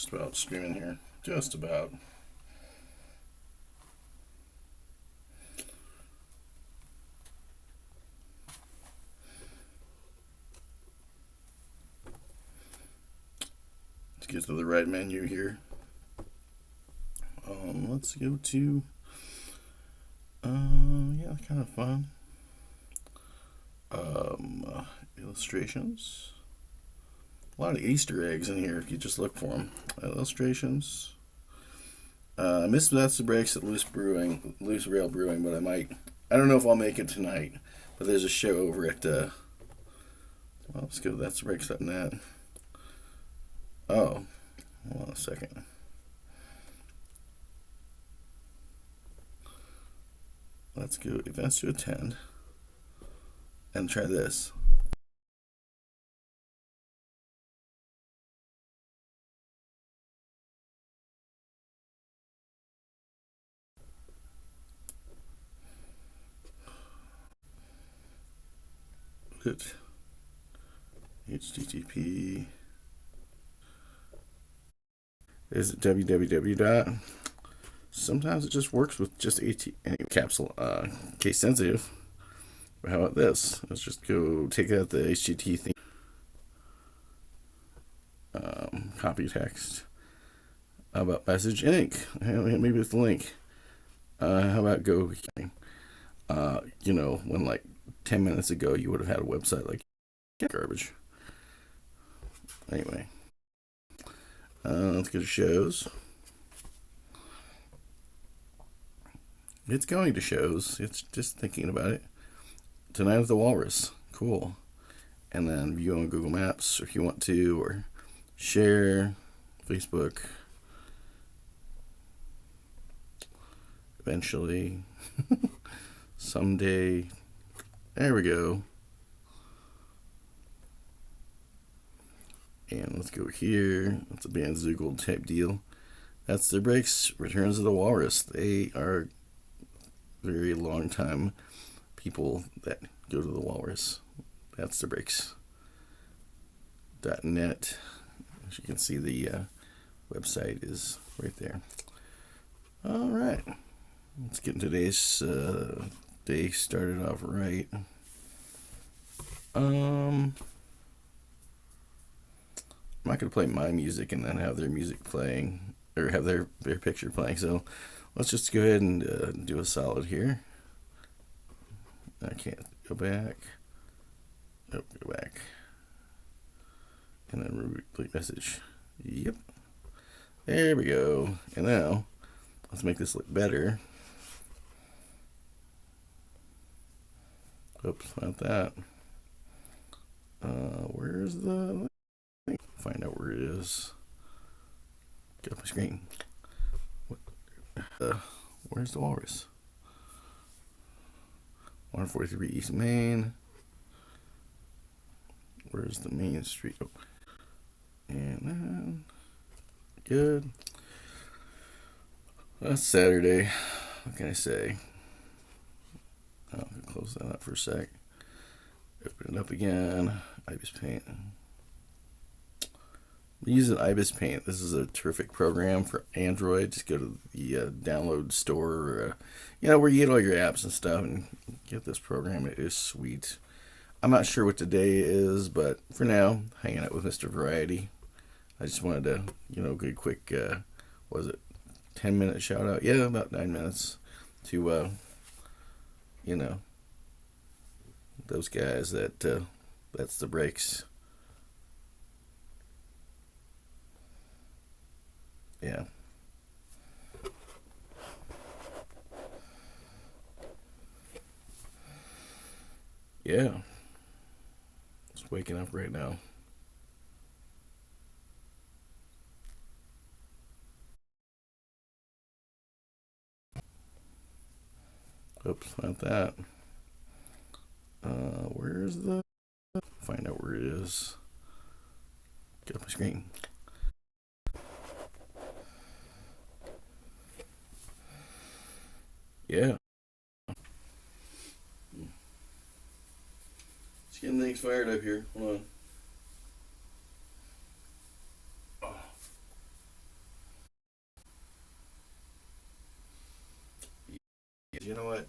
just about streaming here. Just about. Let's get to the right menu here. Let's go to, yeah, kind of fun. Illustrations. A lot of Easter eggs in here if you just look for them. Illustrations. I missed that's the breaks at Loose Rail Brewing, but I don't know if I'll make it tonight. But there's a show over at, well, let's go to That's the Breaks on that. Oh, hold on a second. Let's go events to attend and try this. Good. HTTP is www dot. Sometimes it just works with just capsule case sensitive. But how about this? Let's just go take out the HTTP thing. Copy text. How about message Inc? Maybe with the link. How about go? You know, when like 10 minutes ago you would have had a website like garbage. Anyway, let's go to shows. It's going to shows. It's just thinking about it. Tonight at the Walrus. Cool. And then view on Google Maps if you want to, or share Facebook. Eventually. Someday. There we go. And let's go here. That's a Band Zoogle type deal. That's the Breaks, Returns of the Walrus. They are very long time people that go to the Walrus. That's the Breaks. .net. As you can see, the website is right there. All right. Let's get today's day started off right. I'm not going to play my music and then have their music playing, or have their picture playing. So let's just go ahead and do a solid here. I can't go back. Nope, go back. And then repeat message. Yep. There we go. And now, let's make this look better. Oops, not that. Where's the... Find out where it is. Get up my screen. Where's the Walrus? 143 East Main. Where's the main street? Oh. And then, good. That's Saturday. What can I say? Oh, I'm gonna close that up for a sec. Open it up again. Ibis Paint. I'm using Ibis Paint. This is a terrific program for Android. Just go to the download store, or, you know, where you get all your apps and stuff, and get this program. It is sweet. I'm not sure what today is, but for now, hanging out with Mr. Variety. I just wanted to, you know, good quick, was it 10-minute shout out? Yeah, about 9 minutes to, you know, those guys that's the Breaks. Yeah. Yeah. Just waking up right now. Oops, not that. Where's the... Find out where it is. Get up my screen. Yeah. Just getting things fired up here. Hold on. you know what?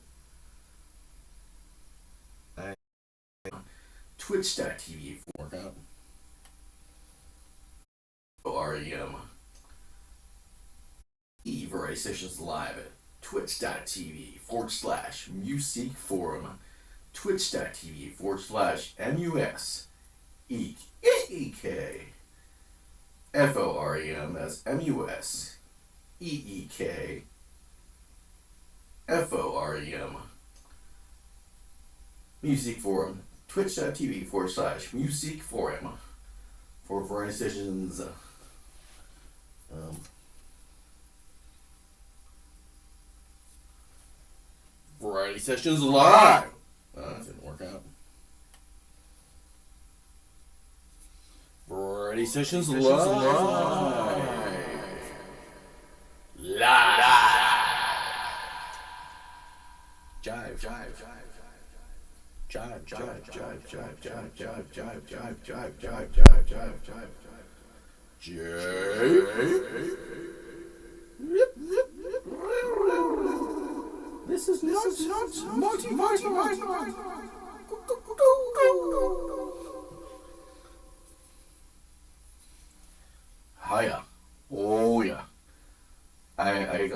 I Twitch.tv for workout. REM. Variety Sessions Live at twitch.tv/music forum. Twitch.tv/MUS EEK FOREM. That's MUS EEK FOREM. Music Forum. Twitch.tv/music forum for variety sessions. Variety Sessions Live. That didn't work out. Variety Sessions Live. Jive. This is not Marty. Hiya. Oh yeah. I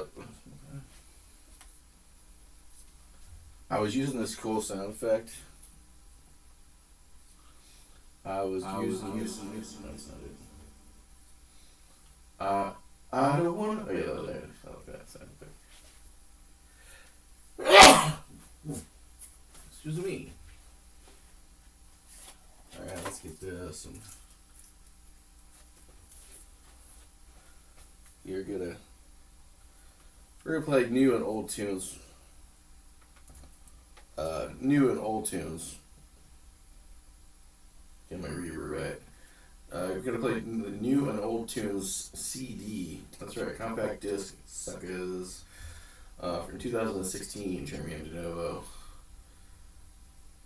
was using this cool sound effect. I don't want to. Oh yeah, there. Oh, that sound effect. Excuse me. All right, let's get this. We're gonna play new and old tunes. Get my reverb right. We're gonna play the new and old tunes CD. That's right, compact disc suckers. From 2016, Jeremy and DeNovo.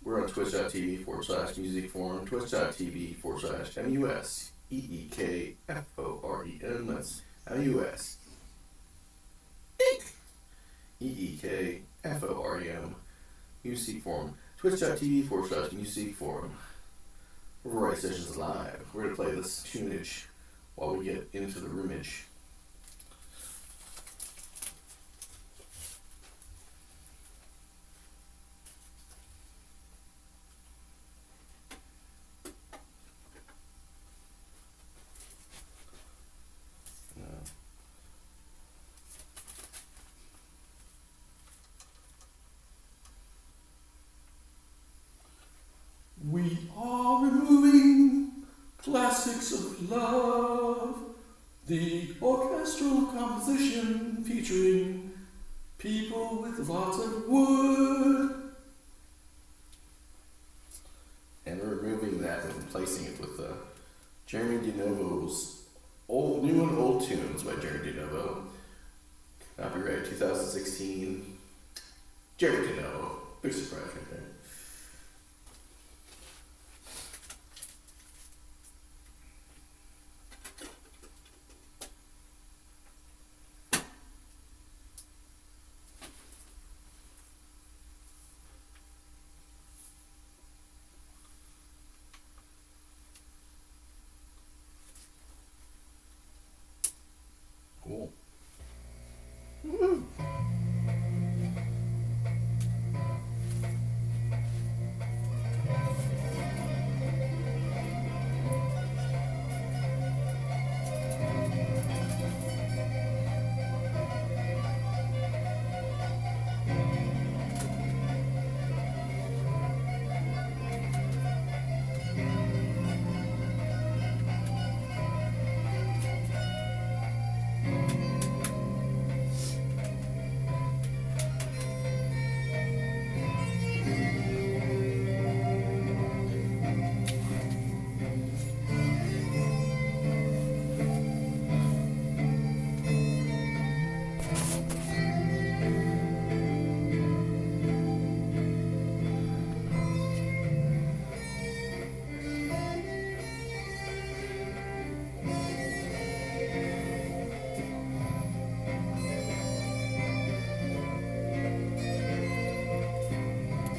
We're on twitch.tv/music forum. Twitch.tv/MUS EEKFOREM. That's MUS EEKFOREM. Music forum. Twitch.tv/music forum. Variety Sessions Live. We're going to play this tunage while we get into the roomage. We are removing classics of love, the orchestral composition featuring people with lots of wood. And we're removing that and replacing it with Jeremy DeNovo's new and old tunes by Jeremy DeNovo. Copyright 2016. Jeremy DeNovo. Big surprise right there. Cool. Woo-hoo.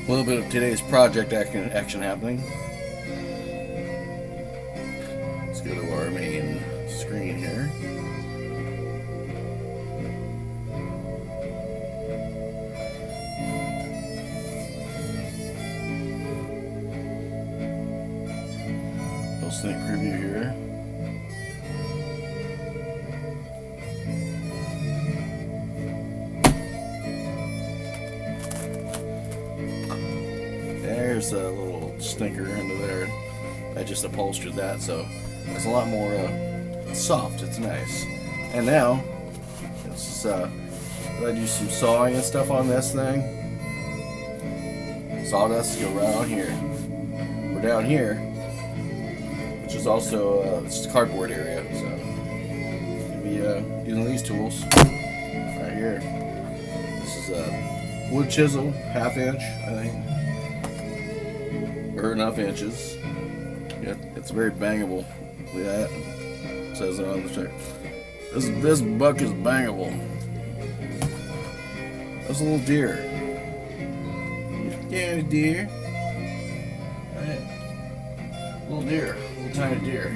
A little bit of today's project action happening. Let's go to our main screen here. Little sneak preview here. There's a little stinker into there. I just upholstered that, so it's a lot more soft. It's nice. And now, it's I do some sawing and stuff on this thing. Sawdust go right on here. We're down here, which is also it's a cardboard area, so gonna be using these tools right here. This is a wood chisel, 1/2 inch, I think. Or enough inches. Yeah, it's very bangable. Look at that. It says it on the check. This buck is bangable. That's a little deer. Yeah, deer. Alright. Little deer. Little tiny deer.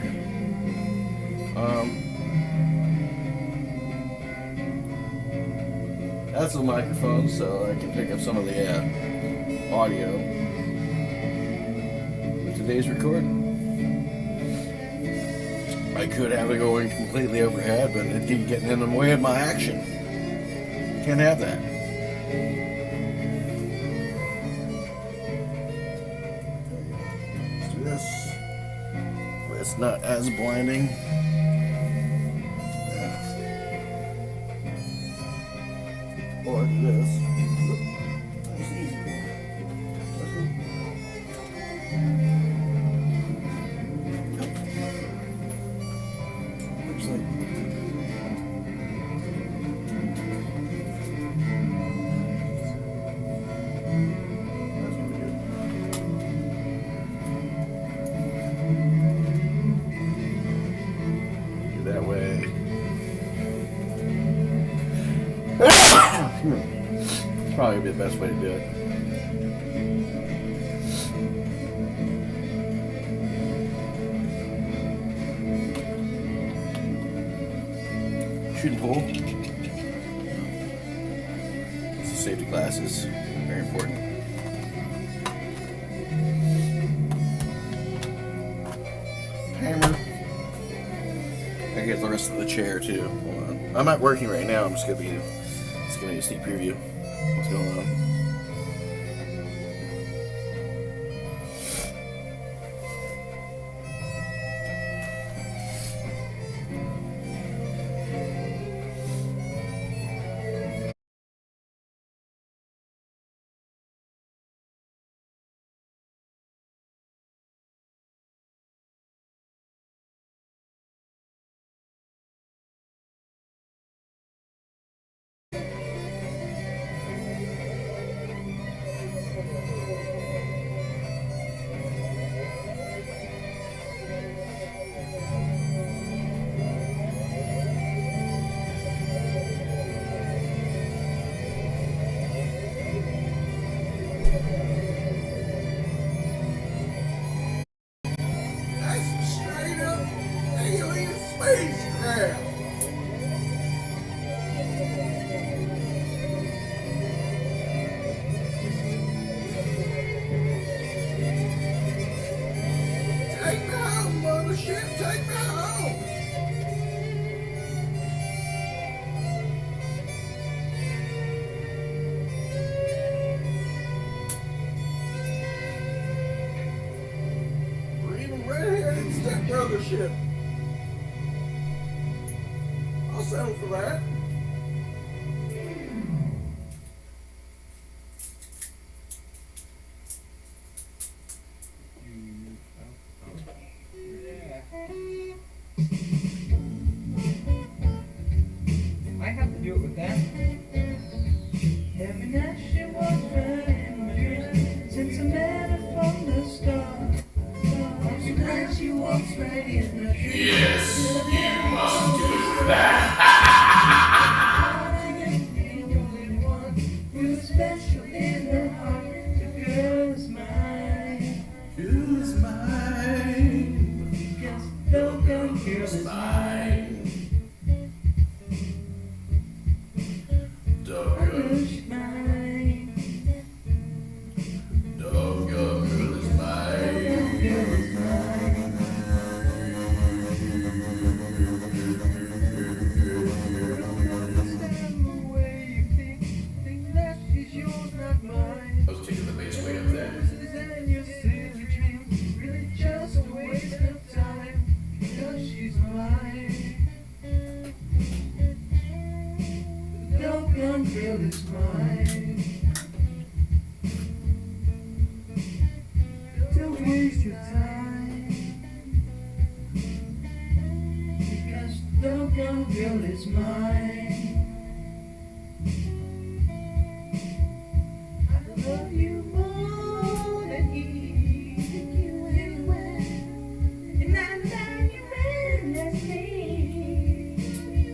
That's a microphone, so I can pick up some of the audio. Today's recording. I could have it going completely overhead, but it'd keep getting in the way of my action. Can't have that. Let's do this. But it's not as blinding. Or this. That's easy. That way. Probably be the best way to do it. Shoot and pull. It's the safety glasses, very important. Hammer. I get the rest of the chair too. Hold on. I'm not working right now. I'm just gonna be a sneak preview. What's going on? Brothership. I'll settle for that. I have to do it with that. Every night she walks right in my dreams since I met her from the start. Every night she walks right in my dreams. Yes, you must do that. girl is mine. I love you more than he take you anywhere, and I know you endlessly.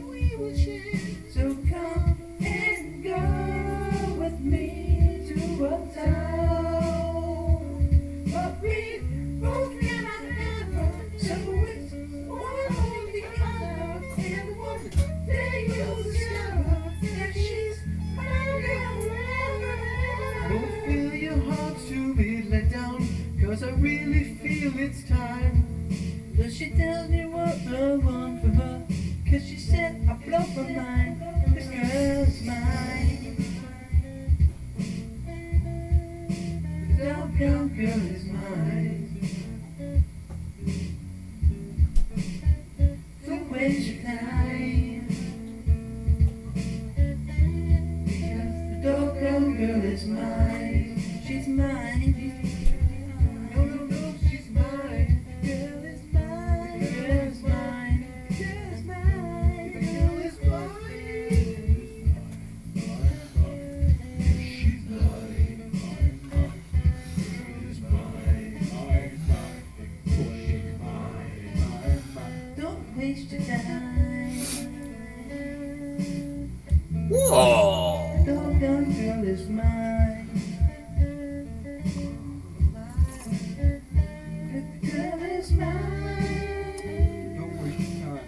We will share. So come and go with me to a town, but we both cannot ever. So it's one only other, and one day you'll discover that she's my girl forever. Don't feel your heart to be let down, 'cause I really feel it's time. But she tells me what I want for her, 'cause she said I blow her mind. This girl's mine. The doggone girl is mine. Don't waste your time, because the doggone girl is mine. She's mine. No, no, no, she's mine. Girl is mine. Girl is mine. Girl is mine. The girl is mine. She's mine. She's mine. Don't waste your time. Whoa! The doggone girl is mine. The girl is mine. Don't waste your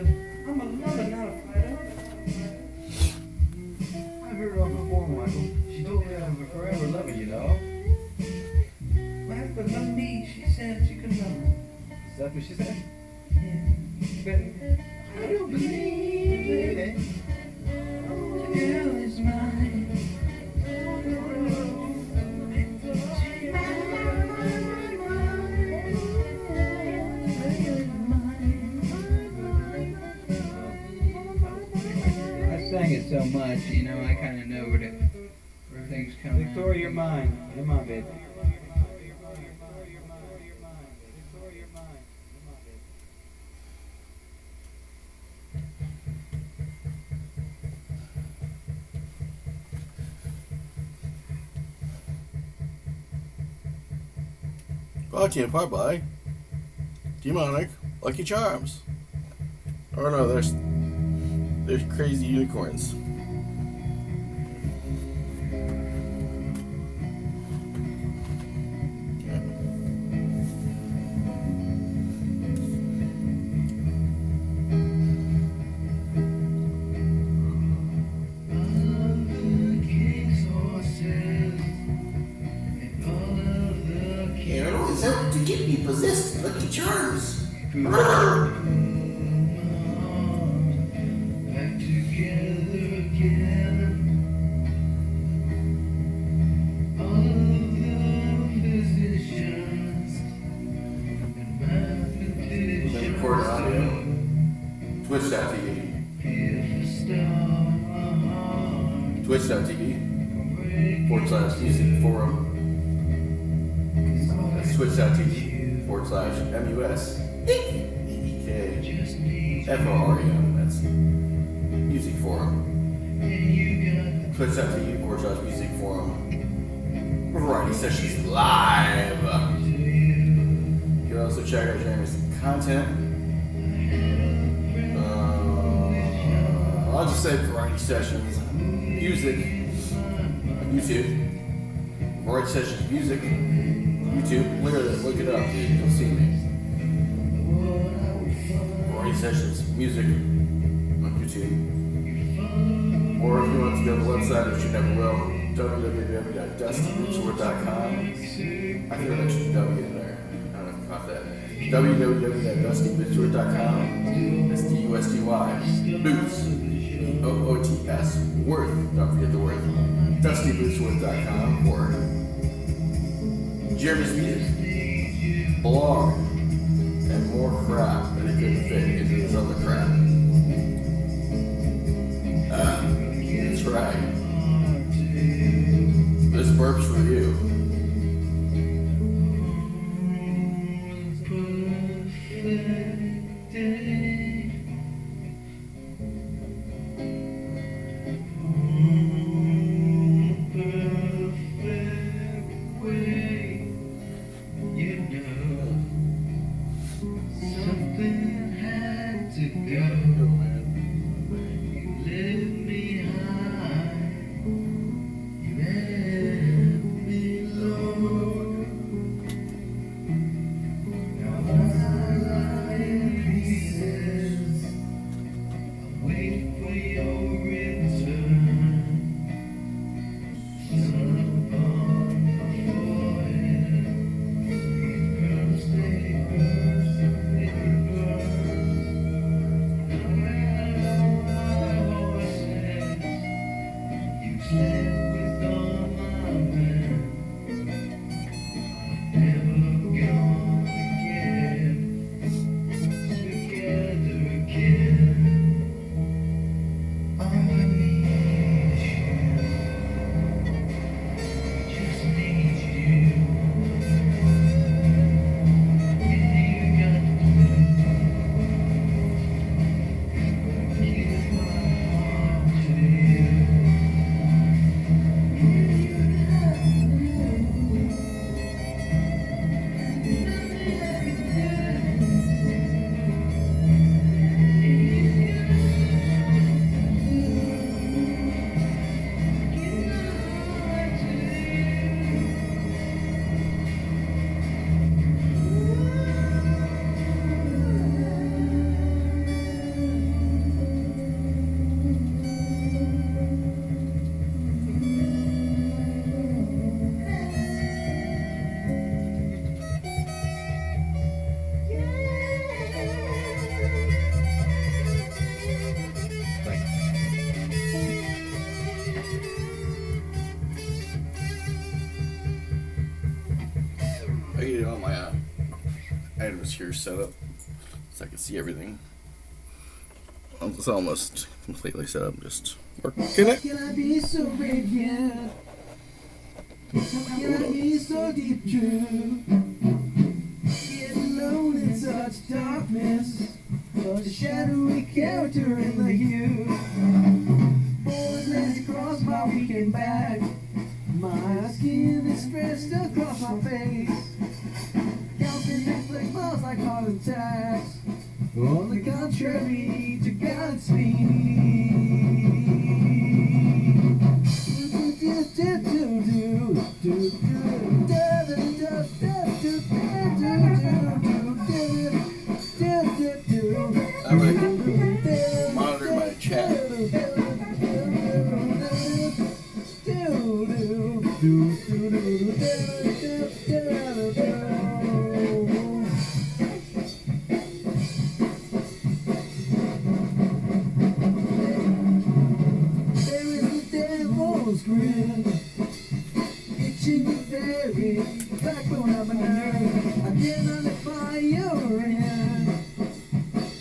time. I'm a lover, not a fighter. I've heard her before, Michael. She told me I'm forever loving you, dog. My husband loved me. She said she could love me. Is that what she said? Yeah. But I don't believe it. The girl is mine. I sang it so much, you know, I kind of know where things come Victoria, you're mine. You're mine, babe. Brought to you in part by Demonic Lucky Charms. Oh no, there's crazy unicorns. Arrow is out to get me possessed Lucky Charms. Back together again. All of the physicians and mathematicians. Then record audio. Twitch.tv. Twitch.tv /music forum. That's Twitch.tv /MUS EEK That's music forum. Twitch.tv /music forum. Variety sessions live. You can also check out Jeremy's content. I'll just say variety sessions music on YouTube. Variety sessions music. YouTube, look it up, dude. You'll see me. Variety sessions, music on YouTube. Or if you want to go to the website, which you never will, www.dustybootsword.com. I think that extra W in there. I don't know if you caught that. www.dustybootsword.com. That's DUSTY. Boots. OOTS. Worth. Don't forget the word. DustyBootsWorth.com for Jeremy's music, blog, and more crap that he couldn't fit into his other crap. That's right. This burp's for you. I get all my items here set up so I can see everything. It's almost completely set up, just working it. Can I be so radiant? Can I be so deep true? Get alone in such darkness, a shadowy character in the hue. Boys lays across my weekend back, my skin is stretched across my face. Counting Netflix balls like heart attacks, on the contrary to Godspeed. I'm gonna monitor my chat. Itching the very backbone of a nerve. I cannot defy your hand.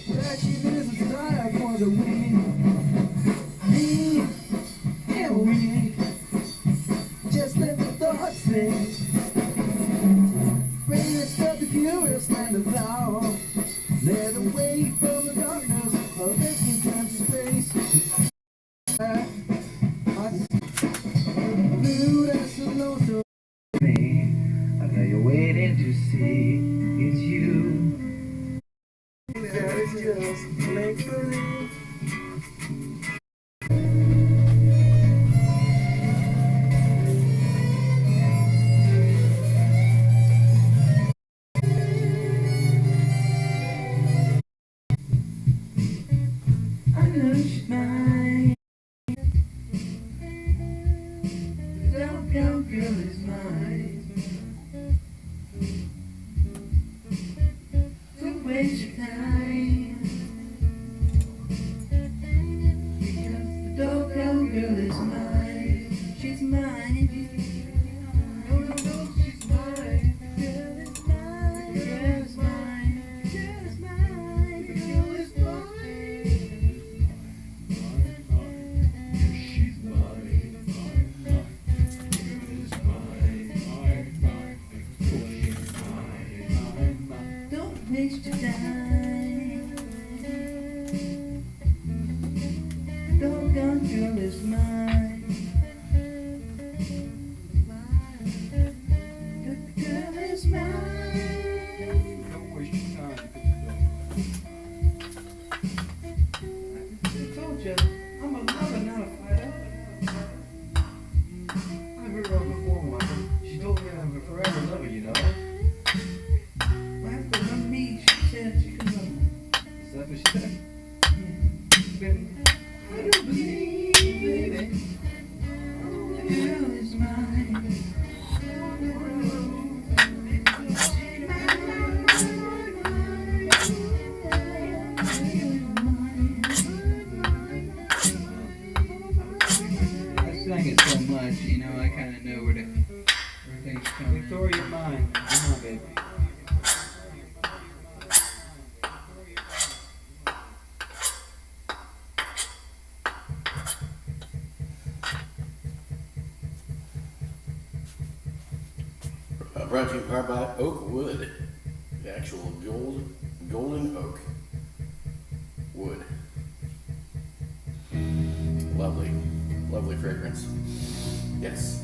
Passion is a desire for the weak. Me and weak. Just let the thoughts think. Bring us up the curious land of thou. Let away from the darkness of this conscious space. I know you're waiting to see it's you. That is just make believe. I know she's mine. Downtown girl is mine. Don't waste your time, because the doggone girl is mine. She's mine. No, no, no, she's mine. The girl is mine. The girl is mine. The girl is mine. The girl is mine. She's mine. Don't waste your time. Doggone girl is mine. The girl is mine. Don't waste your time. I told you, I'm a lover, not a fighter. I've heard her before, Michael. She told me I'm a forever lover, you know. After one meet, she said she could love me. Is that what she said? Been, I don't sang it so much, you know, I kind of know where things come. Victoria, mine. Come on, baby. Brought to you by oak wood. The actual golden oak wood. Lovely, lovely fragrance. Yes.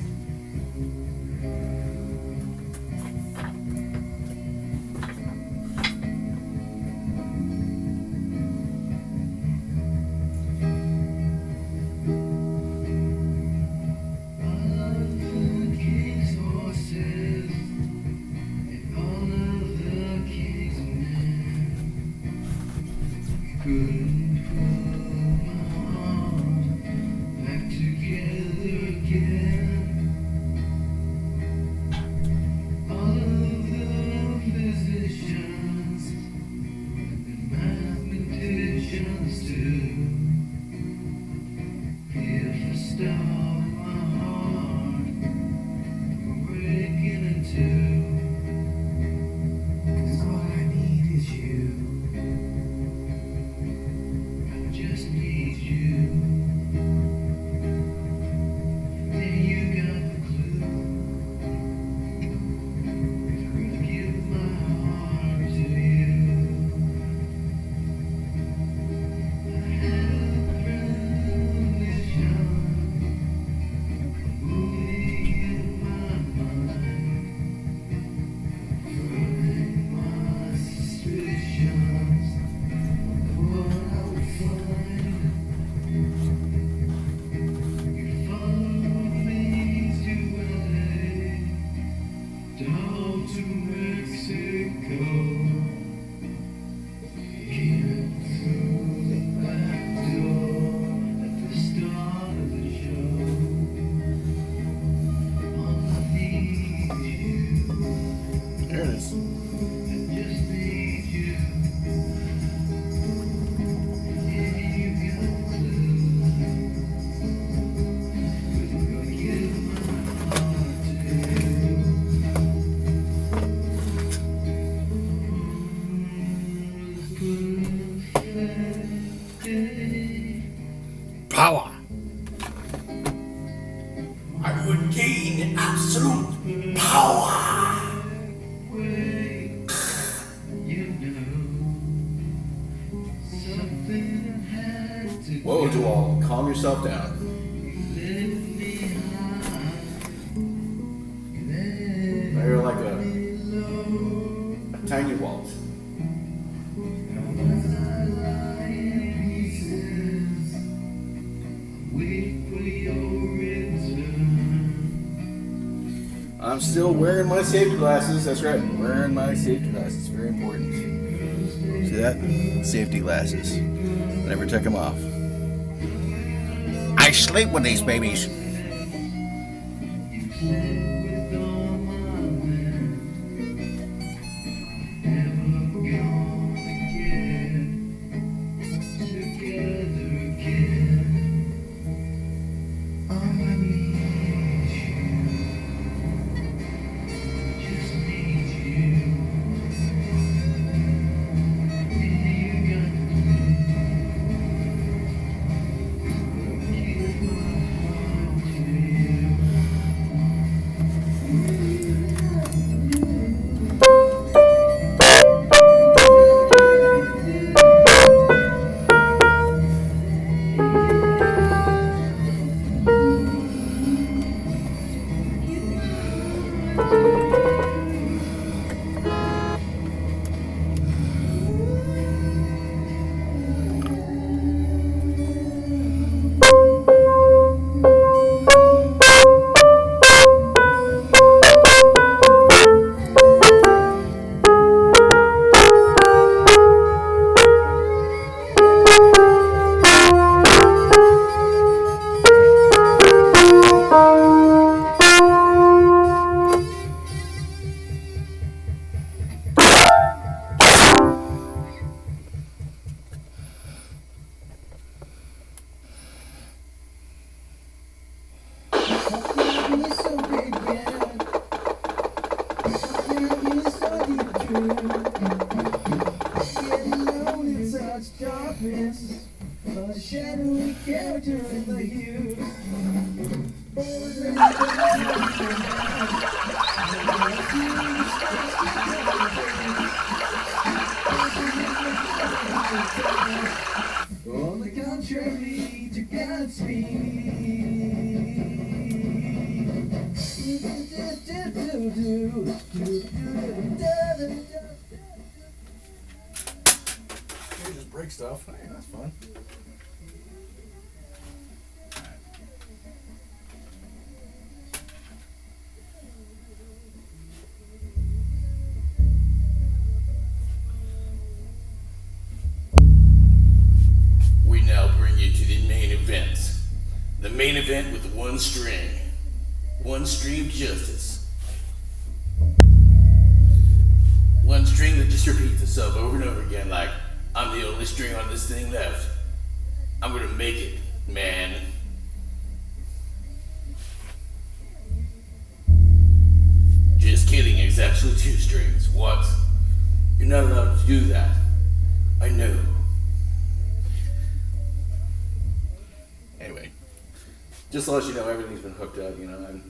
There it is. Power. I would gain absolute power. Whoa, Joel, calm yourself down. Now you're like a tiny waltz. I'm still wearing my safety glasses. That's right, I'm wearing my safety glasses. Very important. See that? Safety glasses. Never take them off. I sleep with these babies. Shadowy character in the hue. On the contrary to Godspeed. You just break stuff. Hey, that's fun. We now bring you to the main event. The main event with one string. One stream justice. One string that just repeats itself over and over again like, I'm the only string on this thing left. I'm gonna make it, man. Just kidding, it's actually 2 strings. What? You're not allowed to do that. I know. Anyway, just to let you know, everything's been hooked up. You know,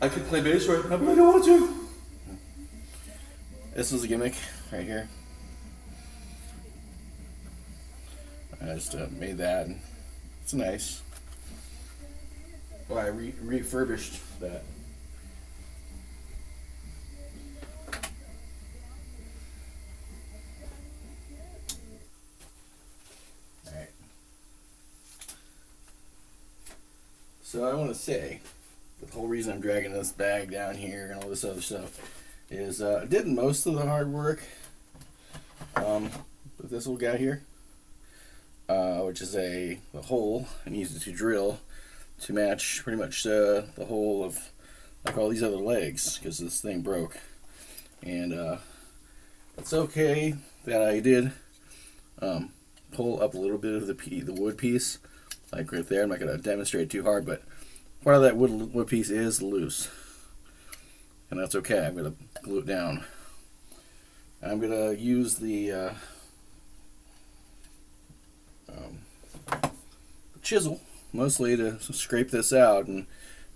I could play bass right now, but I don't want to. This is a gimmick right here. I just made that. And it's nice. Well, I refurbished that. Alright. So I want to say, the whole reason I'm dragging this bag down here and all this other stuff is I did most of the hard work with this little guy here. Which is a hole and use it to drill to match pretty much the hole of like all these other legs because this thing broke, and it's okay that I did pull up a little bit of the wood piece like right there. I'm not going to demonstrate too hard, but part of that wood piece is loose, and that's okay. I'm going to glue it down. I'm going to use the chisel mostly to scrape this out and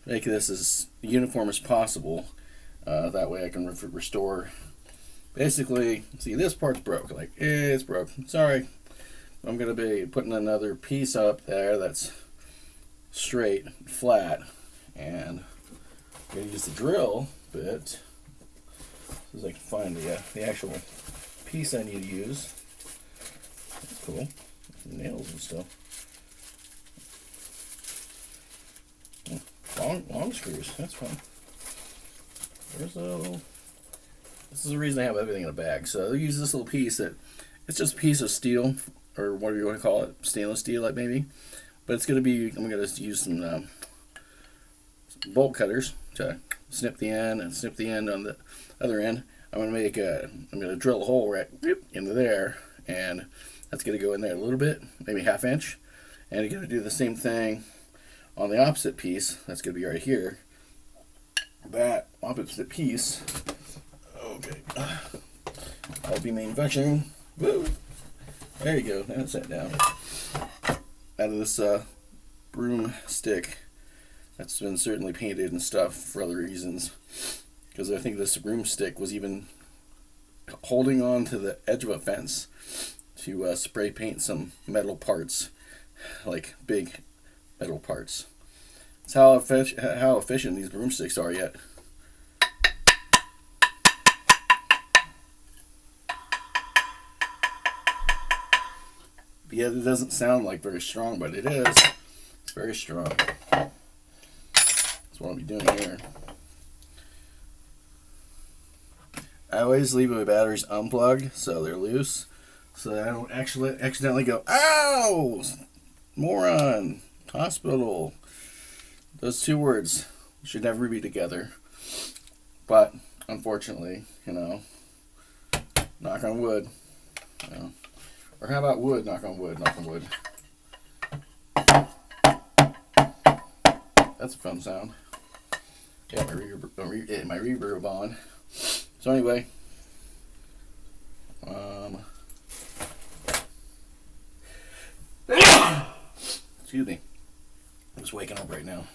make this as uniform as possible. That way I can restore. Basically, see, this part's broke. Like, it's broke. Sorry. I'm going to be putting another piece up there that's straight, flat, and I'm going to use the drill bit so I can find the actual piece I need to use. That's cool. Nails and stuff. Long screws. That's fun. There's a little. This is the reason I have everything in a bag. So I use this little piece that it's just a piece of steel, or whatever you want to call it, stainless steel, like maybe. But it's going to be. I'm going to use some bolt cutters to snip the end and snip the end on the other end. I'm going to make a. I'm going to drill a hole right into there, and that's going to go in there a little bit, maybe ½ inch, and you're going to do the same thing on the opposite piece. That's going to be right here. That opposite piece, okay, I'll be manufacturing. Woo! There you go. That's that down. Out of this broomstick that's been certainly painted and stuff for other reasons, because I think this broomstick was even holding on to the edge of a fence to spray paint some metal parts, like big metal parts. That's how efficient these broomsticks are yet. Yeah, it doesn't sound like very strong, but it is. It's very strong. That's what I'll be doing here. I always leave my batteries unplugged so they're loose, so that I don't actually accidentally go, ow! Moron! Hospital. Those 2 words should never be together. But, unfortunately, you know, knock on wood. You know. Or how about wood? Knock on wood, knock on wood. That's a fun sound. Yeah, my reverb on. So anyway, excuse me. I'm just waking up right now.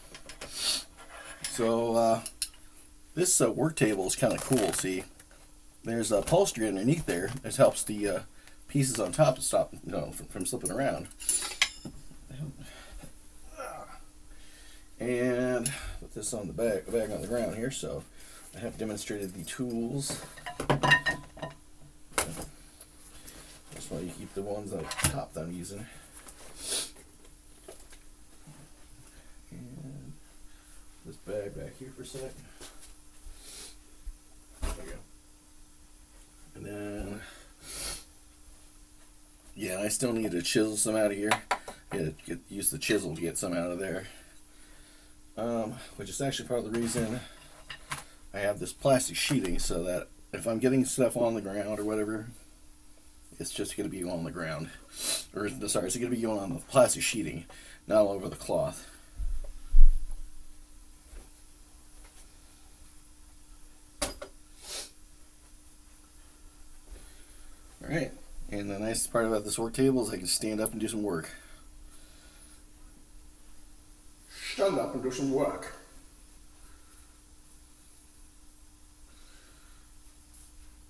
So this work table is kind of cool. See, there's a upholstery underneath there. This helps the pieces on top to stop, from slipping around. And put this on the bag on the ground here. So I have demonstrated the tools. That's why you keep the ones on top that I'm using. And this bag back here for a sec. There we go. And then, yeah, I still need to chisel some out of here. Use the chisel to get some out of there. Which is actually part of the reason I have this plastic sheeting, so that if I'm getting stuff on the ground or whatever, it's just going to be on the ground. Or, sorry, it's going to be going on the plastic sheeting, not all over the cloth. Alright, and the nice part about this work table is I can stand up and do some work. Stand up and do some work.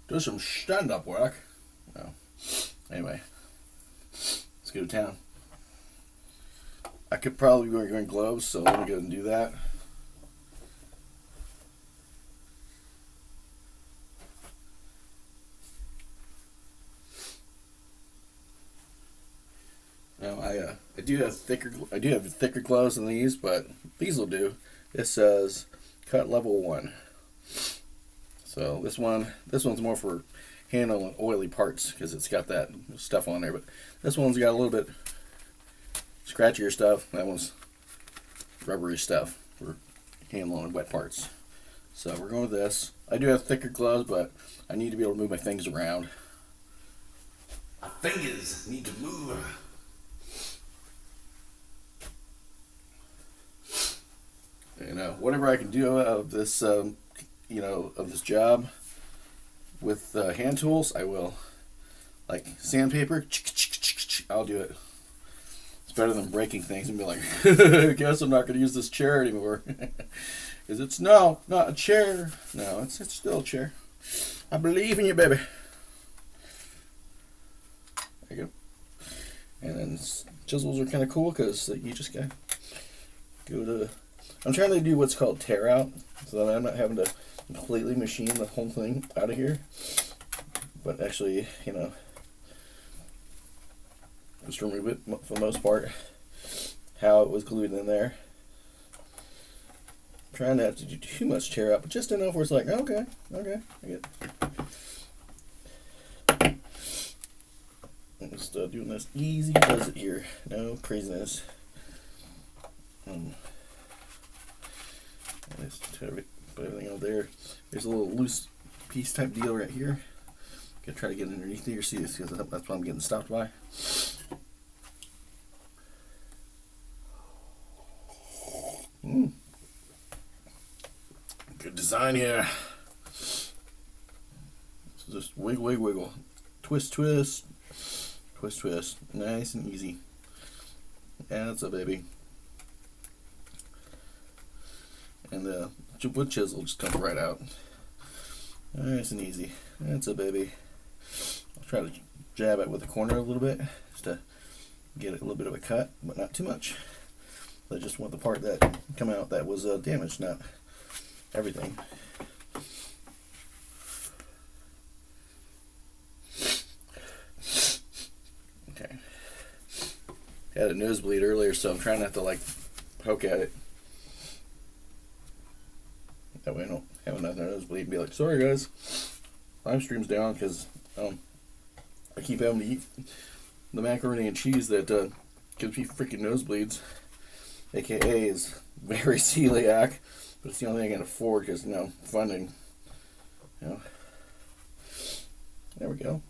Do some stand-up work. Oh. Anyway, let's go to town. I could probably be wearing gloves, so let me go and do that. Now I do have thicker gloves than these, but these will do. It says cut level 1. So this one's more for handling oily parts because it's got that stuff on there. But this one's got a little bit scratchier stuff. That one's rubbery stuff for handling wet parts. So we're going with this. I do have thicker gloves, but I need to be able to move my fingers around. My fingers need to move. Whatever I can do of this, of this job with hand tools, I will. Like sandpaper, I'll do it. It's better than breaking things and be like, I guess I'm not going to use this chair anymore. Because it's not a chair. No, it's still a chair. I believe in you, baby. There you go. And then chisels are kind of cool because you just got to go to. I'm trying to do what's called tear out, so that I'm not having to completely machine the whole thing out of here. But actually, just remove it for the most part, how it was glued in there. I'm trying not to do too much tear out, but just enough where it's like, okay, I get it. I'm just doing this easy does it here, no craziness. Let's put everything out there. There's a little loose piece type deal right here. Gonna try to get underneath here, see this, because that's what I'm getting stopped by. Good design here. So just wiggle, wiggle, wiggle. Twist, twist. Twist, twist. Nice and easy. That's a baby. And the wood chisel just comes right out. Nice and easy. That's a baby. I'll try to jab it with the corner a little bit just to get it a little bit of a cut, but not too much. I just want the part that come out that was damaged, not everything. Okay. Had a nosebleed earlier, so I'm trying not to poke at it. That way I don't have another nosebleed and be like, sorry guys, live stream's down because I keep having to eat the macaroni and cheese that gives me freaking nosebleeds, aka is very celiac, but it's the only thing I can afford because funding. There we go.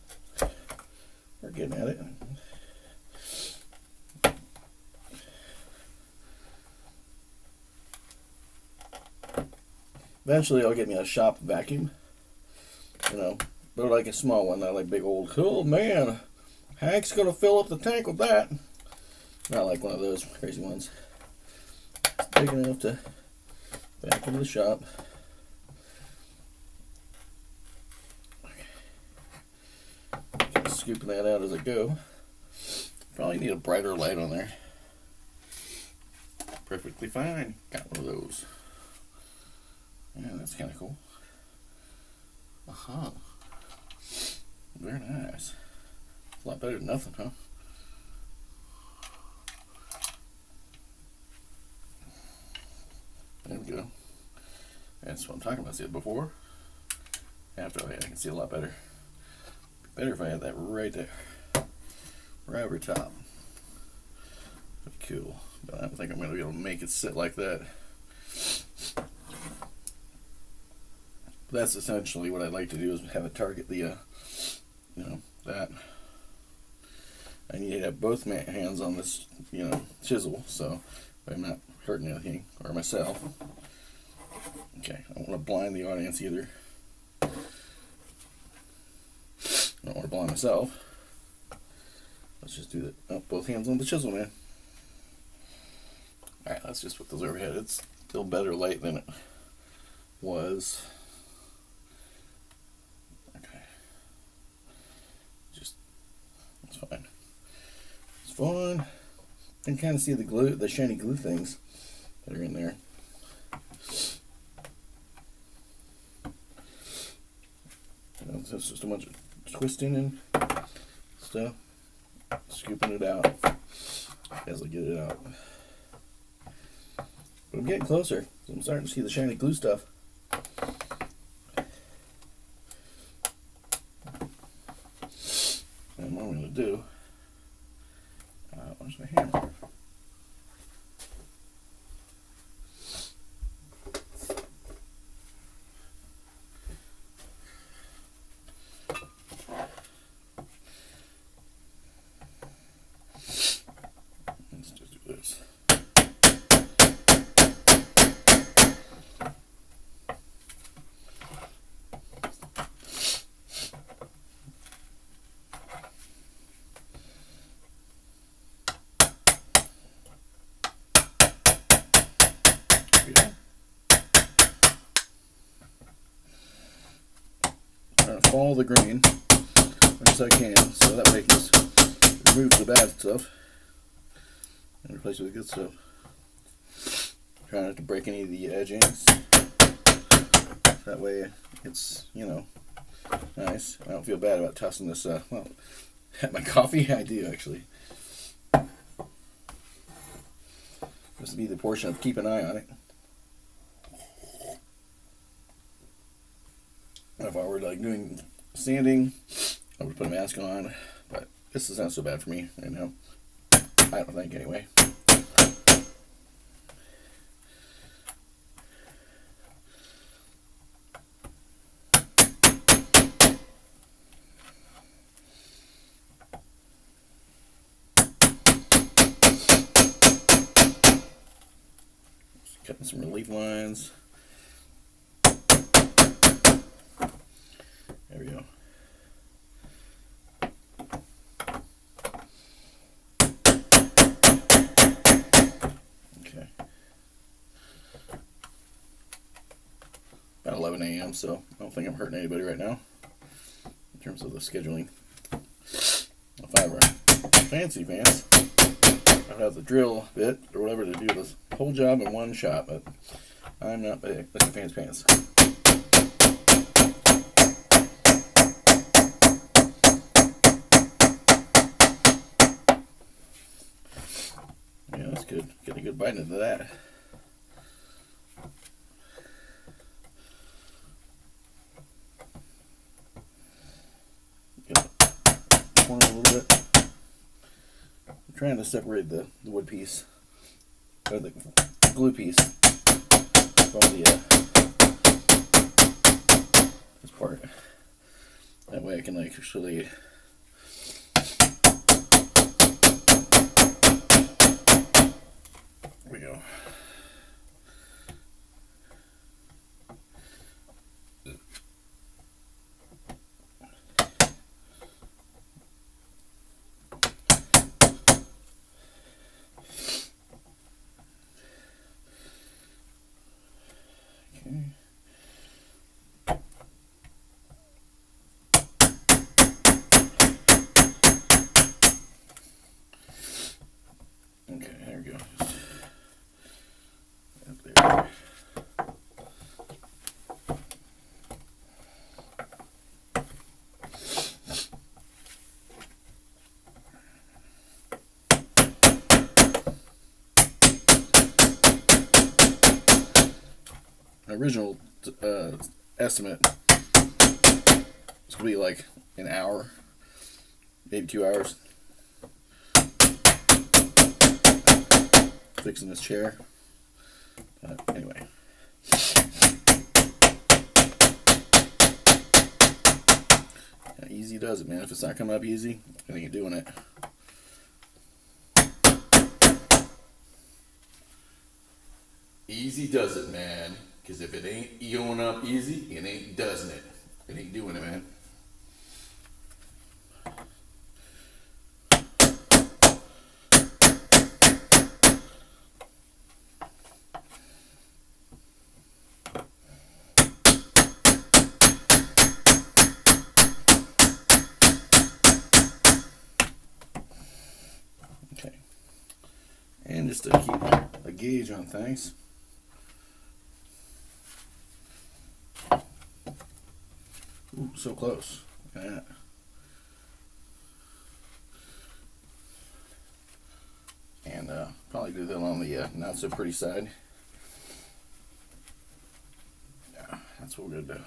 We're getting at it. Eventually, I'll get me a shop vacuum. You know, but like a small one, not like big old. Oh man, Hank's gonna fill up the tank with that. Not like one of those crazy ones. It's big enough to vacuum the shop. Keep scooping that out as I go. Probably need a brighter light on there. Perfectly fine. Got one of those. Yeah, that's kind of cool. Uh-huh. Very nice. A lot better than nothing, huh? There we go. That's what I'm talking about. See it before? After I can see a lot better. Better if I had that right there. Right over top. Pretty cool. But I don't think I'm going to be able to make it sit like that. But that's essentially what I'd like to do, is have it target the, you know, that. I need to have both hands on this, you know, chisel, so I'm not hurting anything, or myself. Okay, I don't want to blind the audience either. I don't want to blind myself. Let's just do that. Oh, both hands on the chisel, man. Alright, let's just put those overhead. It's still better light than it was. Okay. Just, it's fine. It's fine. I can kind of see the glue, the shiny glue things that are in there. You know, it's just a bunch of twisting and stuff. Scooping it out as I get it out. But I'm getting closer. So I'm starting to see the shiny glue stuff. And what I'm going to do, where's my hammer? Let's just do this. Trying to follow the grain as much as I can, so that way I can just remove the bad stuff and replace it with good stuff. Trying not to break any of the edgings. That way it's, you know, nice. I don't feel bad about tossing this, well, at my coffee. I do, actually. This would be the portion of keep an eye on it. If I were like doing sanding, I would put a mask on, but this is not so bad for me right now. I don't think, anyway. Just cutting some relief lines. There we go. Okay. About 11 a.m., so I don't think I'm hurting anybody right now in terms of the scheduling. If I were fancy pants, I'd have the drill bit or whatever to do this whole job in one shot, but I'm not big. That's fancy pants. Yeah, that's good. Get a good bite into that. Get it corner a little bit. I'm trying to separate the wood piece, or the glue piece, from the this part. That way I can like actually there we go. original estimate, it's gonna be like an hour, maybe 2 hours, fixing this chair. Anyway. Yeah, easy does it, man. If it's not coming up easy, I ain't doing it. Easy does it, man. Because if it ain't going up easy, it ain't doesn't it. It ain't doing it, man. Okay. And just to keep a gauge on things. Ooh, so close. Look at that. And probably do that on the not so pretty side. Yeah, that's what we're gonna do.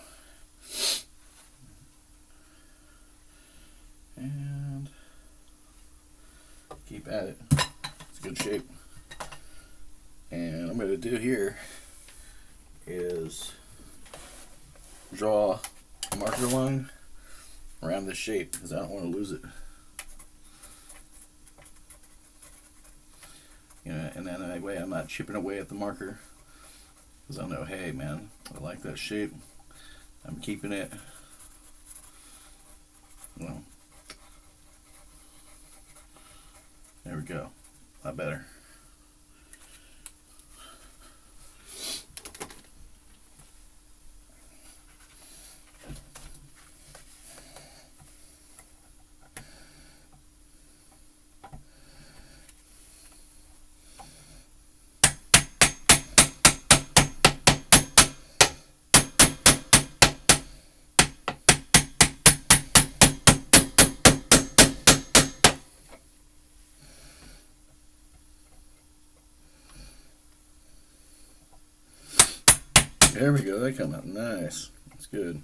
And keep at it. It's a good shape. And what I'm gonna do here is draw a marker line around this shape because I don't want to lose it. You know, and then that way I'm not chipping away at the marker because I know, hey man, I like that shape. I'm keeping it. Well, there we go. A lot better. There we go. That came out nice. That's good.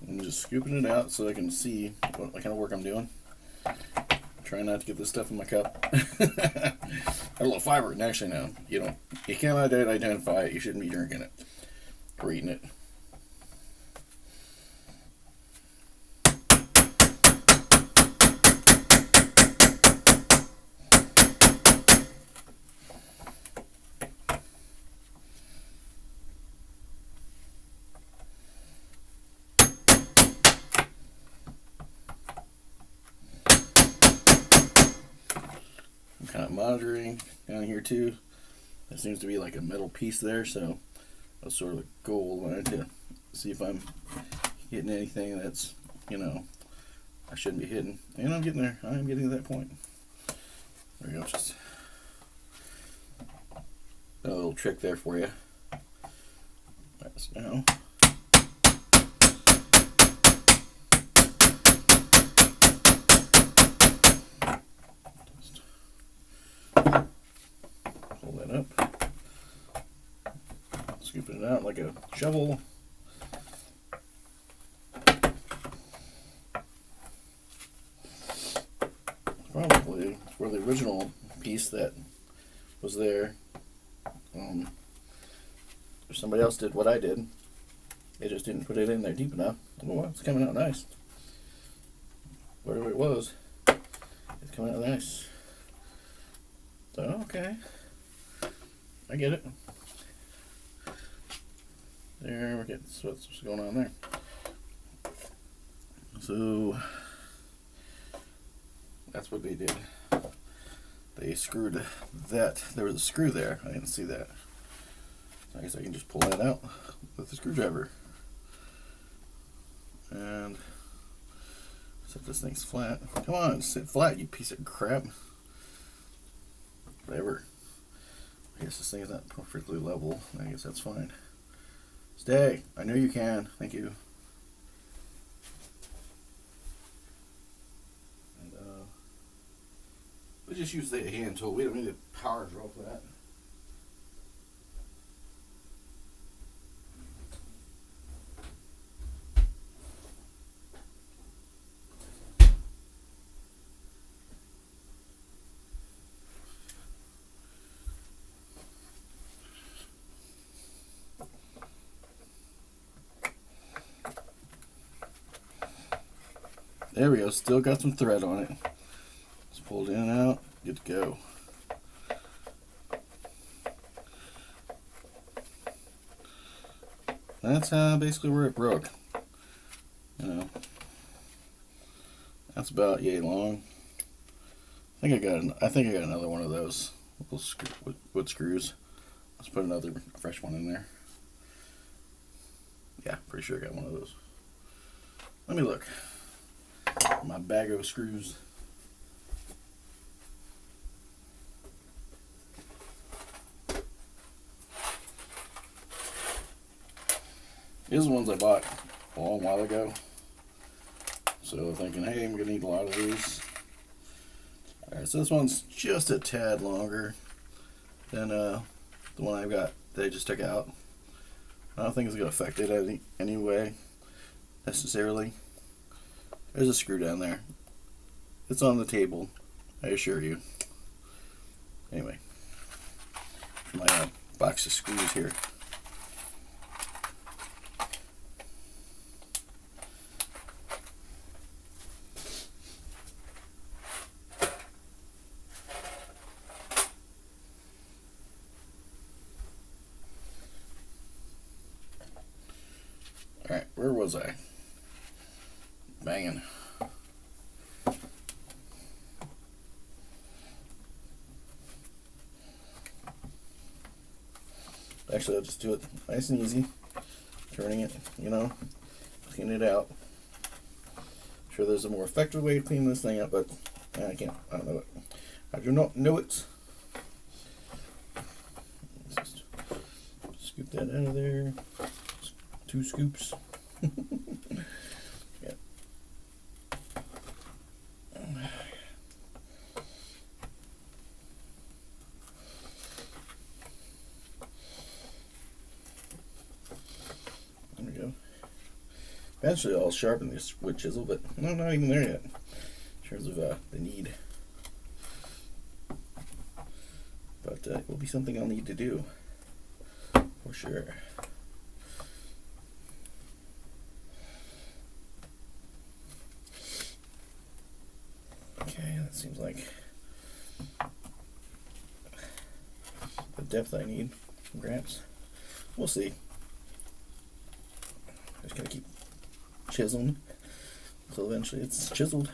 I'm just scooping it out so I can see what kind of work I'm doing. Trying not to get this stuff in my cup. Got a little fiber in it. Actually, no. You can't identify it. You shouldn't be drinking it or eating it. I'm kind of monitoring down here too. There seems to be like a metal piece there, so that's sort of the goal. I wanted to see if I'm hitting anything that's, I shouldn't be hitting. And I'm getting there. I'm getting to that point. There we go. Just a little trick there for you. That's now. Pull that up. Scooping it out like a shovel. Probably for the original piece that was there. If somebody else did what I did, they just didn't put it in there deep enough. Well, it's coming out nice. Whatever it was, it's coming out nice. So, okay. I get it. There we go. That's what's going on there. So, that's what they did. They screwed that. There was a screw there. I didn't see that. So I guess I can just pull that out with the screwdriver. And set this thing's flat. Come on, sit flat, you piece of crap. Whatever. I guess this thing is not perfectly level. I guess that's fine. Stay. I know you can. Thank you. And we just use the hand tool. We don't need a power drill for that. There we go, still got some thread on it. Just pull it in and out, good to go. That's basically where it broke. You know, that's about yay long. I think I got another one of those little wood screws. Let's put another fresh one in there. Yeah, pretty sure I got one of those. Let me look. My bag of screws. These are the ones I bought a long while ago. So thinking, hey, I'm gonna need a lot of these. Alright, so this one's just a tad longer than the one I've got that I just took out. I don't think it's gonna affect it anyway, necessarily. There's a screw down there. It's on the table, I assure you. Anyway, for my box of screws here. Alright, where was I? Banging. Actually, I'll just do it nice and easy. Turning it, you know, clean it out. I'm sure there's a more effective way to clean this thing up, but I can't. I don't know it. I do not know it. Let's just scoop that out of there. 2 scoops. Yeah. There we go. Eventually I'll sharpen this wood chisel, but I'm not even there yet in terms of the need. But it will be something I'll need to do for sure. Okay, that seems like the depth I need from Gramps. We'll see. Just gotta keep chiseling until eventually it's chiseled.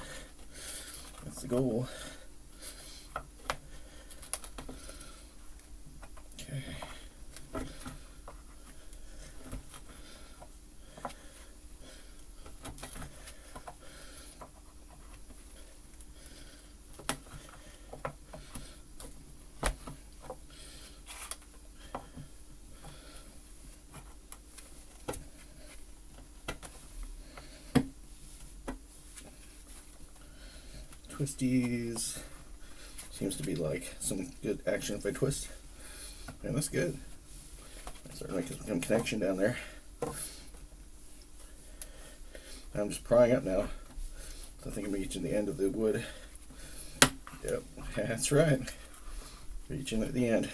That's the goal. Okay. Twisties. Seems to be like some good action if I twist. And that's good. I started making some connection down there. I'm just prying up now. I think I'm reaching the end of the wood. Yep, that's right. Reaching at the end.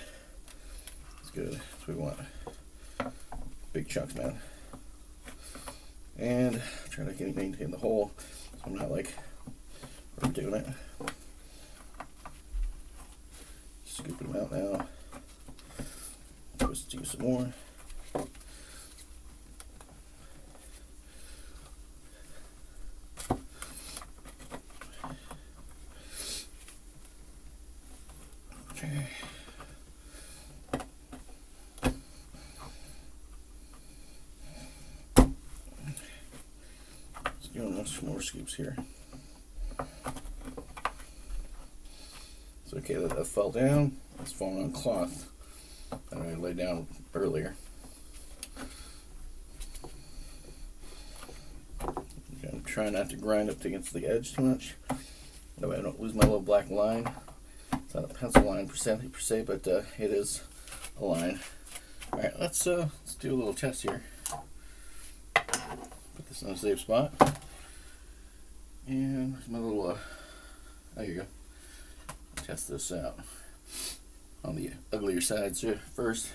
That's good. That's what we want. Big chunks, man. And try to maintain the hole so I'm not like doing it. Scooping them out now. Twist you some more. Okay. Let's do much more scoops here. It's okay that that fell down. It's falling on cloth. that I laid down earlier. I'm trying not to grind up against the edge too much. That way I don't lose my little black line. It's not a pencil line per se, but it is a line. All right, let's do a little test here. Put this in a safe spot. And where's my little, there you go. Test this out on the uglier sides here first.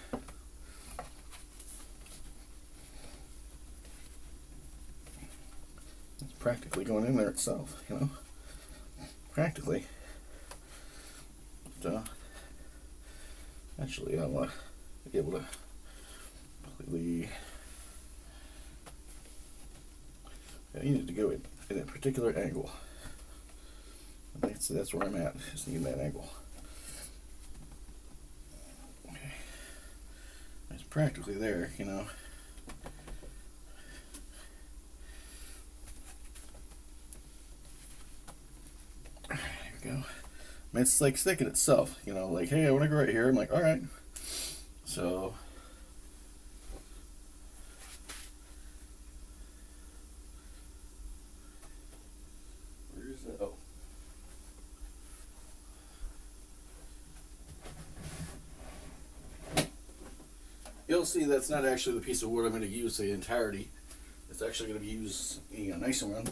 It's practically going in there itself, you know. Practically. But, actually, I'll be able to completely. Yeah, you need to go in a particular angle. That's where I'm at. Just need that angle. Okay. It's practically there, you know. There we go. I mean, it's like sticking itself, you know. Like, hey, I want to go right here. I'm like, all right. So. Where's it? Oh. You'll see that's not actually the piece of wood I'm going to use the entirety. It's actually going to be used a nice one.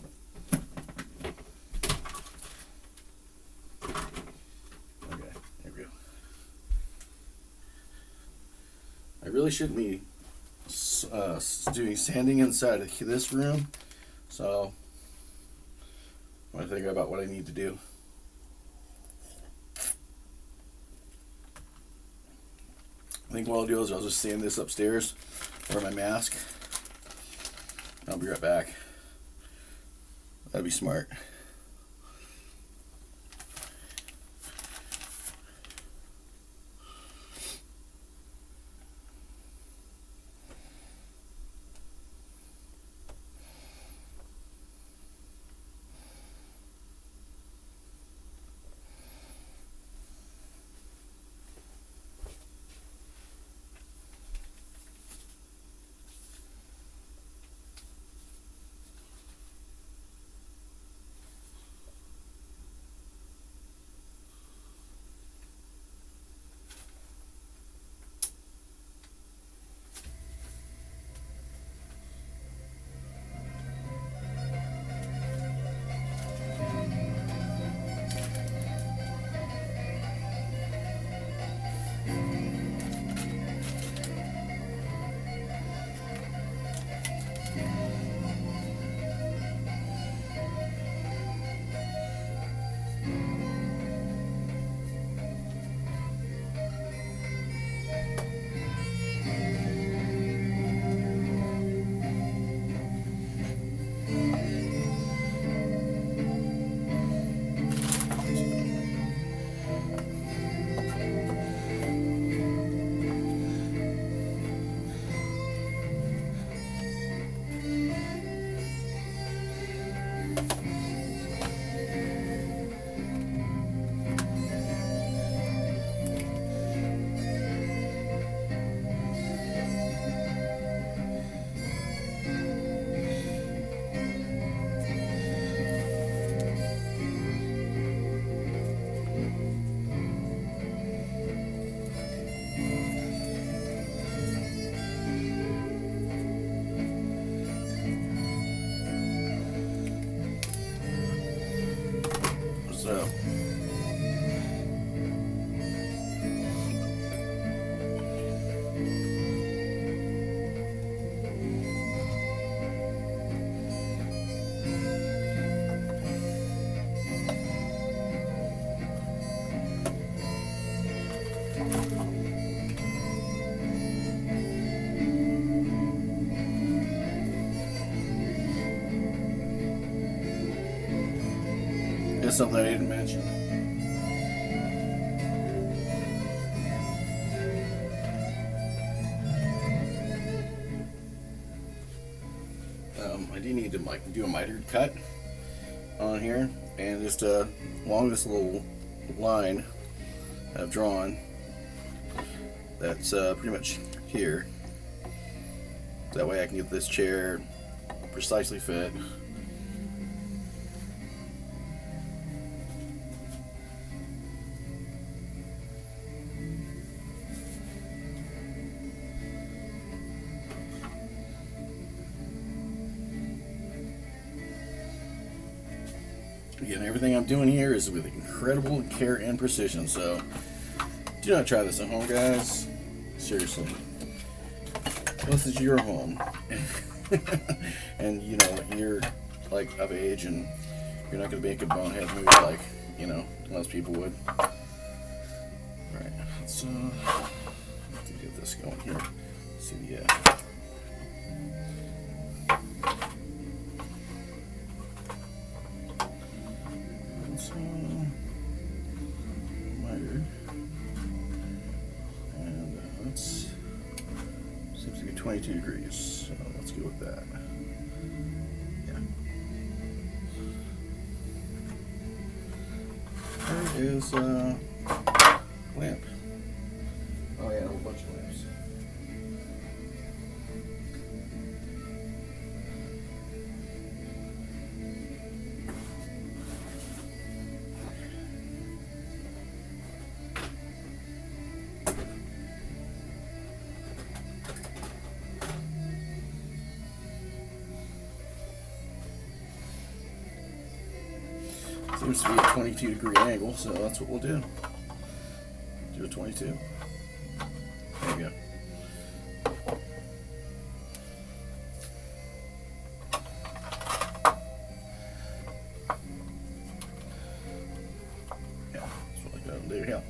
Okay, there we go. I really shouldn't be doing sanding inside of this room, so I'm going to think about what I need to do. I think what I'll do is I'll just sand this upstairs for my mask. I'll be right back. That'd be smart. So. That's something I didn't mention. I do need to do a mitered cut on here, and just along this little line I've drawn, that's pretty much here. That way I can get this chair precisely fit. Again, everything I'm doing here is with incredible care and precision, so do not try this at home, guys. Seriously. This is your home. And, you know, you're, like, of age, and you're not going to make a bonehead move like, you know, most people would. Alright, let's get this going here. Let's see the, wired, and that's seems to be 22 degrees, so let's go with that. Yeah. There is a lamp. Oh yeah, a whole bunch of lamps. Seems to be a 22 degree angle, so that's what we'll do. Do a 22. There you go. Yeah, that's what I got to do. Yeah.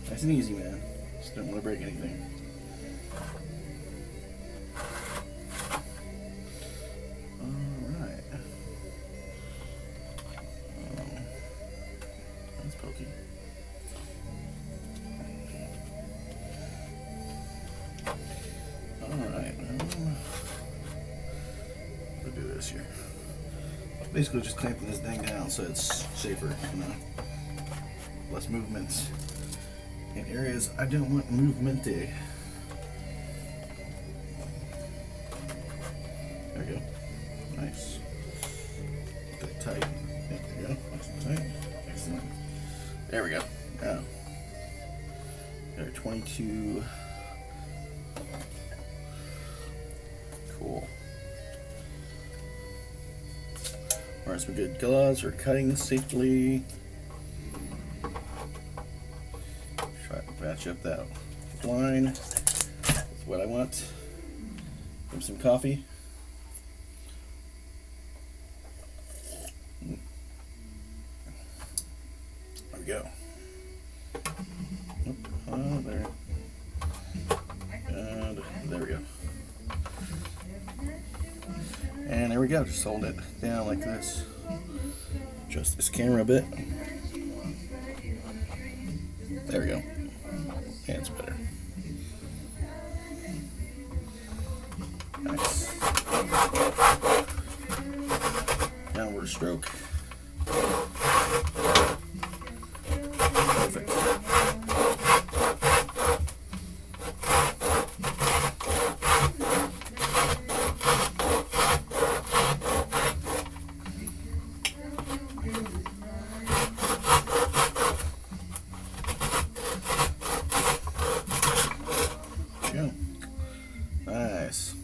Nice and easy, man. Just don't want to break anything. Here. Basically just clamping this thing down so it's safer, you know. Less movement in areas I don't want movementy. There we go. Nice. Get that tight. There we go. Nice and tight. Excellent. There we go. Now, got our 22. Cool. Wear some good gloves for cutting safely. Try to match up that line with what I want. Give some coffee. There we go. Oh, there. And there we go. And there we go, just hold it down like this. Adjust this camera a bit. There we go. Yeah, it's better. Nice. Downward stroke. Perfect. Nice.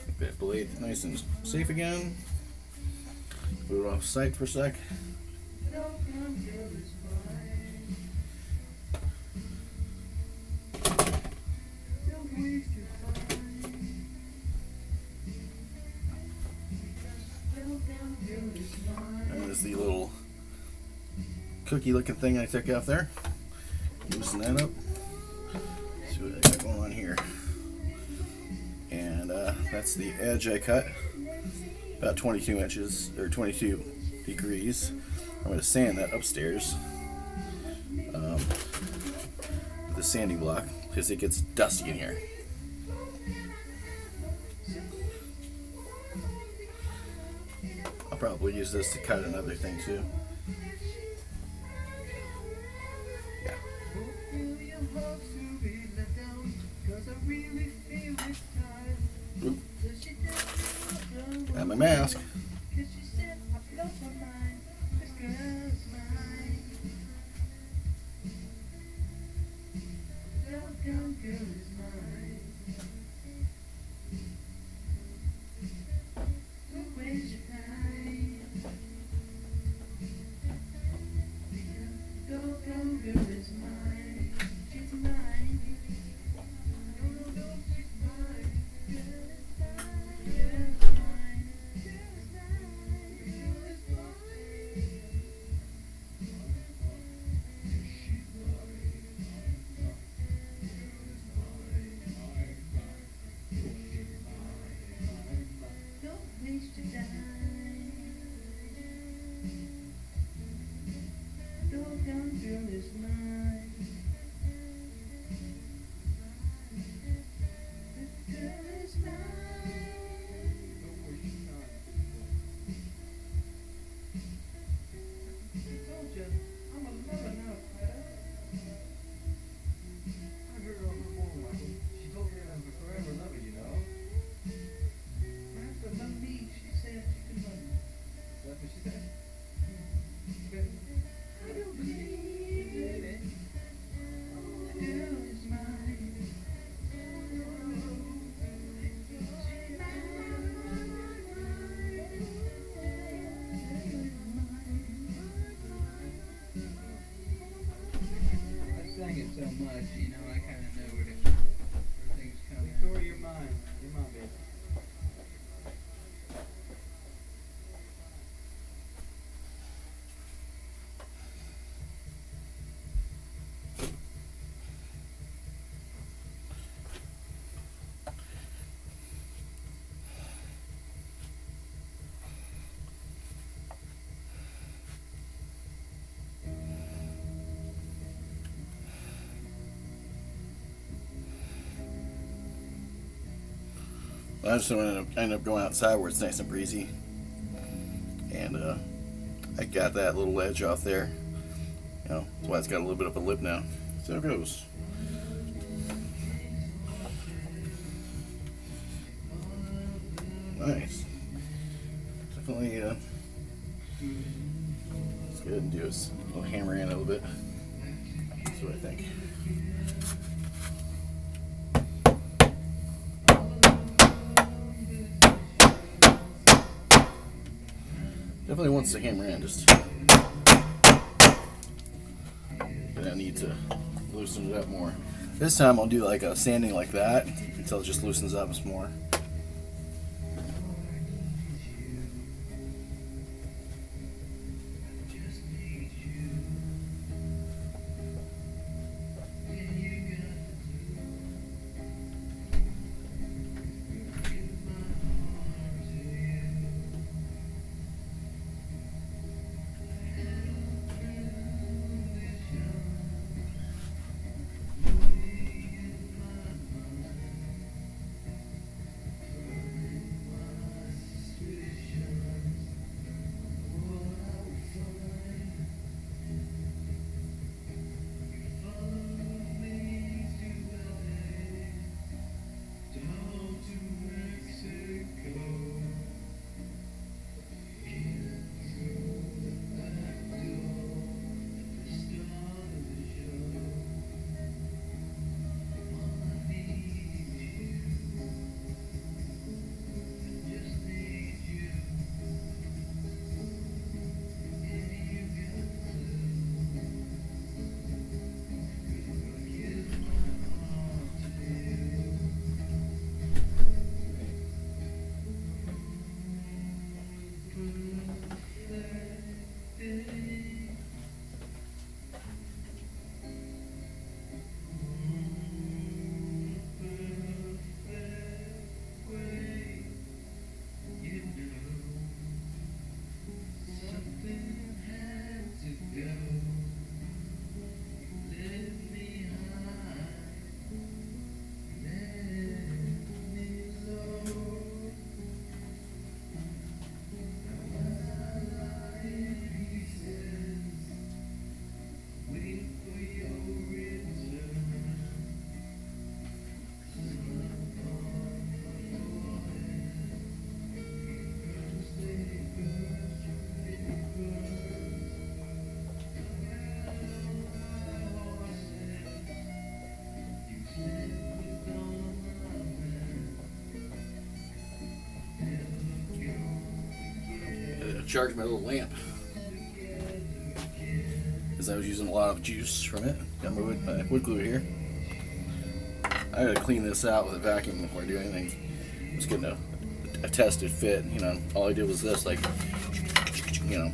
Get that blade nice and safe again. Put it off sight for a sec. And there's the little cookie looking thing I took off there. Loosen that up. See what I got going on here. And that's the edge I cut. About 22 inches, or 22 degrees. I'm going to sand that upstairs with a sanding block because it gets dusty in here. probably use this to cut another thing too. Yeah. Oop. Got my mask. sang it so much, you know, I kind of know where things come. Victoria, you're mine. You're mine, baby. I just end up going outside where it's nice and breezy, and I got that little ledge off there. You know, that's why it's got a little bit of a lip now. So it goes. Nice. Definitely. Let's go ahead and do this. We'll hammer in a little bit. That's what I think. Definitely wants to hammer in, just but I need to loosen it up more. This time I'll do like a sanding like that until it just loosens up some more. charge my little lamp. Because I was using a lot of juice from it. Got my wood glue here. I gotta clean this out with a vacuum before I do anything. Just getting a tested fit. You know, all I did was this, like, you know.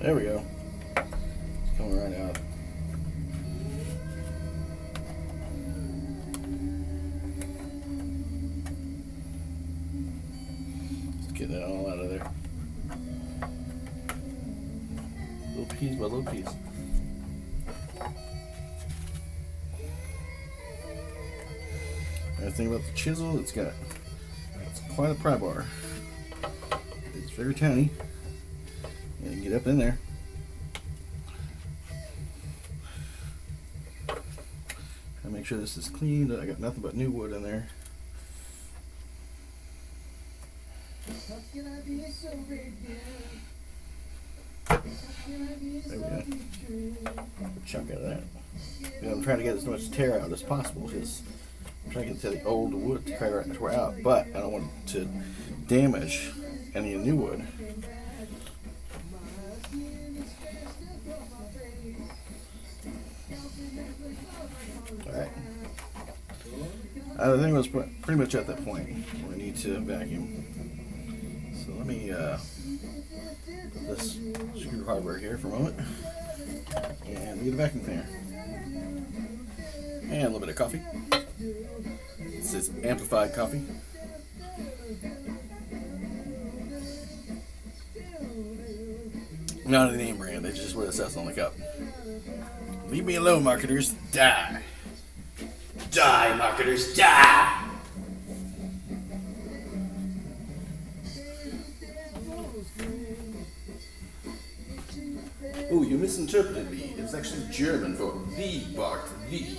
There we go. It's coming right out. Just getting it all out of there. Little piece by little piece. And the thing about the chisel, it's quite a pry bar. It's very tiny. And get up in there. And make sure this is clean, that I got nothing but new wood in there. There we go. A chunk out of that. You know, I'm trying to get as much tear out as possible because I'm trying to get the old wood to tear out, but I don't want to damage any of the new wood. Alright. I think it was pretty much at that point where I need to vacuum. So let me put this screw hardware here for a moment. And get a vacuum cleaner. And a little bit of coffee. This is amplified coffee. Not a name brand, it's just what it says on the cup. Leave me alone, marketers. Die. Die, marketers. Die. Oh, you misinterpreted me. It's actually German for the bark the.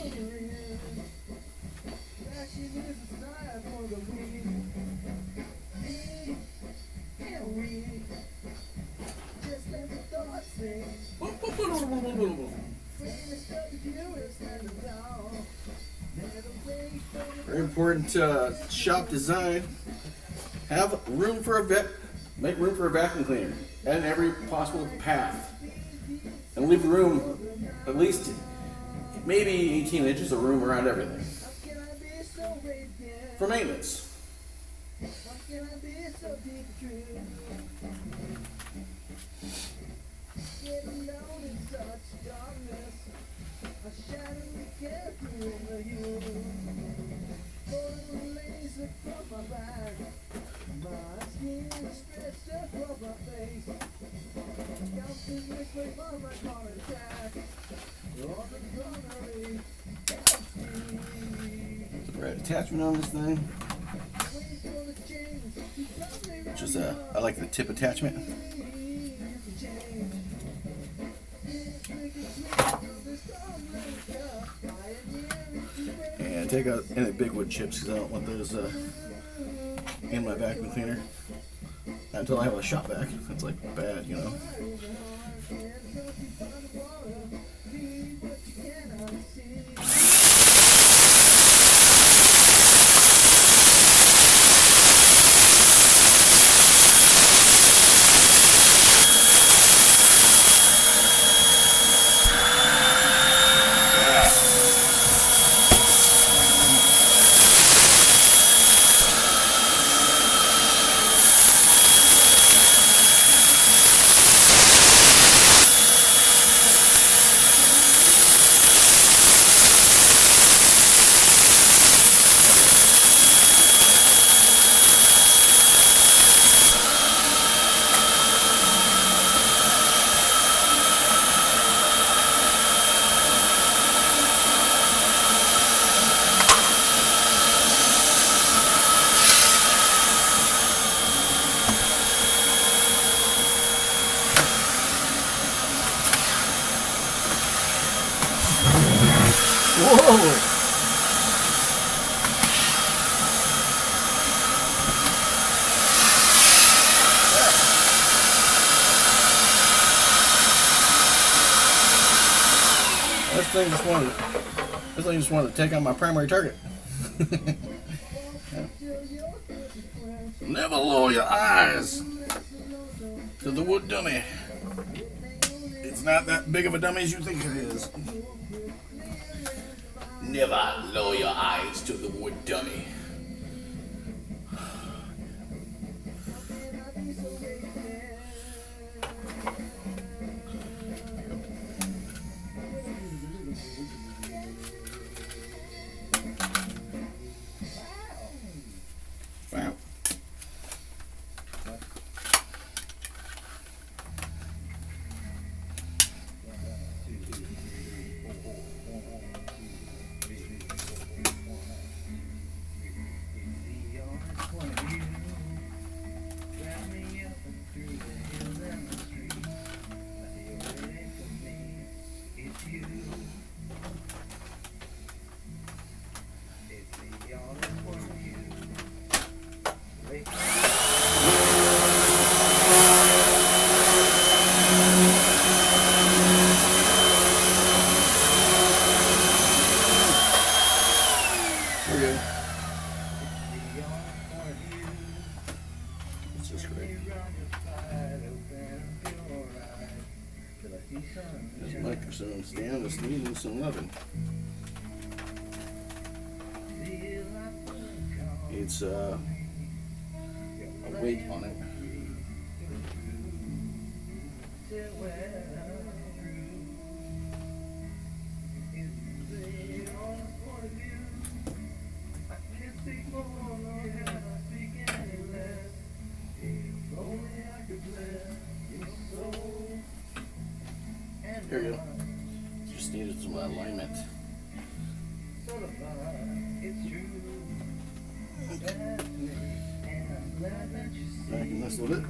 Very important shop design. Have room for make room for a vacuum cleaner and every possible path, and leave the room at least maybe 18 inches of room around everything for maintenance. Right attachment on this thing. Just I like the tip attachment. And take out any big wood chips because I don't want those in my vacuum cleaner until I have a shop vac. That's like bad, you know. Whoa! This thing just wanted to take out my primary target. Never lower your eyes to the wood dummy. It's not that big of a dummy as you think it is. Never lower your eyes to the wood dummy. Wow. We're good. It's just great. This microphone stand is needing some loving. It's a weight on it. Here we go. Just needed some alignment. Back in this a little bit.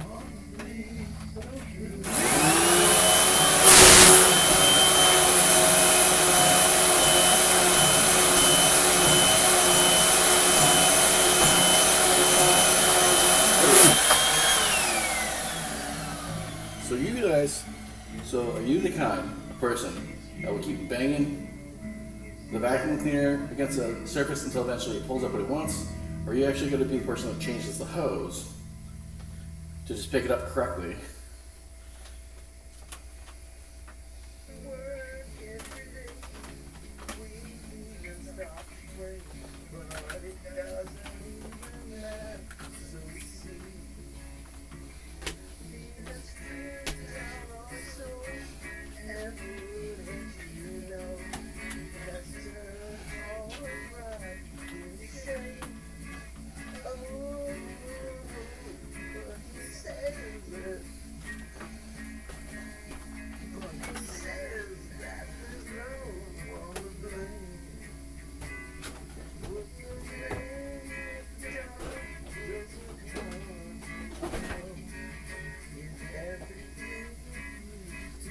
So are you the kind of person that will keep banging the vacuum cleaner against the surface until eventually it pulls up what it wants? Or are you actually going to be the person that changes the hose to just pick it up correctly?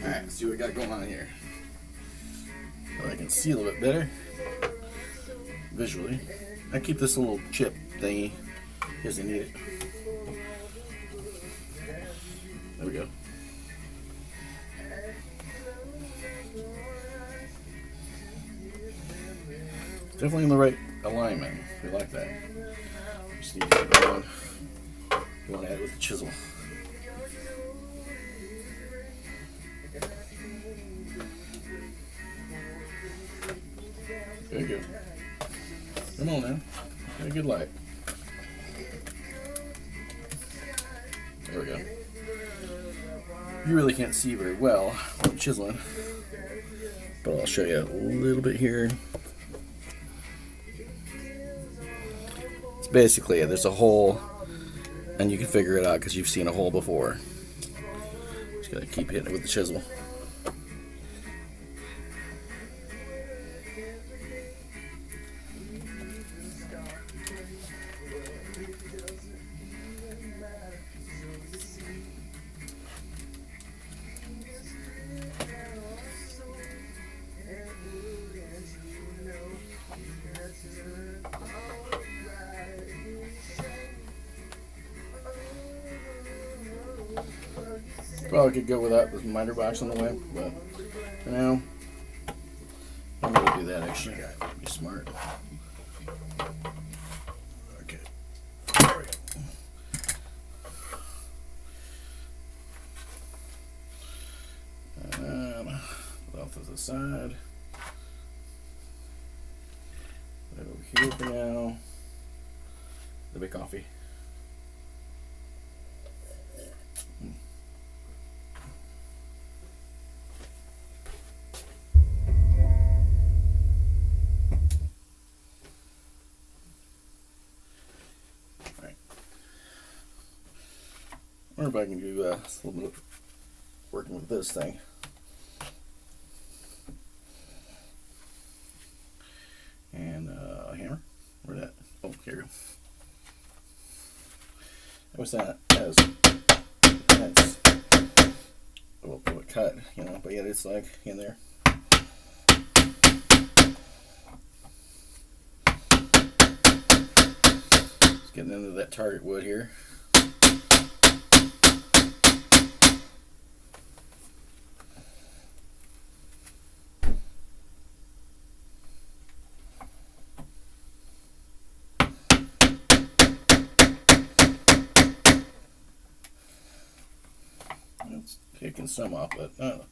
Alright, let's see what we got going on here. So I can see a little bit better visually. I keep this little chip thingy because I need it. There we go. Definitely in the right alignment. We like that. Just need to get going. You want to add it with the chisel. There you go. Come on now. Get a good light. There we go. You really can't see very well when I'm chiseling, but I'll show you a little bit here. It's basically, there's a hole, and you can figure it out because you've seen a hole before. Just gotta keep hitting it with the chisel. probably could go without the miter box on the way, but for now, I'm going to do that actually. Be smart. Okay. There we go. And off to the side. Put it over here for now. The big coffee. I wonder if I can do a little bit of working with this thing. And a hammer. Where's that? Oh, here we go. What's that? That's a cut, you know, but yet it's like in there. Just getting into that target wood here. It's picking some off, but not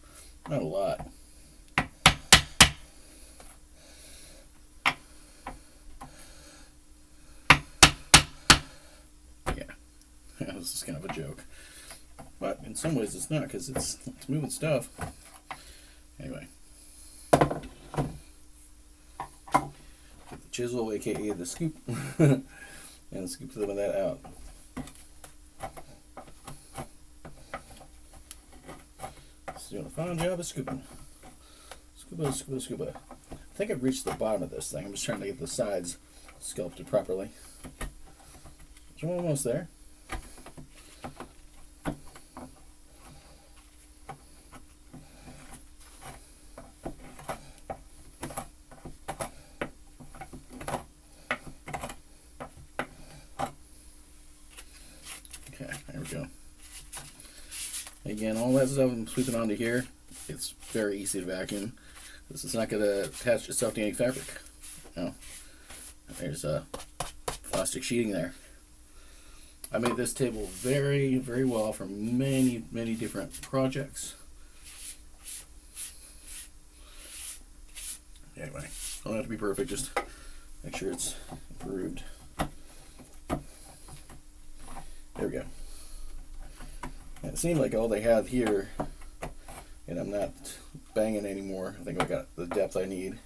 a lot. Yeah, this is kind of a joke, but in some ways it's not, because it's moving stuff. Anyway, get the chisel, aka the scoop, and scoop some of that out. Doing a fine job of scooping. Scuba, scuba, scuba. I think I've reached the bottom of this thing. I'm just trying to get the sides sculpted properly. So I'm almost there. Okay, there we go. Again, all that stuff I'm sweeping onto here, it's very easy to vacuum. This is not going to attach itself to any fabric. No. There's a plastic sheeting there. I made this table very, very well for many, many different projects. Anyway, don't have to be perfect, just make sure it's improved. There we go. And it seemed like all they have here, and I'm not banging anymore. I think I got the depth I need.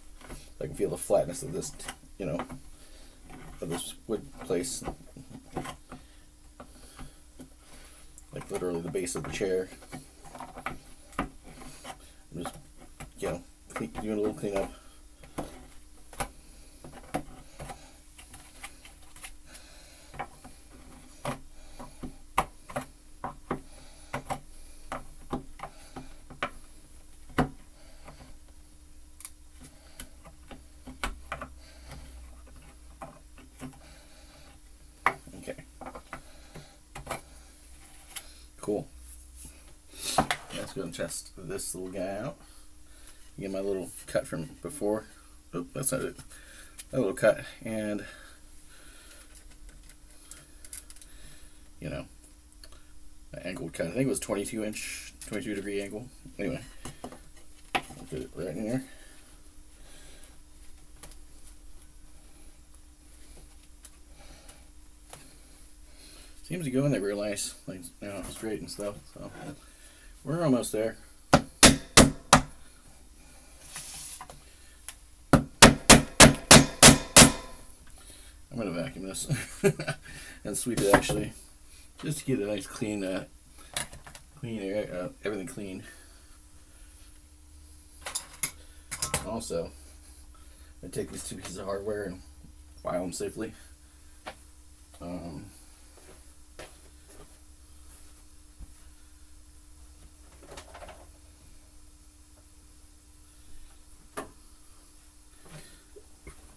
I can feel the flatness of this, you know, of this wood place. Like literally the base of the chair. I'm just, you know, doing a little cleanup. Cool. Let's go and test this little guy out. Get my little cut from before. Oh, that's not it. That little cut, and you know, an angled cut. I think it was 22 degree angle. Anyway, I'll put it right in here. Seems to go in there real nice, like, you know, straight and stuff. So we're almost there. I'm gonna vacuum this and sweep it actually, just to get a nice clean, clean air, everything clean. Also, I take these two pieces of hardware and file them safely.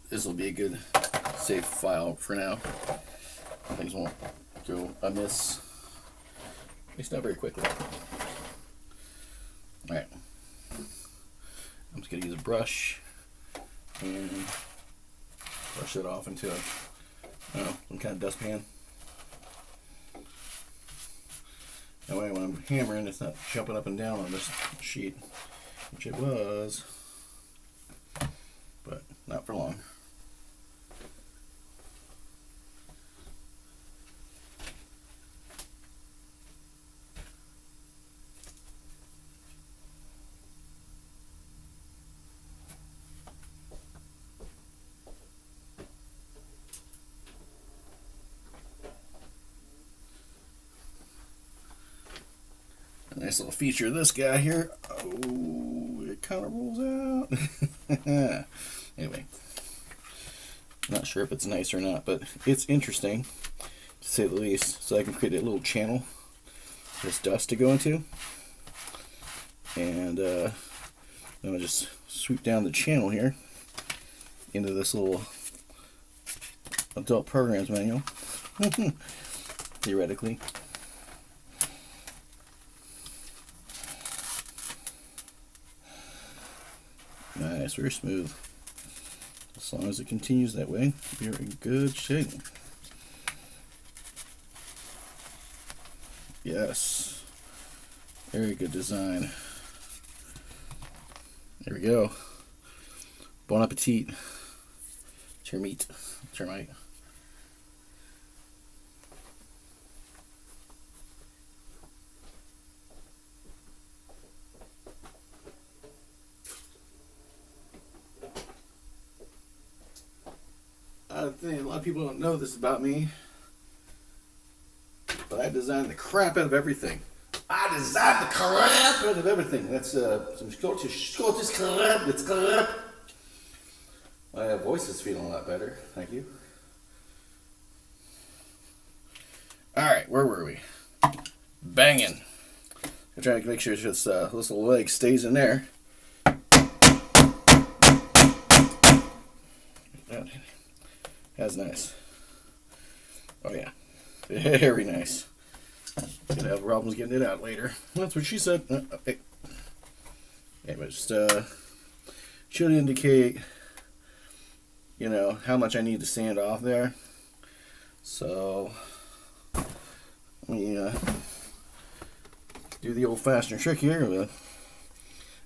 This will be a good safe file for now. Things won't go amiss. At least not very quickly. Alright. I'm just going to use a brush and brush it off into some kind of dustpan. That way when I'm hammering, it's not jumping up and down on this sheet, which it was, but not for long. A nice little feature of this guy here. Oh, it kind of rolls out. Anyway, not sure if it's nice or not, but it's interesting to say the least. So I can create a little channel for this dust to go into, and then I'll just sweep down the channel here into this little adult programs manual. Theoretically. Nice, very smooth. As long as it continues that way, you're in good shape. Yes. Very good design. There we go. Bon appetit. Termite. Termite. I think a lot of people don't know this about me, but I designed the crap out of everything. I designed the crap out of everything. That's some Scottish crap. It's crap. My voice is feeling a lot better. Thank you. Alright, where were we? Banging. I'm trying to make sure this little leg stays in there. That's nice. Oh yeah, very nice. Gonna have problems getting it out later. That's what she said. Okay. Yeah, but just should indicate, you know, how much I need to sand off there. So let me do the old-fashioned trick here. Now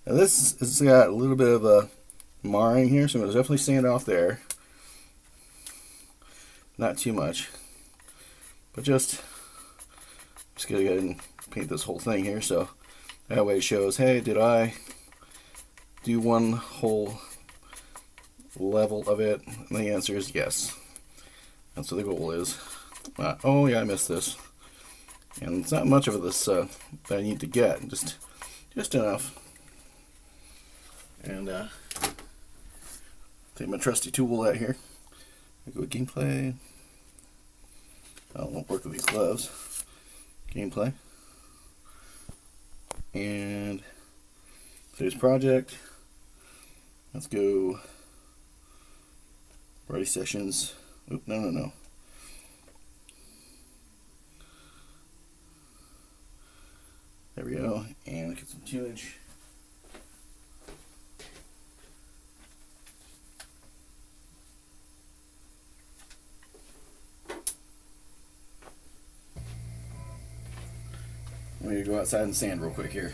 this has got a little bit of a marring here, so I'm gonna definitely sand off there. Not too much, but just gonna go ahead and paint this whole thing here, so that way it shows, hey, did I do one whole level of it? And the answer is yes. That's what the goal is. Oh yeah, I missed this, and it's not much of this that I need to get, just enough. And take my trusty tool out here. I go with gameplay. I won't work with these gloves. Gameplay. And today's project. Let's go. Ready sessions. Oop, no. There we go. And get some tunage. I'm going to go outside and sand real quick here.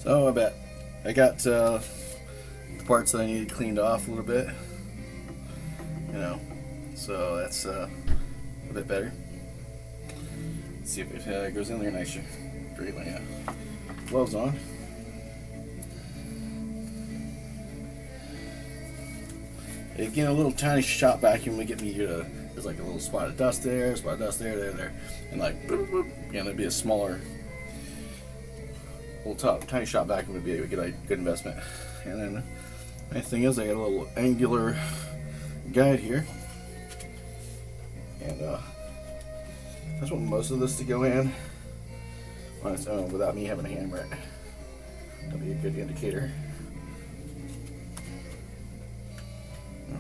So I got the parts that I needed cleaned off a little bit, you know, so that's a bit better. Let's see if it goes in there nicer. Great, my gloves on. Again, a little tiny shop vacuum would get me there's like a little spot of dust there, there, and like boop, boop, and it'd be a smaller little tiny shop vacuum would be a good investment. And then the nice thing is I got a little angular guide here, and I just want most of this to go in on its own without me having to hammer it. That'll be a good indicator.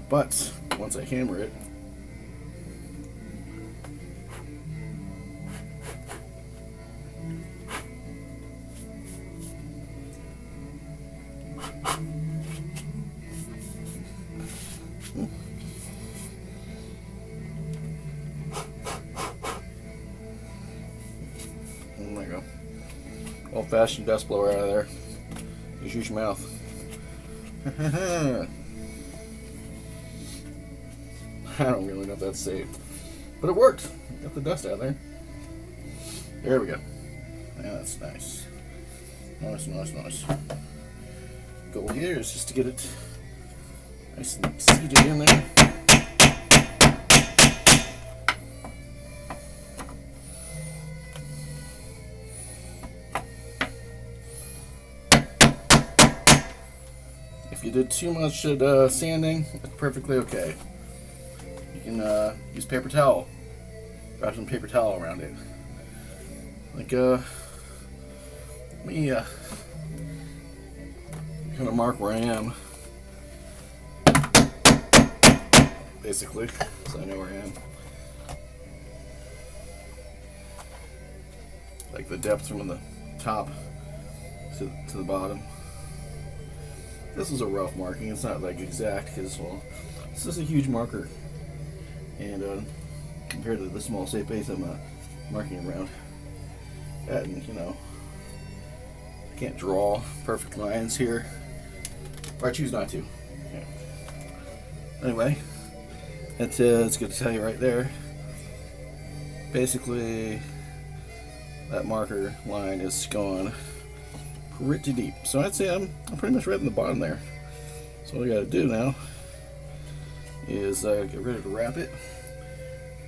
But once I hammer it, there you go. Old-fashioned dust blower out of there. Just use your mouth. I don't really know if that's safe, but it worked. Got the dust out of there. There we go. Yeah, that's nice. Nice. Goal here is just to get it nice and seated in there. If you did too much sanding, it's perfectly okay. You can use paper towel. Wrap some paper towel around it. Like let me kind of mark where I am, basically, so I know where I am. Like the depth from the top to the bottom. This is a rough marking. It's not like exact because, well, this is a huge marker, and compared to the small safe base I'm marking around. And you know, I can't draw perfect lines here, or I choose not to. Yeah. Anyway, it's good to tell you right there. Basically, that marker line is gone pretty deep. So I'd say I'm pretty much right in the bottom there. So all I gotta do now is get ready to wrap it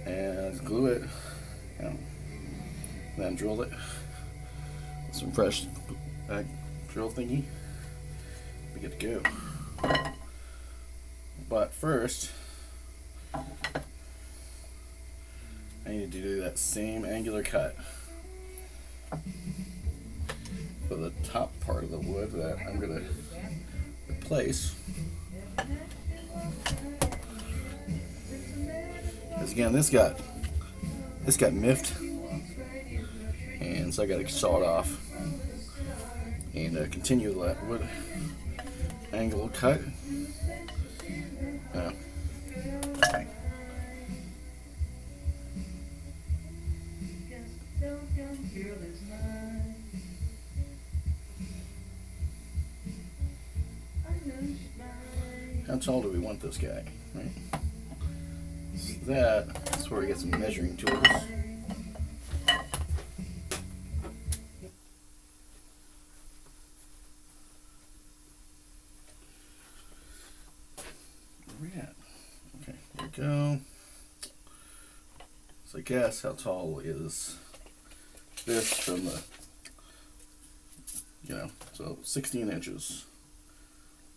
and glue it, you know, then drill it with some fresh drill thingy. We get to go. But first, I need to do that same angular cut for the top part of the wood that I'm going to replace. Because again, this got miffed, and so I got to saw it off and continue that wood angle cut. Okay. How tall do we want this guy? Right. So that's where we get some measuring tools. Where we at? Okay, there we go. So I guess how tall is this from the, you know, so 16 inches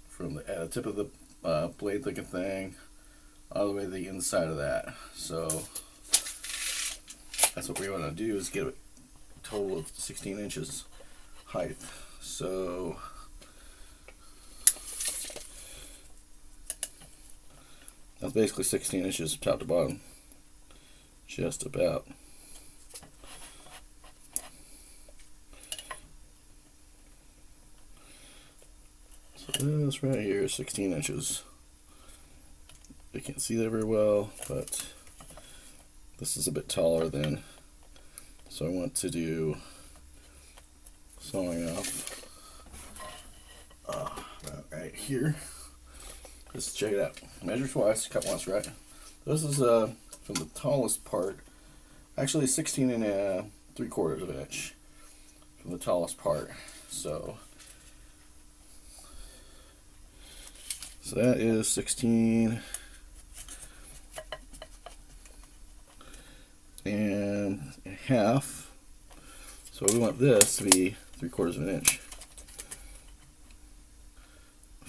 from the tip of the blade looking thing all the way to the inside of that. So that's what we want to do, is get a total of 16 inches height. So that's basically 16 inches top to bottom, just about. So this right here is 16 inches. I can't see that very well, but this is a bit taller than, so I want to do sawing off here. Just check it out. Measure twice, cut once, right? This is from the tallest part. Actually, 16 and 3/4 of an inch from the tallest part. So that is 16 and a half. So we want this to be 3/4 of an inch.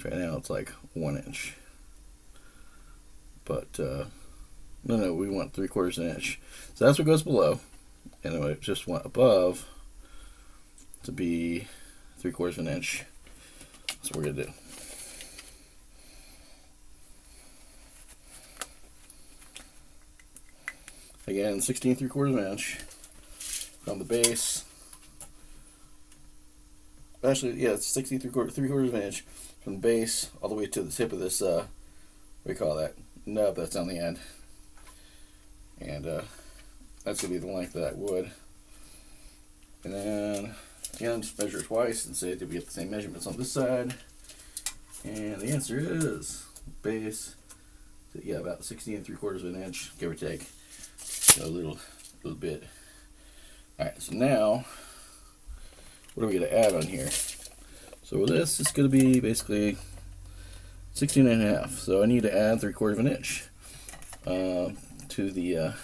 Right now it's like 1 inch. But no, we want 3/4 of an inch. So that's what goes below. And then we just want above to be 3/4 of an inch. That's what we're gonna do. Again, 16 3/4 of an inch from the base. Actually, yeah, it's 16 3/4 of an inch from the base all the way to the tip of this, what do you call that? Nub that's on the end. And that's going to be the length of that wood. And then, again, just measure twice and say, did we get the same measurements on this side? And the answer is base, yeah, about 16 3/4 of an inch, give or take. So a little bit. Alright, so now, what are we going to add on here? So with this, it's going to be basically 16 and a half. So I need to add 3/4 of an inch to the,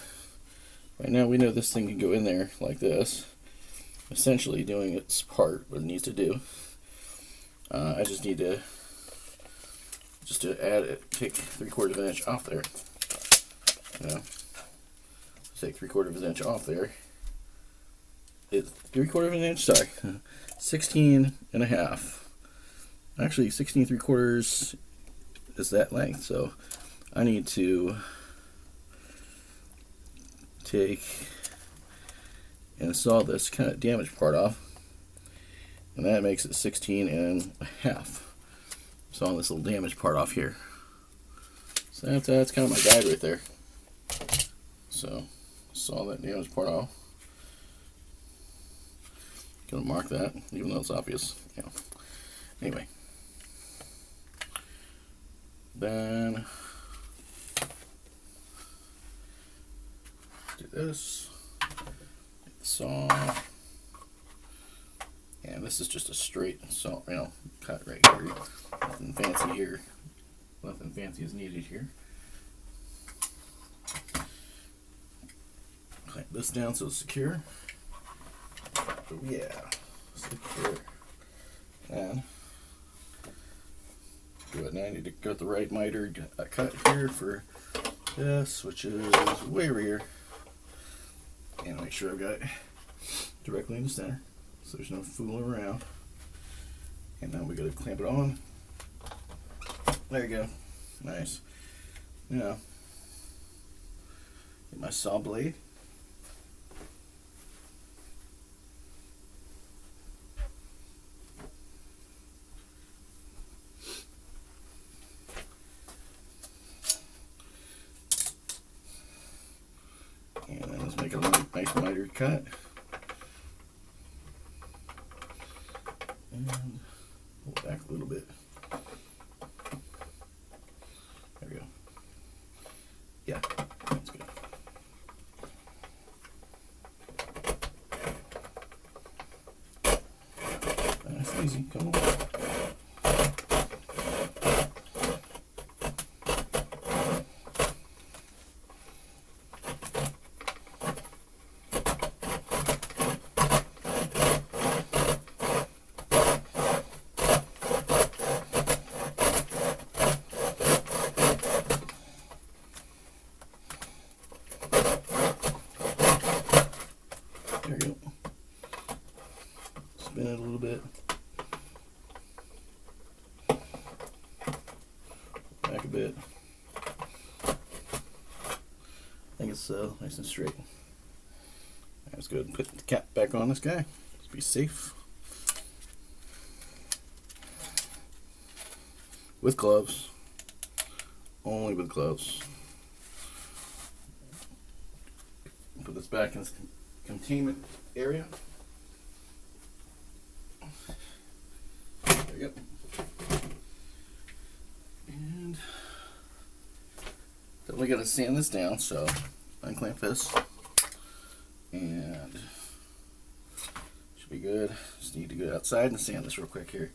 right now we know this thing can go in there like this, essentially doing its part, what it needs to do. I just need to, add it, take 3/4 of an inch off there. You know, take 3/4 of an inch off there. It's 3/4 of an inch, sorry, 16 and a half. Actually, 16 3/4 is that length, so I need to take and saw this kind of damaged part off, and that makes it 16 and a half. Sawing this little damaged part off here. So that's kind of my guide right there. So saw that damaged part off. Gonna mark that, even though it's obvious. Yeah. Anyway, then do this. Get the saw, and this is just a straight saw, cut right here. Nothing fancy here. Nothing fancy is needed here. Clamp this down so it's secure. Oh yeah, secure. And do it. Now I need to get the right miter cut here for this, which is way over here. And make sure I've got it directly in the center, so there's no fooling around. And now we gotta clamp it on. There you go. Nice. Now, get my saw blade. And then let's make a nice mitered cut. And pull it back a little bit. There we go. Yeah, that's good. That's easy. Come on. There we go. Spin it a little bit. Back a bit. I think it's nice and straight. That's good. Put the cap back on this guy. Let's be safe. With gloves. Only with gloves. Put this back in its containment area. There you go. we gotta sand this down, so unclamp this. And should be good. Just need to go outside and sand this real quick here.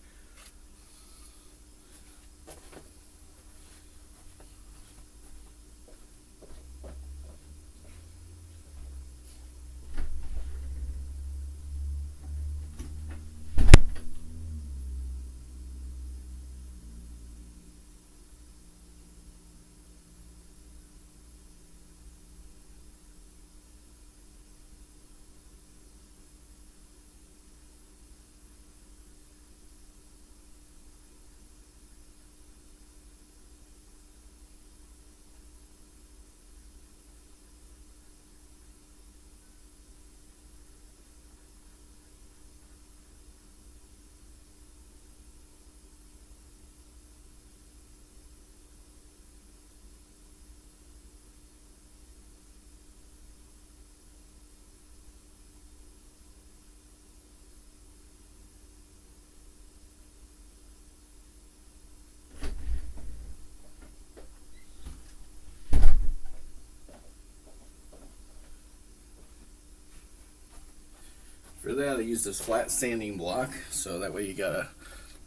For that, I used this flat sanding block, so that way you got a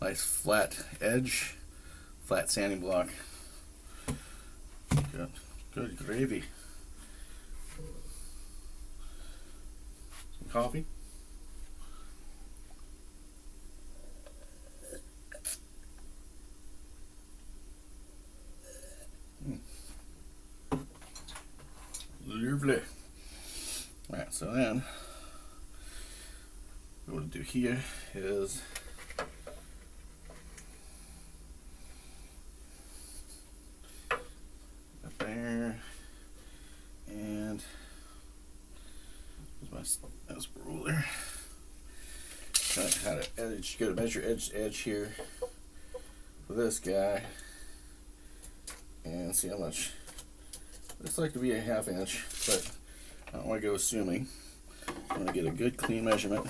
nice flat edge, flat sanding block. Good, good gravy. Some coffee. Lovely. Alright, so then what we'll do here is up there, and there's my ruler. How to edge? You got to measure edge to edge here for this guy, and see how much. It's like to be a ½ inch, but I don't want to go assuming. I want to get a good clean measurement.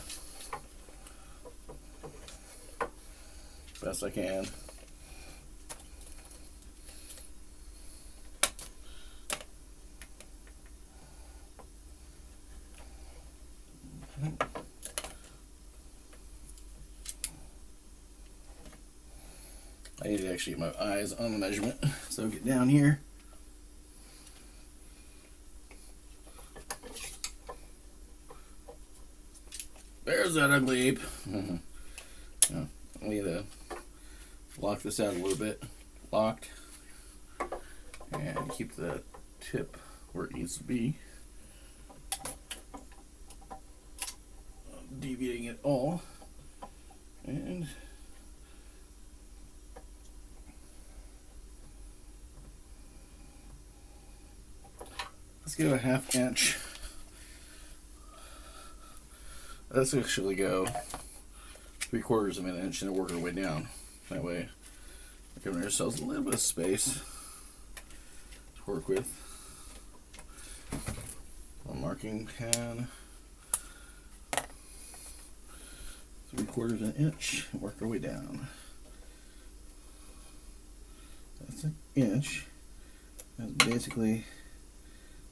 Best I can. I need to actually get my eyes on the measurement. So get down here. There's that ugly ape. I need to lock this out a little bit. Locked. And keep the tip where it needs to be. Deviating it all. And let's go a ½ inch. Let's actually go 3/4 of an inch and work our way down. That way, we're giving ourselves a little bit of space to work with. A marking pen, 3/4 of an inch, and work our way down. That's an inch. That's basically,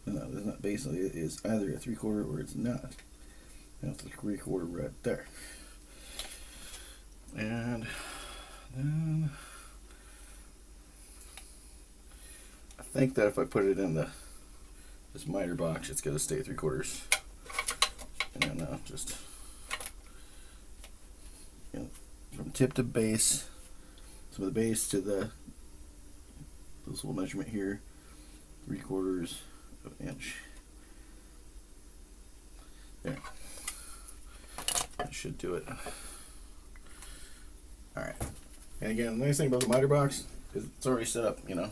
no, that's not basically, it is either a 3/4 or it's not. That's a 3/4 right there. And then I think that if I put it in this miter box, it's going to stay 3/4. And then just, you know, from tip to base, so the base to this little measurement here, 3/4 of an inch. There. That should do it. Alright. And again, the nice thing about the miter box is it's already set up, you know,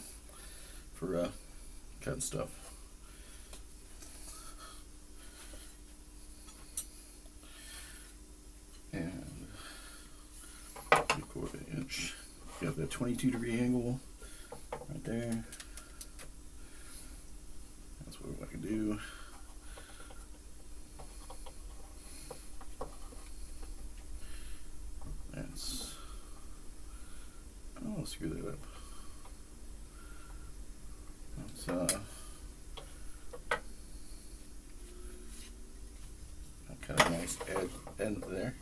for cutting stuff. And 3/4 of an inch. You got the 22-degree angle right there. That's what I can do. I'll screw that up. So kind of a nice end there.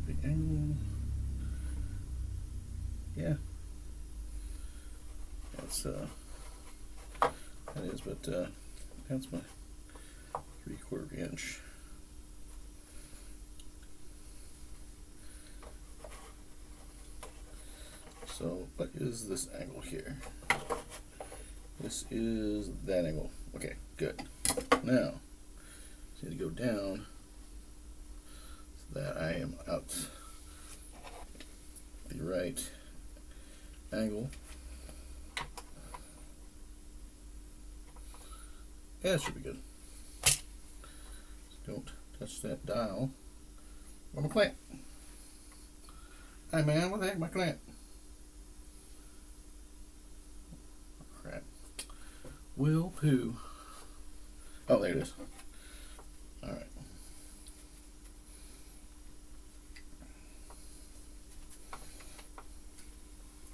Big angle. Yeah. That's that is, but that's my 3/4 inch. So what is this angle here? This is that angle. Okay, good. Now, I need to go down so that I am out the right angle. Yeah, that should be good. Just don't touch that dial. Where's my clamp? Hey man, where the heck my clamp? Crap. Will poo. Oh, there it is. Alright.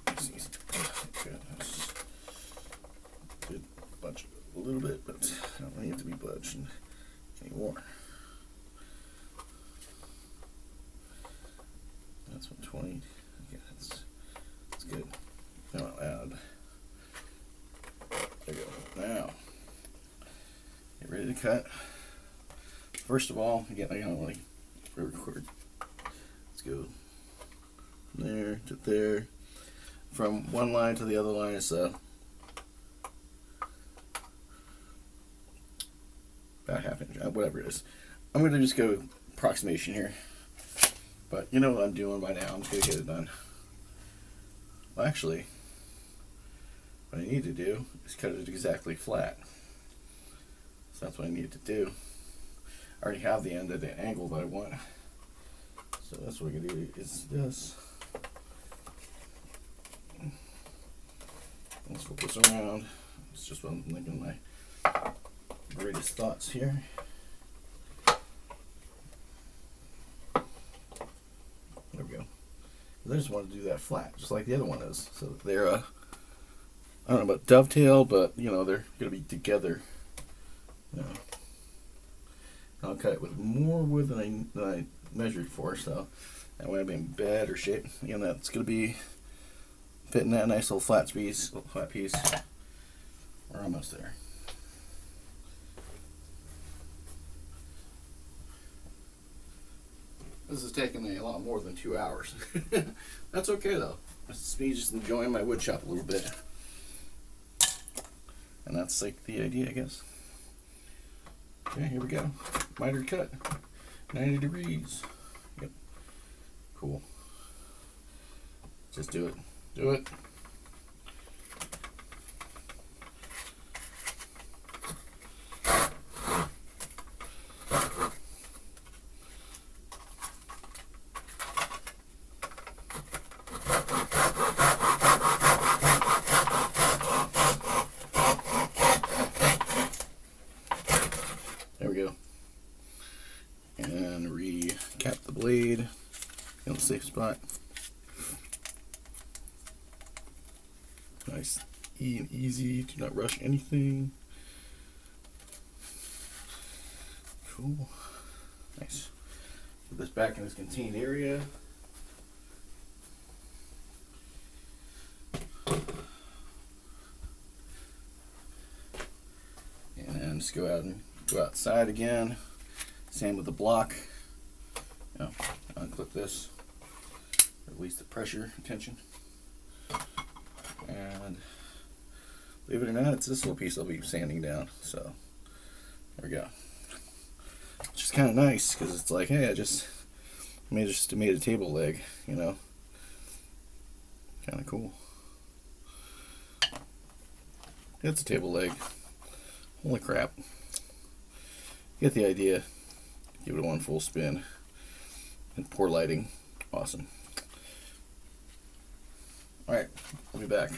Okay, that's good. Bunch a little bit, but I don't need it to be budged anymore. That's 120. Okay, that's good. Now I'll add. There you go. Now, get ready to cut. First of all, again, I gotta like record. Let's go from there to there. From one line to the other line is about ½ inch, whatever it is. I'm gonna just go approximation here, but you know what I'm doing by now. I'm just gonna get it done. Well, actually, what I need to do is cut it exactly flat. So that's what I need to do. I already have the end at the angle that I want. So that's what we're gonna do is this. Let's flip this around. It's just what I'm thinking, my greatest thoughts here. There we go. I just want to do that flat, just like the other one is. So they're, I don't know about dovetail, but you know, they're going to be together. You know. I'll cut it with more wood than I measured for, so that way I'll be in better shape. You know, that's going to be fitting that nice little flat piece. We're almost there. This is taking me a lot more than 2 hours. That's okay though. It's me just enjoying my wood shop a little bit. And that's like the idea, I guess. Okay, here we go. Miter cut. 90 degrees. Yep. Cool. Just do it. Do it. There we go. And recap the blade in a safe spot. Nice and easy. Do not rush anything. Cool. Nice. Put this back in its contained area. And just go out and go outside again. Same with the block. You know, unclip this. Release the pressure tension. And believe it or not, it's this little piece I'll be sanding down. So there we go. Which is kind of nice because it's like, hey, I just made a table leg, you know. Kind of cool. It's a table leg. Holy crap. Get the idea. Give it a one full spin. And poor lighting. Awesome. Alright, I'll be back.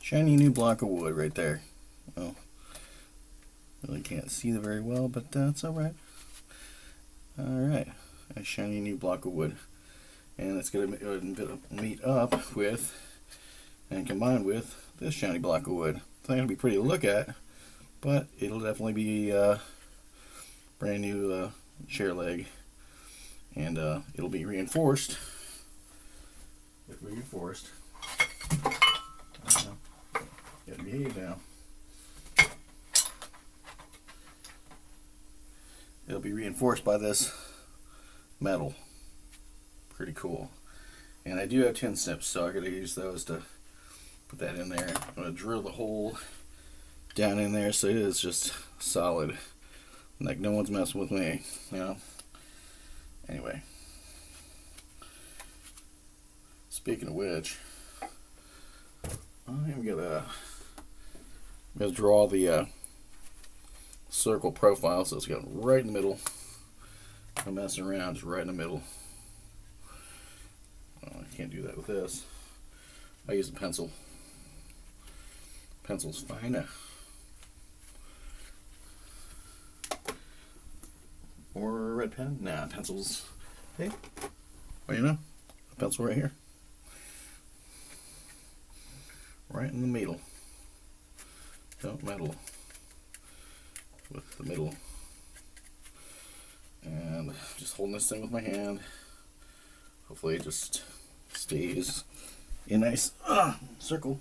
Shiny new block of wood right there. Oh, really can't see it very well, but it's alright. Alright, a shiny new block of wood. And it's going to meet up with and combine with this shiny block of wood. It's not going to be pretty to look at, but it'll definitely be brand new chair leg. And it'll be reinforced. Gotta behave now. It'll be reinforced by this metal. Pretty cool. And I do have tin snips, so I gotta use those to put that in there. I'm gonna drill the hole down in there so it is just solid. Like no one's messing with me, you know. Anyway. Speaking of which, I'm gonna draw the circle profile so it's got right in the middle. No messing around, just right in the middle. Well, I can't do that with this. I use a pencil. Pencil's fine. Or a red pen? Nah, pencil's. Hey, well, you know, a pencil right here. Right in the middle. Don't meddle with the middle. And just holding this thing with my hand. Hopefully it just stays in a nice circle.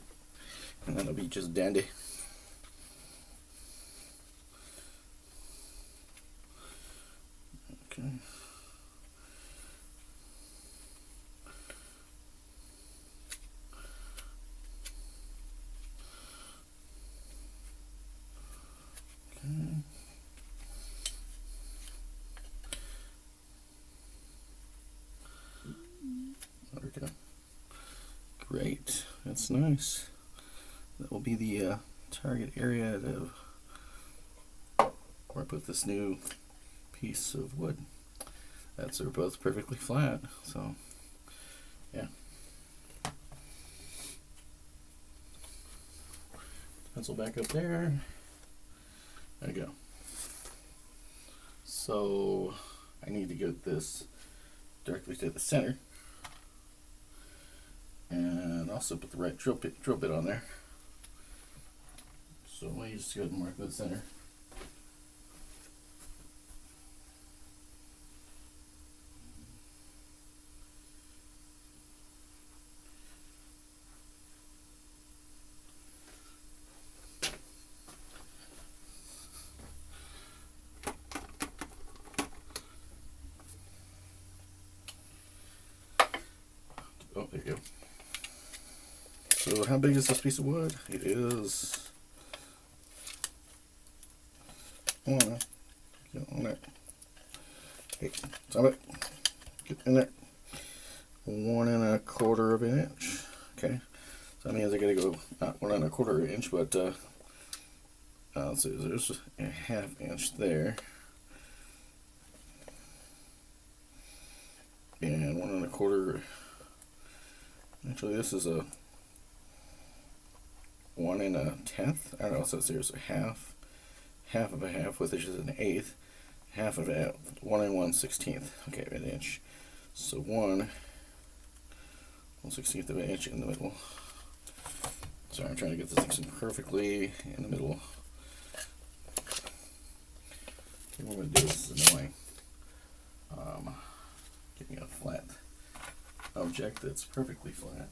And that'll be just dandy. Okay. There we go. Great. That's nice. That will be the target area of where I put this new piece of wood. That's they're both perfectly flat. So yeah. Pencil back up there. There you go. So I need to get this directly to the center, and also put the right drill bit on there. So let me just go ahead and mark the center. Oh, there you go. So how big is this piece of wood? It is get on there. Hey, stop it. Get in there. 1 1/4 of an inch. Okay. So that means I gotta go not 1 1/4 inch, but let's see, there's a 1/2 inch there. And 1 1/4. Actually, this is a 1 1/10. I don't know, so there's a half of a half, which is an 1/8, half of a 1 1/16. Okay, an inch. So 1 1/16 of an inch in the middle. Sorry, I'm trying to get this thing perfectly in the middle. Okay, what I'm going to do is annoying. Give me a flat object that's perfectly flat.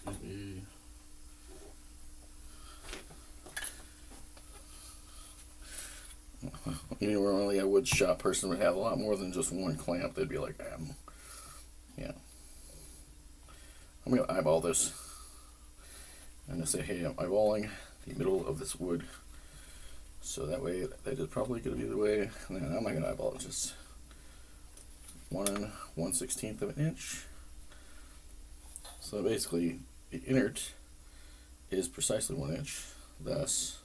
Excuse me. You know, normally a wood shop person would have a lot more than just one clamp. They'd be like, yeah. I'm going to eyeball this. I'm going to say, hey, I'm eyeballing the middle of this wood. So that way, that is probably going to be the way. And then I'm not going to eyeball it, just 1 1/16 of an inch. So basically, the innert is precisely 1 inch. Thus,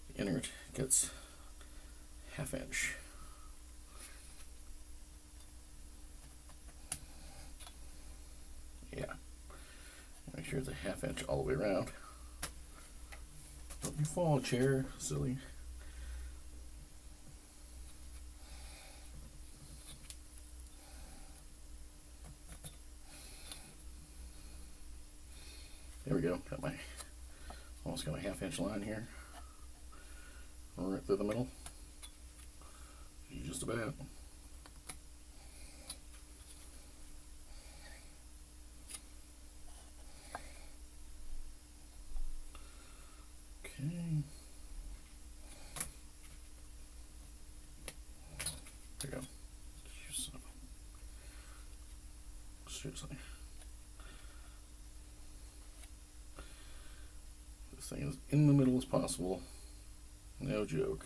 the innert gets 1/2 inch. sure it's a 1/2 inch all the way around. Don't you fall, chair, silly. There we go. Almost got my 1/2 inch line here. Right through the middle. Just about. Okay. There we go. Seriously. This thing is in the middle as possible. No joke.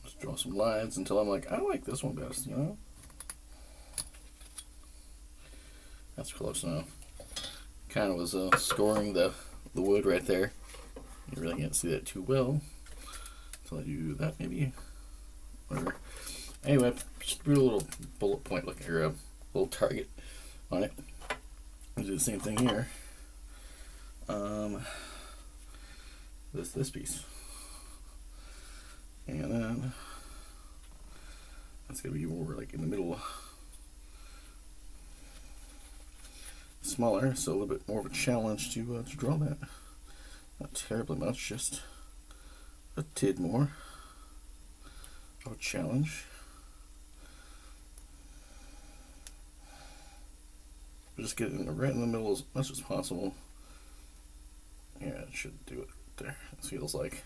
Just draw some lines until I'm like, I like this one best, you know? That's close enough. Kind of was scoring the wood right there. You really can't see that too well until I do that, maybe. Whatever. Anyway, just put a little bullet point looking, or a little target on it. I'll do the same thing here. This piece, and then that's gonna be more like in the middle. Smaller, so a little bit more of a challenge to draw that. Not terribly much, just a tid more of a challenge. Just get it right in the middle as much as possible. Yeah, it should do it right there. It feels like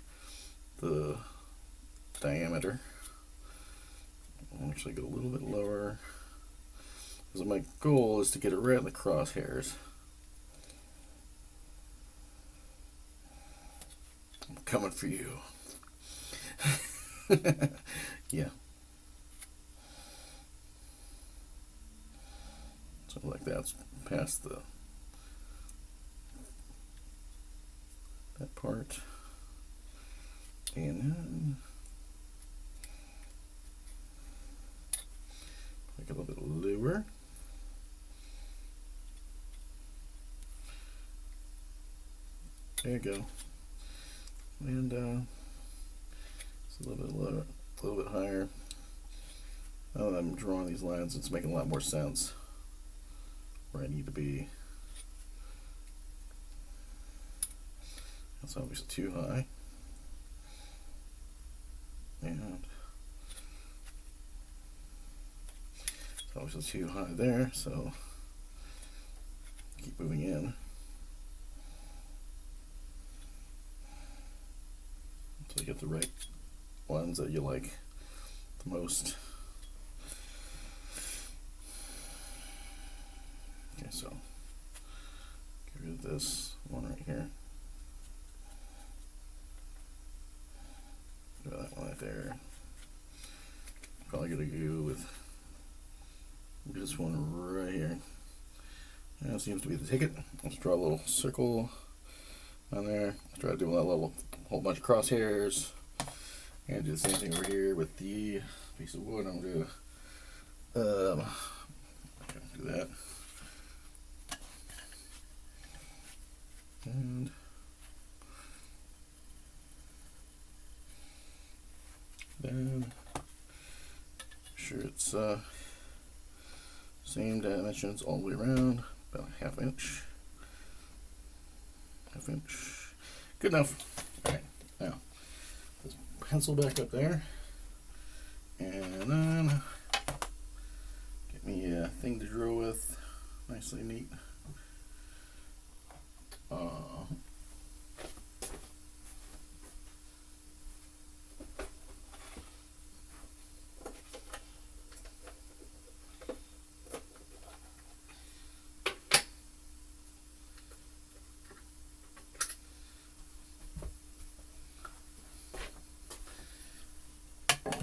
the diameter. I'll actually go a little bit lower, because my goal is to get it right in the crosshairs. I'm coming for you. Yeah. So like that's past that part. And then make it a little bit lower. There you go. And it's a little bit lower, a little bit higher. Now that I'm drawing these lines, it's making a lot more sense where I need to be. That's obviously too high. And it's obviously too high there, so keep moving in until you get the right ones that you like the most. Okay, so get rid of this one right here. Get that one right there. Probably gonna go with this one right here. That seems to be the ticket. Let's draw a little circle on there. Try to do a whole bunch of crosshairs. And do the same thing over here with the piece of wood. I'm gonna do that. And then sure it's same dimensions all the way around, about a 1/2 inch. 1/2 inch. Good enough. Alright, now let's pencil back up there. And then get me a thing to draw with. Nicely neat.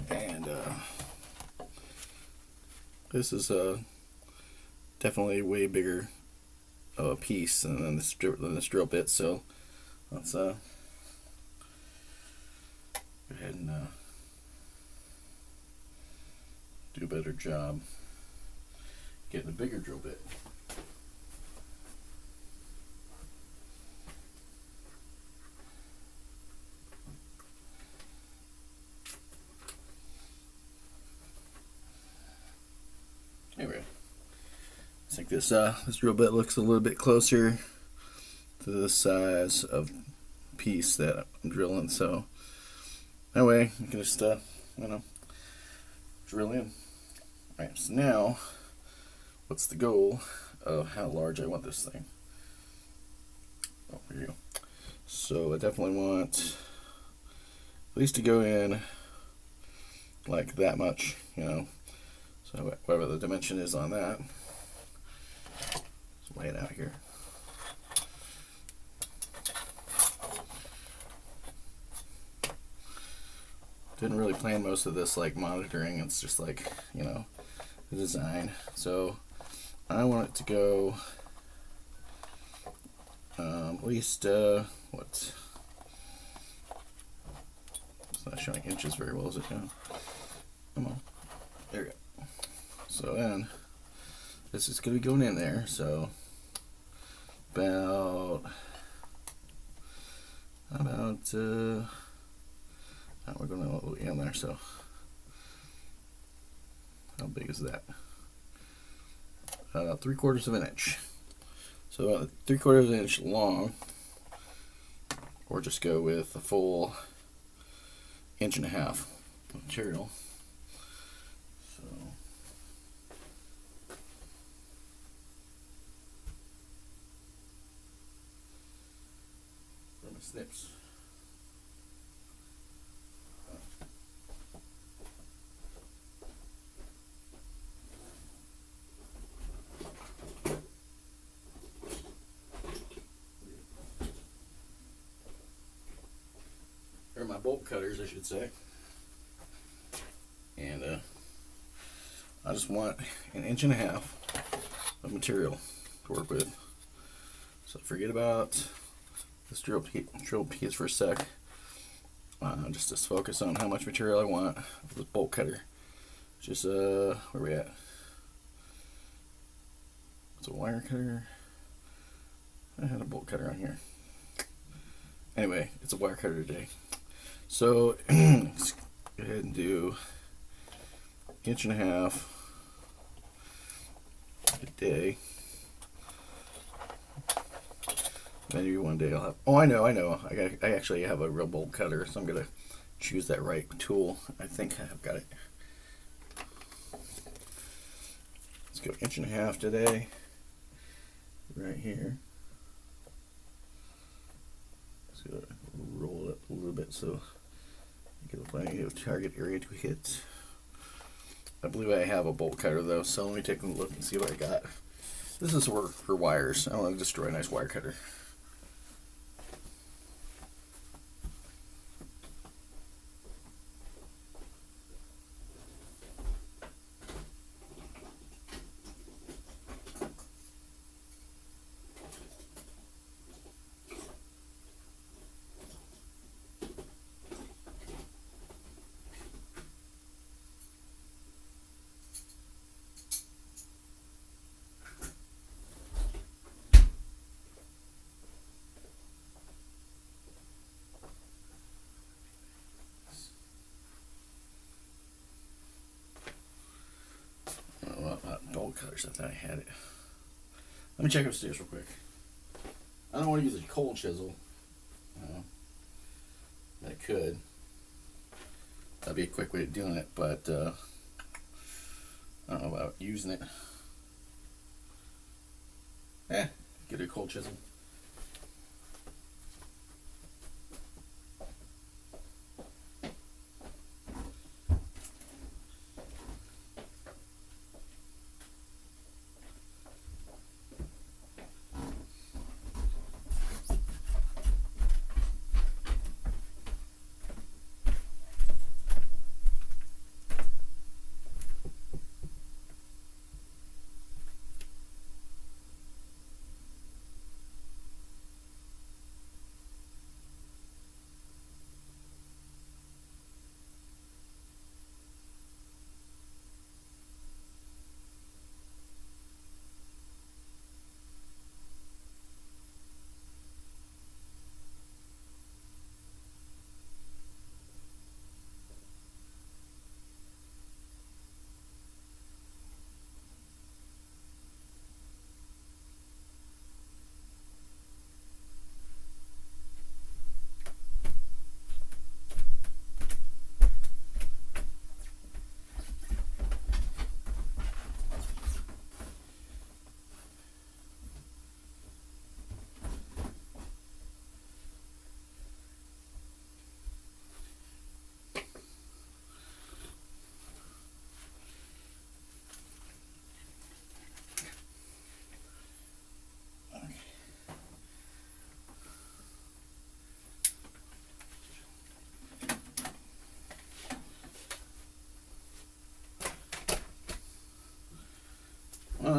And this is definitely way bigger a piece, and then this drill bit. So let's go ahead and do a better job getting a bigger drill bit. Anyway, I think this drill bit looks a little bit closer to the size of piece that I'm drilling. So that way you can just drill in. Alright, so now what's the goal of how large I want this thing? Oh, here you go. So I definitely want at least to go in like that much, so whatever the dimension is on that. Let's lay it out here. Didn't really plan most of this like monitoring. It's just like, the design. So I want it to go at least what? It's not showing inches very well, is it? Come on. There we go. So then this is going to be going in there. So about we're going to go in there. So how big is that? 3/4 of an inch. So 3/4 of an inch long, or just go with a full 1.5 inch material. So where are my snips? Or my bolt cutters, I should say. And I just want 1.5 inches of material to work with. So forget about this drill piece for a sec. Just focus on how much material I want with this bolt cutter. Just where we at? It's a wire cutter. I had a bolt cutter on here. Anyway, it's a wire cutter today. So let's go ahead and do 1.5 inches a day. Maybe one day I'll have. Oh, I know. I actually have a real bolt cutter, so I'm gonna choose that right tool. I think I've got it. Let's go 1.5 inches today. Right here. Let's go roll it up a little bit so I get plenty of target area to hit. I believe I have a bolt cutter though, so let me take a look and see what I got. This is for wires. I want to destroy a nice wire cutter. Bolt cutters, I thought I had it. Let me check upstairs real quick. I don't want to use a cold chisel. I could. That'd be a quick way of doing it, but I don't know about using it. Get a cold chisel.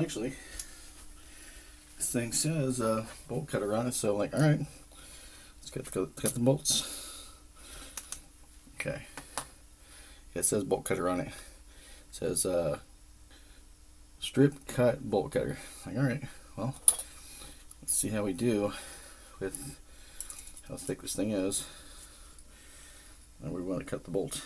actually, this thing says bolt cutter on it, so I'm like, alright, let's cut the bolts. Okay. It says bolt cutter on it. It says strip cut bolt cutter. Like, alright, well, let's see how we do with how thick this thing is. And we want to cut the bolt.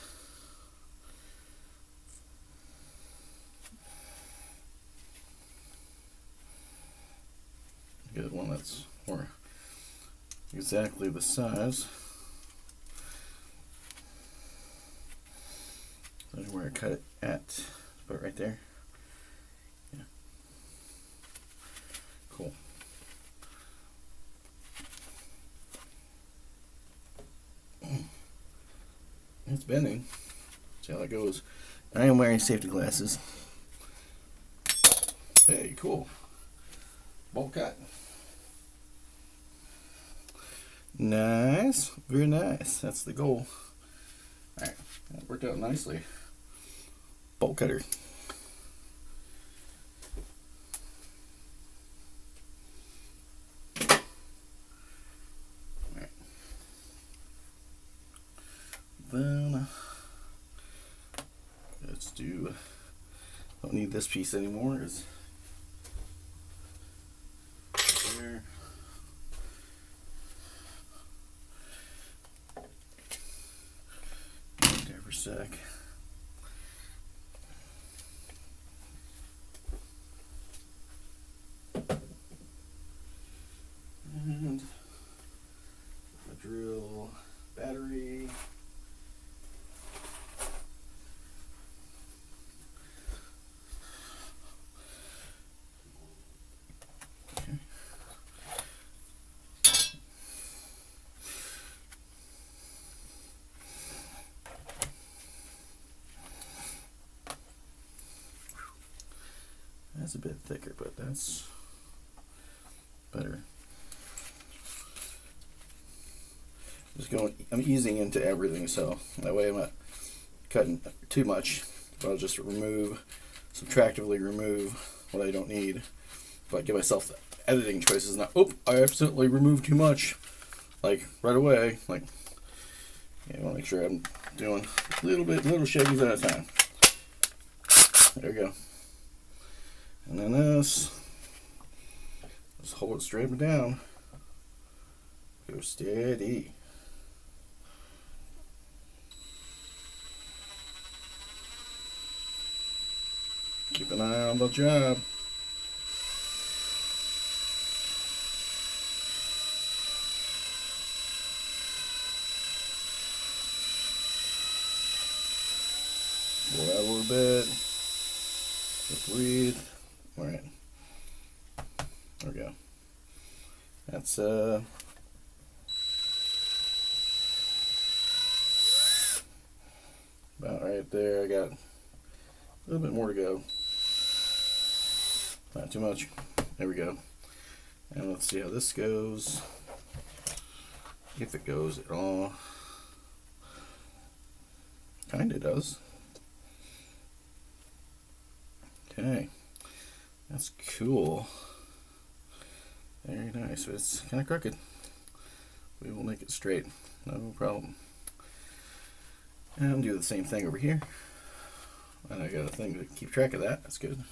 Get one that's more exactly the size. That's where I cut it at. About right there. Yeah. Cool. It's bending. See how that goes. I am wearing safety glasses. Hey, cool. Bolt cut. Nice. Very nice. That's the goal. Alright. That worked out nicely. Bolt cutter. Alright. Then let's do, don't need this piece anymore. Is there. There for a sec. And the drill battery. That's a bit thicker, but that's better. Just going, I'm easing into everything, so that way I'm not cutting too much. But I'll just remove, subtractively remove what I don't need. But I give myself the editing choices, not, oh, I absolutely removed too much. Like, right away, like, yeah, I want to make sure I'm doing little shavies at a time. There we go. And then this, just hold it straight and down. Go steady. Keep an eye on the job. Blow out a little bit. Just breathe. All right. There we go. That's about right there. I got a little bit more to go. Not too much. There we go. And let's see how this goes. If it goes at all. Kinda does. Okay. That's cool. Very nice. But it's kind of crooked. We will make it straight. No problem. And do the same thing over here. And I got a thing to keep track of that. That's good.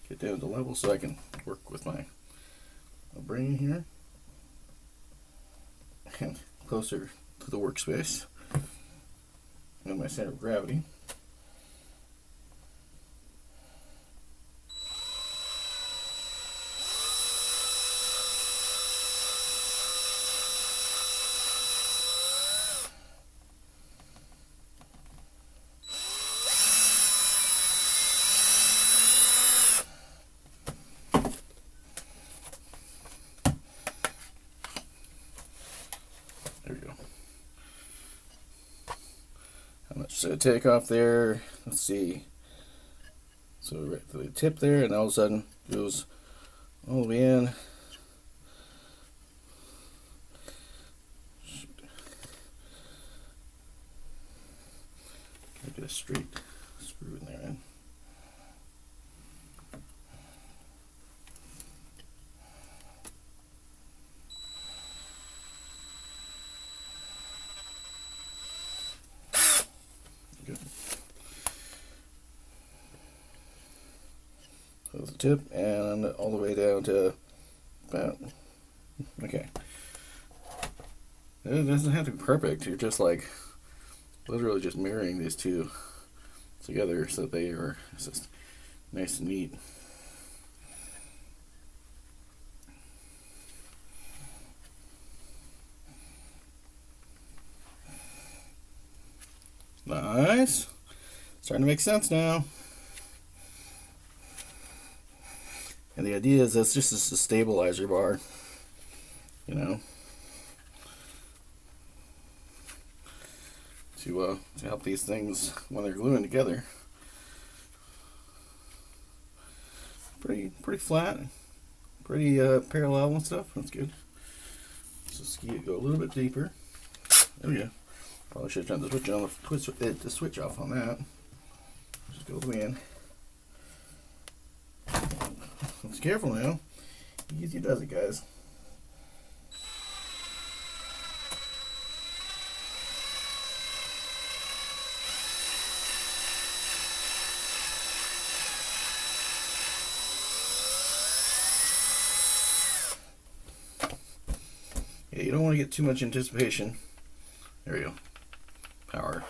Get down to level so I can work with my brain here. And closer to the workspace. And my center of gravity. So take off there, let's see, so right to the tip there, and all of a sudden it goes all the way in. Get a straight screw in there. the tip and all the way down to about, okay. It doesn't have to be perfect. You're just like literally just mirroring these two together so that they are just nice and neat. Nice. Starting to make sense now. And the idea is that's just a stabilizer bar, you know, to help these things when they're gluing together. Pretty flat, pretty parallel and stuff. That's good. Let's just go a little bit deeper. There we go. Probably should have turned the switch on the switch off on that. Just go in. Let's be careful now. Easy does it, guys. Yeah, you don't want to get too much anticipation. There we go. Power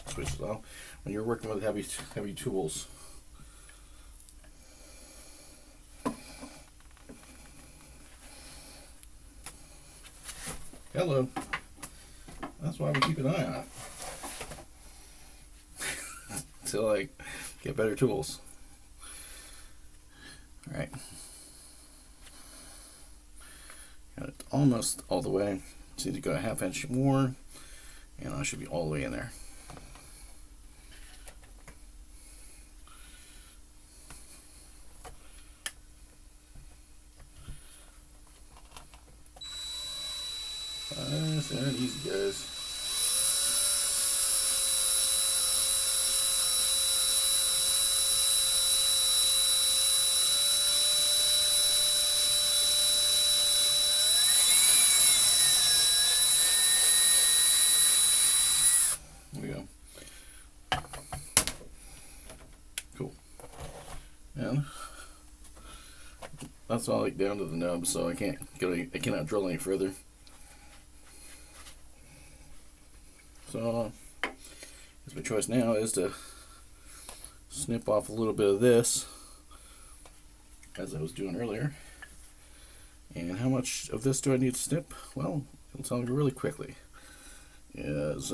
switches off when you're working with heavy tools. Hello. That's why we keep an eye on it. Until I get better tools. Alright. Got it almost all the way. Just need to go a ½ inch more, and I should be all the way in there. Nice and easy, guys. There we go. Cool. And that's all like down to the nub, so I cannot drill any further. So my choice now is to snip off a little bit of this, as I was doing earlier. And how much of this do I need to snip? Well, it'll tell me really quickly. Is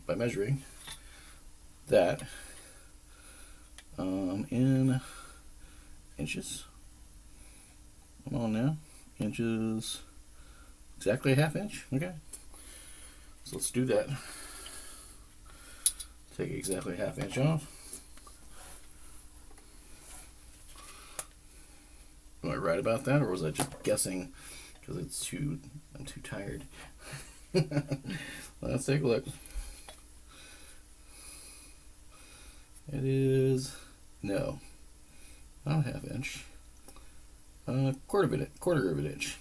by measuring that in inches. Come on now, inches, exactly a ½ inch. Okay. So let's do that. Take exactly a ½ inch off. Am I right about that, or was I just guessing because I'm too tired? Let's take a look. It is no, not a ½ inch. Quarter of an inch.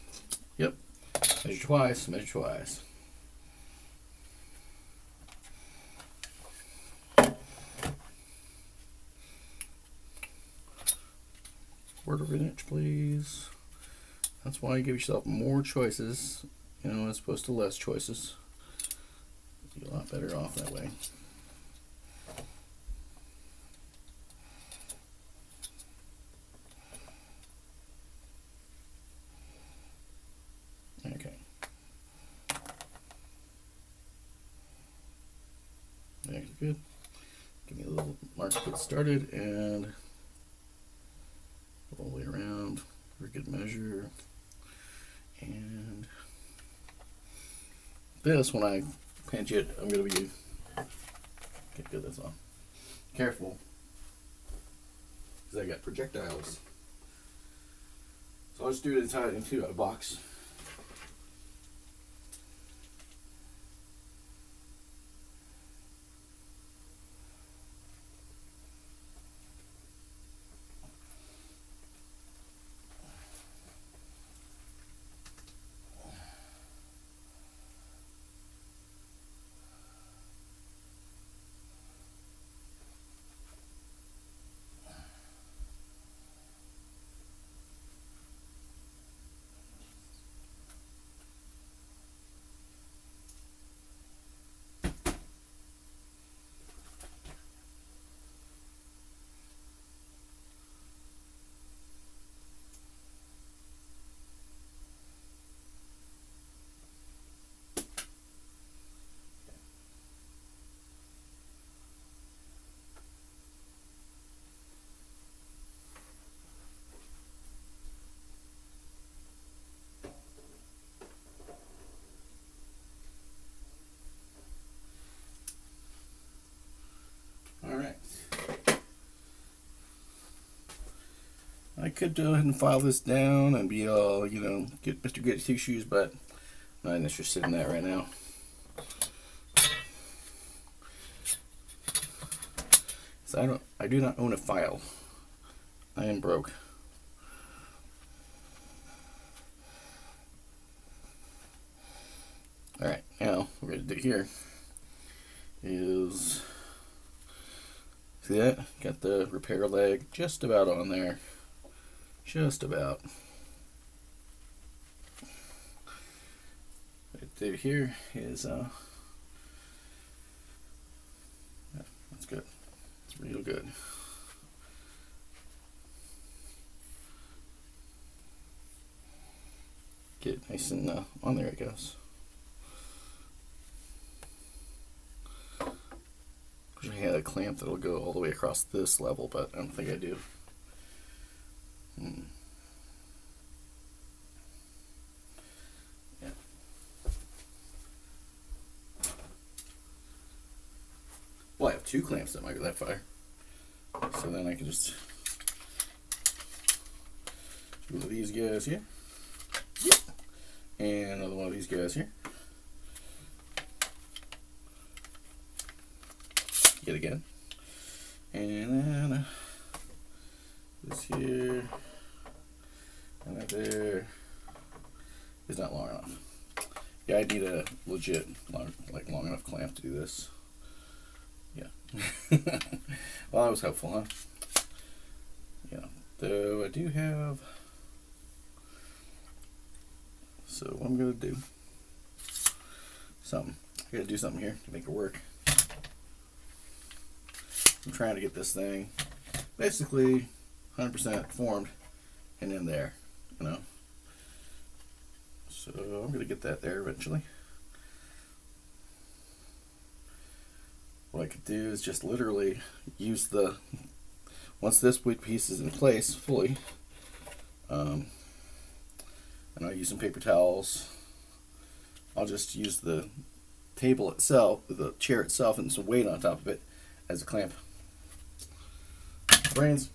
Yep. Measure twice. Measure twice. Quarter of an inch, please. That's why you give yourself more choices, you know, as opposed to less choices. You're a lot better off that way. Okay. Very good. Give me a little mark to get started and all the way around for a good measure. And this, when I pinch it, I'm going to be, okay, good, that's on. Careful, because I got projectiles. So I'll just do it and tie it into a box. I could go ahead and file this down and be all, you know, get Mr. Get Two Shoes, but I'm not interested in that right now. So I do not own a file. I am broke. Alright, now what we're going to do here is, see that? Got the repair leg just about on there. Just about. What I do here is, yeah, that's good. It's real good. Get it nice and on there, it goes. Wish I had a clamp that'll go all the way across this level, but I don't think I do. Yeah. Well, I have two clamps that might go that far. So then I can just do one of these guys here. And another one of these guys here. Yet again. And then this here. And that there is not long enough. Yeah, I need a legit long enough clamp to do this. Yeah. Well, that was helpful, huh? Yeah. Though I do have. So what I'm gonna do something. I gotta do something here to make it work. I'm trying to get this thing basically 100% formed and in there, you know. So I'm gonna get that there eventually. What I could do is just literally use the, once this wood piece is in place fully, and I'll use some paper towels. I'll just use the table itself, the chair itself, and some weight on top of it as a clamp. Brains.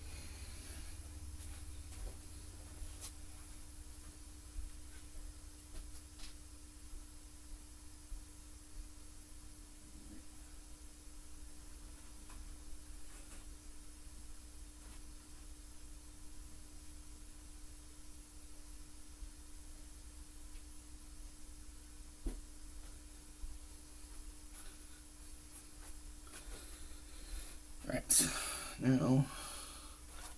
Right, now,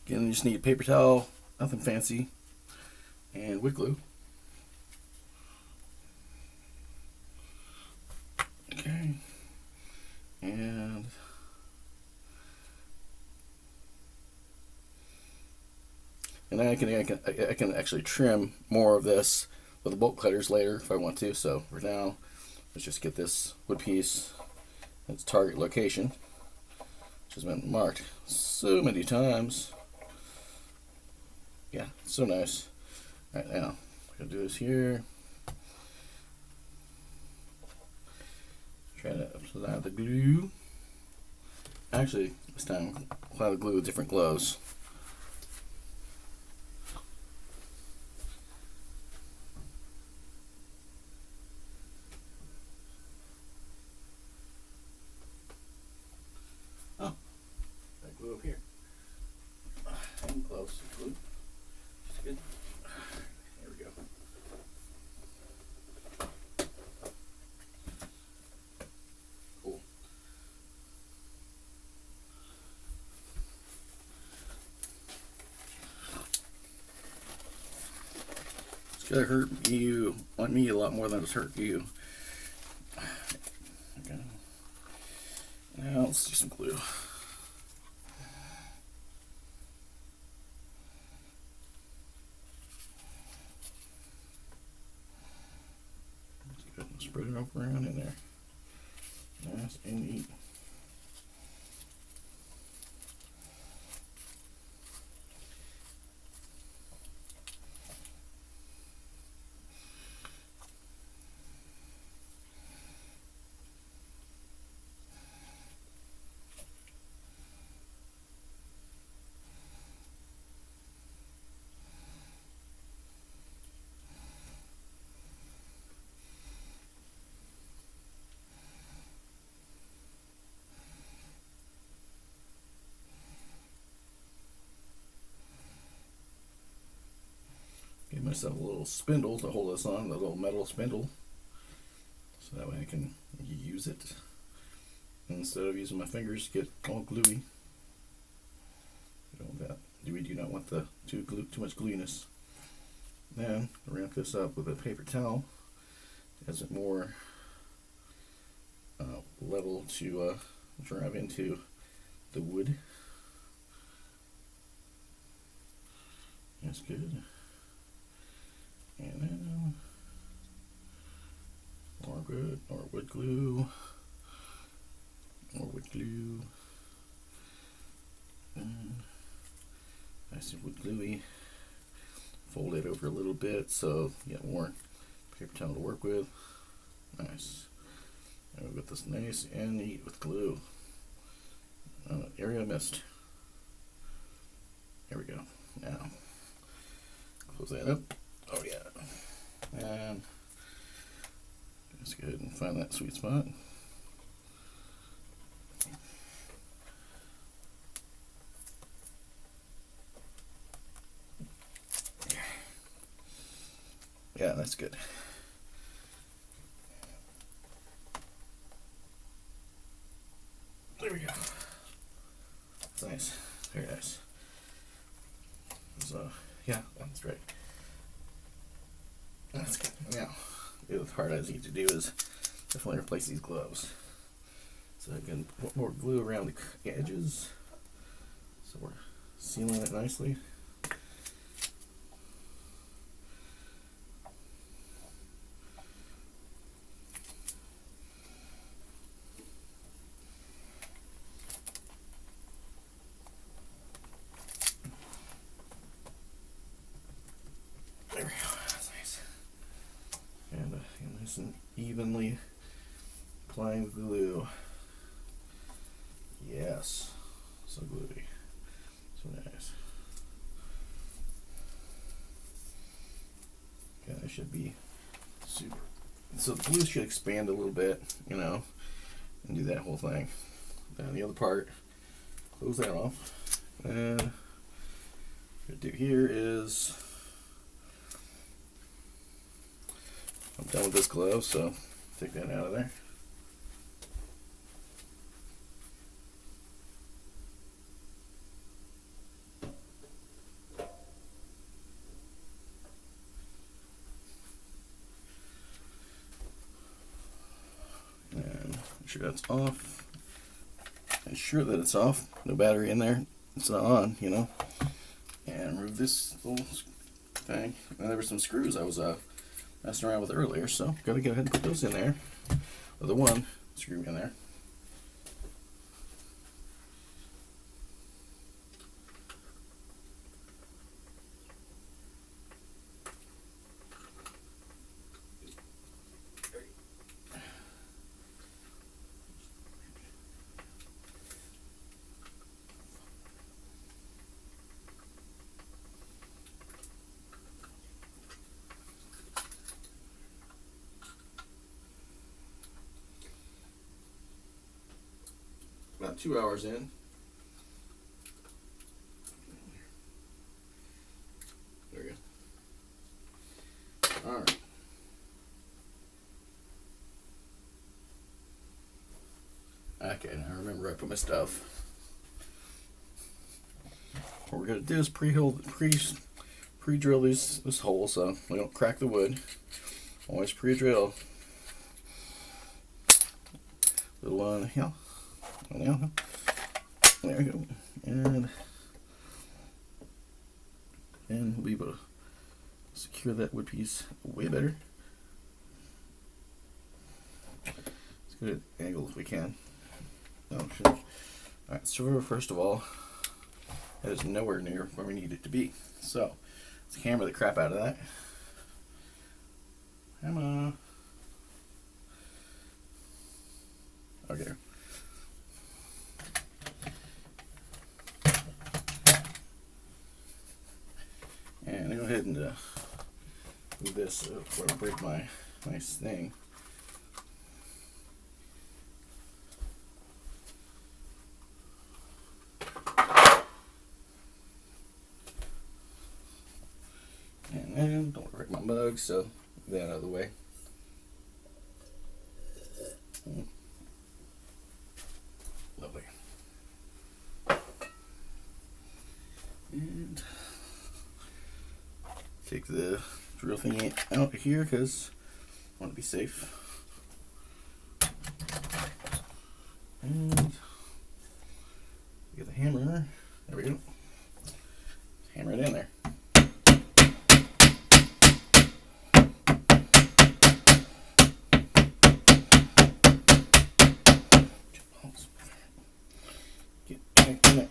again, you just need a paper towel, nothing fancy, and wood glue. Okay, and I can actually trim more of this with the bolt cutters later if I want to. So for now, let's just get this wood piece at its target location, which has been marked so many times. Yeah, so nice. Right now, I'm gonna do this here. Try to apply the glue. Actually, this time apply the glue with different glows. Oh, that glue up here. And close glue. Just good. There we go. Cool. It's gonna hurt you, want me a lot more than it's hurt you. Okay. Now let's do some glue. Spread it up around in there. Nice and neat. myself a little spindle to hold this on, the little metal spindle, so that way I can use it instead of using my fingers to get all gluey. We do not want too much gluiness. Then wrap this up with a paper towel as it more level to drive into the wood. That's good. And then more wood glue. More wood glue. And nice and wood gluey. Fold it over a little bit so you get more paper towel to work with. Nice. And we've got this nice and neat with glue. Area missed. There we go. Now close that up. Oh yeah. And let's go ahead and find that sweet spot. Yeah, that's good. There we go. That's nice. Very nice. So, yeah, that's great. That's good. Now, the other part I need to do is definitely replace these gloves. So I can put more glue around the edges. So we're sealing it nicely. There we go. That's nice. And nice and evenly applying the glue. Yes. So gluey. So nice. Okay, that should be super. So the glue should expand a little bit, you know, and do that whole thing. Then the other part, close that off. And what I'm gonna do here is I'm done with this glove, so take that out of there. And make sure that's off. Ensure that it's off. No battery in there. It's not on, you know. And remove this little thing. And there were some screws I was messing around with earlier, so gotta go ahead and put those in there. Well, the one screw in there. About 2 hours in. There we go. Alright. Okay, now I remember I put my stuff. What we're gonna do is pre-drill this hole so we don't crack the wood. Always pre-drill. Little one, yeah. There we go. And we'll be able to secure that wood piece way better. Let's get an angle if we can. Oh, shit. Alright, so first of all, that is nowhere near where we need it to be. So, let's hammer the crap out of that. Hammer. Okay. And I'll go ahead and move this before I break my nice thing. And And don't break my mug, so get that out of the way. Lovely. And take the drill thing out here because I want to be safe. And get the hammer. There we go. Hammer it in there. Get back in there.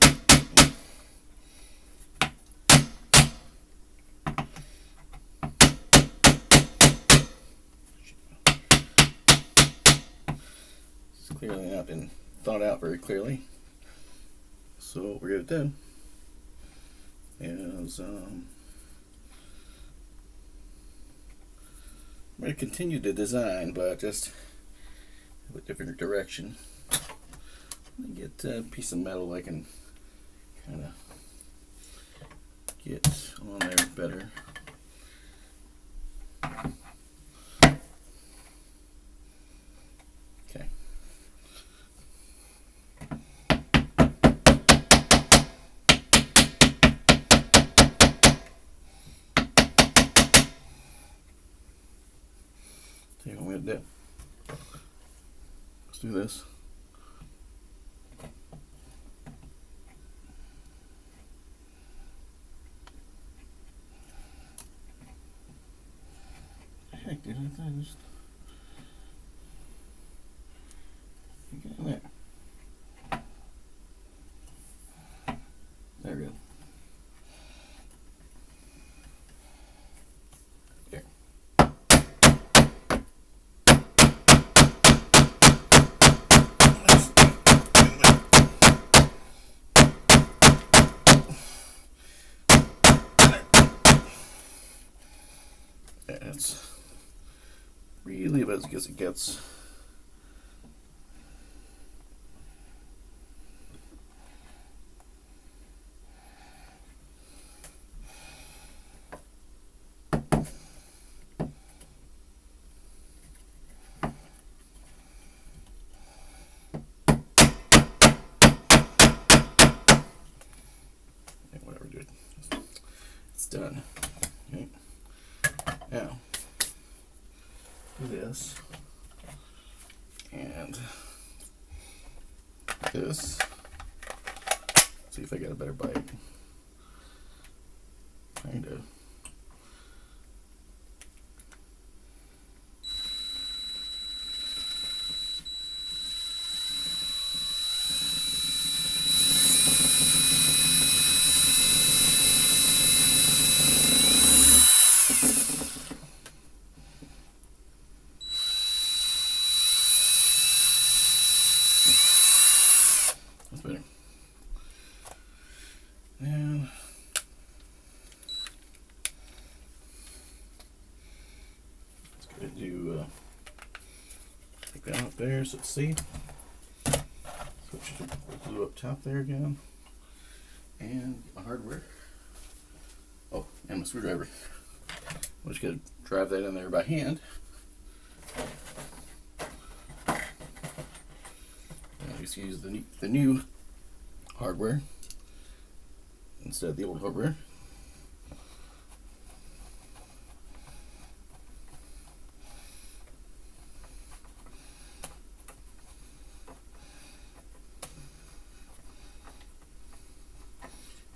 It's clearly not been thought out very clearly. So what we're going to do is I'm going to continue the design, but just a different direction. Get a piece of metal I can kind of get on there better. Okay. See what I'm going to do. Let's do this. Heck, dude, I thought I just get in there. There we go. There. That's really about as good as it gets. Okay, whatever, dude. It's done. Okay. Now, do this and this. See if I get a better bite. Kind of. That's better. And it's going to do take that out there so it's safe. Switch to glue up top there again. And my hardware. Oh, and my screwdriver. I'm just going to drive that in there by hand. I just use the new hardware instead of the old hardware.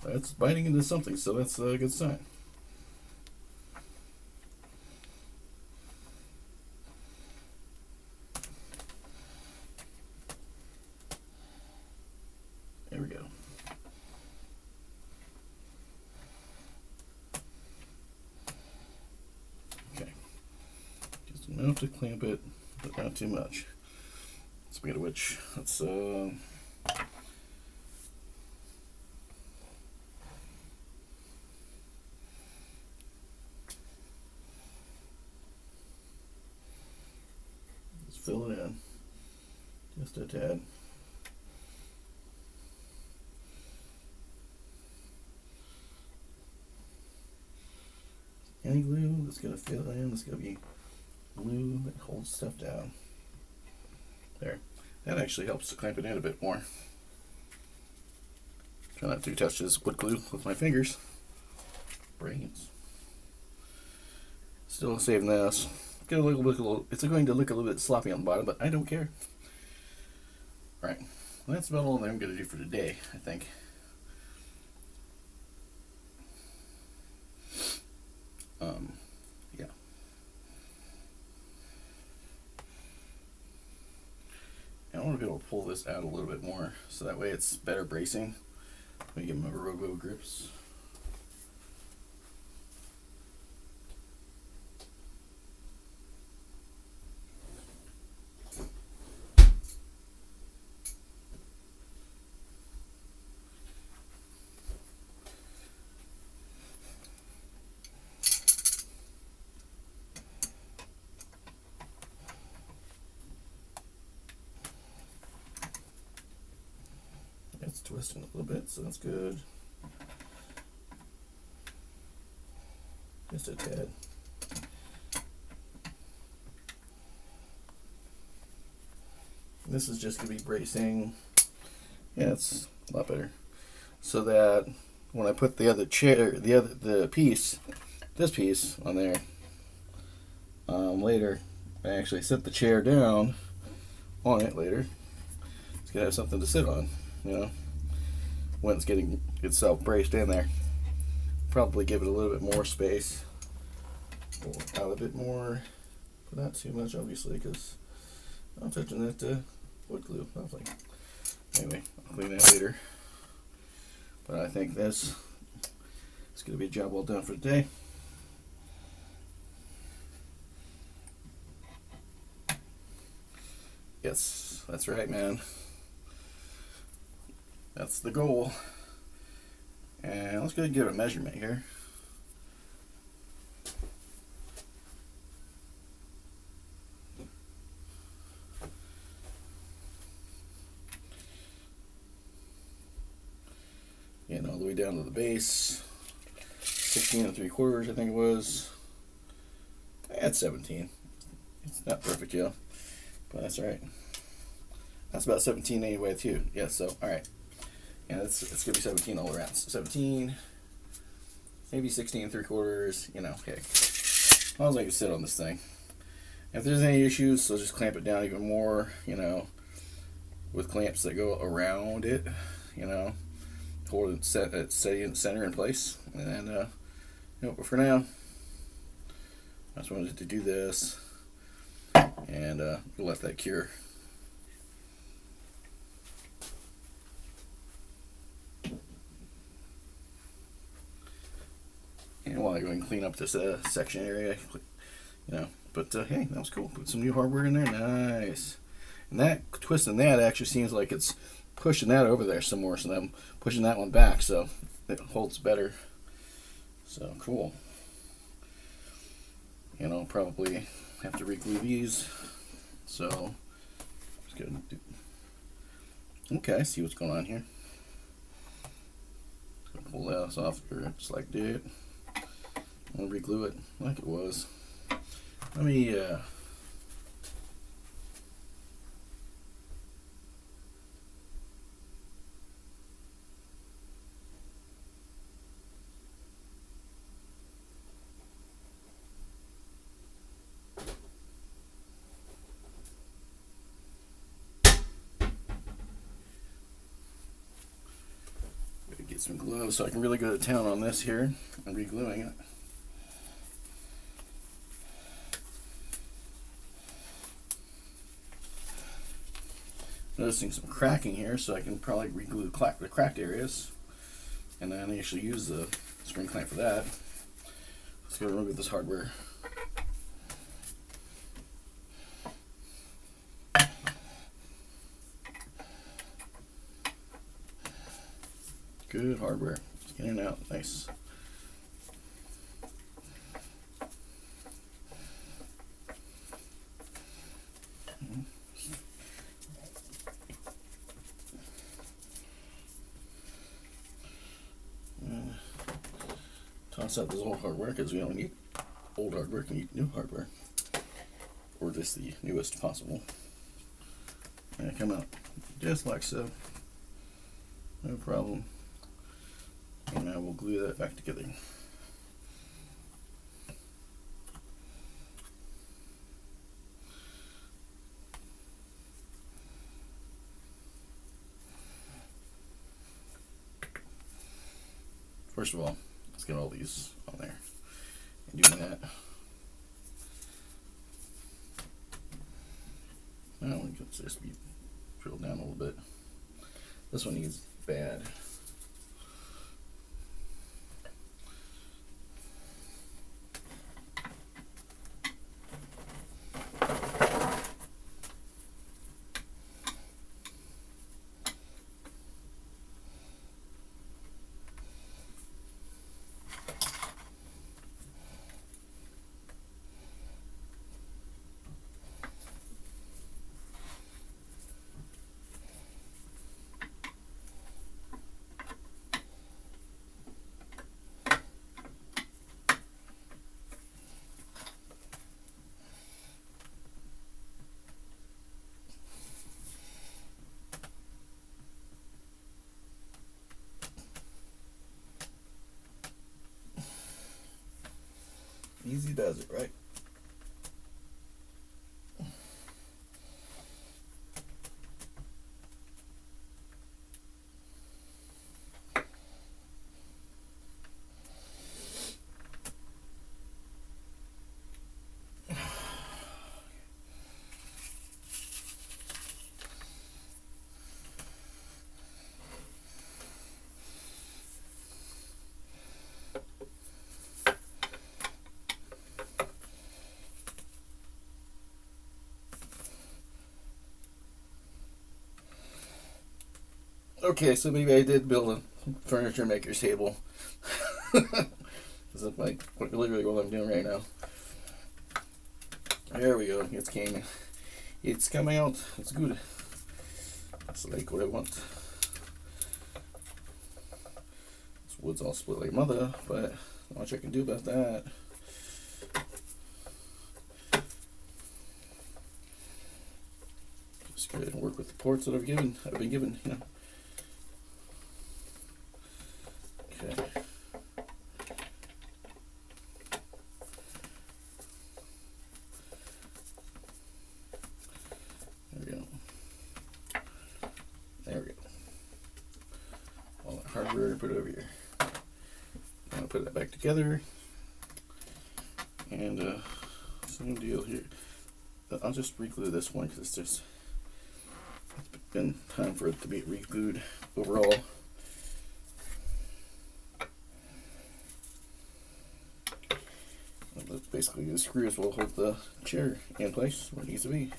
That's biting into something, so that's a good sign. There we go. Okay. Just enough to clamp it, but not too much. Speaking of which, let's fill it in just a tad. Any glue that's gonna fill in, that's gonna be glue that holds stuff down. There. That actually helps to clamp it in a bit more. Try not to touch this wood glue with my fingers. Brains. Still saving this. It's going to look a little bit sloppy on the bottom, but I don't care. Right. Well, that's about all that I'm going to do for today, I think. Yeah. And I want to be able to pull this out a little bit more, so that way it's better bracing. Let me give them a robo grips. It's twisting a little bit, so that's good. Just a tad. This is just going to be bracing. Yeah, it's a lot better. So that when I put the other chair, the piece, this piece on there, later, I actually set the chair down on it later. It's going to have something to sit on, you know, when it's getting itself braced in there. Probably give it a little bit more space. Pull out a bit more. But not too much, obviously, because I'm touching that wood glue. Lovely. Anyway, I'll clean that later. But I think this is going to be a job well done for today. Yes, that's right, man. That's the goal. And let's go ahead and give it a measurement here. And all the way down to the base. 16 3/4, I think it was. That's 17. It's not perfect, yeah, but that's all right. That's about 17 anyway, too. Yeah, so, all right. Yeah, it's going to be 17 all around. So 17, maybe 16 3/4, you know, okay. As long as I can sit on this thing. If there's any issues, so just clamp it down even more, you know, with clamps that go around it, you know, hold it steady in the center in place. And, you know, but for now, I just wanted to do this and let that cure. And while I go and clean up this section area, you know, but hey, that was cool. Put some new hardware in there, nice. And that twisting that actually seems like it's pushing that over there some more, so I'm pushing that one back, so it holds better. So cool. You know, probably have to re-glue these. So just gonna do. Okay, I see what's going on here. Pull that off here, just like that. I'll re-glue it like it was. Let me get some gloves so I can really go to town on this here. I'm re-gluing it. Noticing some cracking here, so I can probably re-glue the cracked areas, and then actually use the spring clamp for that. Let's go remove this hardware. Good hardware. In and out. Nice. toss out this old hardware because we don't need old hardware, we need new hardware. Or just the newest possible. And come out just like so. No problem. And now we'll glue that back together. First of all, let's get all these on there. And doing that, now we can just be drilled down a little bit. This one needs bad. Easy does it, right? Okay, so maybe I did build a furniture maker's table. This is like literally what I'm doing right now. There we go. It's came. It's coming out. It's good. It's like what I want. This wood's all split like mother, but not much I can do about that. Just go ahead and work with the ports that I've been given, you know. Okay. There we go. There we go. All that hardware, put it over here. I'll put that back together. And same deal here. I'll just re-glue this one because it's been time for it to be re-glued overall. Basically, the screws will hold the chair in place where it needs to be.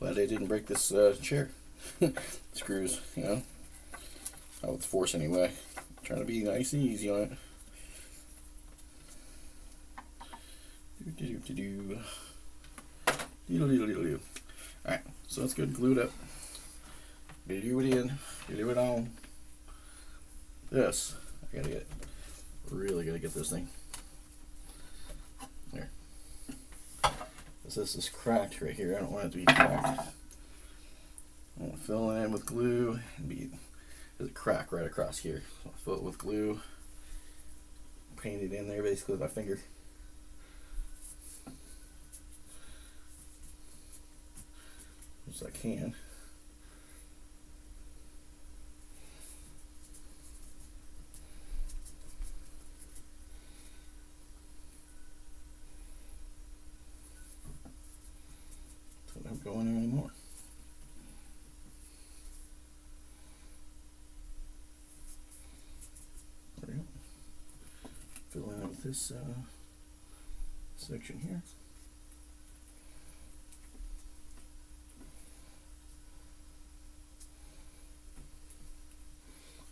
Glad I didn't break this chair. Screws, you know. Not with force anyway. Trying to be nice and easy on it. Alright, so let's go and glue it up. Do it in. Do it on. This. Really gotta get this thing. There. This is cracked right here. I don't want it to be cracked. I want to fill it in with glue and there's a crack right across here. So I'll fill it with glue. Paint it in there basically with my finger. As I can. So don't go in there anymore. There we go. Fill in with this section here.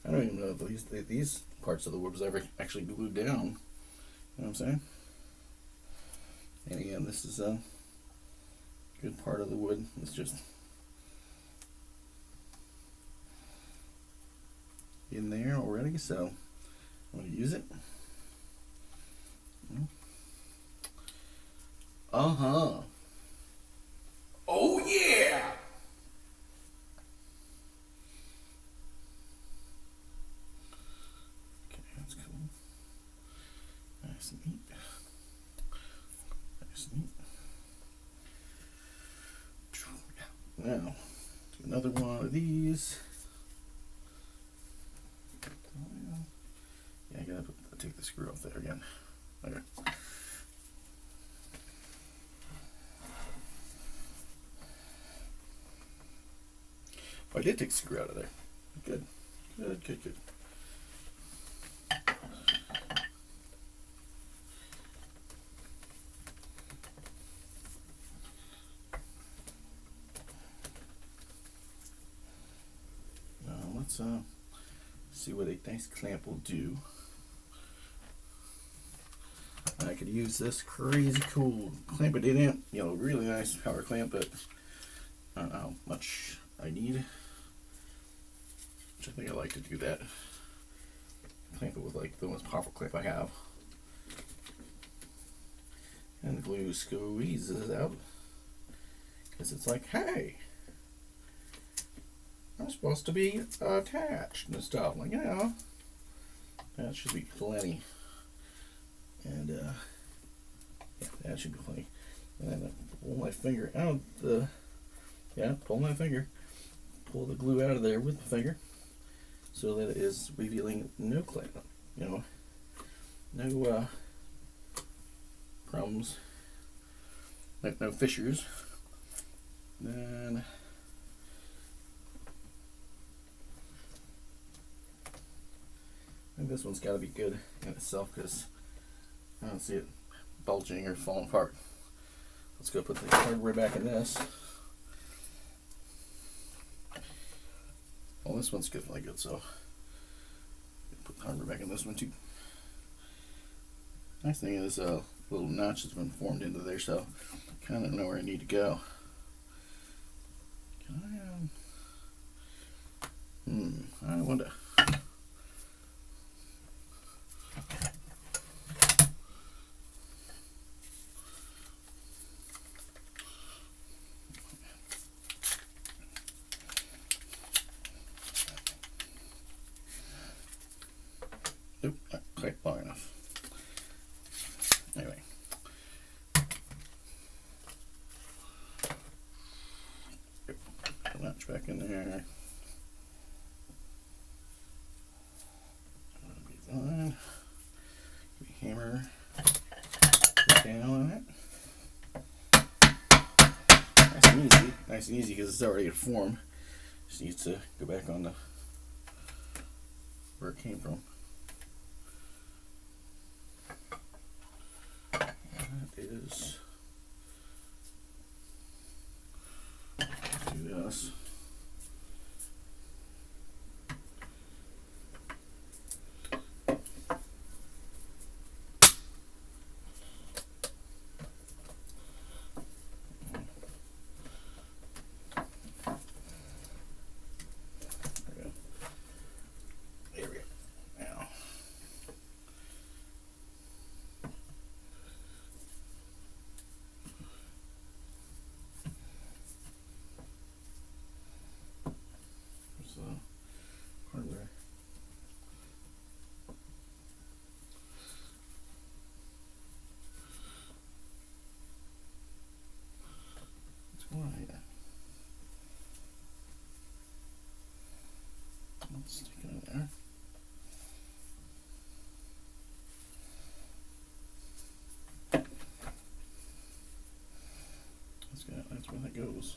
I don't even know if these parts of the wood was ever actually glued down. You know what I'm saying? And again, this is a good part of the wood. It's just in there already, so Want to use it? Uh-huh. Oh yeah! Okay, that's cool. Nice and neat. Nice and neat. Now, do another one of these. Yeah, I gotta take the screw off there again. Okay. Oh, I did take the screw out of there. Good. Good, good, good. Now let's see what a nice clamp will do. I could use this crazy cool clamp. It didn't, you know, really nice power clamp, but I don't know how much I need. Which I think I like to do that. Clamp it with like the most powerful clamp I have. And the glue squeezes out. Because it's like, hey, I'm supposed to be attached and stuff. Like, you know, that should be plenty. And yeah, that should be plenty. And then I pull my finger out the, pull my finger, pull the glue out of there with the finger, so that it is revealing no clamp, you know, no problems, like no fissures. Then I think this one's got to be good in itself because I don't see it bulging or falling apart. Let's go put the hardware back in this. Well, this one's good, like good, so put the hardware back in this one too. Nice thing is, little notch has been formed into there, so I kind of know where I need to go. I wonder. Nope, not quite long enough. Anyway. Put the notch back in there. That'll be fine. Hammer down on it. Nice and easy because it's already in form. Just needs to go back on the where it came from. That is do this. There we go. Now. There's the hardware. What's going on here? Let's stick it in there. That's where that goes.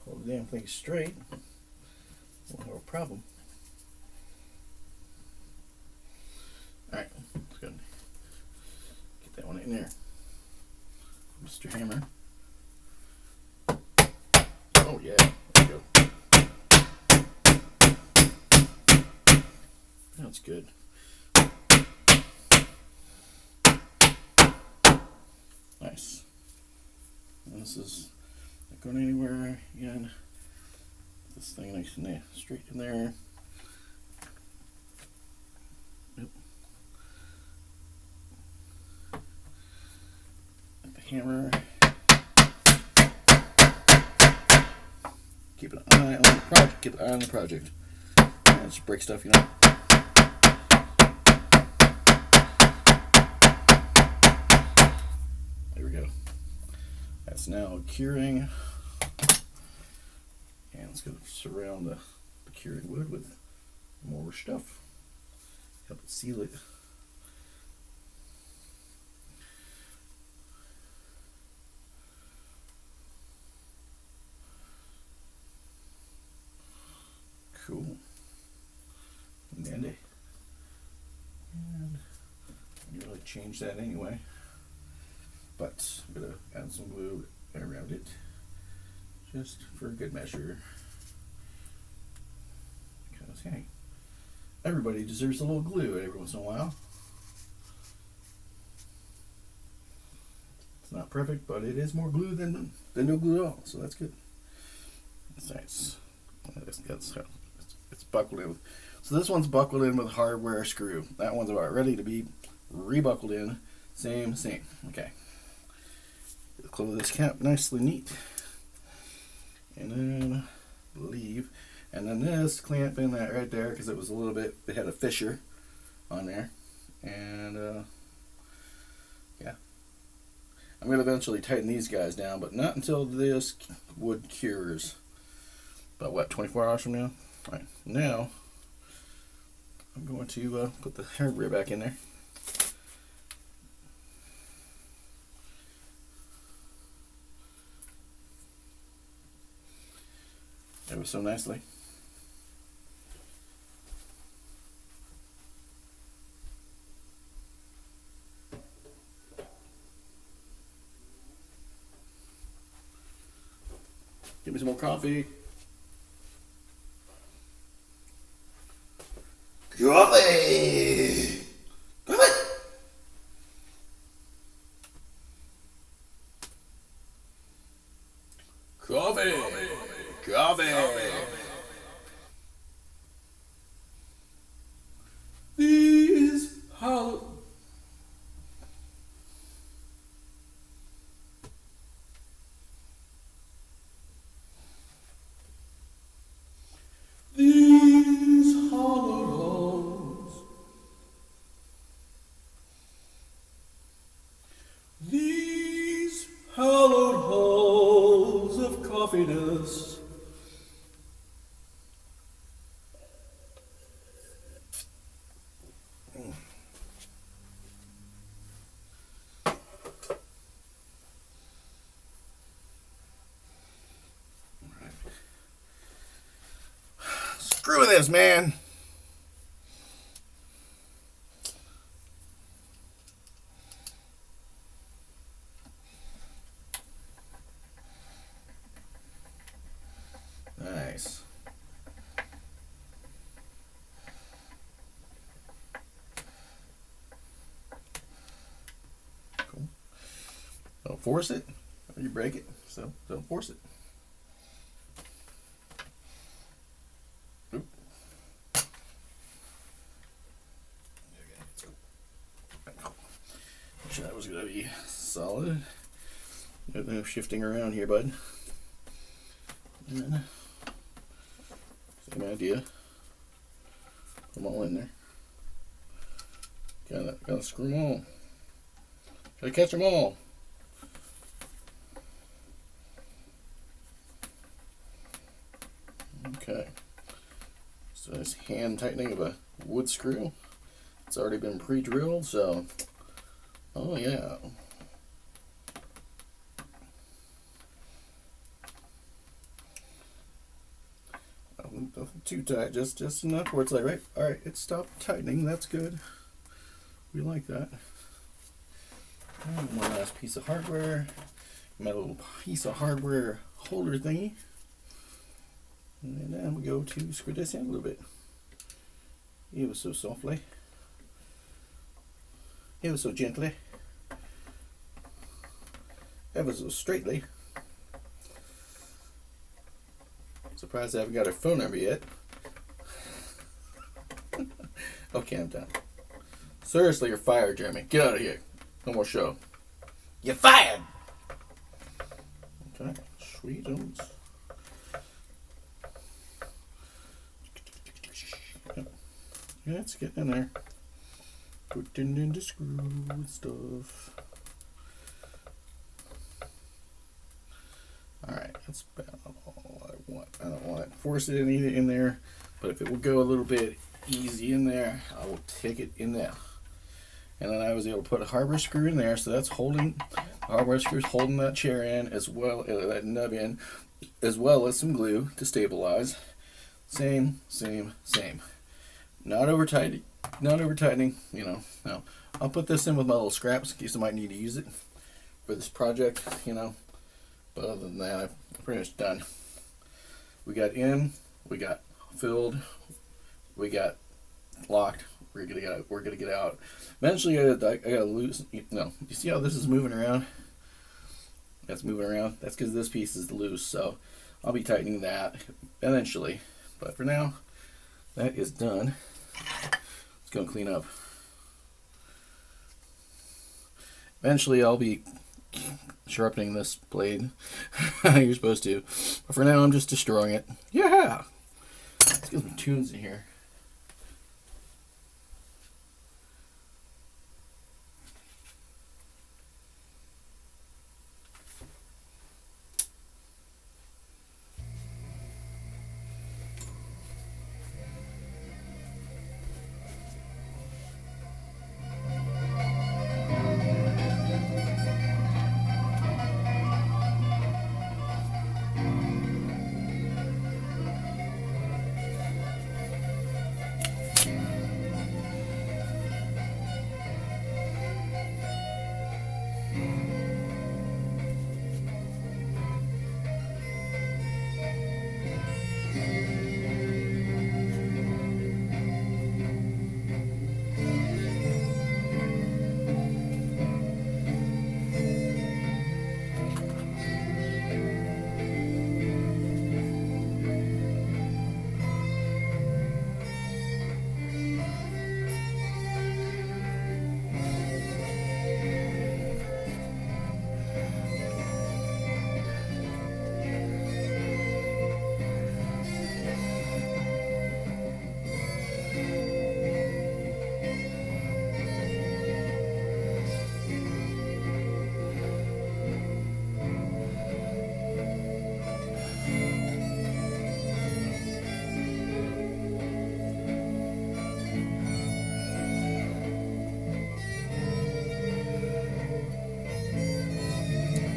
Hold the damn thing straight. Won't have a problem. Alright, let's go get that one in there. Mr. Hammer. Oh yeah, there we go. That's good. Nice. And this is not going anywhere. Again, this thing nice and straight in there. Yep. And the hammer. Keep an eye on the project. Keep an eye on the project. Yeah, just break stuff, you know. There we go. That's now curing. And it's going to surround the curing wood with more stuff. Help it seal it. Cool. Dandy. And I didn't really change that anyway. But I'm going to add some glue around it. Just for a good measure. Because, hey, everybody deserves a little glue every once in a while. It's not perfect, but it is more glue than no glue at all, so that's good. That's nice. It's buckled in. So this one's buckled in with a hardware screw. That one's about ready to be rebuckled in. Same. Okay. Close this cap nicely neat. And then leave. And then this clamp in that right there because it was a little bit, it had a fissure on there. And yeah. I'm going to eventually tighten these guys down, but not until this wood cures. About what, 24 hours from now? Alright, now I'm going to put the hardware back in there. Ever so nicely. Give me some more coffee. Coffee! Coffee! Coffee! These hollow. These hollow holes. These hollowed holes of coffee dust. Screw this, man. Nice. Cool. Don't force it, or you break it. So don't force it. Oop. Okay, let's go. Make sure that was gonna be solid. No shifting around here, bud. And same idea. Put them all in there. Gotta screw them all. Gotta catch them all. Okay. So this hand tightening of a wood screw. It's already been pre-drilled, so oh yeah. Nothing too tight, just enough where it's like, right, all right, it stopped tightening. That's good. We like that. And one last piece of hardware. my little piece of hardware holder thingy. And then we go to screw this in a little bit. Ever so softly. Ever so gently. Ever so straightly. Surprised I haven't got her phone number yet. Okay, I'm done. Seriously, you're fired, Jeremy. Get out of here. No more show. You're fired. Okay, sweet Jones. Yeah, it's getting in there. Putting in the screw and stuff. Alright, that's about all I want. I don't want to force it in there, but if it will go a little bit easy in there, I will take it in there. And then I was able to put a hardware screw in there, so that's holding, the hardware screw is holding that chair in, as well as that nub in, as well as some glue to stabilize. Same. Not over tightening, you know. No. I'll put this in with my little scraps in case I might need to use it for this project, you know. But other than that, I'm pretty much done. We got in, we got filled, we got locked. We're gonna get out. Eventually, I gotta lose. No, you see how this is moving around? That's moving around. That's because this piece is loose. So I'll be tightening that eventually. But for now, that is done. Let's go and clean up. Eventually, I'll be sharpening this blade. You're supposed to. But for now, I'm just destroying it. Yeah. Let's get some tunes in here.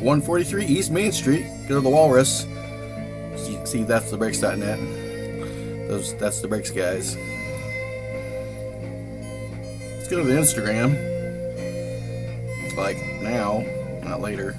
.143 East Main Street. Go to the Walrus. See, that's the brakes.net. That's the brakes guys. Let's go to the Instagram. Like now, not later.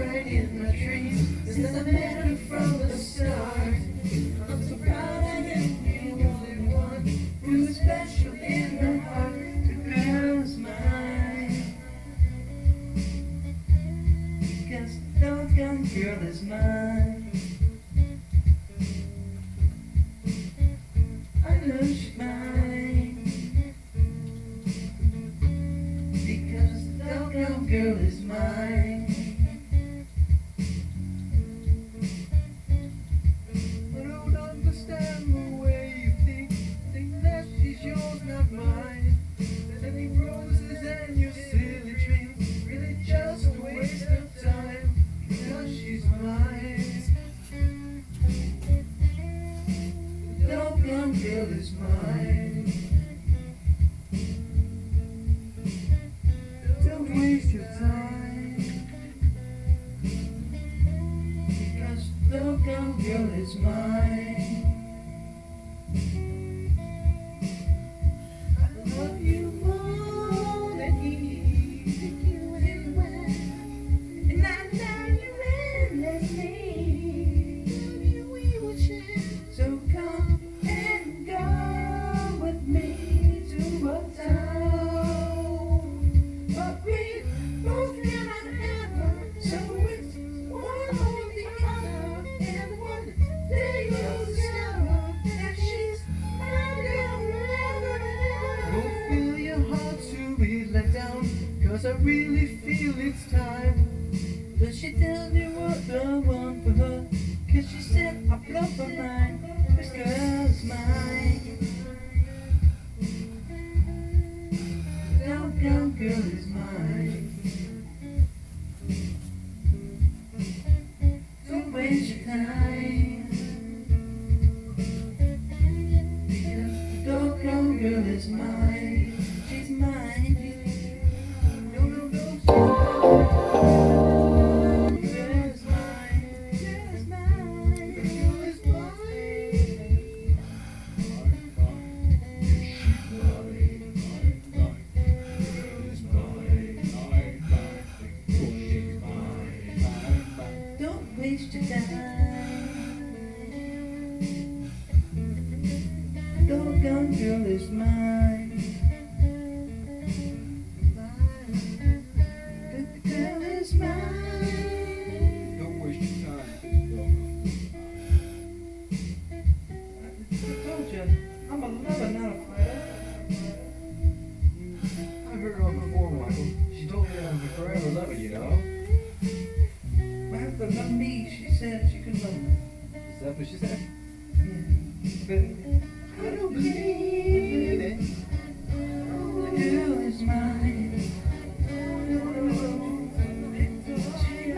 right in my dreams. Since I met her from the start, I'm so proud I am the only one who's special in her heart. The girl's mine, because the doggone girl is mine. I know she's mine, because the doggone girl is mine. I don't understand the way you think that she's yours, not mine. Any roses and your silly dreams, really just a waste of time, because she's mine. The doggone girl is mine. Don't waste your time, because the doggone girl is mine. I love you more than he think you anywhere, and I know you endlessly. We will share, so come and go with me to a town. But we both cannot have her, so it's one or the other. And one day you'll discover that she's my girl forever and ever. Don't feel your heart to be let down, 'cause I really feel it's time. But she tells me what I want for her, 'cause she said I blow her mind. This girl's mine. The doggone girl is mine. Don't waste your time, because the doggone girl is mine. She's mine. No, no, no, she's mine. Girl's mine. Girl's mine. The girl is mine. Don't waste your time. The doggone girl is mine. The girl is mine. Don't waste your time. I told you, I'm a lover, not a fighter. I heard her before, Michael. She told me I'd be forever loving you, know? Well, but not me. She said she could love me. Is that what she said? But I don't believe it. The girl is mine. She's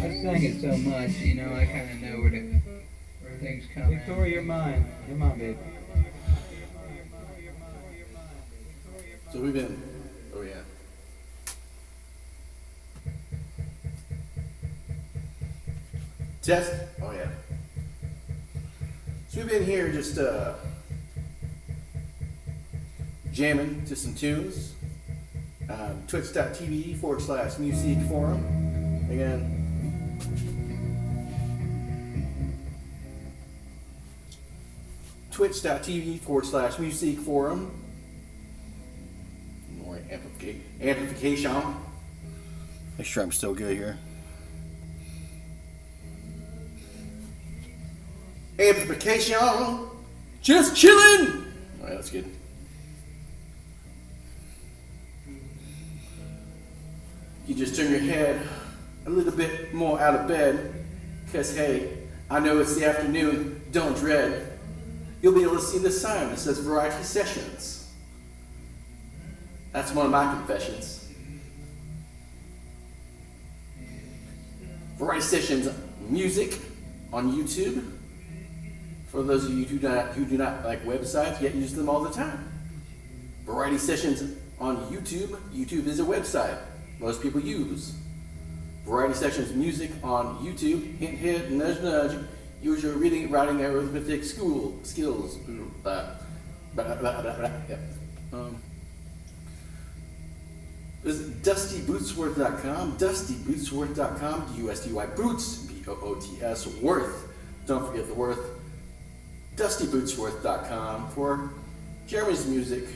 I sang it so much, you know, I kind of know where things come. Victoria, you're mine. You're mine, babe. So we've been, oh yeah. Test, oh yeah. So we've been here just jamming to some tunes. Twitch.tv/music forum. Again. Twitch.tv/music forum. More amplification. Make sure I'm still good here. Amplification. Just chilling. All right, that's good. You just turn your head a little bit more out of bed, because hey, I know it's the afternoon, don't dread. You'll be able to see the sign that says Variety Sessions. That's one of my confessions. Variety Sessions music on YouTube. For those of you who do not like websites, yet use them all the time. Variety Sessions on YouTube. YouTube is a website most people use. Variety Sessions music on YouTube. Hint, hint, nudge, nudge. Use your reading, writing, arithmetic skills. Yep. Visit DustyBootsworth.com. DustyBootsworth.com. D-U-S-T-Y Boots. B-O-O-T-S. Worth. Don't forget the worth. DustyBootsworth.com for Jeremy's music,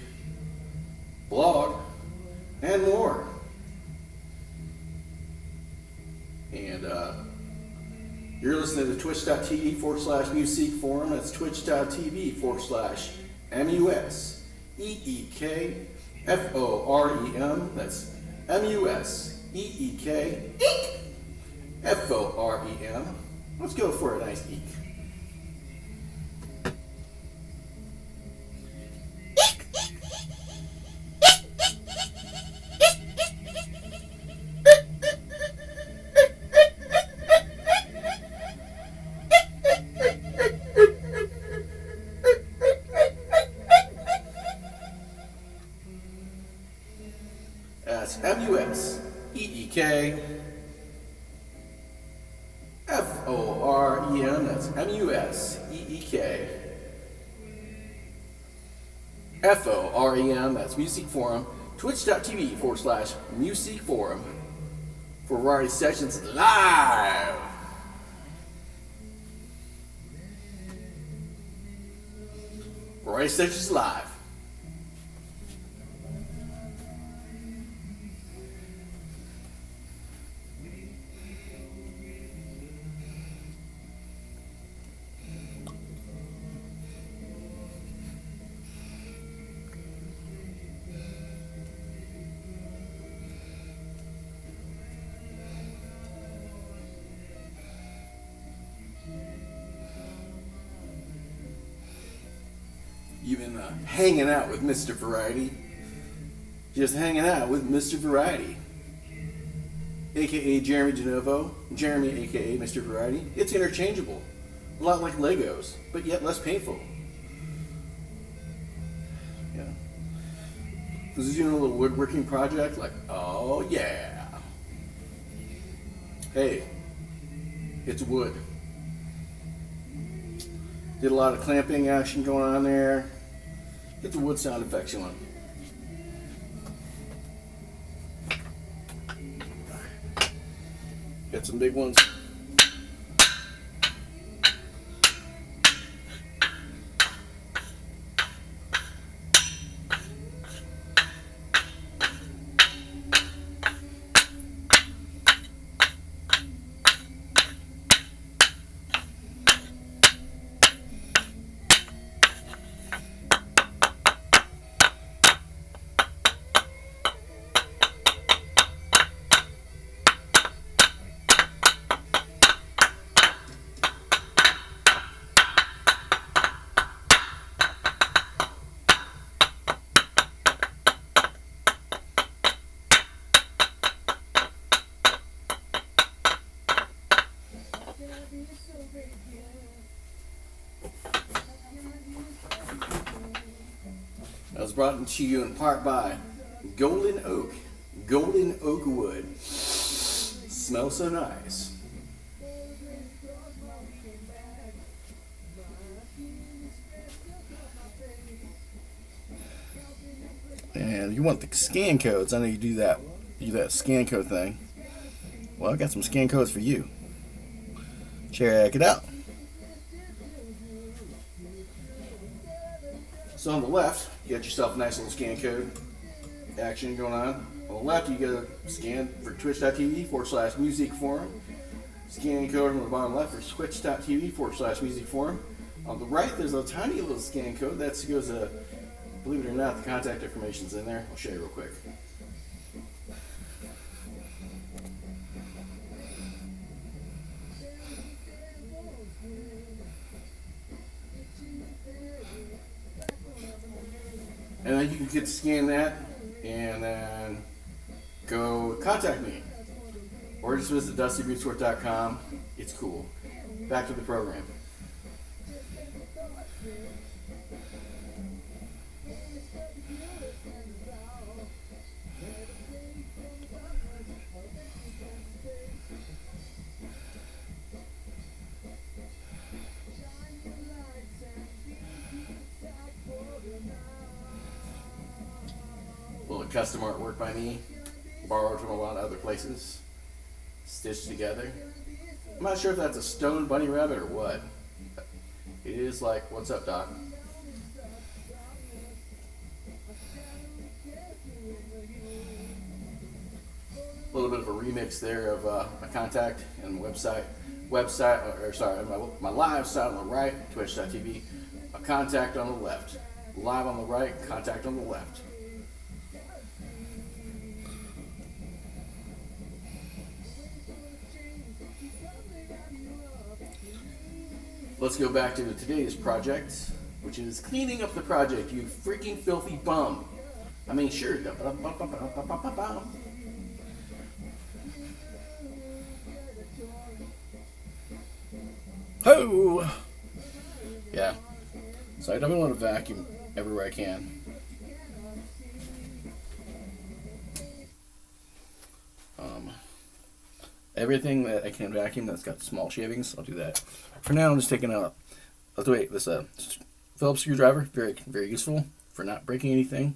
blog, and more. And you're listening to twitch.tv/music forum. That's twitch.tv/MUSEEKFOREM. That's MUSEEKFOREM. Let's go for a nice eek. That's MUSEEKFOREM. That's MUSEEKFOREM. That's Music Forum. Twitch.tv/Music Forum for variety sessions live. Variety sessions live. You've been hanging out with Mr. Variety. Just hanging out with Mr. Variety. AKA Jeremy DeNovo. Jeremy, AKA Mr. Variety. It's interchangeable. A lot like Legos, but yet less painful. Yeah. This is doing a little woodworking project, like, oh yeah. Hey, it's wood. Did a lot of clamping action going on there. Get the wood sound effects on. Got some big ones. That was brought to you in part by Golden Oak. Golden Oak wood. Smells so nice. And you want the scan codes. I know you do that scan code thing. Well, I got some scan codes for you. Check it out. So on the left, you got yourself a nice little scan code action going on. On the left, you got a scan for twitch.tv/music forum. Scan code on the bottom left for twitch.tv/music forum. On the right, there's a tiny little scan code that goes to, believe it or not, the contact information's in there. I'll show you real quick. And then you can get to scan that and then go contact me. Or just visit DustyBootsworth.com. It's cool. Back to the program. custom artwork by me, borrowed from a lot of other places, stitched together. I'm not sure if that's a stone bunny rabbit or what. It is like, what's up, Doc? A little bit of a remix there of my contact and website, my live site on the right, twitch.tv, a contact on the left, live on the right, contact on the left. Let's go back to today's project, which is cleaning up the project, you freaking filthy bum. I mean, sure. Ho! Yeah. So I definitely want to vacuum everywhere I can. Everything that I can vacuum that's got small shavings, I'll do that. For now, I'm just taking out. This Phillips screwdriver, very very useful for not breaking anything.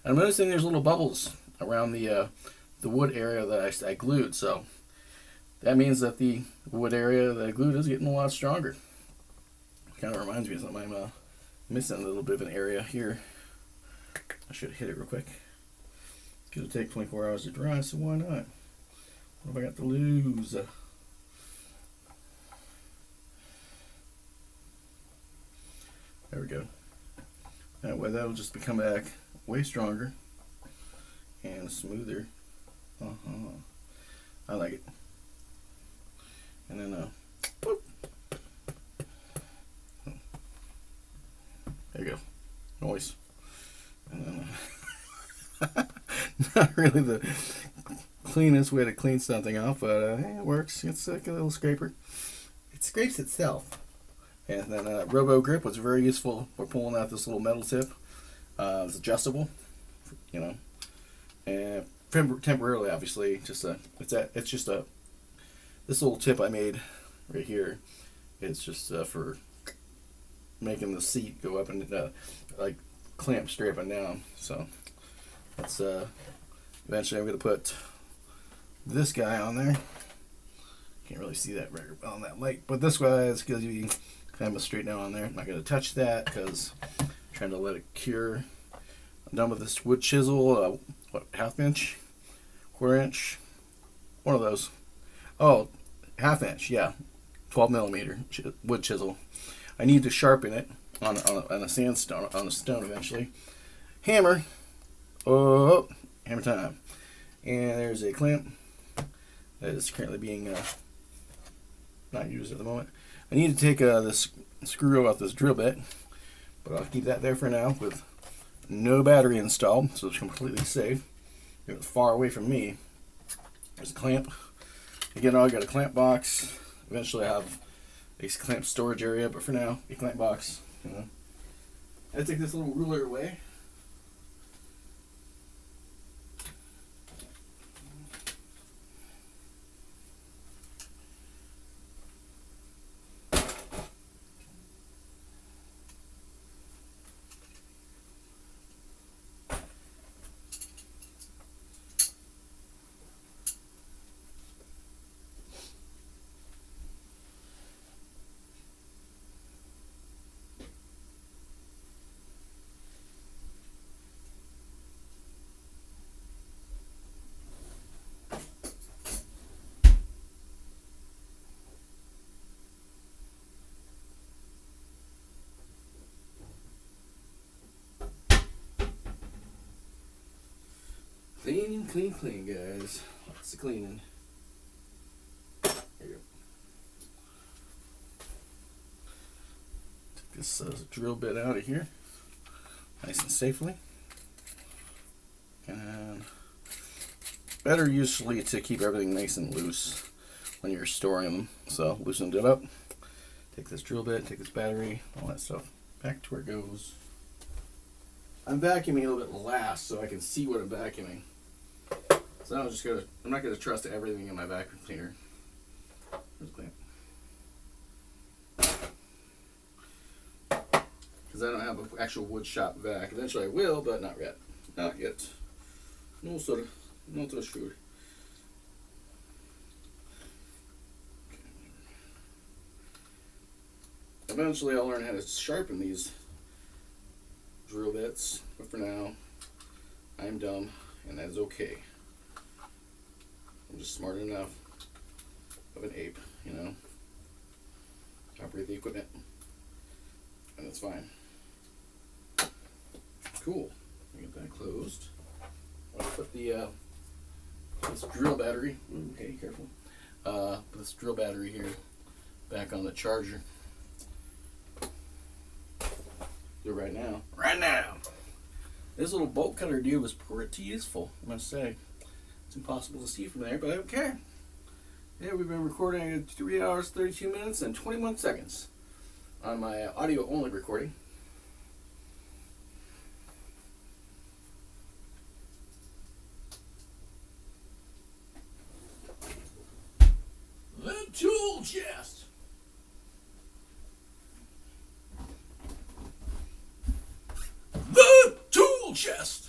And I'm noticing there's little bubbles around the wood area that I glued, so that means that the wood area that I glued is getting a lot stronger. Kind of reminds me of something I'm missing a little bit of an area here. I should hit it real quick. It's going to take 24 hours to dry, so why not? What have I got to lose? There we go. That way that'll just become back way stronger and smoother. I like it. And then boop. There you go. Noise. And then not really the cleanest way to clean something off, but it works. It's like a little scraper. It scrapes itself. And then Robo Grip was very useful for pulling out this little metal tip. It's adjustable, you know, and temporarily, obviously. Just it's just a this little tip I made right here. It's just for making the seat go up and like clamp straight up and down. So that's eventually I'm gonna put this guy on there. Can't really see that very well in that light, but this guy is going to be kind of straight down on there. I'm not going to touch that because I'm trying to let it cure. I'm done with this wood chisel. What, half inch, quarter inch, one of those. Oh, half inch, yeah, 12 millimeter wood chisel. I need to sharpen it on a sandstone, on a stone eventually. Hammer. Oh, hammer time. And there's a clamp that is currently being not used at the moment. I need to take this screw out this drill bit, but I'll keep that there for now with no battery installed, so it's completely safe. It's far away from me. There's a clamp. Again, I got a clamp box. Eventually, I have a clamp storage area, but for now, a clamp box. You know, I take this little ruler away. Clean, guys. Lots of cleaning. There you go. Take this drill bit out of here, nice and safely. And better usually to keep everything nice and loose when you're storing them. So loosened it up. Take this drill bit, take this battery, all that stuff back to where it goes. I'm vacuuming a little bit last so I can see what I'm vacuuming. So I'm not gonna trust everything in my vacuum cleaner. There's a clamp. Because I don't have an actual wood shop vac. Eventually I will, but not yet. Not yet. No, sir. Not so sure. Eventually, I'll learn how to sharpen these drill bits, but for now, I'm dumb, and that is okay. I'm just smart enough of an ape, you know, to operate the equipment, and that's fine. Cool. Get that closed. I'll put the this drill battery. Okay, careful. Put this drill battery here back on the charger. Do it right now. Right now. This little bolt cutter deal was pretty useful, I must say. It's impossible to see from there, but I don't care. Yeah, we've been recording at 3 hours, 32 minutes, and 21 seconds on my audio only recording. The tool chest. The tool chest.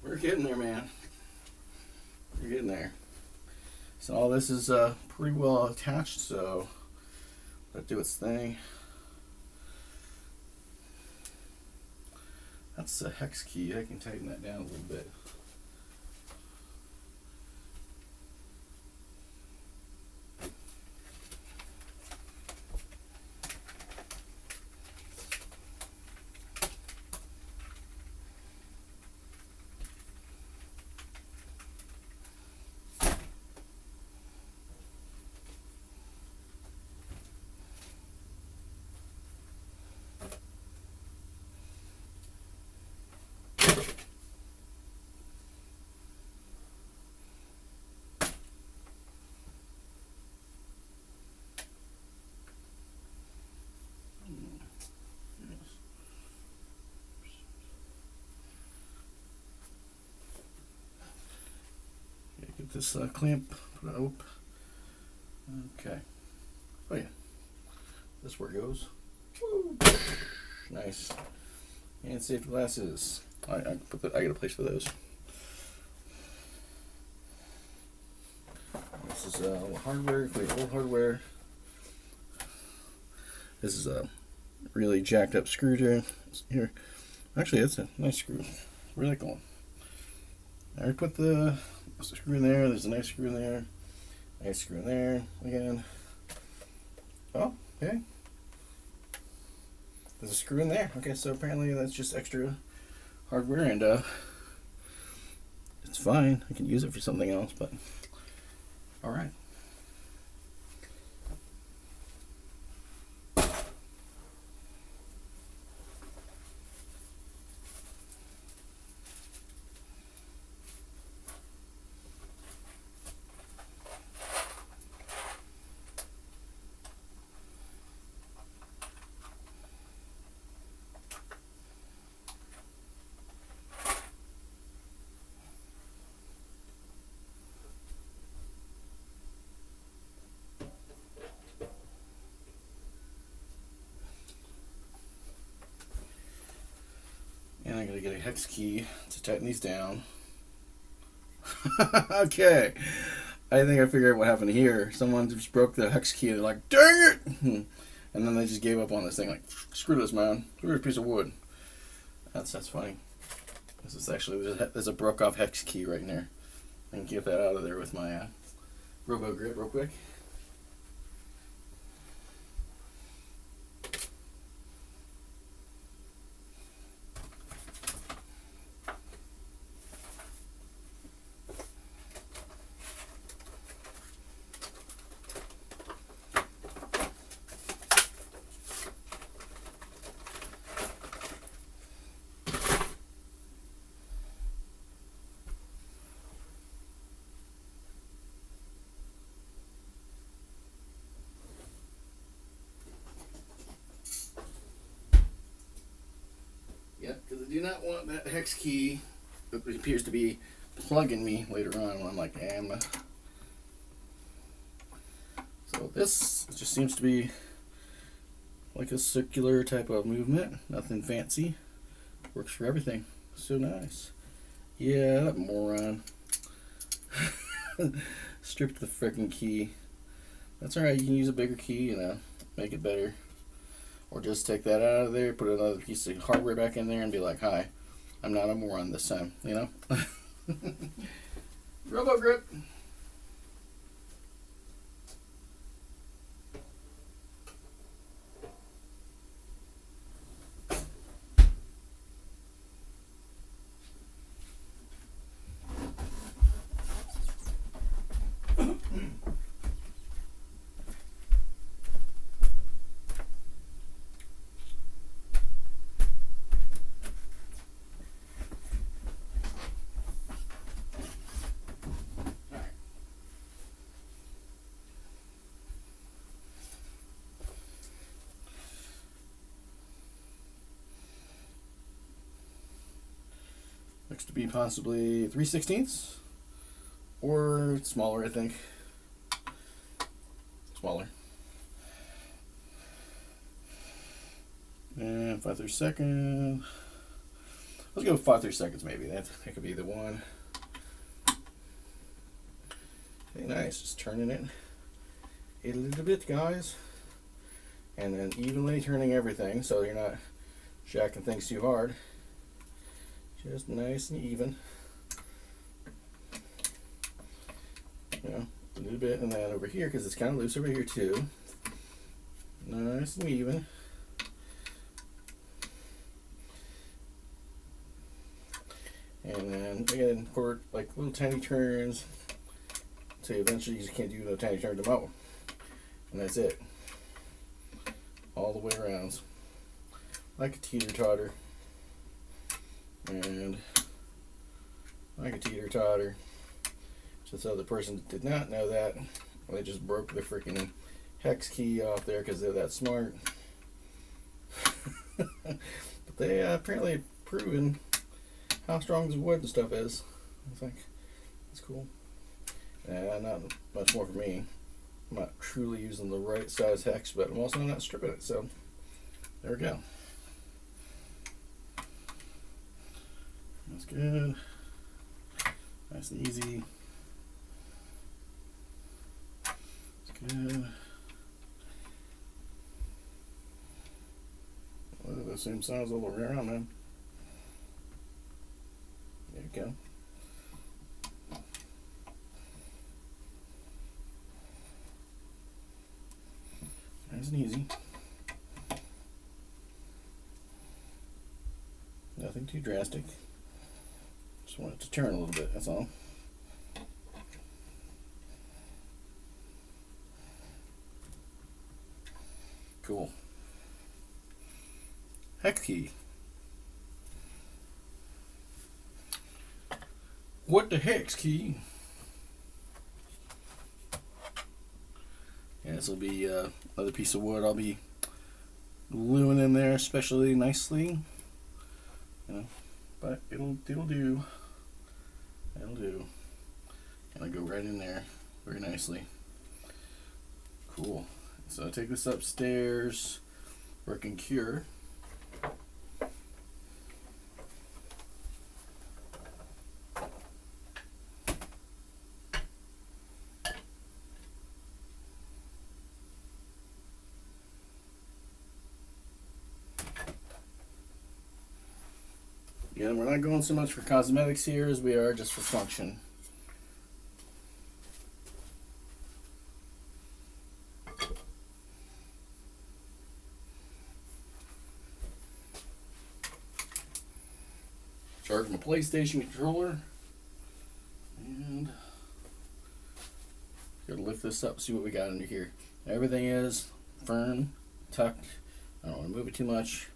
We're getting there, man. We're getting there. So all this is pretty well attached, so let it do its thing. That's a hex key. I can tighten that down a little bit. Get this clamp put up. Okay. Oh yeah. This is where it goes. Woo. Nice. And safety glasses. I got a place for those. This is hardware, old hardware. This is a really jacked up screwdriver here. Actually, it's a nice screw. Really cool. I already put the screw in there. There's a nice screw in there. Nice screw in there again. Oh, okay. There's a screw in there. Okay, so apparently that's just extra hardware, and it's fine. I can use it for something else, but all right. And I'm gonna get a hex key to tighten these down. Okay, I think I figured out what happened here. Someone just broke the hex key. They're like, "Dang it!" And then they just gave up on this thing. Like, screw this, man. Screw this piece of wood. That's funny. This is actually, there's a broke off hex key right there. I can get that out of there with my Robo Grip real quick. Yep, because I do not want that hex key that appears to be plugging me later on when I'm like, So this just seems to be like a circular type of movement. Nothing fancy. Works for everything. So nice. Yeah, that moron. Stripped the freaking key. That's alright, you can use a bigger key, make it better. Or just take that out of there, put another piece of hardware back in there and be like, hi, I'm not a moron this time, Robo Grip. Looks to be possibly 3/16 or smaller, I think. Smaller. And 5/32. Let's go with 5/32 maybe. That could be the one. Okay, nice. Just turning it a little bit, guys. And then evenly turning everything so you're not jacking things too hard. Just nice and even. A little bit, and then over here, because it's kind of loose over here too. Nice and even. And then again, for like little tiny turns. So eventually you just can't do no tiny turn to mow. And that's it. All the way around. Like a teeter-totter. And like a teeter-totter. Just so the person did not know that, they just broke the freaking hex key off there because they're that smart. But they apparently have proven how strong this wood and stuff is. I think it's cool. Not much more for me. I'm not truly using the right size hex, but I'm also not stripping it, so there we go. That's good. Nice and easy. That's good. Well, they're the same size all the way around, man. There you go. Nice and easy. Nothing too drastic. Just want it to turn a little bit, that's all. Cool. Hex key. What the hex key? Yeah, this will be another piece of wood I'll be gluing in there, especially nicely. But it'll do. It'll do. And I go right in there very nicely. Cool. So I take this upstairs, work and cure. Yeah, we're not going so much for cosmetics here as we are just for function. Charge my PlayStation controller. And gotta lift this up, see what we got under here. Everything is firm, tucked. I don't want to move it too much.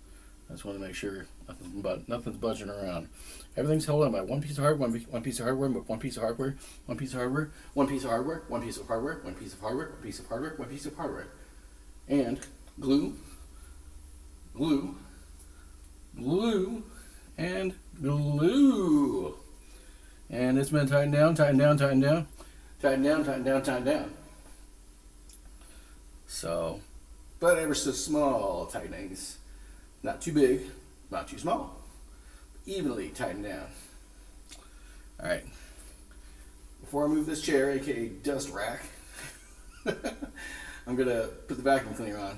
I just want to make sure nothing's budging around. Everything's held on by one piece of hardware, one piece of hardware, one piece of hardware, one piece of hardware, one piece of hardware, one piece of hardware, one piece of hardware, one piece of hardware, one piece of hardware, and glue, glue, glue, and glue. And it's been tightened down, tightened down, tightened down, tightened down, tightened down, tightened down. So, but ever so small tightenings. Not too big, not too small. Evenly tightened down. Alright. Before I move this chair, aka dust rack, I'm going to put the vacuum cleaner on.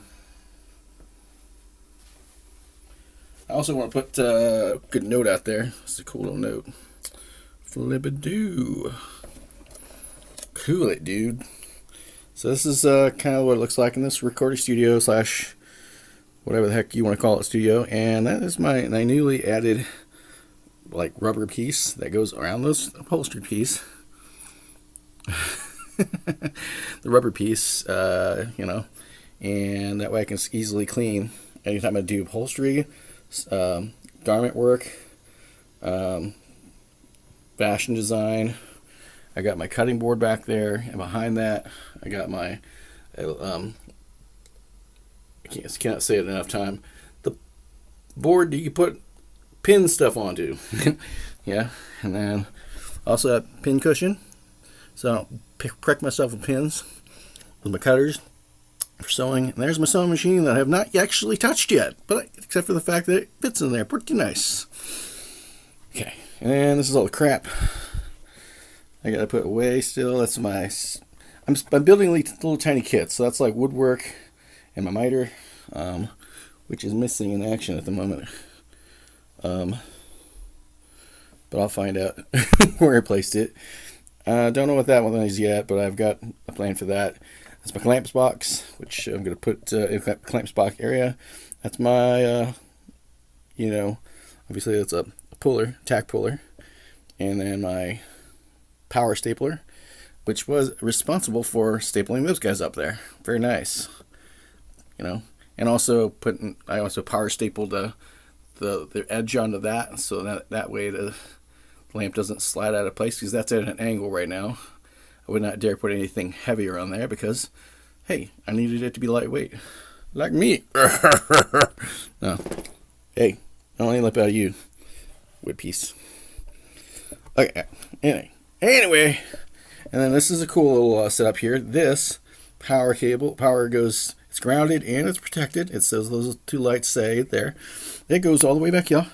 I also want to put a good note out there. It's a cool little note. Flip-a-doo. Cool it, dude. So this is kind of what it looks like in this recording studio slash whatever the heck you want to call it studio. And that is my newly added like rubber piece that goes around this upholstery piece. The rubber piece, you know, and that way I can easily clean anytime I do upholstery, garment work, fashion design. I got my cutting board back there, and behind that I got my I cannot say it enough time, the board you can put pin stuff onto. Yeah, and then also that pin cushion, so I don't prick myself with pins with my cutters for sewing. And there's my sewing machine that I have not actually touched yet, but except for the fact that it fits in there pretty nice. Okay, and this is all the crap I gotta put away still. That's my, I'm building little tiny kits, so that's like woodwork and my miter, which is missing in action at the moment. But I'll find out where I placed it. Don't know what that one is yet, but I've got a plan for that. That's my clamps box, which I'm gonna put in that clamps box area. That's my, you know, obviously it's a puller, tack puller, and then my power stapler, which was responsible for stapling those guys up there. Very nice, you know. And also I also power stapled the edge onto that, so that way the lamp doesn't slide out of place, because that's at an angle right now. I would not dare put anything heavier on there because, hey, I needed it to be lightweight, like me. No, hey, I don't need lip out of you, wood piece. Okay, anyway, and then this is a cool little setup here. This power goes, it's grounded and it's protected. It says those two lights say there. It goes all the way back here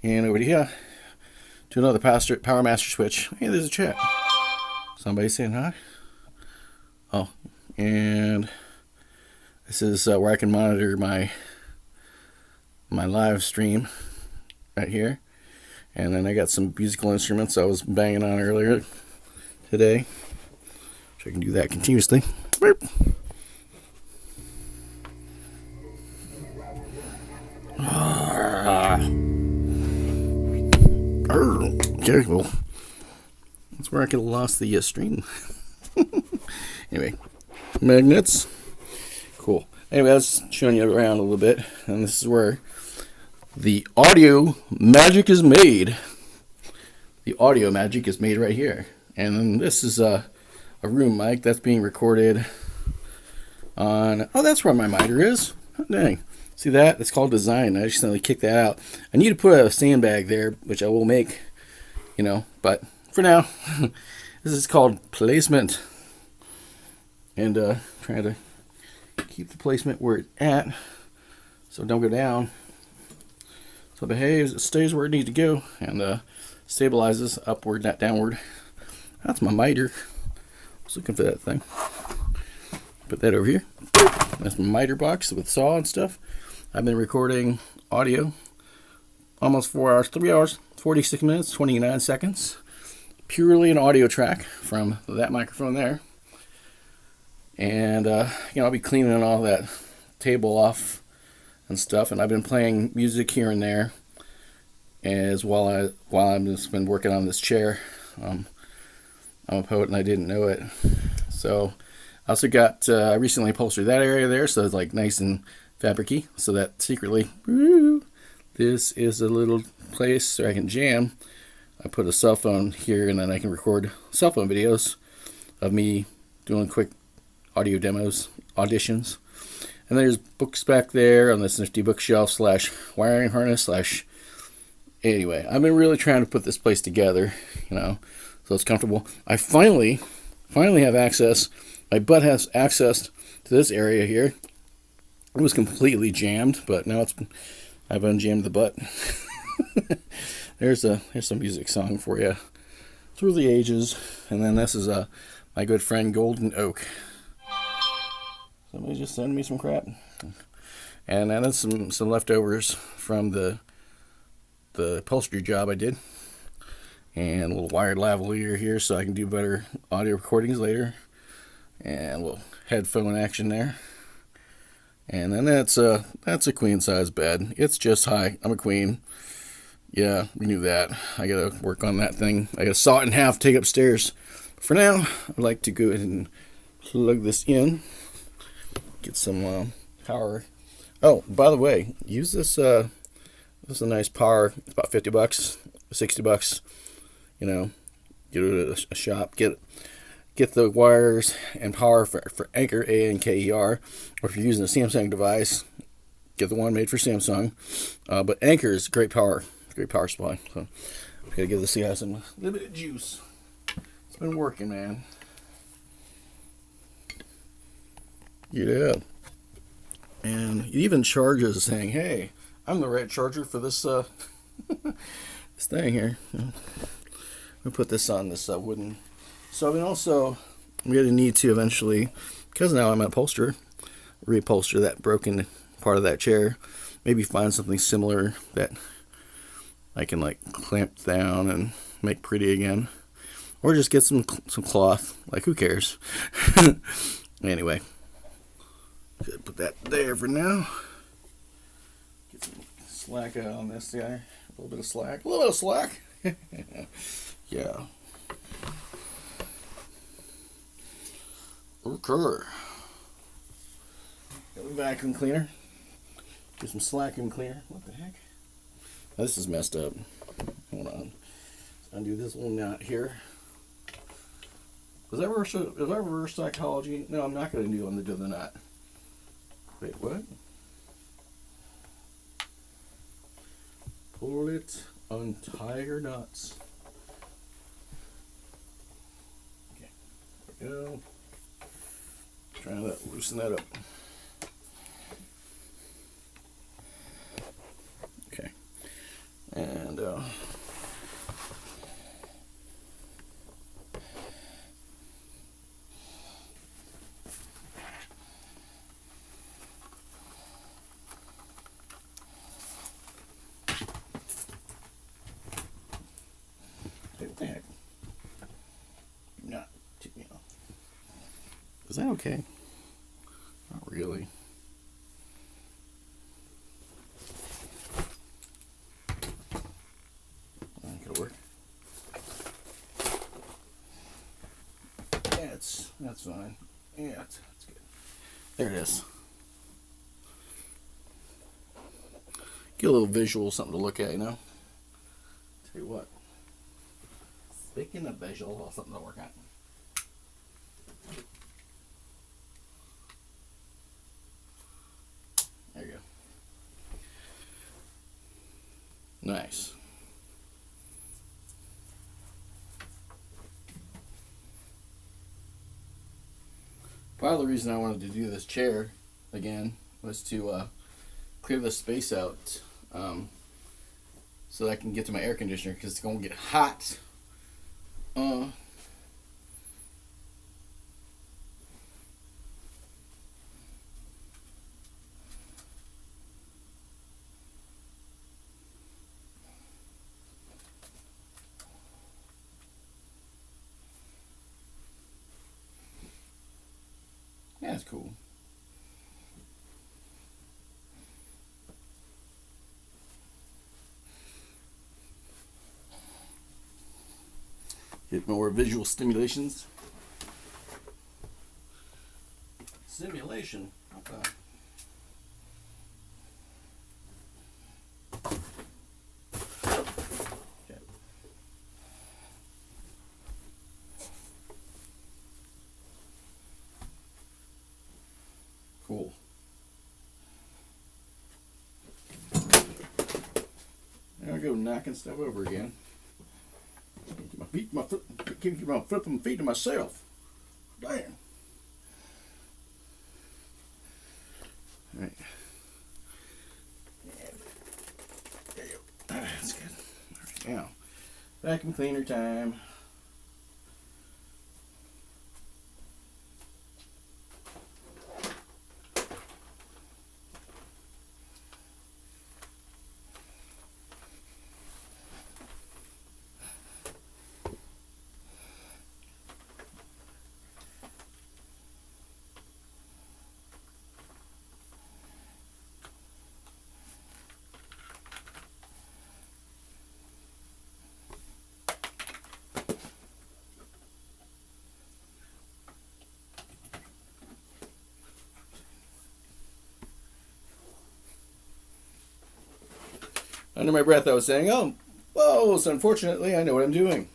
and over here to another power master switch. Hey, there's a chat. Somebody saying hi. Oh, and this is where I can monitor my live stream right here. And then I got some musical instruments I was banging on earlier today, so I can do that continuously. Burp. Okay, well, that's where I could have lost the stream. Anyway, magnets, cool. Anyway, I was showing you around a little bit, and this is where the audio magic is made. The audio magic is made right here. And then this is a room mic that's being recorded on, oh, that's where my miter is. Oh, dang. See that? It's called design. I just suddenly kicked that out. I need to put a sandbag there, which I will make, you know, but for now, this is called placement. And trying to keep the placement where it's at so it don't go down. So it behaves, it stays where it needs to go, and stabilizes upward, not downward. That's my miter. I was looking for that thing. Put that over here. That's my miter box with saw and stuff. I've been recording audio almost 4 hours, 3 hours, 46 minutes, 29 seconds. Purely an audio track from that microphone there. And, I'll be cleaning all that table off and stuff. And I've been playing music here and there as while I've just been working on this chair. I'm a poet and I didn't know it. So I also got, I recently upholstered that area there, so it's like nice and fabricy, so that secretly, woo, this is a little place where I can jam. I put a cell phone here and then I can record cell phone videos of me doing quick audio demos, auditions. And there's books back there on this nifty bookshelf slash wiring harness slash. Anyway, I've been really trying to put this place together, so it's comfortable. I finally have access. My butt has access to this area here. It was completely jammed, but now I've unjammed the butt. Here's some music song for you. Through the Ages, and then this is my good friend Golden Oak. Somebody just send me some crap. And then that's some leftovers from the upholstery job I did. And a little wired lavalier here so I can do better audio recordings later. And a little headphone action there. And then that's a queen size bed. It's just high. I'm a queen. Yeah, we knew that. I gotta work on that thing. I gotta saw it in half, take it upstairs. For now, I'd like to go ahead and plug this in. Get some power. Oh, by the way, use this. This is a nice power. It's about $50, $60. Get it at a shop. Get the wires and power for Anchor, ANKER. Or if you're using a Samsung device, get the one made for Samsung. But Anchor is great power supply. So I'm gonna give this guy a little bit of juice. It's been working, man. Yeah. And it even charges saying, hey, I'm the right charger for this this thing here. We put this on this wooden. So I'm going to need to eventually, because now I'm an upholsterer, reupholster that broken part of that chair. Maybe find something similar that I can like clamp down and make pretty again. Or just get some cloth. Like, who cares? Anyway. Put that there for now. Get some slack out on this guy. A little bit of slack. Yeah. Okay. Got a vacuum cleaner. Get some vacuum cleaner. What the heck? Oh, this is messed up. Hold on. Let's undo this little knot here. Is that reverse psychology? No, I'm not going to undo the knot. Wait, what? Pull it, untie your knots. Okay, there we go. Trying to loosen that up. Okay, and what the heck? Not tip me off. Is that okay? Not really. That could work. Yeah, that's fine. Yeah, that's good. There it is. Get a little visual, something to look at, Tell you what. Speaking of visual, something to work at. There you go. Nice. Part of the reason I wanted to do this chair again was to clear the space out so that I can get to my air conditioner because it's going to get hot. That's cool. Get more visual stimulations. Simulation. Okay. Cool. Now I go knocking stuff over again. Keep my flipping feet to myself. Damn. All right. There you go. That's good. All right, now vacuum cleaner time. Under my breath, I was saying, "Oh, whoa!" So unfortunately, I know what I'm doing.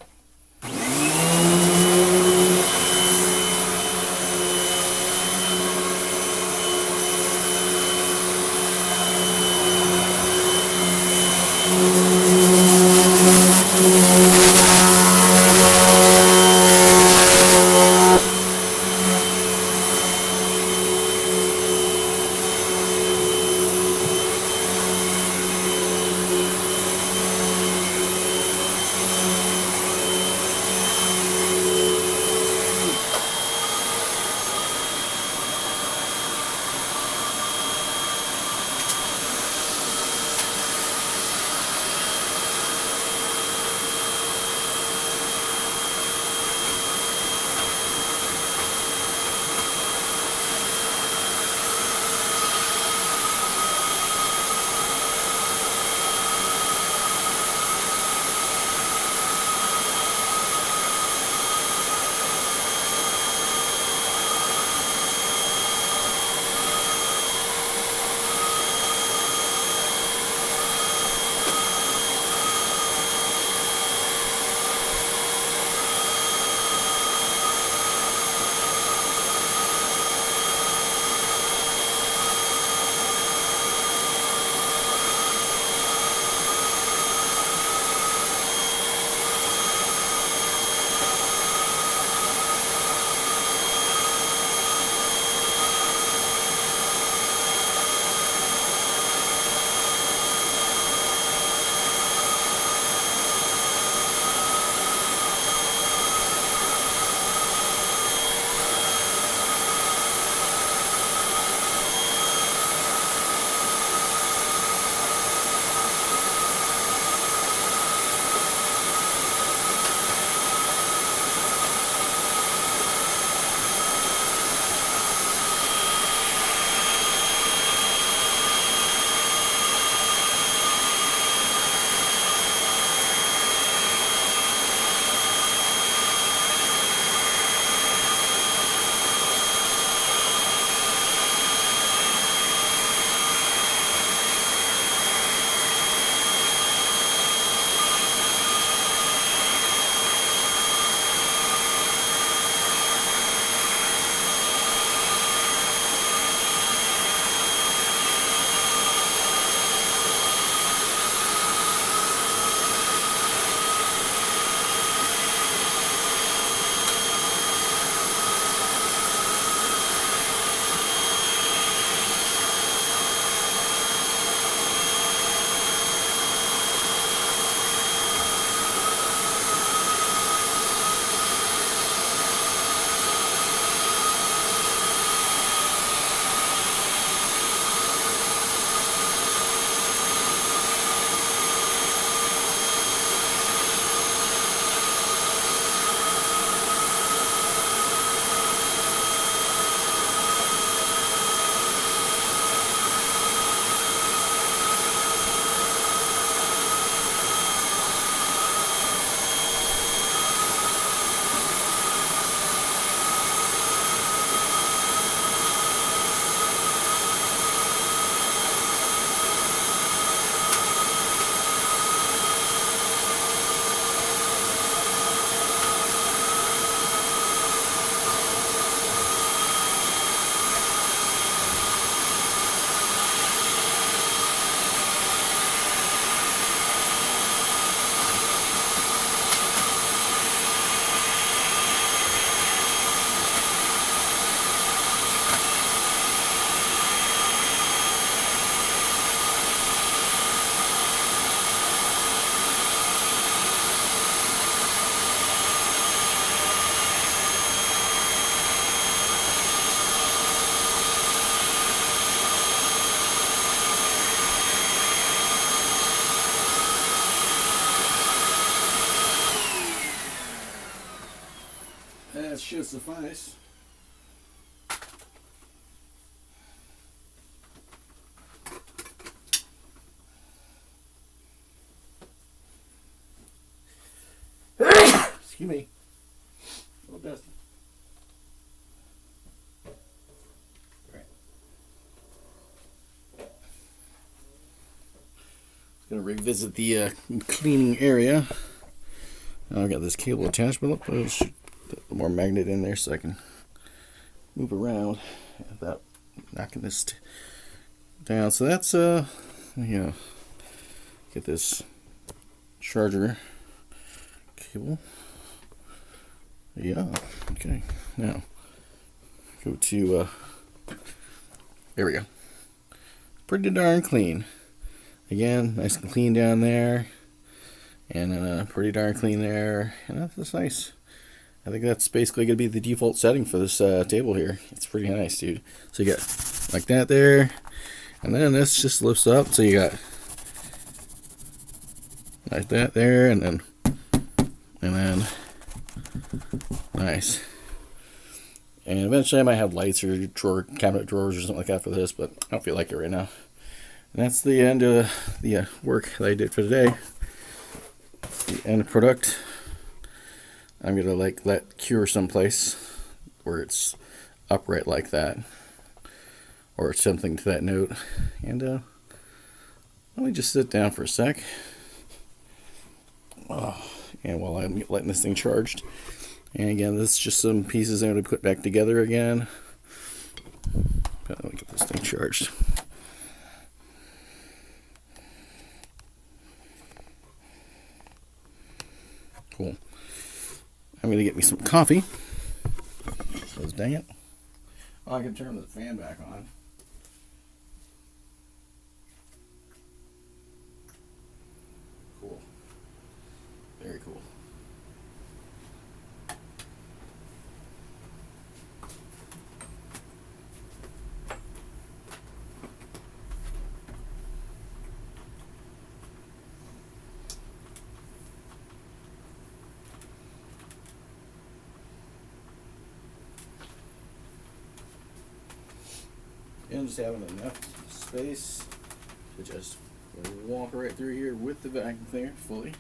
should suffice. Excuse me. A little dusty. Alright. Just gonna revisit the cleaning area. Now I've got this cable attached, but I'll shoot a more magnet in there so I can move around without knocking this down. So that's yeah. Get this charger cable. Yeah. Okay. Now go to there we go. Pretty darn clean. Again, nice and clean down there, and then pretty darn clean there, and that's nice. I think that's basically going to be the default setting for this table here. It's pretty nice, dude. So you got like that there, and then this just lifts up, so you got like that there, and then nice. And eventually I might have lights or cabinet drawers or something like that for this, but I don't feel like it right now. And that's the end of the work that I did for today. The end product. I'm gonna let cure someplace where it's upright like that, or something to that note. And let me just sit down for a sec. And while I'm letting this thing charged, and again, this is just some pieces I'm going to put back together again. Let me get this thing charged. Cool. I'm going to get me some coffee. So dang it. Oh, I can turn the fan back on. Cool. Very cool. And just having enough space to just walk right through here with the vacuum cleaner fully.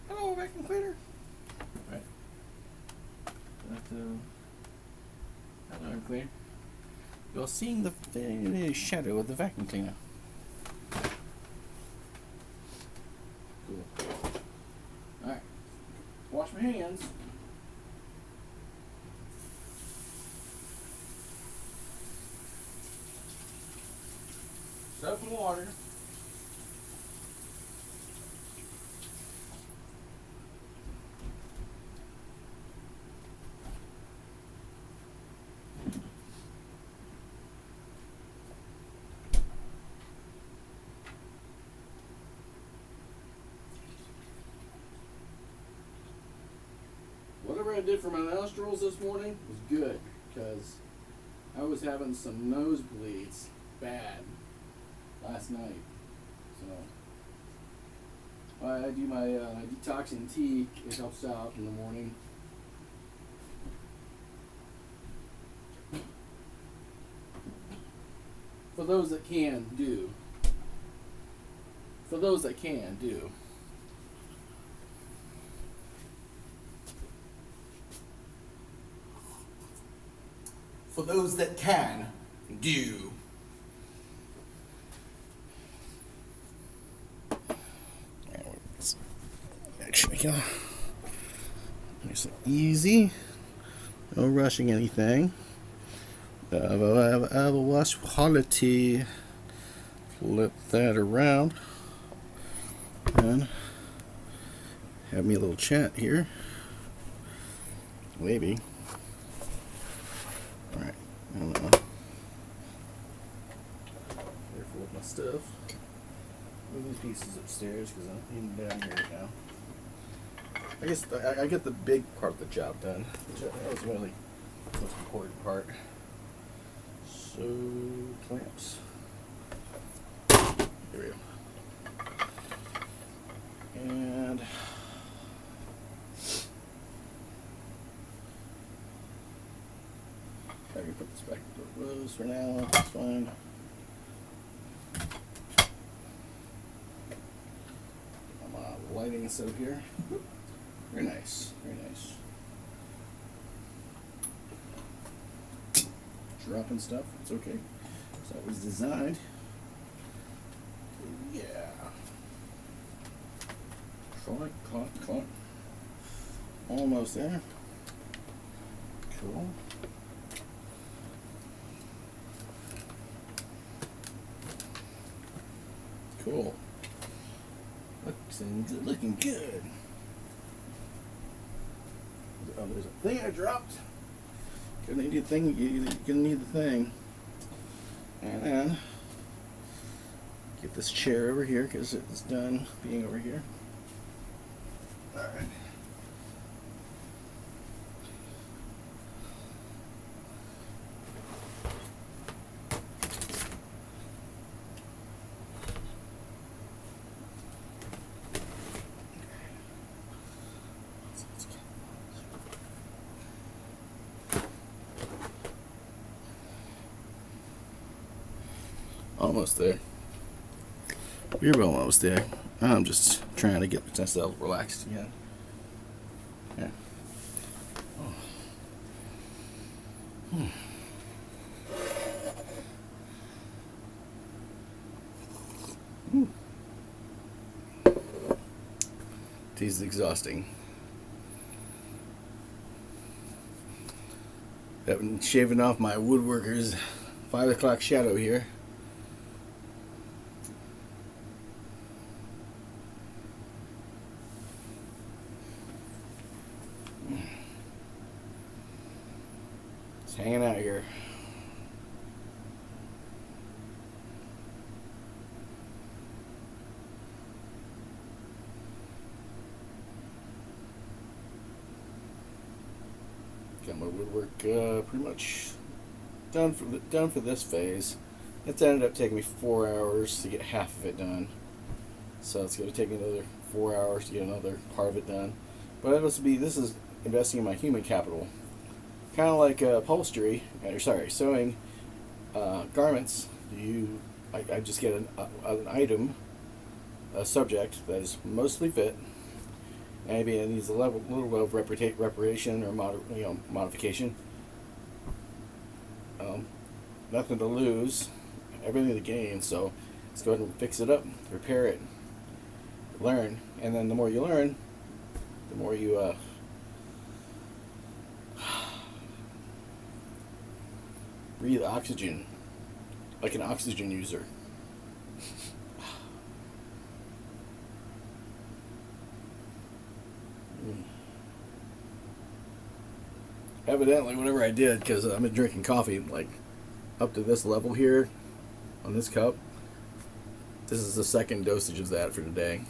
Hello, vacuum cleaner. Right. Hello, cleaner. You're seeing the shadow of the vacuum cleaner. Cool. Alright. Wash my hands. Soap and water. Whatever I did for my nostrils this morning was good, because I was having some nosebleeds bad last night. So I do my detoxing tea. It helps out in the morning. For those that can do. For those that can do. For those that can do. Actually, nice and easy. No rushing anything. I have a wash quality. Flip that around. And have me a little chat here. Maybe. Alright. Careful with my stuff. Move these pieces upstairs because I'm even down here right now. I guess I get the big part of the job done. That was really the most important part. So, clamps. Here we go. And back to the rose for now. That's fine. Lighting and stuff here. Very nice. Very nice. Dropping stuff. It's okay. So that was designed. Yeah. Clunk, clunk, clunk. Almost there. Cool. Cool. Looking good. Oh, there's a thing I dropped. Gonna need the thing. You're gonna need the thing. And then get this chair over here because it's done being over here. All right. Almost there. We're almost there. I'm just trying to get myself relaxed again. Yeah. Oh. This is exhausting. I've been shaving off my woodworker's 5 o'clock shadow here. Just hanging out here. Got my woodwork pretty much done for this phase. It's ended up taking me 4 hours to get half of it done. So it's going to take me another 4 hours to get another part of it done. But this is investing in my human capital. Kind of like upholstery, or sorry, sewing garments. I just get an item, a subject that is mostly fit. Maybe it needs a little bit of reparation or modification. Nothing to lose, everything to gain. So let's go ahead and fix it up, repair it, learn, and then the more you learn, the more you breathe oxygen, like an oxygen user. Evidently, whatever I did, because I've been drinking coffee like up to this level here on this cup. This is the second dosage of that for today.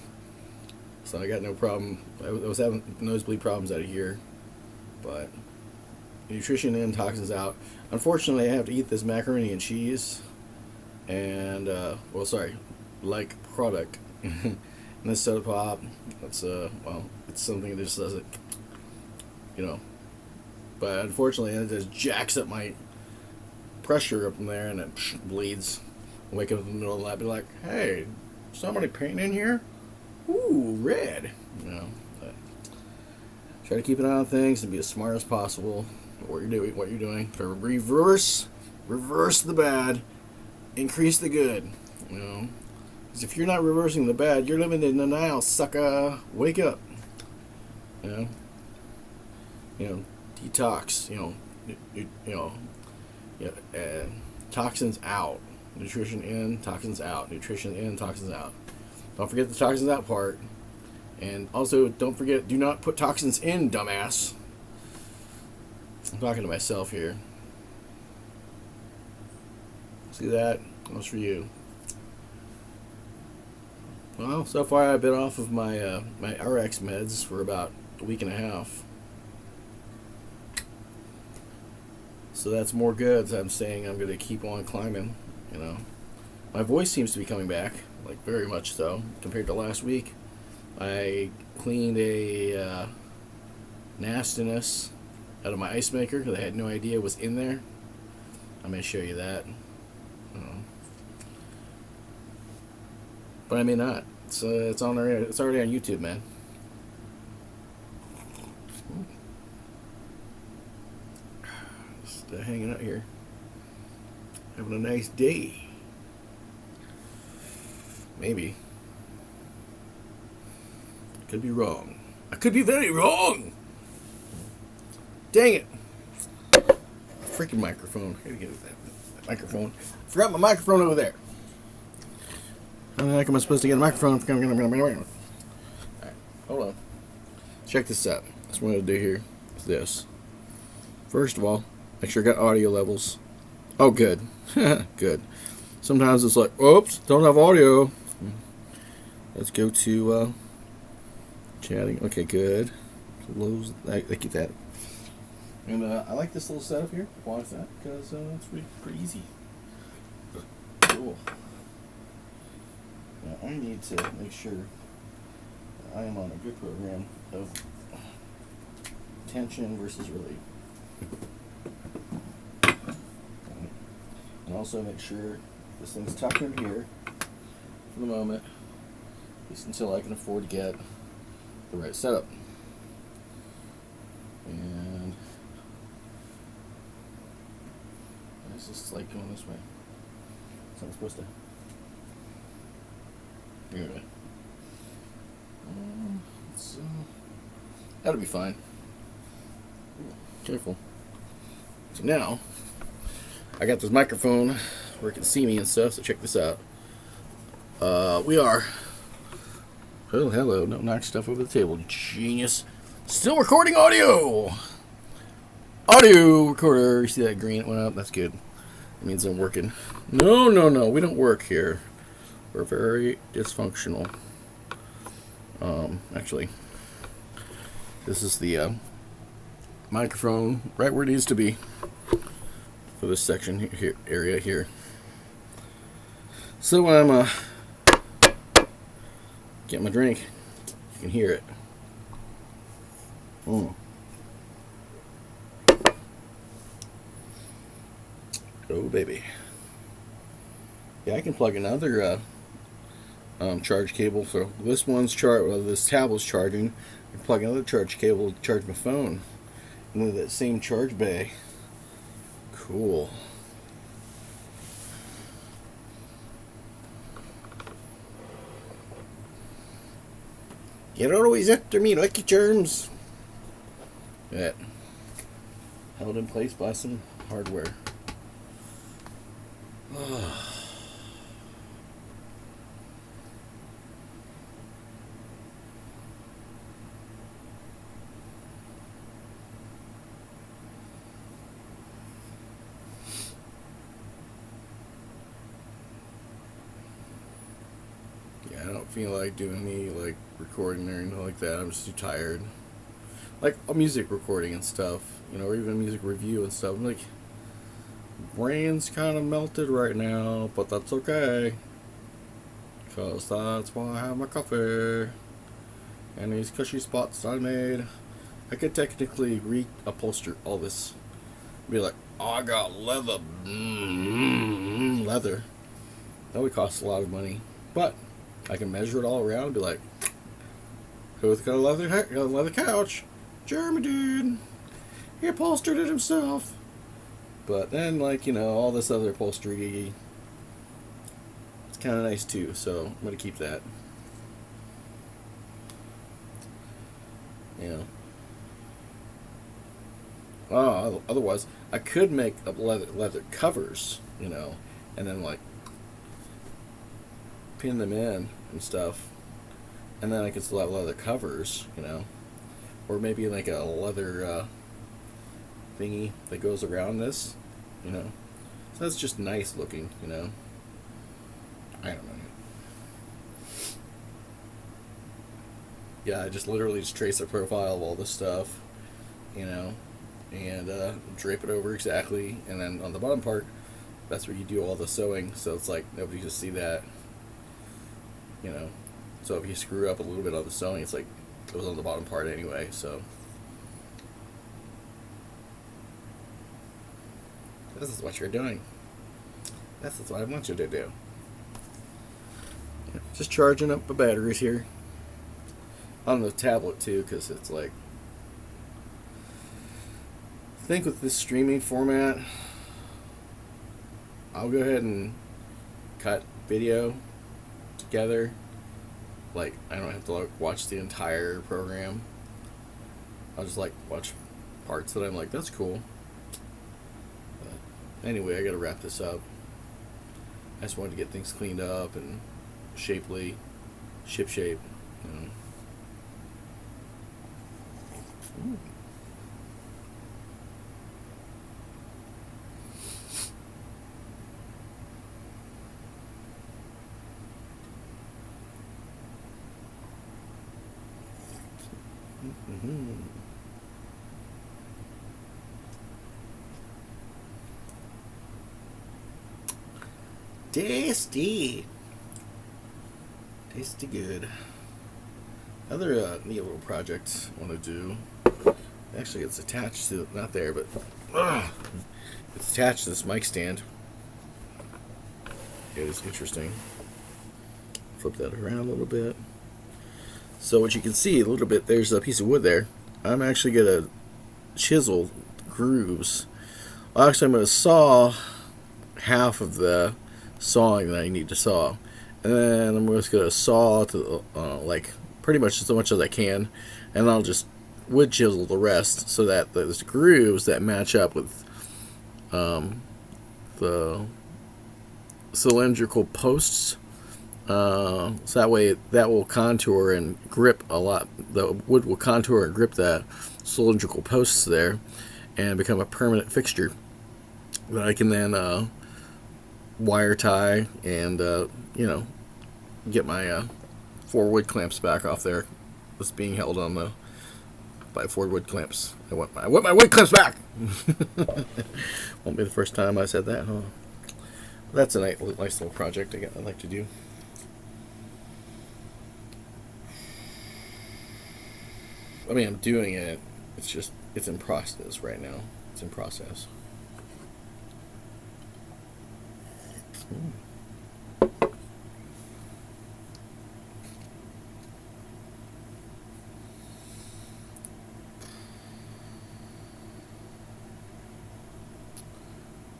So I got no problem. I was having nosebleed problems out of here, but nutrition in, toxins out. Unfortunately, I have to eat this macaroni and cheese and like product. And this soda pop, it's it's something that just doesn't, but unfortunately it just jacks up my pressure up in there and it bleeds. I wake up in the middle of the night, be like, hey, somebody painting in here? Ooh, red. But try to keep an eye on things and be as smart as possible. What you're doing. To reverse the bad, increase the good. Because if you're not reversing the bad, you're living in denial, sucker. Wake up. Detox. Toxins out. Nutrition in, toxins out. Nutrition in, toxins out. Don't forget the toxins out part. And also, don't forget, do not put toxins in, dumbass. I'm talking to myself here. See that? That's for you. Well, so far I've been off of my my RX meds for about a week and a half. So that's more good. I'm saying I'm going to keep on climbing. My voice seems to be coming back, like very much so, compared to last week. I cleaned a nastiness out of my ice maker that I had no idea was in there. I may show you that. But I may not. It's on there. It's already on YouTube, man. Just hanging out here, having a nice day. Maybe. Could be wrong. I could be very wrong. Dang it! Freaking microphone. I gotta get that microphone. Forgot my microphone over there. How the heck am I supposed to get a microphone? Alright, hold on. Check this out. That's what I'm going to do here is this. First of all, make sure I got audio levels. Oh, good. Good. Sometimes it's like, oops, don't have audio. Let's go to chatting. Okay, good. Close. I keep that. And I like this little setup here. Why is that? Because it's pretty easy. Cool. Now, I need to make sure that I am on a good program of tension versus relief. And also make sure this thing's tucked in here for the moment, at least until I can afford to get the right setup. And it's just like going this way. So I'm supposed to. Anyway. So that'll be fine. Careful. So now I got this microphone where it can see me and stuff, so check this out. We are. Oh, hello. Don't knock stuff over the table. Genius. Still recording audio! Audio recorder. You see that green? It went up? That's good. It means I'm working. No. We don't work here. We're very dysfunctional. Actually, this is the microphone right where it needs to be for this section here, area here. So when I'm getting my drink, you can hear it. Oh baby. Yeah, I can plug another charge cable. So this one's this tablet's charging. I can plug another charge cable to charge my phone into that same charge bay. Cool. You're always after me, Lucky Charms. That held in place by some hardware. I don't feel like doing any like recording or anything like that. I'm just too tired. Like a music recording and stuff, you know, or even music review and stuff. I'm like, brain's kind of melted right now, but that's okay, cause that's why I have my coffee and these cushy spots I made. I could technically reupholster all this. Be like, oh, I got leather, leather. That would cost a lot of money, but I can measure it all around and be like, who's got a leather couch? Jeremy dude. He upholstered it himself. But then, like, you know, all this other upholstery, it's kind of nice too, so I'm going to keep that. You know. Otherwise, I could make up leather covers, you know, and then, like, pin them in and stuff. And then I could still have leather covers, you know. Or maybe like a leather thingy that goes around this, you know. So that's just nice looking, you know. I don't know. Yeah, I just literally just trace the profile of all this stuff, you know, and drape it over exactly. And then on the bottom part, that's where you do all the sewing. So it's like nobody can see that, you know. So if you screw up a little bit on the sewing, it's like it was on the bottom part anyway, so This is what you're doing. This is what I want you to do. Just charging up the batteries here. On the tablet too, because it's like, I think with this streaming format, I'll go ahead and cut video together. Like, I don't have to like watch the entire program. I'll just like watch parts that I'm like, that's cool. But anyway, I gotta wrap this up. I just wanted to get things cleaned up and shapely, shipshape, you know. Ooh. Mm-hmm. Tasty. Tasty good. Other neat little project I want to do. Actually, it's attached to, not there, but it's attached to this mic stand. It is interesting. Flip that around a little bit. So what you can see a little bit, there's a piece of wood there. I'm actually going to chisel grooves. Well, actually, I'm going to saw half of the sawing that I need to saw. And then I'm just going to saw to like pretty much as much as I can. And I'll just wood chisel the rest so that there's grooves that match up with the cylindrical posts. So that way that will contour and grip a lot. The wood will contour and grip that cylindrical posts there and become a permanent fixture that I can then wire tie and you know, get my 4 wood clamps back off there. It's being held on the by 4 wood clamps. I want my wood clamps back. Won't be the first time I said that, huh? That's a nice little project I'd like to do. I mean, I'm doing it. It's just, it's in process right now. It's in process.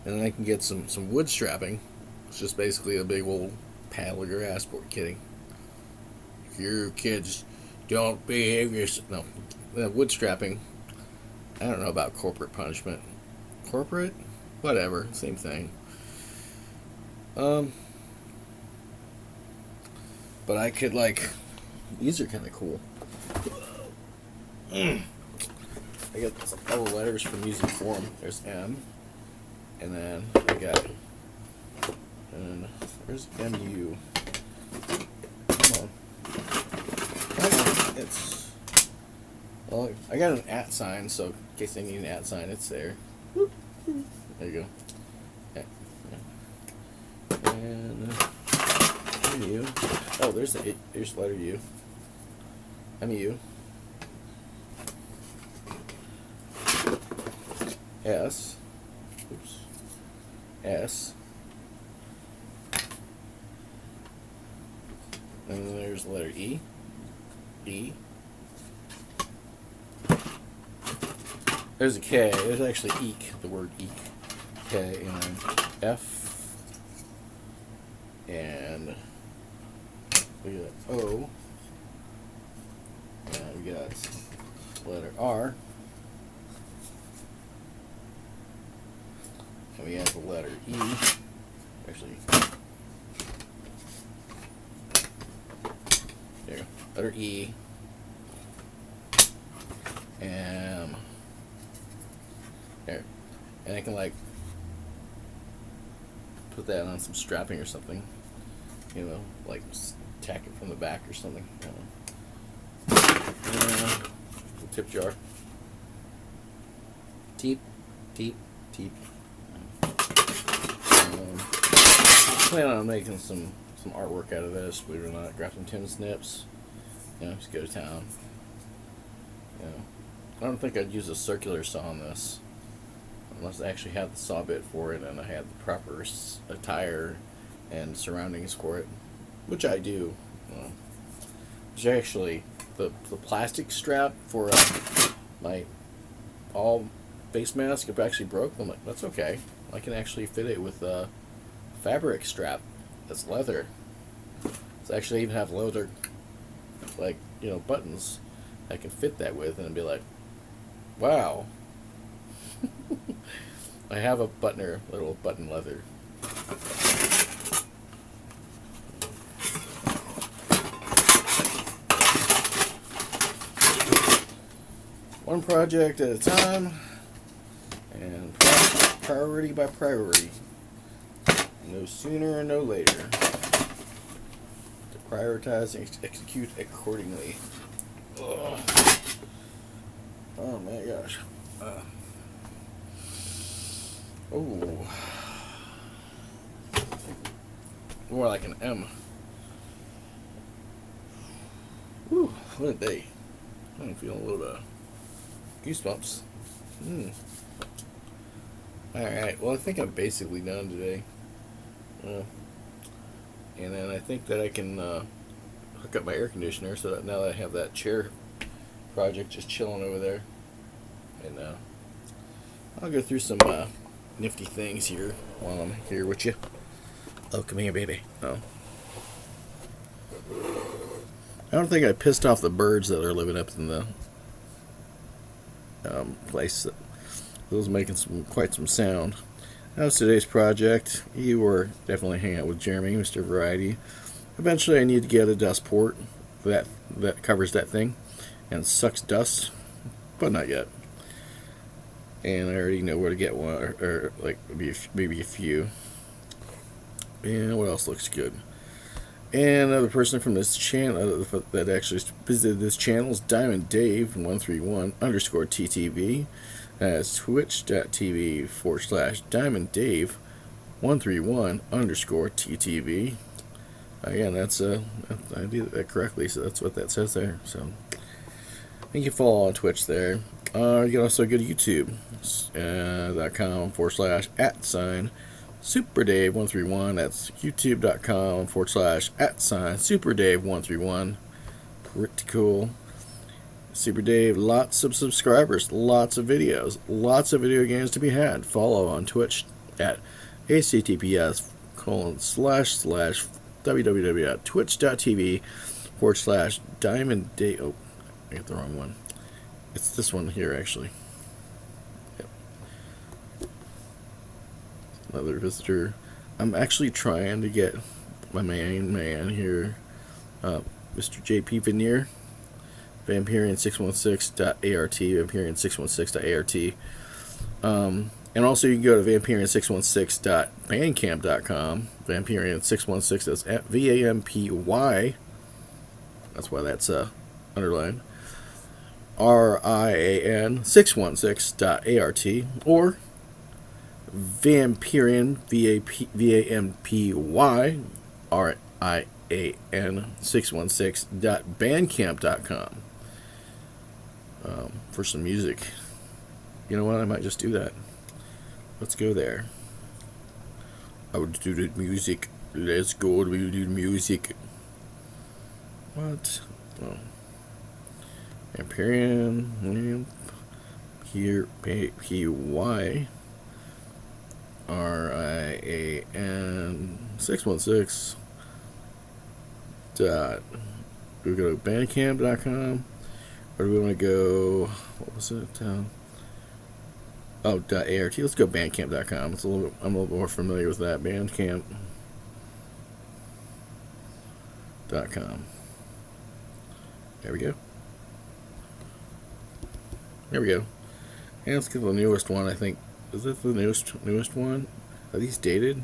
And then I can get some wood strapping. It's just basically a big old paddle grass board. Kidding. If your kids don't behave yourself. No, wood strapping. I don't know about corporate punishment. Corporate? Whatever. Same thing. But I could like. These are kind of cool. I got all the letters from Music Forum. There's M. And then I got, and where's MU? Come on. It's, well, I got an @ sign, so in case I need an @ sign, it's there. There you go. Yeah. And MU. Oh, there's the letter U. MU. S. Oops. S. And then there's the letter E. E. There's a K. There's actually eek, the word eek. K, and then F. And we got O. And we got letter R. And we have the letter E. Actually, there you go. Letter E. And there. And I can like put that on some strapping or something. You know, like tack it from the back or something. I don't know. Tip jar. Teep, teep, teep. Plan on making some artwork out of this, believe it or not. Grab some tin snips, you know, just go to town. You know, I don't think I'd use a circular saw on this. unless I actually had the saw bit for it and I had the proper attire and surroundings for it, which I do. Which actually, the plastic strap for my all face mask, if actually broke, I'm like, that's okay. I can actually fit it with a fabric strap that's leather. So I actually even have leather, like, buttons I can fit that with, and be like, wow. I have a little button leather. One project at a time, and priority by priority. No sooner, no later. To prioritize and execute accordingly. Ugh. Oh my gosh. Oh. More like an M. Whew, what a day. I'm feeling a little bit of goosebumps. Alright, well, I think I'm basically done today. And then I think that I can hook up my air conditioner, so that now that I have that chair project just chilling over there. And I'll go through some nifty things here while I'm here with you. Oh, come here, baby. Oh. I don't think I pissed off the birds that are living up in the place. It was making quite some sound. That was today's project. You were definitely hanging out with Jeremy, Mr. Variety. Eventually I need to get a dust port that covers that thing and sucks dust, but not yet. And I already know where to get one, or like maybe a few. And what else looks good? And another person from this channel that actually visited this channel is Diamond Dave 131_TTV. That's twitch.tv/Diamond Dave 131_TTV. Again, that's I did that correctly, so that's what that says there. So you can follow on Twitch there. You can also go to youtube.com/@ SuperDave131. That's youtube.com/@ SuperDave131. Pretty cool. Super Dave, lots of subscribers, lots of videos, lots of video games to be had. Follow on Twitch at https://www.twitch.tv/Diamond Dave. Oh, I got the wrong one. It's this one here, actually. Yep. Another visitor. I'm actually trying to get my main man here, Mr. JP Veneer, Vampirian616.art, Vampirian616.art. And also you can go to Vampirian616.bandcamp.com. Vampirian616, that's VAMPY. That's why that's underlined. RIAN616.art, or Vampirian, VAMPY, RIAN616.bandcamp.com for some music. You know what? I might just do that. Let's go there. I would do the music. Let's go. We do music. What? Oh. Vampirian here PY RIAN616 dot. Do we go to bandcamp.com, or do we want to go, what was it? .art. Let's go bandcamp.com. It's I'm a little more familiar with that. Bandcamp.com. There we go. There we go. And let's get the newest one, I think. Is this the newest one? Are these dated?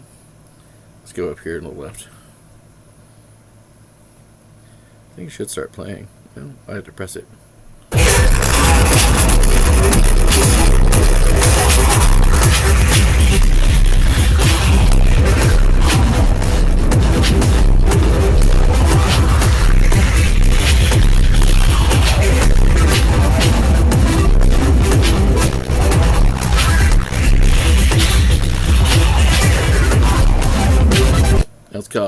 Let's go up here on the left. I think it should start playing. No, I had to press it.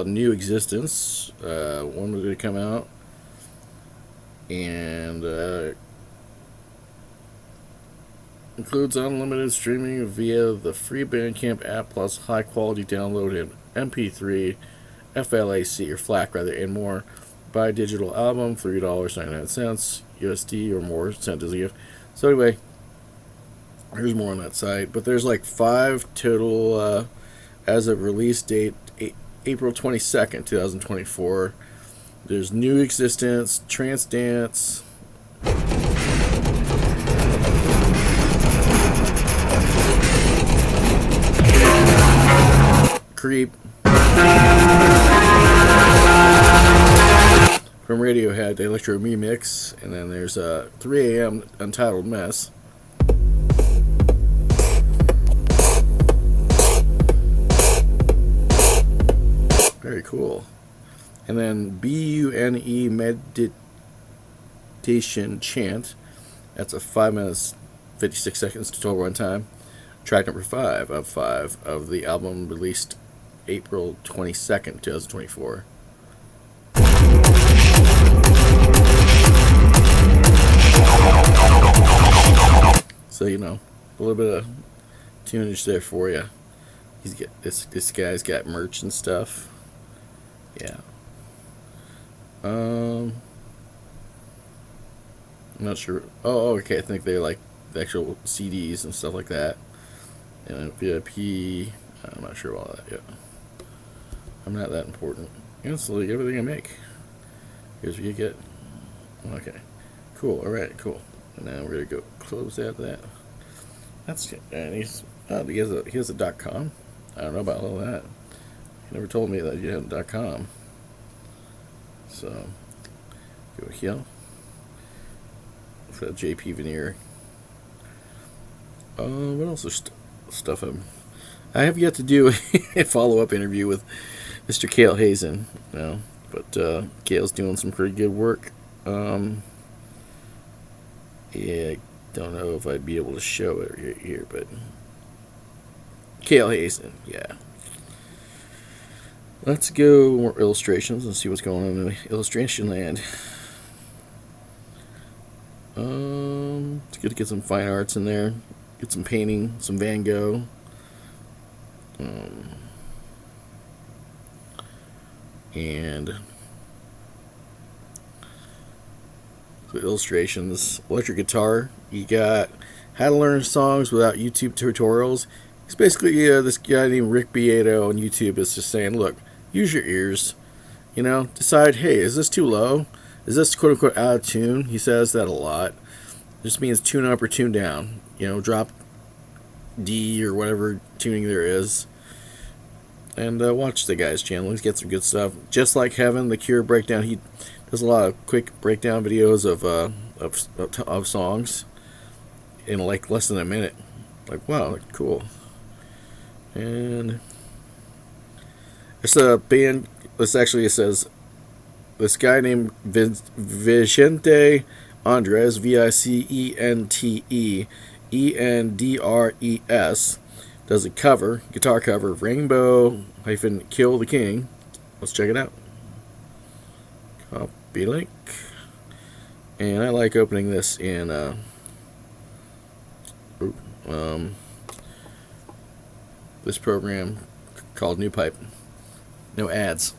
called New Existence. When did it come out? And includes unlimited streaming via the free Bandcamp app plus high quality download in MP3, FLAC or FLAC rather, and more. Buy digital album, $3.99 USD or more, sent as a gift. So anyway, there's more on that site, but there's like 5 total as of release date, April 22nd, 2024. There's New Existence, Trance Dance, Creep from Radiohead, the Electro Remix, and then there's 3 AM Untitled Mess. Very cool. And then BUNE Meditation Chant. That's a 5 minutes 56 seconds total runtime. Track number 5 of the album released April 22nd, 2024. So, you know, a little bit of tunage there for you. He's got this guy's got merch and stuff. Yeah. I'm not sure. Oh, okay. I think they're like the actual CDs and stuff like that. And VIP. I'm not sure about that yet. I'm not that important. It's like everything I make. Here's what you get. Okay. Cool. All right. Cool. And now we're gonna go close out that. That's good. And he has a .com. I don't know about all that. He never told me that you had a .com. So go here for the JP Veneer. What else is stuff? I have yet to do a follow-up interview with Mr. Cale Hazen. But Cale's doing some pretty good work. Yeah, I don't know if I'd be able to show it here, but Cale Hazen, yeah. Let's go more illustrations and see what's going on in the illustration land. It's good to get some fine arts in there. Get some painting, some Van Gogh. And the illustrations, electric guitar. You got how to learn songs without YouTube tutorials. It's basically this guy named Rick Beato on YouTube is just saying, look, use your ears. You know, decide, hey, is this too low? Is this quote unquote out of tune? He says that a lot. It just means tune up or tune down. You know, drop D or whatever tuning there is. And watch the guy's channel. He's got some good stuff. Just Like Heaven, the Cure breakdown. He does a lot of quick breakdown videos of songs in like less than a minute. Like, wow, cool. And it's a band. This actually, it says this guy named Vicente Andres, VICENTE ENDRES, does a guitar cover of Rainbow Kill the King. Let's check it out. Copy link. And I like opening this in this program called New Pipe. No ads.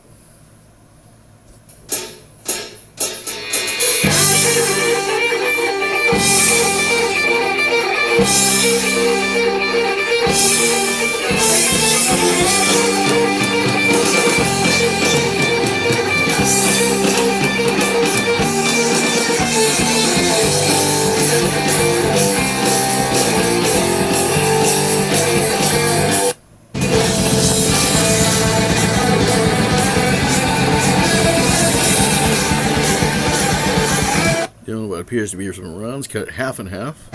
Doing what appears to be some runs, cut half and half.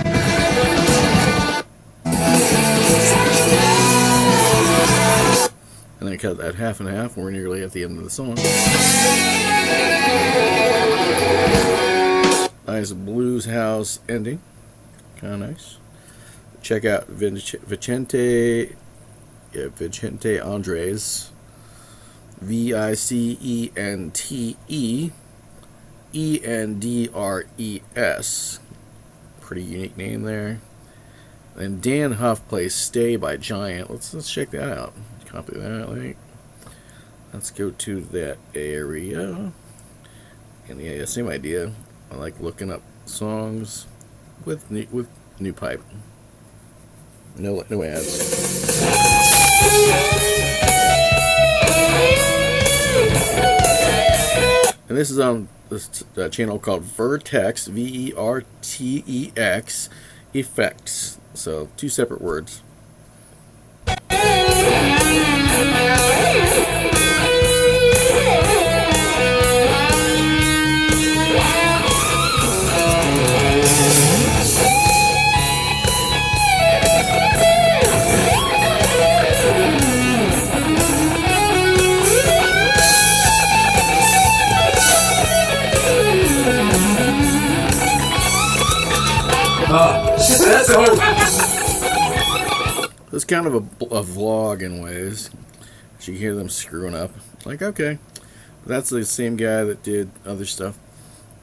And then cut that half and half, and we're nearly at the end of the song. Nice blues house ending. Kind of nice. Check out Vicente Andres. VICENTE ENDRES. Pretty unique name there. And Dan Huff plays Stay by Giant. Let's check that out. Copy that link. Let's go to that area. And yeah, same idea. I like looking up songs with new pipe. No ads. And this is on this channel called Vertex, VERTEX Effects. So 2 separate words. That's all. It's kind of a vlog in ways. So you hear them screwing up. Like, okay. But that's the same guy that did other stuff.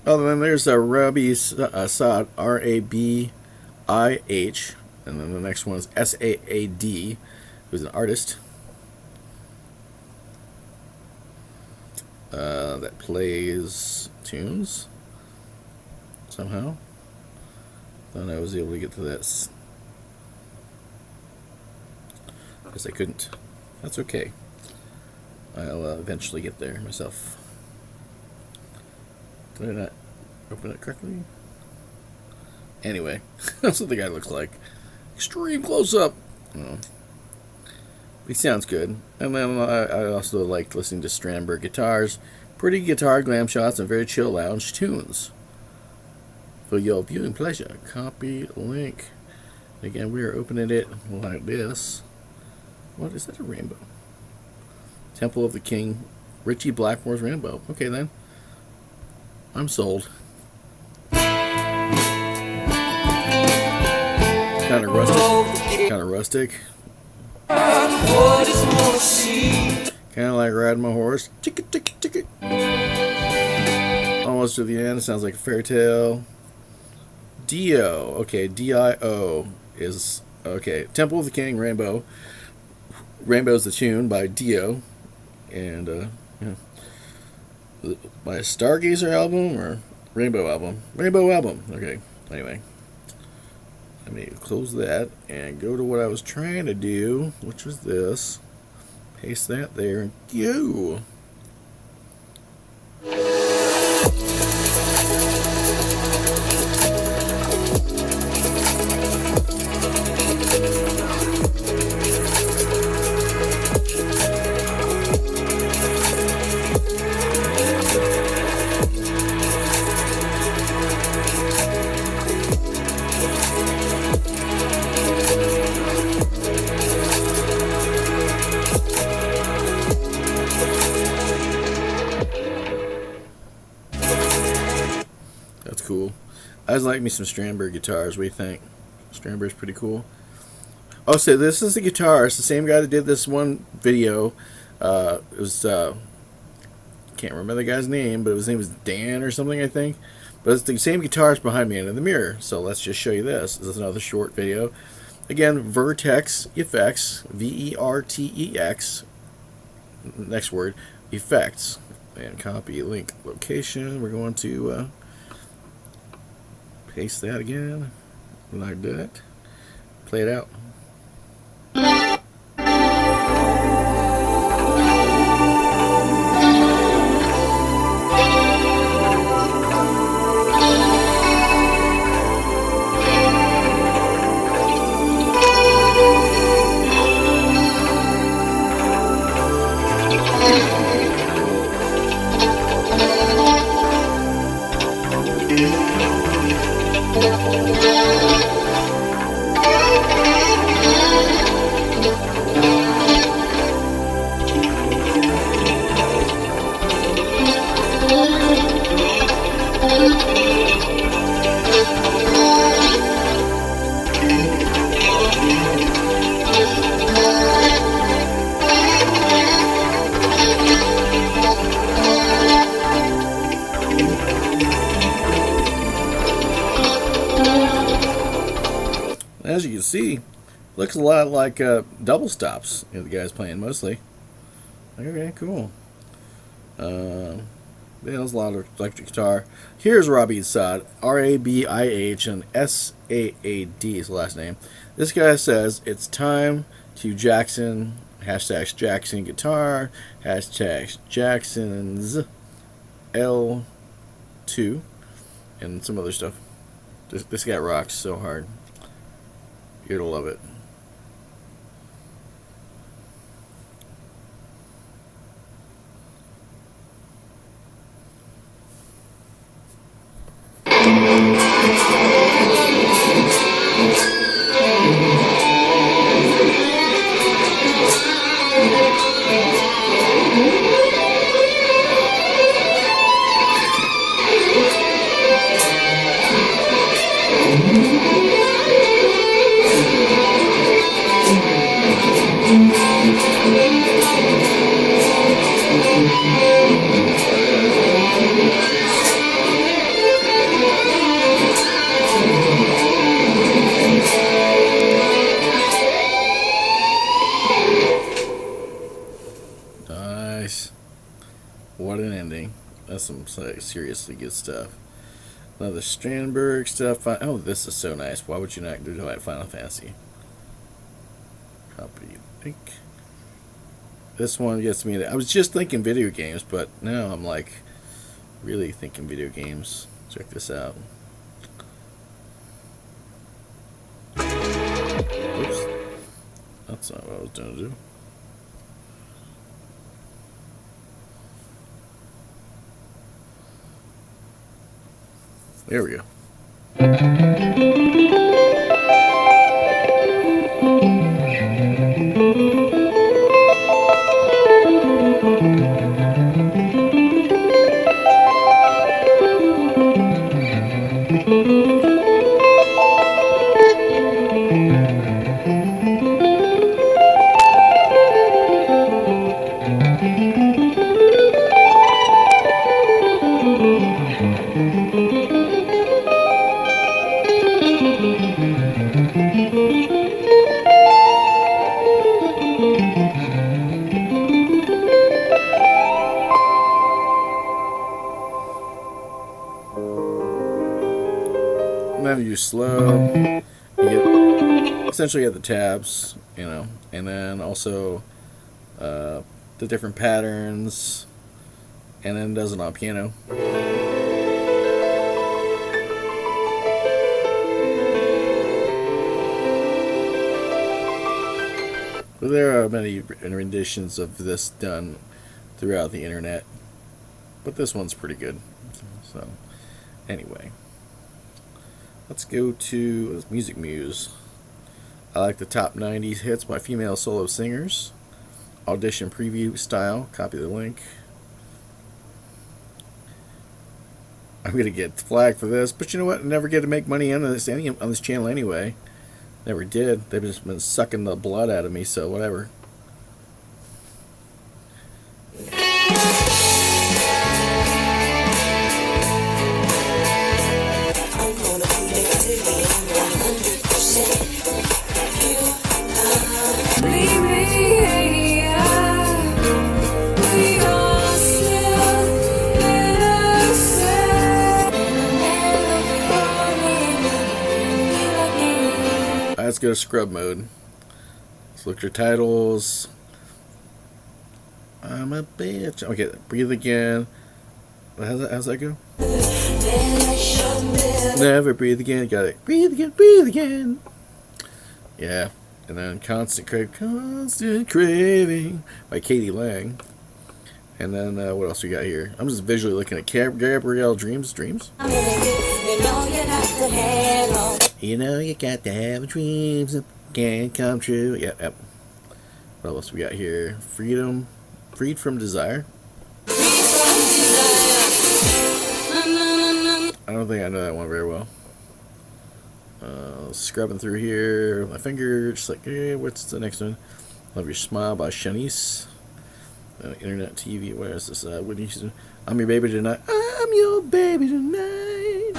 Oh, then there's Rabi Saad, RABIH. And then the next one is SAAD, who's an artist. That plays tunes somehow. Thought I was able to get to this. Guess I couldn't. That's okay. I'll eventually get there myself. Did I not open it correctly? Anyway, that's what the guy looks like. Extreme close-up. Oh. He sounds good. And then I also liked listening to Strandberg guitars. Pretty guitar glam shots and very chill lounge tunes. For your viewing pleasure, copy link. Again, we are opening it like this. What is that? A rainbow? Temple of the King, Richie Blackmore's Rainbow. Okay then, I'm sold. Kind of rustic. Kind of rustic. Kind of like riding my horse. Ticket, ticket, ticket. Almost to the end. Sounds like a fairy tale. Dio. Okay, D-I-O is... Okay, Temple of the King, Rainbow. Rainbow's the tune by Dio. And, yeah. My Stargazer album or Rainbow album? Rainbow album. Okay, anyway. Let me close that and go to what I was trying to do, which was this. Paste that there and go. That's cool. I just like me some Strandberg guitars. What do you think? Strandberg's pretty cool. Oh, so this is the guitar. It's the same guy that did this one video. It was can't remember the guy's name, but his name was Dan or something, I think. But it's the same guitars behind me and in the mirror. So let's just show you this. This is another short video. Again, Vertex Effects, VERTEX. Next word, effects. And copy link location. We're going to paste that again, like that. Play it out. As you can see, looks a lot like double stops. The guy's playing mostly. Okay, cool. Yeah, there's a lot of electric guitar. Here's Rabih Saad, Rabih and Saad is the last name. This guy says it's time to Jackson, hashtags Jackson guitar, hashtags Jackson's L2, and some other stuff. This guy rocks so hard. You're gonna love it. Nice. What an ending. That's some like, seriously good stuff. Another Strandberg stuff. Oh, this is so nice. Why would you not do like Final Fantasy? Copy link. This one gets me. I was just thinking video games, but now I'm like really thinking video games. Check this out. Oops. That's not what I was going to do. There we go. Then you slow. You get essentially you have the tabs, you know, and then also the different patterns, and then does it on piano. But there are many renditions of this done throughout the internet, but this one's pretty good. So, anyway. Let's go to Music Muse. I like the top 90s hits by female solo singers. Audition preview style. Copy the link. I'm going to get flagged for this, but you know what? I never get to make money on this channel anyway. Never did. They've just been sucking the blood out of me, so whatever. Let's go to scrub mode. Let's look at your titles. I'm a bitch. Okay, breathe again. How's that go? Never breathe again. Got it. Breathe again. Breathe again. Yeah. And then Constant Craving by Katie Lang. And then what else we got here? I'm just visually looking at Gabrielle Dreams. You know you got to have dreams that can't come true. Yep. What else we got here? Freed from Desire. I don't think I know that one very well. Scrubbing through here with my finger, just like, hey, what's the next one? Love Your Smile by Shanice. Internet TV, where is this? Whitney Houston. I'm Your Baby Tonight. I'm Your Baby Tonight.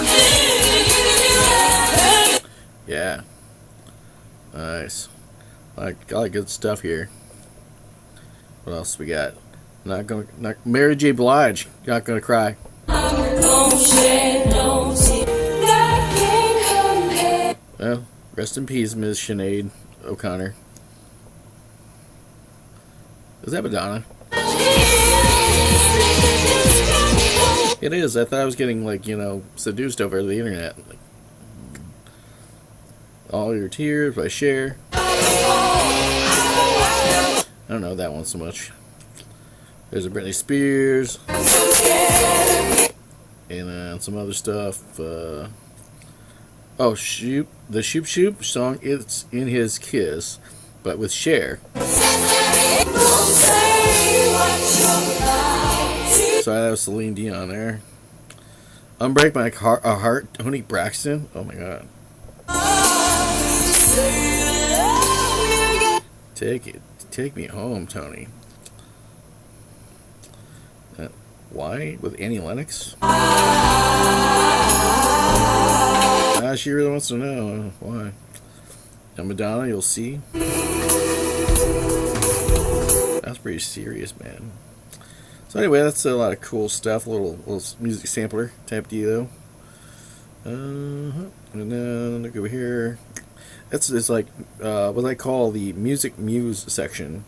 Yeah. Like, got good stuff here. What else we got? Mary J. Blige. Not gonna cry. Well, rest in peace, Ms. Sinead O'Connor. Is that Madonna? It is. I thought I was getting, like, you know, seduced over the internet. Like, All Your Tears by Cher. I don't know that one so much. There's a Britney Spears. And some other stuff. Oh, Shoop. The Shoop Shoop song, It's in His Kiss, but with Cher. So that was Celine Dion there. Unbreak My Heart, Tony Braxton. Oh my god. Take me home, Tony. Why? With Annie Lennox? She really wants to know why. And Madonna, you'll see. That's pretty serious, man. So anyway, that's a lot of cool stuff. A little music sampler type deal. And then look over here. It's like what I call the music muse section.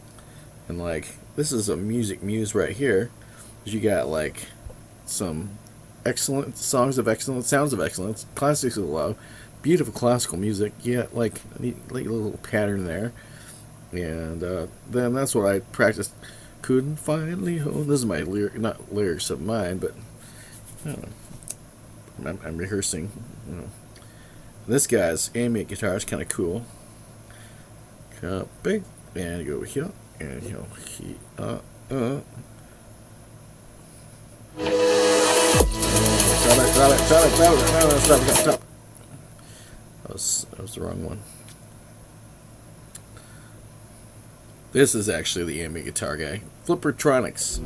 And like this is a music muse right here. You got like some excellent songs of excellence, sounds of excellence, classics of love, beautiful classical music. Yeah, like a little pattern there. And then that's what I practiced. Couldn't finally hold. This is my not lyrics of mine, but I don't know. I'm rehearsing. You know. This guy's ambient guitar is kind of cool. Big and go here and you know Stop. That was the wrong one. This is actually the ambient guitar guy. Flippertronics.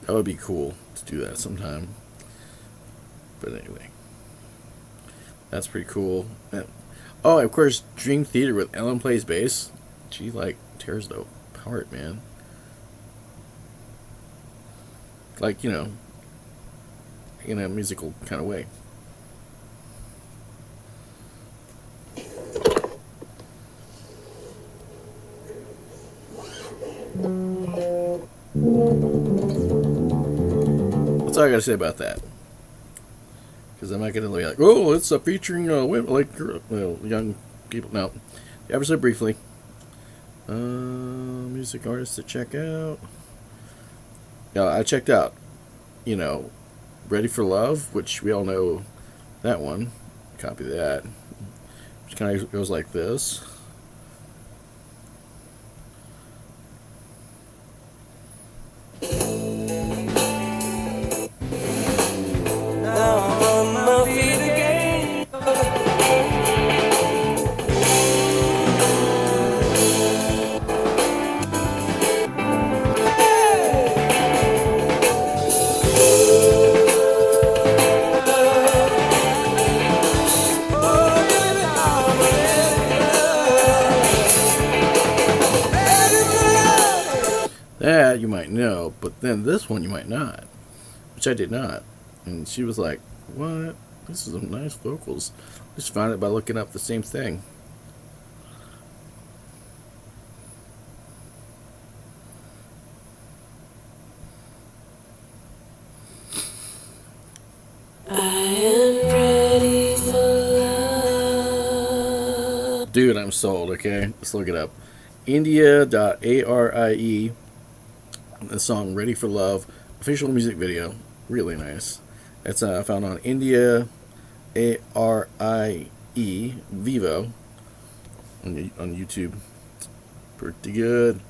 That would be cool to do that sometime. But anyway, that's pretty cool. Oh, of course, Dream Theater with Ellen plays bass. She like tears it apart, man. Like, you know, in a musical kind of way. That's all I gotta say about that. Because I'm not gonna be like, oh, it's featuring women, like young people. No, ever so briefly. Music artists to check out. Yeah, I checked out. You know, Ready for Love, which we all know that one. Copy that. Which kind of goes like this. That you might know, but then this one you might not, which I did not. And she was like, what? This is some nice vocals. Just found it by looking up the same thing. Dude, I'm sold, okay? Let's look it up. India.arie The song "Ready for Love" official music video, really nice. It's found on India ARIE Vivo on YouTube. Pretty good.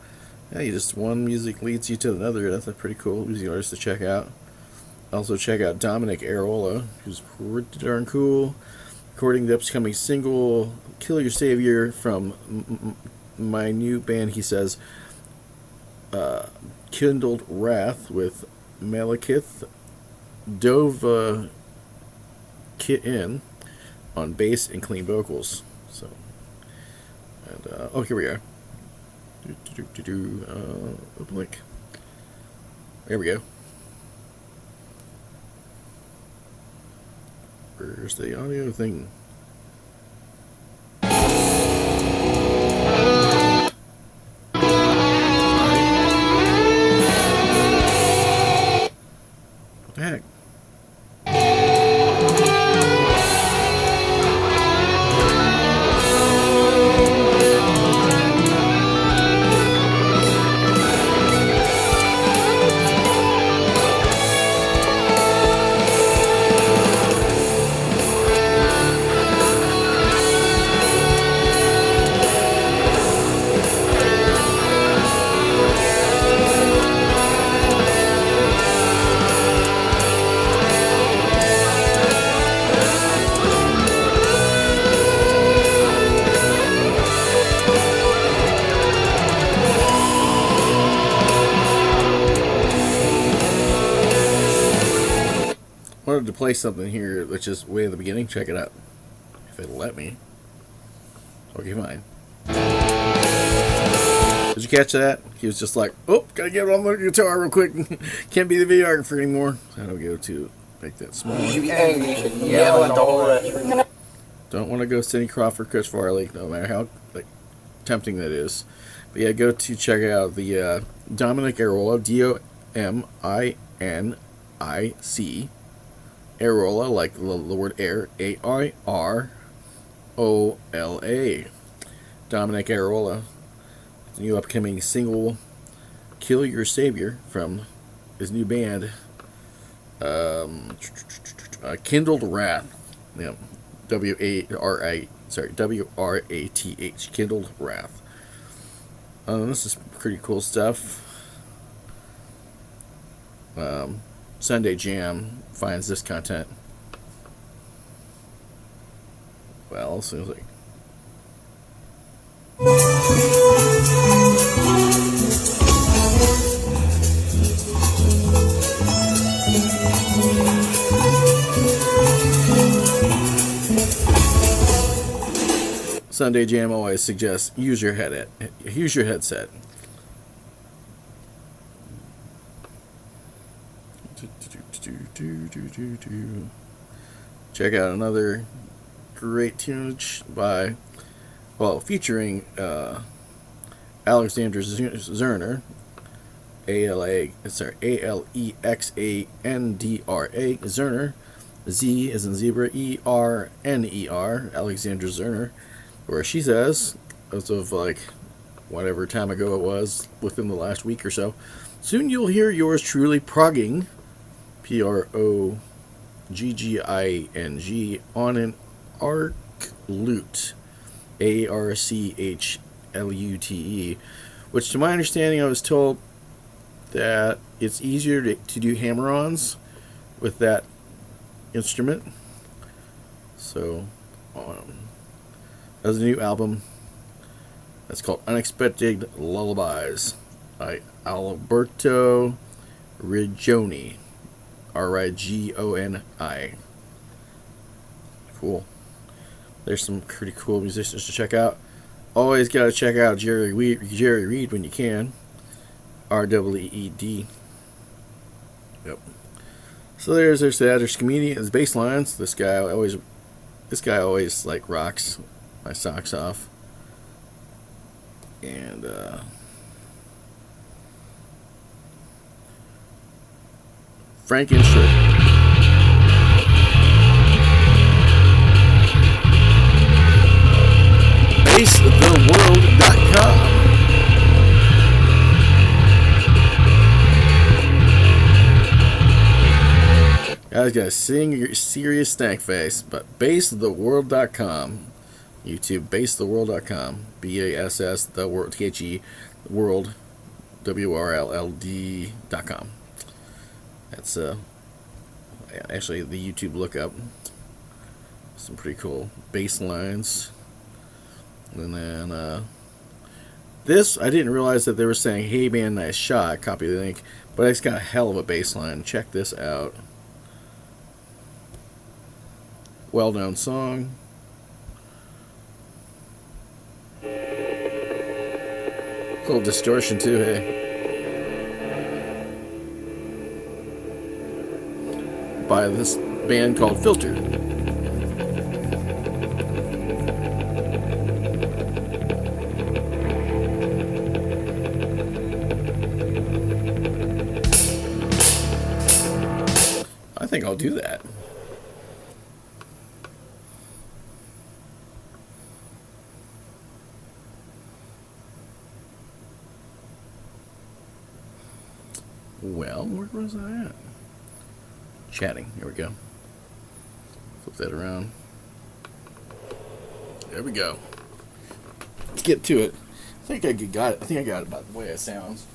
Yeah, you just one music leads you to another. That's a pretty cool music artist to check out. Also check out Dominic Areola, who's pretty darn cool. Recording the upcoming single "Kill Your Savior" from my new band, he says, Kindled Wrath, with Malekith Dova Kitten on bass and clean vocals. So, and oh, here we are. Link. There we go. Where's the audio thing? What the heck? Wanted to play something here, which is way at the beginning. Check it out, if it'll let me. Okay, fine. Did you catch that? He was just like, "Oh, gotta get on the guitar real quick. Can't be the videographer anymore." So how do we go to make that small? You be angry, you should yell at the whole restaurant. Don't want to go Cindy Crawford, Chris Farley, no matter how tempting that is. But yeah, go to check out the Dominic Areola, DOMINIC. Areola, like the word air, AIROLA. Dominic Areola. The new upcoming single, "Kill Your Savior," from his new band, Kindled Wrath. Yeah, WRATH. Kindled Wrath. This is pretty cool stuff. Sunday Jam finds this content. Well, seems like. Sunday Jam always suggests use your headset. Check out another great tune by, featuring Alexander Zerner, Alexandra Zerner, Z as in zebra, ERNER, Alexander Zerner, where she says, as of whatever time ago it was, within the last week or so, soon you'll hear yours truly progging, PROGGING, on an arc lute, ARCHLUTE, which to my understanding I was told that it's easier to do hammer-ons with that instrument. So that's a new album that's called Unexpected Lullabies by Alberto Rigioni, RIGONI. Cool. There's some pretty cool musicians to check out. Always gotta check out Jerry Reed when you can. REED. Yep. So there's comedians, bass lines. This guy always rocks my socks off. And Frankenstein. BaseTheWorld.com. Guys, got a serious stank face, but basetheworld.com. YouTube, basetheworld.com. BASS, the world, THE, world, WRLLD.com. That's actually the YouTube lookup. Some pretty cool bass lines. And then this, I didn't realize that they were saying, hey man, nice shot, copy the link, but it's got a hell of a bass line. Check this out. Well-known song. A little distortion too, hey. By this band called Filter. I think I'll do that. Well, where was I at? Chatting. Here we go. Flip that around. There we go. Let's get to it. I think I got it. I think I got it by the way it sounds.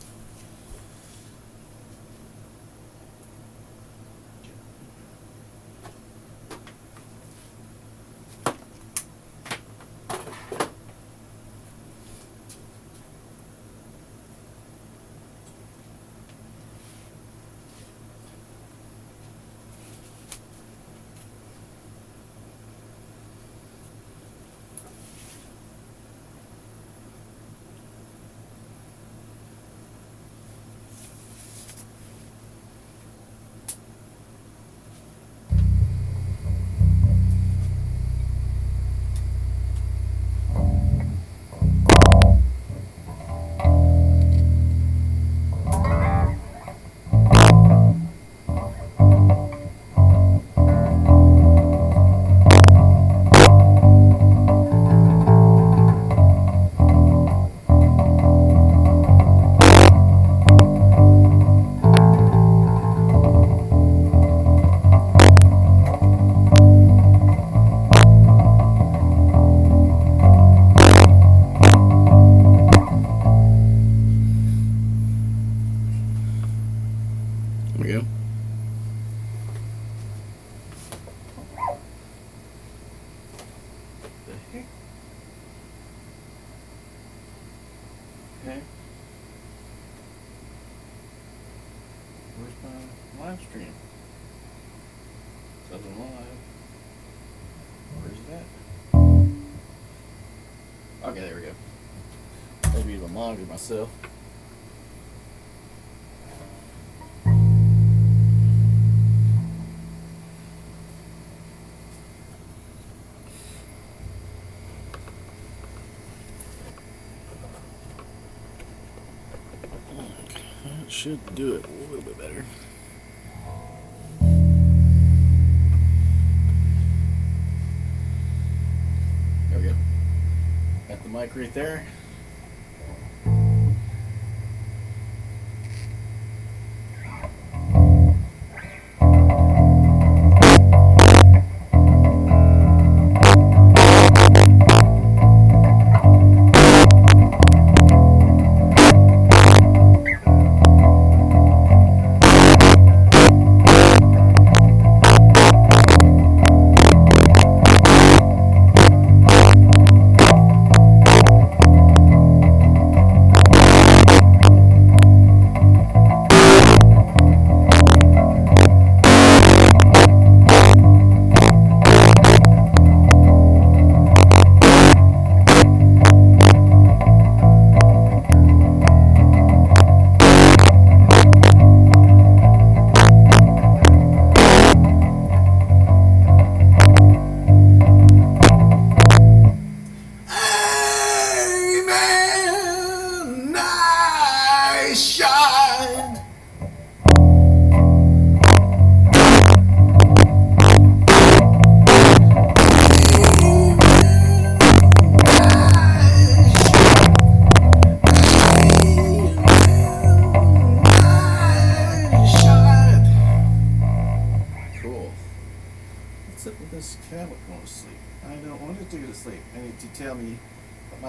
There we go. The heck? Okay. Where's my live stream? Southern Live. Where's that? Okay, there we go. Maybe even monitor myself. That should do it a little bit better. There we go. Got the mic right there.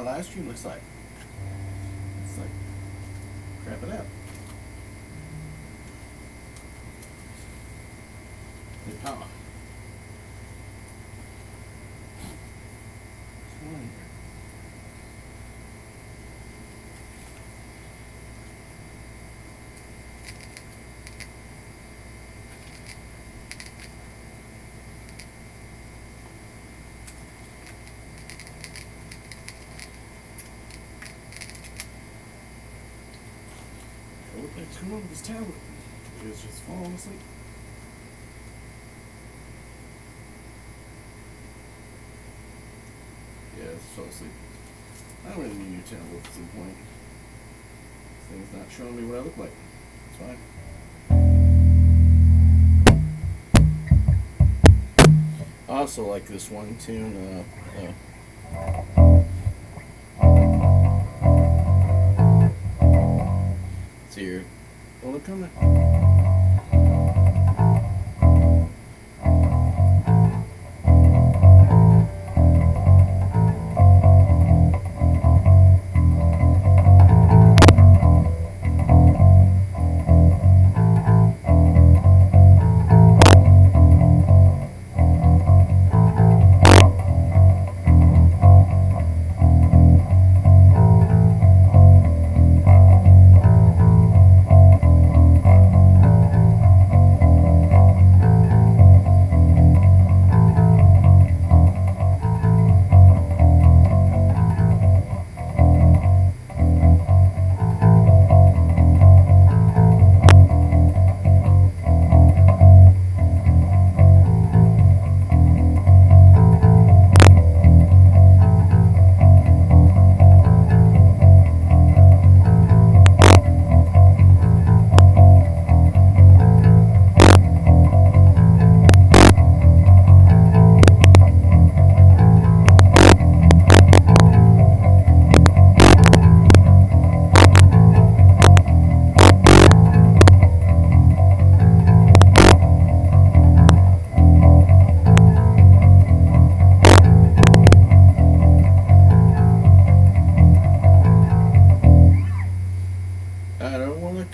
live stream looks like. It's like crapping out. Hit power. What's going on here? What the heck's going on with this tablet? It's just falling asleep. Yeah, it's fell asleep. I really need a new tablet at some point. This thing's not showing me what I look like. It's fine. I also like this one tune. It's here. Oh, look coming.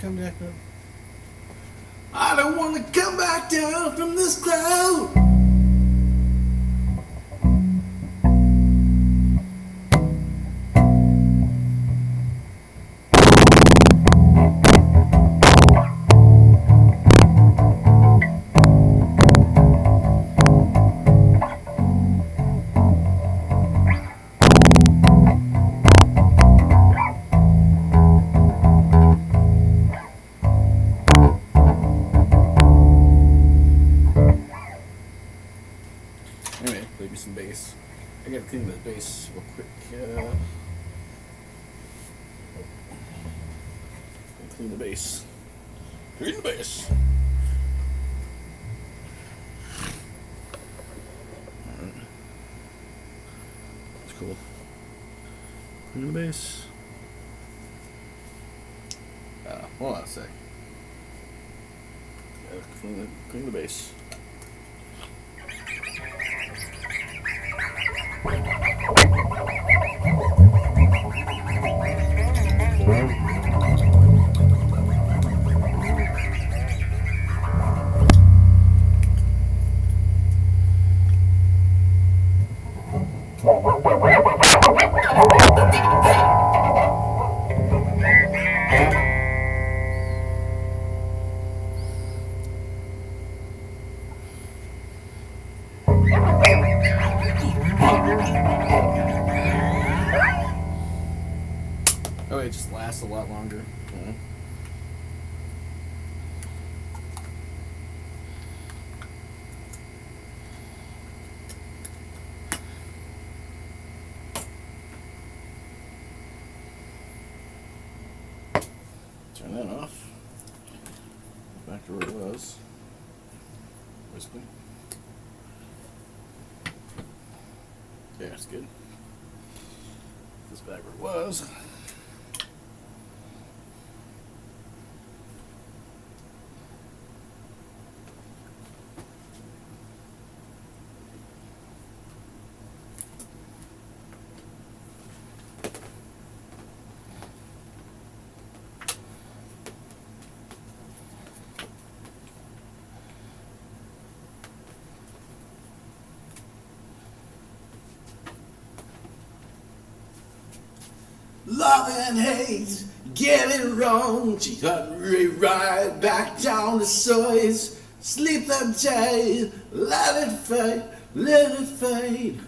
Come back up. I don't want to come back down from this cloud. Anyway, play me some bass. I gotta clean the bass real quick. Clean the bass. Clean the bass. Alright. That's cool. Clean the bass. Hold on a sec. Gotta clean the bass. Oh, it just lasts a lot longer. Yeah. Turn that off. Back to where it was. Basically. Yeah, it's good. This back where it was. Love and hate, get it wrong. She cut me right back down to soys. Sleep that day, let it fade, let it fade.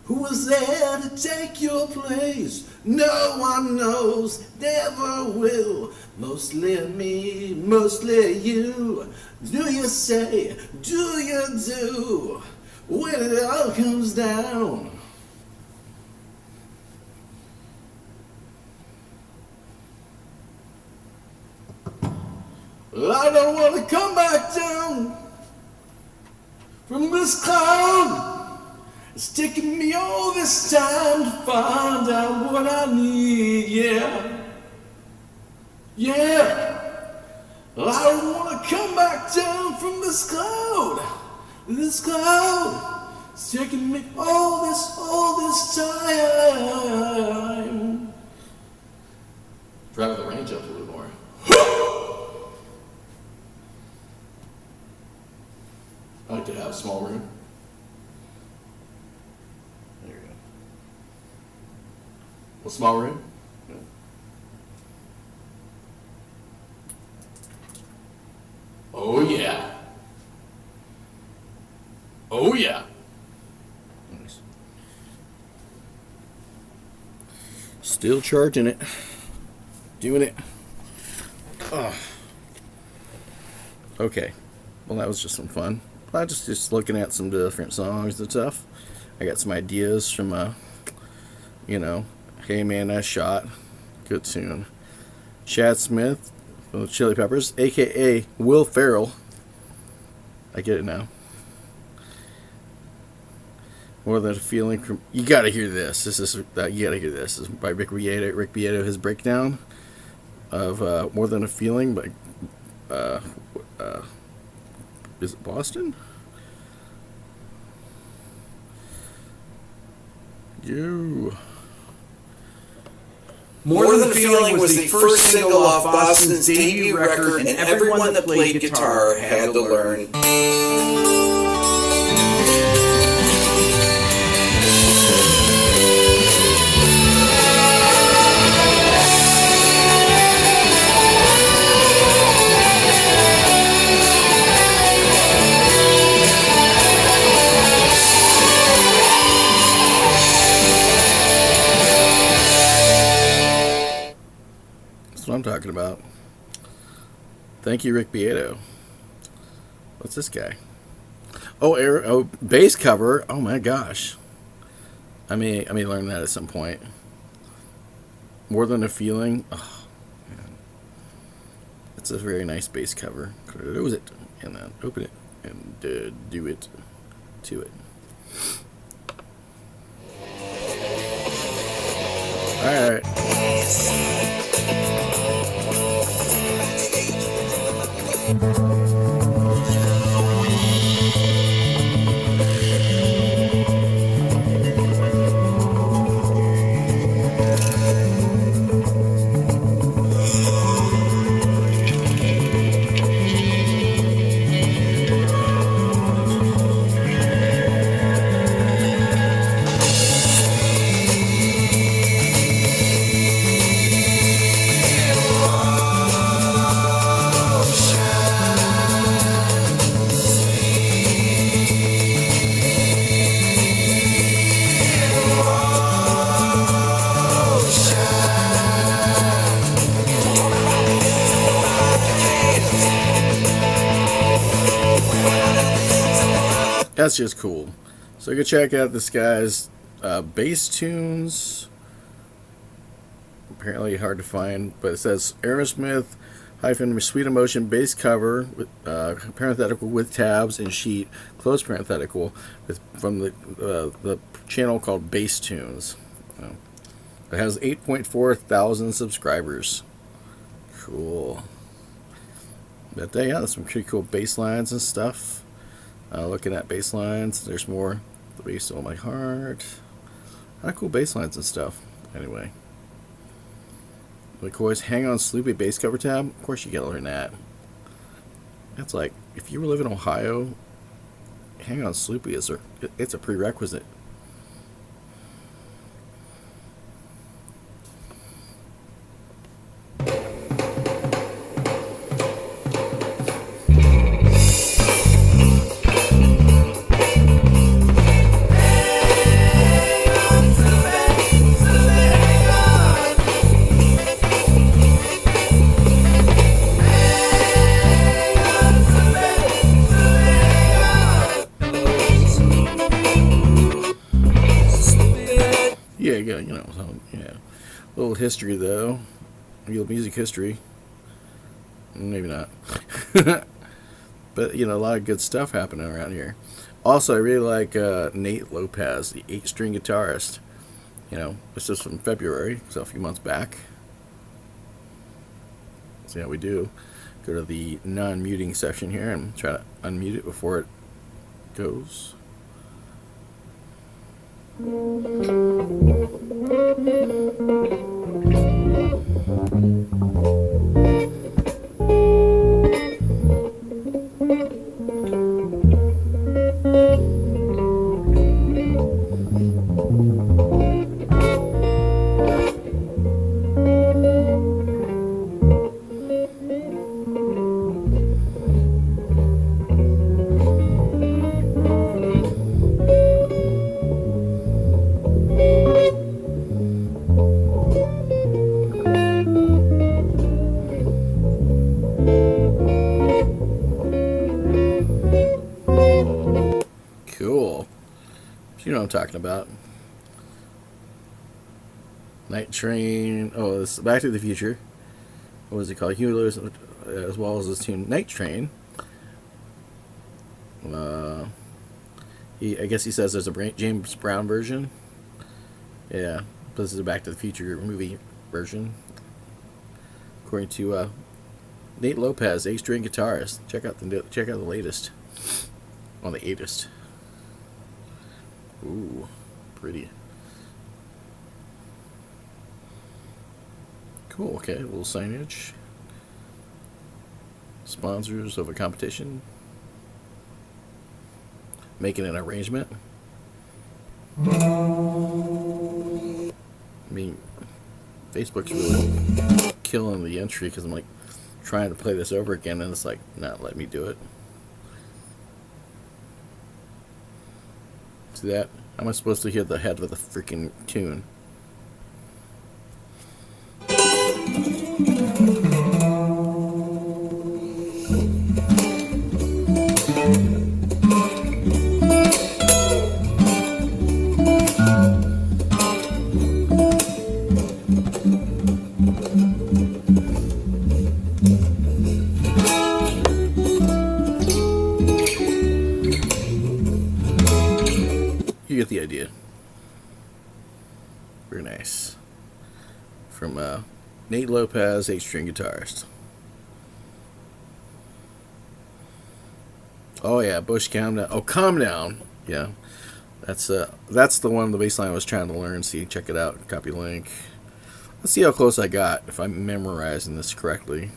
Who was there to take your place? No one knows, never will. Mostly me, mostly you. Do you say, do you do? When it all comes down. Well, I don't want to come back down from this cloud. It's taken me all this time to find out what I need, yeah. Yeah. Well, I don't want to come back down from this cloud. This cloud. It's taken me all this time. Drive the range up a little more. I like to have a small room. There you go. A small room? Yeah. Oh yeah. Oh yeah. Nice. Still charging it. Doing it. Oh. Okay. Well, that was just some fun. I just looking at some different songs and stuff. I got some ideas from you know, Hey Man, Nice Shot, good tune. Chad Smith from the Chili Peppers, aka Will Ferrell. I get it now. More Than a Feeling from. You gotta hear this. This is you gotta hear this. This is by Rick Beato. Rick Beato, his breakdown of More Than a Feeling by is it Boston? You. More Than a Feeling was the first single off Boston's debut record, and everyone that played guitar had to learn. That's what I'm talking about. Thank you, Rick Beato. What's this guy? Oh, bass cover. Oh my gosh. I may learn that at some point. More Than a Feeling. Oh, man. It's a very nice bass cover. Close it and then open it and do it to it. All right. That's just cool. So you can check out this guy's bass tunes. Apparently hard to find, but it says Aerosmith hyphen Sweet Emotion bass cover with parenthetical with tabs and sheet close parenthetical with, from the channel called Bass Tunes. It has 8.4 thousand subscribers. Cool. But yeah, there's some pretty cool bass lines and stuff. Looking at bass lines, there's more. The Bass on My Heart. Kind of cool bass lines and stuff. Anyway. Like always, Hang On Sloopy bass cover tab. Of course you gotta learn that. That's like, if you live in Ohio, Hang On Sloopy it's a prerequisite. A little history, though. A little music history. Maybe not. But, you know, a lot of good stuff happening around here. Also, I really like Nate Lopez, the 8-string guitarist. You know, this is from February, so a few months back. See how we do. Go to the non-muting section here and try to unmute it before it goes. Cool. You know what I'm talking about. Night Train. Oh, this is Back to the Future. What was it called? Healers, as well as this tune, Night Train. I guess he says there's a James Brown version. Yeah, but this is a Back to the Future movie version. According to Nate Lopez, 8-string guitarist. Check out the latest. On the 8th. Ooh, pretty. Cool, okay, a little signage. Sponsors of a competition. Making an arrangement. I mean, Facebook's really killing the entry because I'm like trying to play this over again and it's like not letting me do it. See that? How am I supposed to hear the head of the freaking tune? You get the idea. Very nice. From Nate Lopez, 8-string guitarist. Oh yeah, Bush, calm down. Oh, calm down. Yeah, that's the one, the bass line I was trying to learn. See, check it out. Copy link. Let's see how close I got. If I'm memorizing this correctly.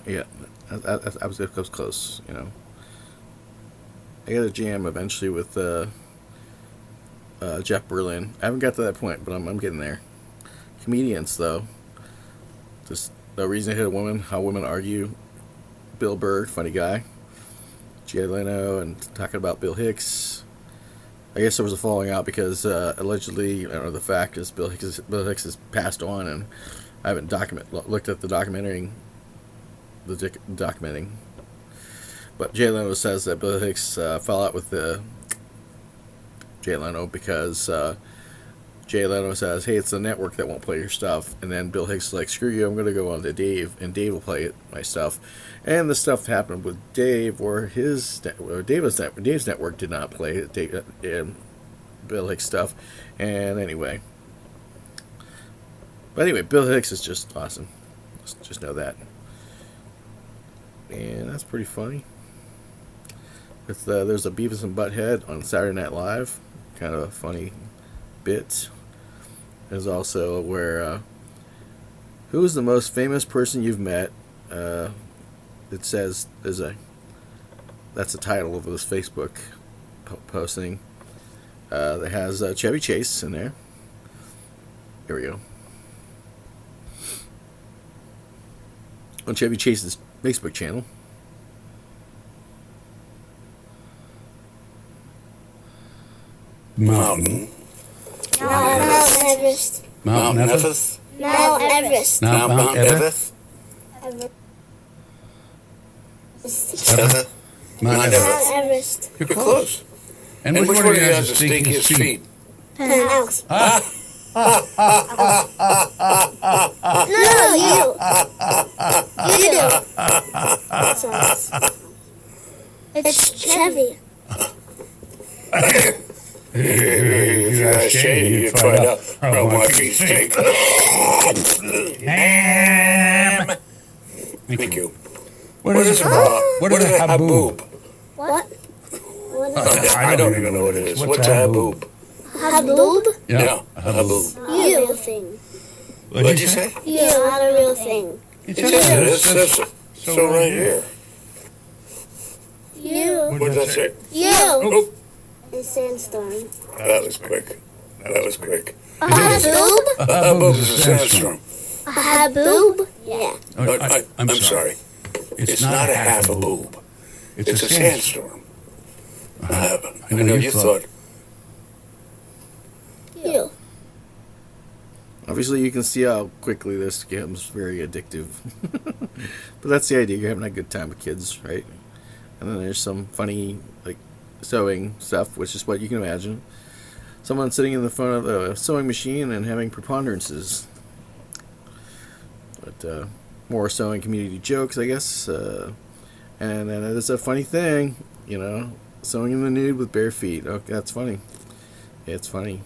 Yeah, I was close, you know. I got a jam eventually with Jeff Berlin. I haven't got to that point, but I'm getting there. Comedians, though. Just no reason to hit a woman, how women argue. Bill Burr, funny guy. Jay Leno, and talking about Bill Hicks. I guess there was a falling out because allegedly, I don't know, the fact is Bill Hicks has passed on, and I haven't looked at the documenting. But Jay Leno says that Bill Hicks fell out with Jay Leno because Jay Leno says, hey, it's the network that won't play your stuff. And then Bill Hicks is like, screw you, I'm going to go on to Dave, and Dave will play my stuff. And the stuff happened with Dave where Dave's network did not play Bill Hicks stuff. And anyway. But anyway, Bill Hicks is just awesome. Just know that. And that's pretty funny. There's a Beavis and Butthead on Saturday Night Live. Kind of a funny bit. There's also where who is the most famous person you've met? It says that's the title of this Facebook posting. That has Chevy Chase in there. Here we go. On Chevy Chase's Facebook channel. Mountain. Everest. Mount Everest. Mount Everest. Mount Everest. Mount Everest. Mount Everest. You're close. And which one of you has the stinkiest feet? Alex. Ah, No, you. You do. Sorry. It's Chevy. if you ask Shady, you'd find out how my feet stink. Thank you. What is a haboob? What? I don't even know what it is. What's a haboob? Haboob? Yeah, a haboob. You. Real thing. What'd you say? You. Not a real thing. It says so right here. You. What does that say? You. Oh, A sandstorm. that was quick. That was quick. A haboob? A haboob is a sandstorm. A haboob? Yeah. I'm sorry. It's not a half a boob. It's a sandstorm. I know you thought. You. Obviously, you can see how quickly this becomes very addictive. But that's the idea. You're having a good time with kids, right? And then there's some funny, like, sewing stuff, which is what you can imagine. Someone sitting in the front of a sewing machine and having preponderances. But more sewing community jokes, I guess. And then it's a funny thing, you know, sewing in the nude with bare feet. Okay, that's funny. Yeah, it's funny.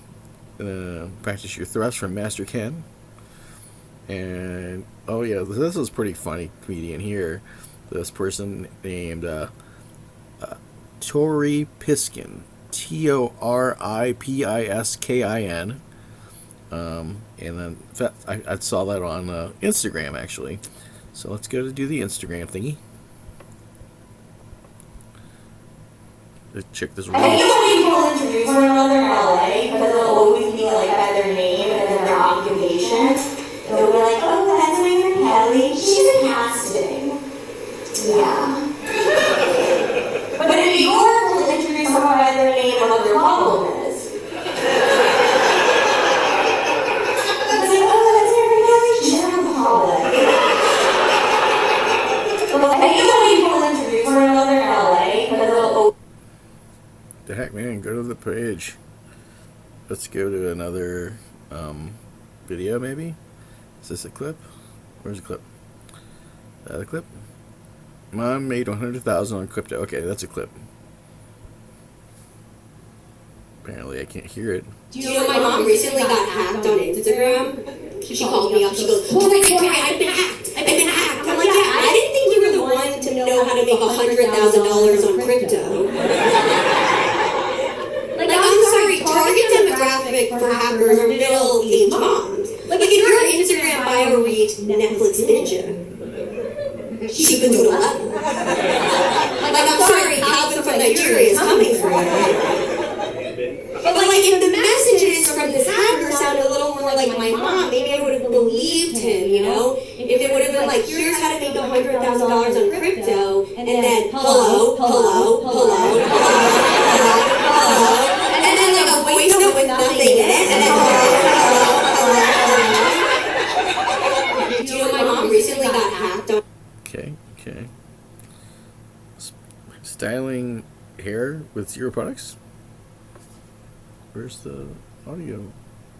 Practice your thrust from Master Ken. And oh yeah, this is pretty funny comedian here. This person named Tori Piskin, Toripiskin. And then I saw that on Instagram actually. So let's go to do the Instagram thingy. Let's check this. I hate when people introduce one another in LA because they'll always be like by their name and then their occupation. They'll be like, oh, that's my friend Kelly. She's in casting. Yeah. But in New York, we'll introduce someone by their name and what their problem is. It's like, oh, that's my friend Kelly. She's an alcoholic. I hate when people introduce one another in LA because they'll The heck, man, go to the page. Let's go to another video, maybe? Is this a clip? Where's the clip? The clip? Mom made 100,000 on crypto. Okay, that's a clip. Apparently I can't hear it. Do you know my mom recently got hacked on Instagram? She called me up, she goes, oh my God, I've been hacked. I'm like, yeah, I didn't think you were the one to know how to make $100,000 on crypto. Like, I'm sorry, target demographic for hackers are middle-aged moms. Like, if your Instagram bio reads Netflix Ninja, she can do it. Like, I'm sorry, Calvin from Nigeria is coming for you. But, like, if the messages from this hacker sounded a little more like my mom, maybe I would have believed him, you know? If it would have been like, here's how to make $100,000 on crypto, and then, hello, and then like a voice note with nothing in it, and then, do you know my mom recently got hacked on? Okay. Styling hair with zero products? Where's the audio?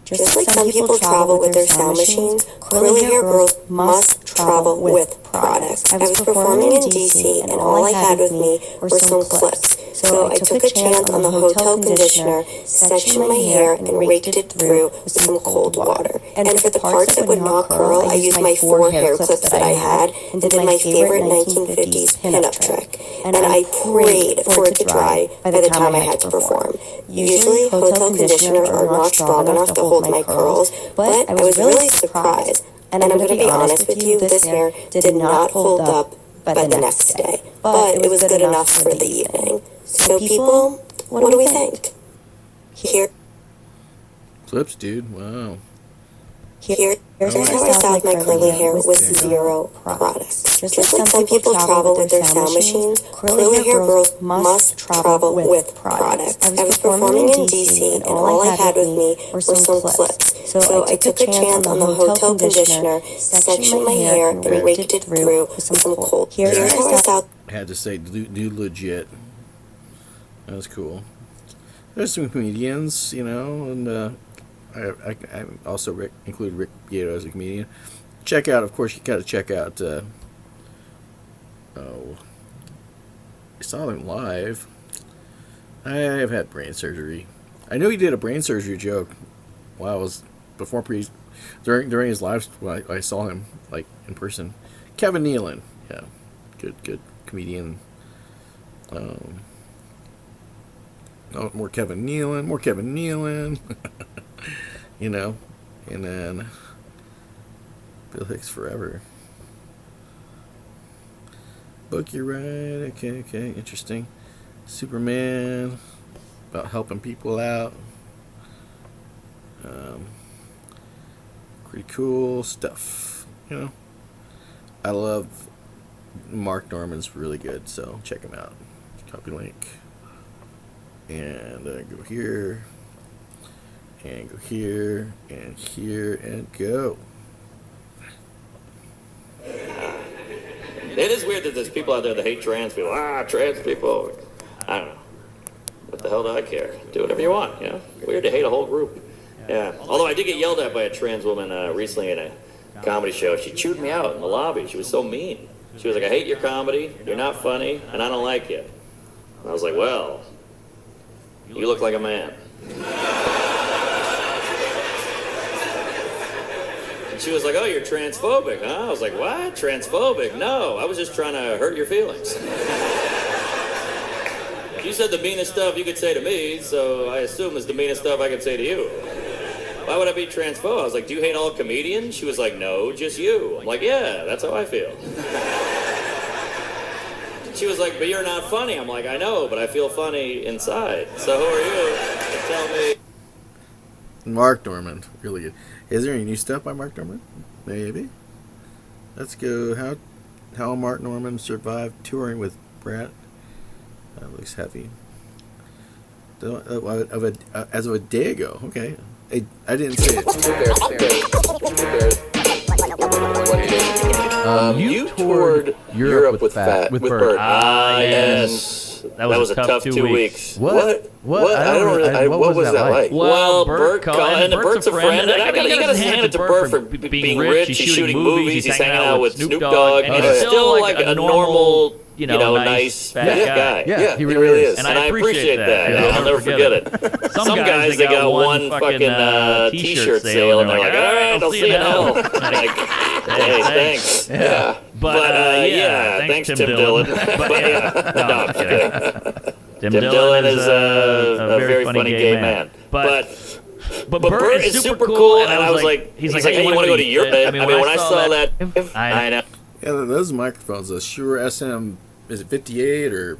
Just like some people travel with their sound machines, curly hair girls must travel with products. I was performing in DC and all I had with me were some clips. So I took a chance on the hotel conditioner, sectioned my hair, and raked it through with some cold water. And for the parts that would not curl, I used my 4 hair clips that I had and did my favorite 1950s pinup trick. And I prayed for it to dry by the time I had to perform. Usually, hotel conditioners are not strong enough to hold my curls, but I was really surprised. And I'm going to be honest with you, this hair did not hold up by the next day, but it was good enough for the evening. So people, what do we think? Here. Clips, dude. Wow. Here's how I styled my curly hair with zero products. Just like some people travel with their sound machines, curly hair girls must travel with products. I was performing in DC, and all I had with me were some clips. So I took a chance on the hotel conditioner, sectioned my hair, and raked it through with some cold. Here's how I styled. I had to say, do legit. That was cool. There's some comedians, you know, and I also include Rick Beato as a comedian. Check out, of course, you got to check out. I saw them live. I have had brain surgery. I knew he did a brain surgery joke. Wow, it was before during his live. Well, I saw him like in person. Kevin Nealon, yeah, good comedian. More Kevin Nealon. You know, and then Bill Hicks forever. Book you right. Okay, interesting. Superman, about helping people out. Pretty cool stuff. You know, I love Mark Norman's really good, so check him out. Copy link. And go here. And go here, and go. It is weird that there's people out there that hate trans people. Trans people. I don't know. What the hell do I care? Do whatever you want, you know? Weird to hate a whole group. Yeah. Although I did get yelled at by a trans woman recently in a comedy show. She chewed me out in the lobby. She was so mean. She was like, I hate your comedy, you're not funny, and I don't like you. And I was like, well, you look like a man. She was like, oh, you're transphobic, huh? I was like, what? Transphobic? No, I was just trying to hurt your feelings. You said the meanest stuff you could say to me, so I assume it's the meanest stuff I could say to you. Why would I be transphobic? I was like, do you hate all comedians? She was like, no, just you. I'm like, yeah, that's how I feel. She was like, but you're not funny. I'm like, I know, but I feel funny inside. So who are you to tell me? Mark Norman, really good. Is there any new stuff by Mark Norman? Maybe. Let's go. How Mark Norman survived touring with Brett. That looks heavy. As of a day ago. Okay. I didn't say it. You toured Europe with Bert. Yes. That was a tough 2 weeks. What? What was that like? Well, Bert called, and Bert's a friend, and you gotta hand it to Bert for being rich. He's shooting movies, he's hanging out with Snoop Dogg, and he's still like a normal, nice guy. Yeah, he really is. And I appreciate that. I'll never forget it. Some guys, they got one fucking t-shirt sale, and they're like, all right, I'll see you in hell. Like, hey, thanks. Yeah. But thanks Tim Dillon. But yeah, no, I'm kidding. Tim Dillon is a very funny gay man. But Bert is super cool, and I was like, he's like, hey, you want to go to Europe? I mean, when I saw that, I know. Yeah, those microphones, the Shure SM, is it 58 or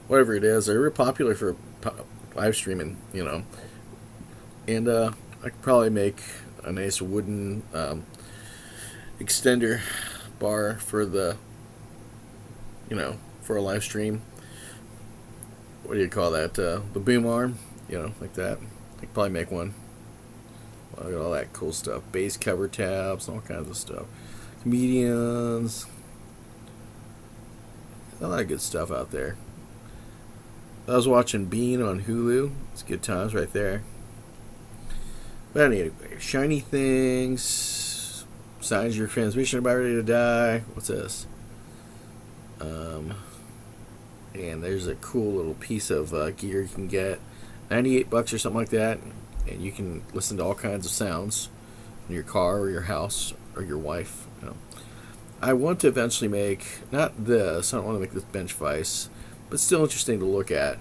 whatever it is, they're real popular for live streaming, you know. And I could probably make a nice wooden extender bar for the, for a live stream. What do you call that? The boom arm, like that. I could probably make one. Well, I got all that cool stuff. Bass cover tabs, all kinds of stuff. Comedians. A lot of good stuff out there. I was watching Bean on Hulu. It's good times right there. But anyway, shiny things. Signs your transmission about ready to die. What's this? And there's a cool little piece of gear you can get. $98 or something like that. And you can listen to all kinds of sounds in your car or your house or your wife. I want to eventually make, not this, I don't want to make this bench vise, but still interesting to look at,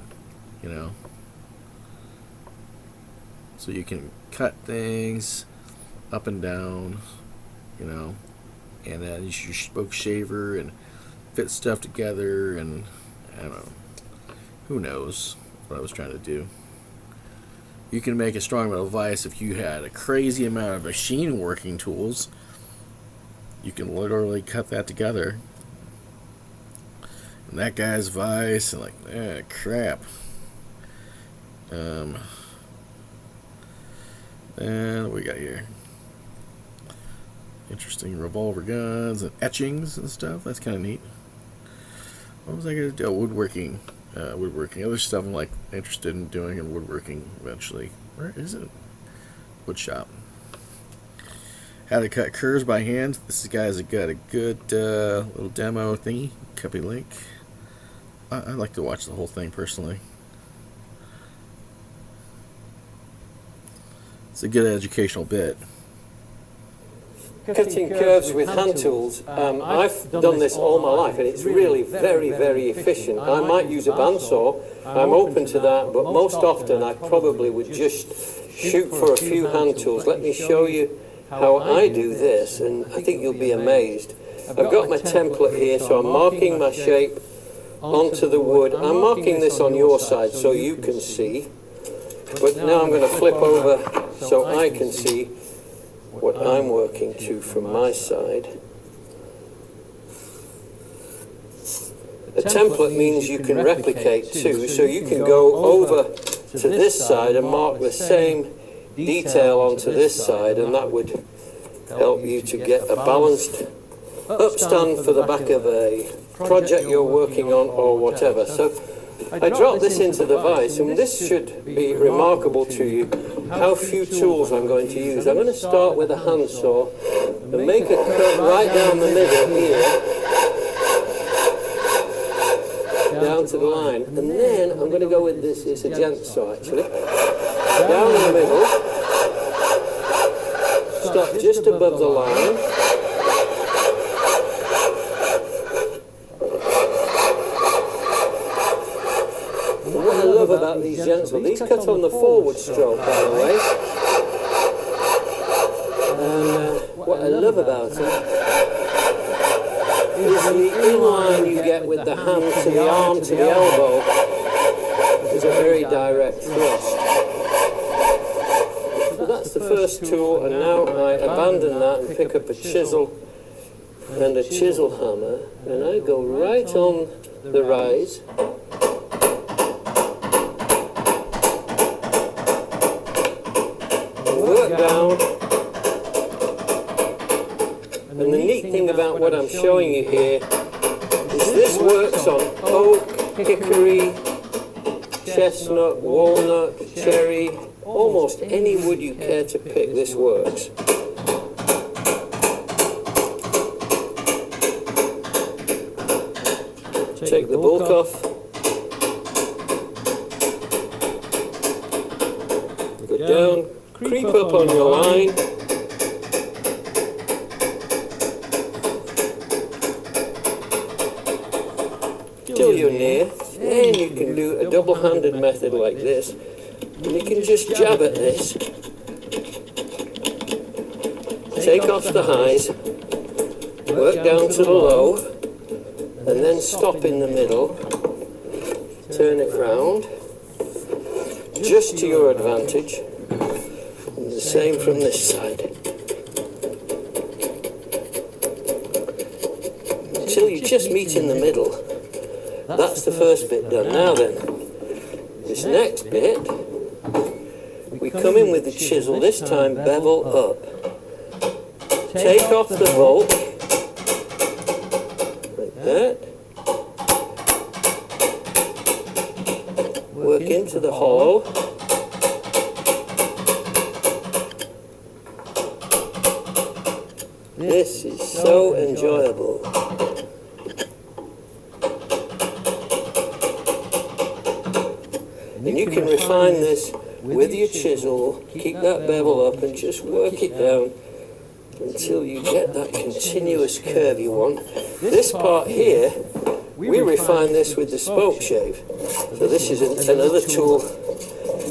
So you can cut things up and down, and then use your spoke shaver and fit stuff together, and I don't know, who knows what I was trying to do. you can make a strong metal vise if you had a crazy amount of machine working tools. You can literally cut that together. And that guy's vise, and like, crap. And what we got here? Interesting revolver guns and etchings and stuff. That's kind of neat. What was I going to do? Oh, woodworking. Woodworking. Other stuff I'm like interested in doing in woodworking eventually. Where is it? Wood shop. How to cut curves by hand. This guy's got a good little demo thingy. Copy link. I like to watch the whole thing personally. It's a good educational bit. Cutting curves with hand tools. I've done this all my life, and it's really very, very efficient. I might use a bandsaw. I'm open to that, but most often I probably would just shoot for a few hand tools. Let me show you how I do this, and I think you'll be amazed. I've got my template here, so I'm marking my shape onto the wood. I'm marking this on your side so you can see, but now I'm going to flip over so I can see what I'm working to from my side. A template means you can replicate too, so you can go over to this side and mark the same detail onto this side, and that would help you to get a balanced upstand for the back of a project you're working on or whatever. So I dropped this into the vise, and this should be remarkable to you how few tools I'm going to use. I'm going to start with a handsaw and make a cut right down the middle here, down to the line, and then I'm going to go with this, it's a gent saw actually, down in the middle, stop just above the line, and what I love about these gent saws, these cut on the forward stroke by the way, and what I love about it is the inline you get with the hand to the arm to the elbow is a very direct thrust. So that's the first tool, and now I abandon that and pick up a chisel and a chisel hammer, and I go right on the rise. Work down. And the neat thing about what I'm showing you here is this works on oak, hickory, chestnut, walnut, cherry, almost any wood you care to pick, this works. Take the bulk off. Go down, creep up on your line. Till you're near, then you can do a double-handed method like this, and you can just jab at this, take off the highs, work down to the low, and then stop in the middle, turn it round, just to your advantage, and the same from this side, until you just meet in the middle. That's the first bit done. Now then, this next bit, we come in with the chisel, this time bevel up. Take off the bulk, like that. Work into the hollow. This is so enjoyable. And you can refine this with your chisel, keep that bevel up and just work it down until you get that continuous curve you want. This part here, we refine this with the spoke shave. So this is another tool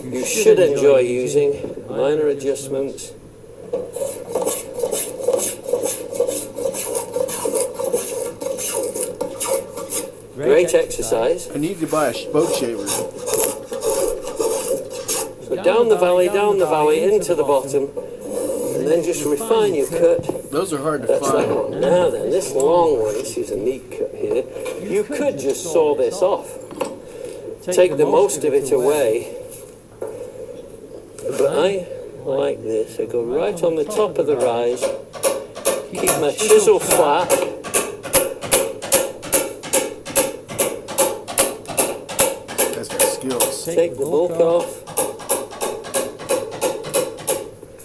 you should enjoy using. Minor adjustments. Great exercise. I need to buy a spoke shaver. So down the valley, into the bottom, and then just refine your cut. Those are hard to That's find. that one. Now then, this long one, this is a neat cut here. You could just saw this off. Take the most of it away. But I like this. I go right on the top of the rise, keep my chisel flat. That's got skills. Take the bulk off.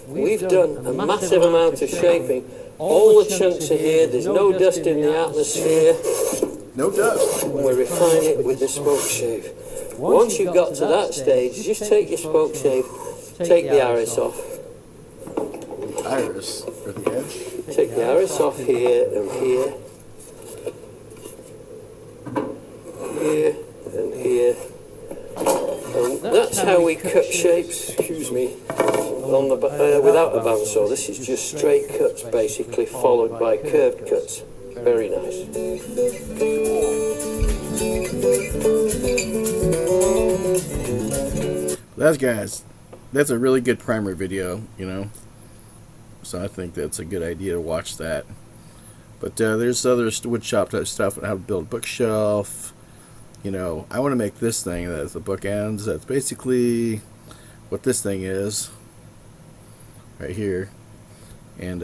We've done a massive amount of shaping. All the chunks are here. There's no dust in the atmosphere. No dust. And we refine it with the spoke shave. Once you've got to that stage, just take your spoke shave, take the iris off. Iris, or the edge? Take the iris off here and here. Here and here. And that's how we cut shapes, excuse me, on the, without a bandsaw. This is just straight cuts, basically, followed by curved cuts. Very nice. That's a really good primer video, you know. So I think that's a good idea to watch that. But there's other wood shop type stuff, how to build a bookshelf. You know, I want to make this thing that's the bookends. That's basically what this thing is right here. And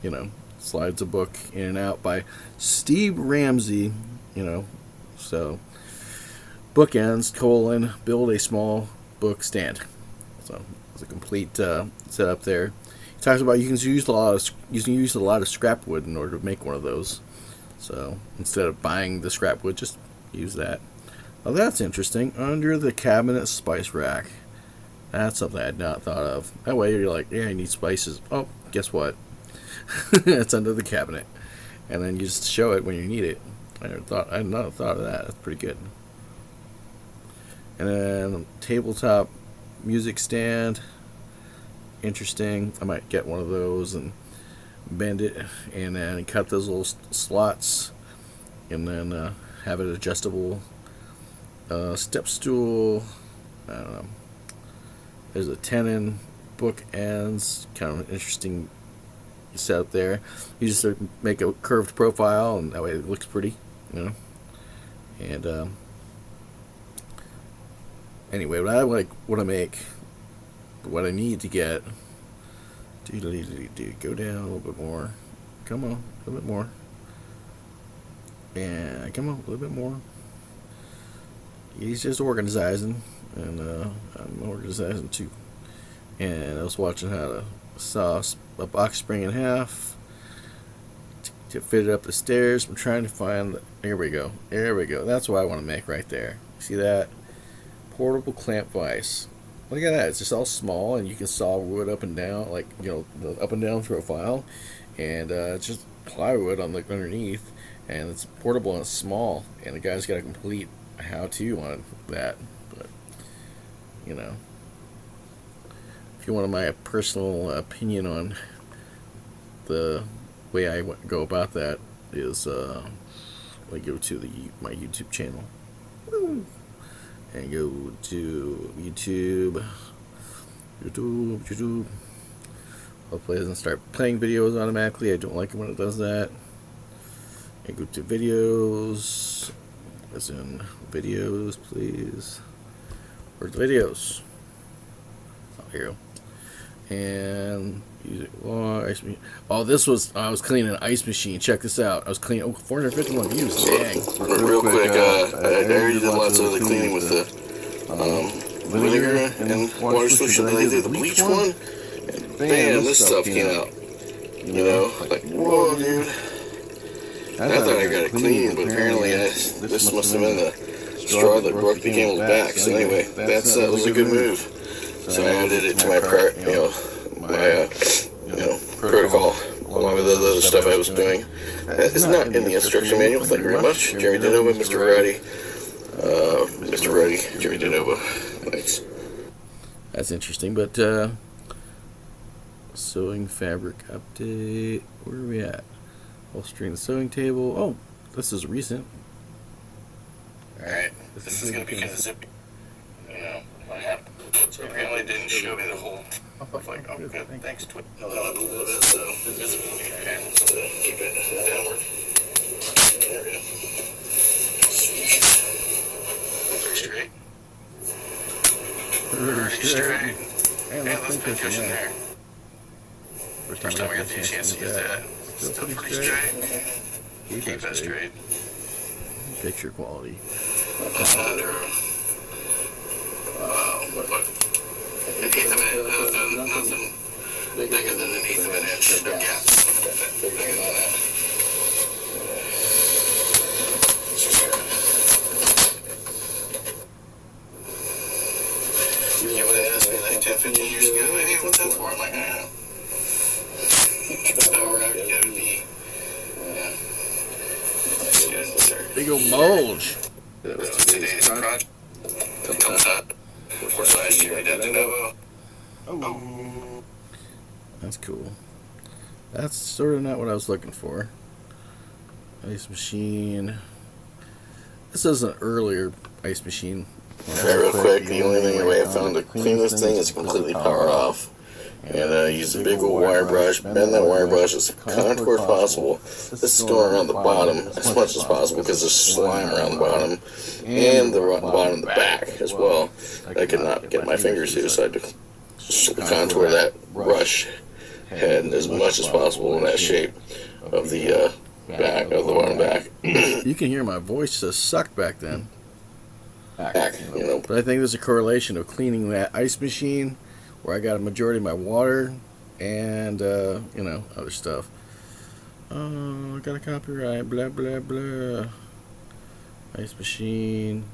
you know, slides a book in and out by Steve Ramsey, you know. So bookends, build a small book stand. So it's a complete setup there. He talks about you can use a lot of scrap wood in order to make one of those. So instead of buying the scrap wood, just use that. Oh, that's interesting. Under the cabinet spice rack. That's something I had not thought of. That way you're like, yeah, I need spices. Oh, guess what? It's under the cabinet. And then you just show it when you need it. I had not thought of that. That's pretty good. And then tabletop music stand. Interesting. I might get one of those and bend it and then cut those little slots and then have it adjustable. Step stool. I don't know. There's a tenon, bookends. Kind of an interesting setup there. You just make a curved profile, and that way it looks pretty, you know. And anyway, what I make, what I need to get. Go down a little bit more. Come on, a little bit more. And come on, a little bit more. He's just organizing, and I'm organizing too. And I was watching how to saw a box spring in half to fit it up the stairs. I'm trying to find. Here we go. There we go. That's what I want to make right there. See that? Portable clamp vise. Look at that. It's just all small, and you can saw wood up and down, like, you know, the up and down profile, and it's just plywood on the underneath, and it's portable and it's small. And the guy's got a complete how-to on that. But you know, if you want my personal opinion on the way I go about that, is I go to my YouTube channel. Woo! And go to YouTube. Hopefully it doesn't start playing videos automatically. I don't like it when it does that. And go to videos. As in videos, please. Where's the videos? Oh, here we go. And ice machine. Oh, this was, I was cleaning an ice machine. Check this out. I was cleaning, 451 views. Dang. Real quick, I already did lots of the cleaning with the vinegar and water solution. And I did the bleach one, and bam, this stuff came out. You know, like, whoa, dude. I thought I got it clean, but apparently this must have been the straw that broke the camel's back. So anyway, that was a good move. So I added it to my protocol, along with the other stuff I was doing. It's not in the instruction manual. Thank you very much, Jerry DeNova, Mr. Roddy, Jerry DeNova. Thanks. That's interesting, but sewing fabric update. Where are we at? Holstering the sewing table. Oh, this is recent. Alright, this is going to be kind of zippy. You know, what happened? So apparently it didn't show me the whole. I was like, oh, good, thanks, Twitch. I'll have a little bit so visible panels to keep it downward. There we go. Sweet. Pretty straight. Pretty straight. And let's been cushion there. First time we got the chance to use that. Still pretty straight. Keep that straight. Picture quality. Look. An eighth of it, nothing bigger than an eighth of an inch of gap. Bigger than that. You would have asked me like 10, 15 years ago, hey, what's that for? I'm like, I don't know. So we're out to get it be. Yeah. Big old bulge. That was today's project. Comes up. Of course, last year I did de novo. Oh. That's cool. That's sort of not what I was looking for. Ice machine. This is an earlier ice machine. Okay, real quick, the only thing I found to clean this thing is completely power off. And use a big old wire brush, bend that wire brush as contour as possible. This is going around the bottom as much as possible because there's slime around the bottom and the bottom of the back as well. I could not get my fingers to, so I had to contour that brush head as much as possible in that shape of the back, of the bottom back. You can hear my voice just suck back then. But I think there's a correlation of cleaning that ice machine where I got a majority of my water and, other stuff. Oh, I got a copyright, blah, blah, blah. Ice machine,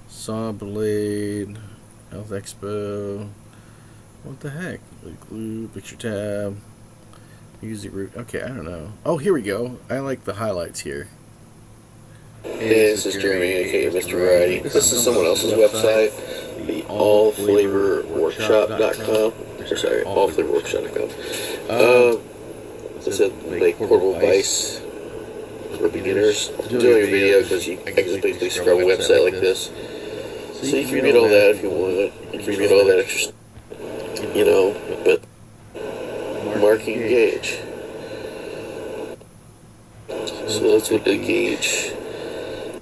saw blade, Health Expo. What the heck? Glue, picture tab, music root. Okay, I don't know. Oh, here we go. I like the highlights here. Hey, this is Jeremy, aka Mr. Variety. This is someone else's website, the allflavorworkshop.com. Sorry, allflavorworkshop.com. It said make portable vice for beginners. I'm doing a video because you can just basically scrub a website like this. So you can read all that if you want. You can read all that extra, but marking gauge. So let's look at gauge.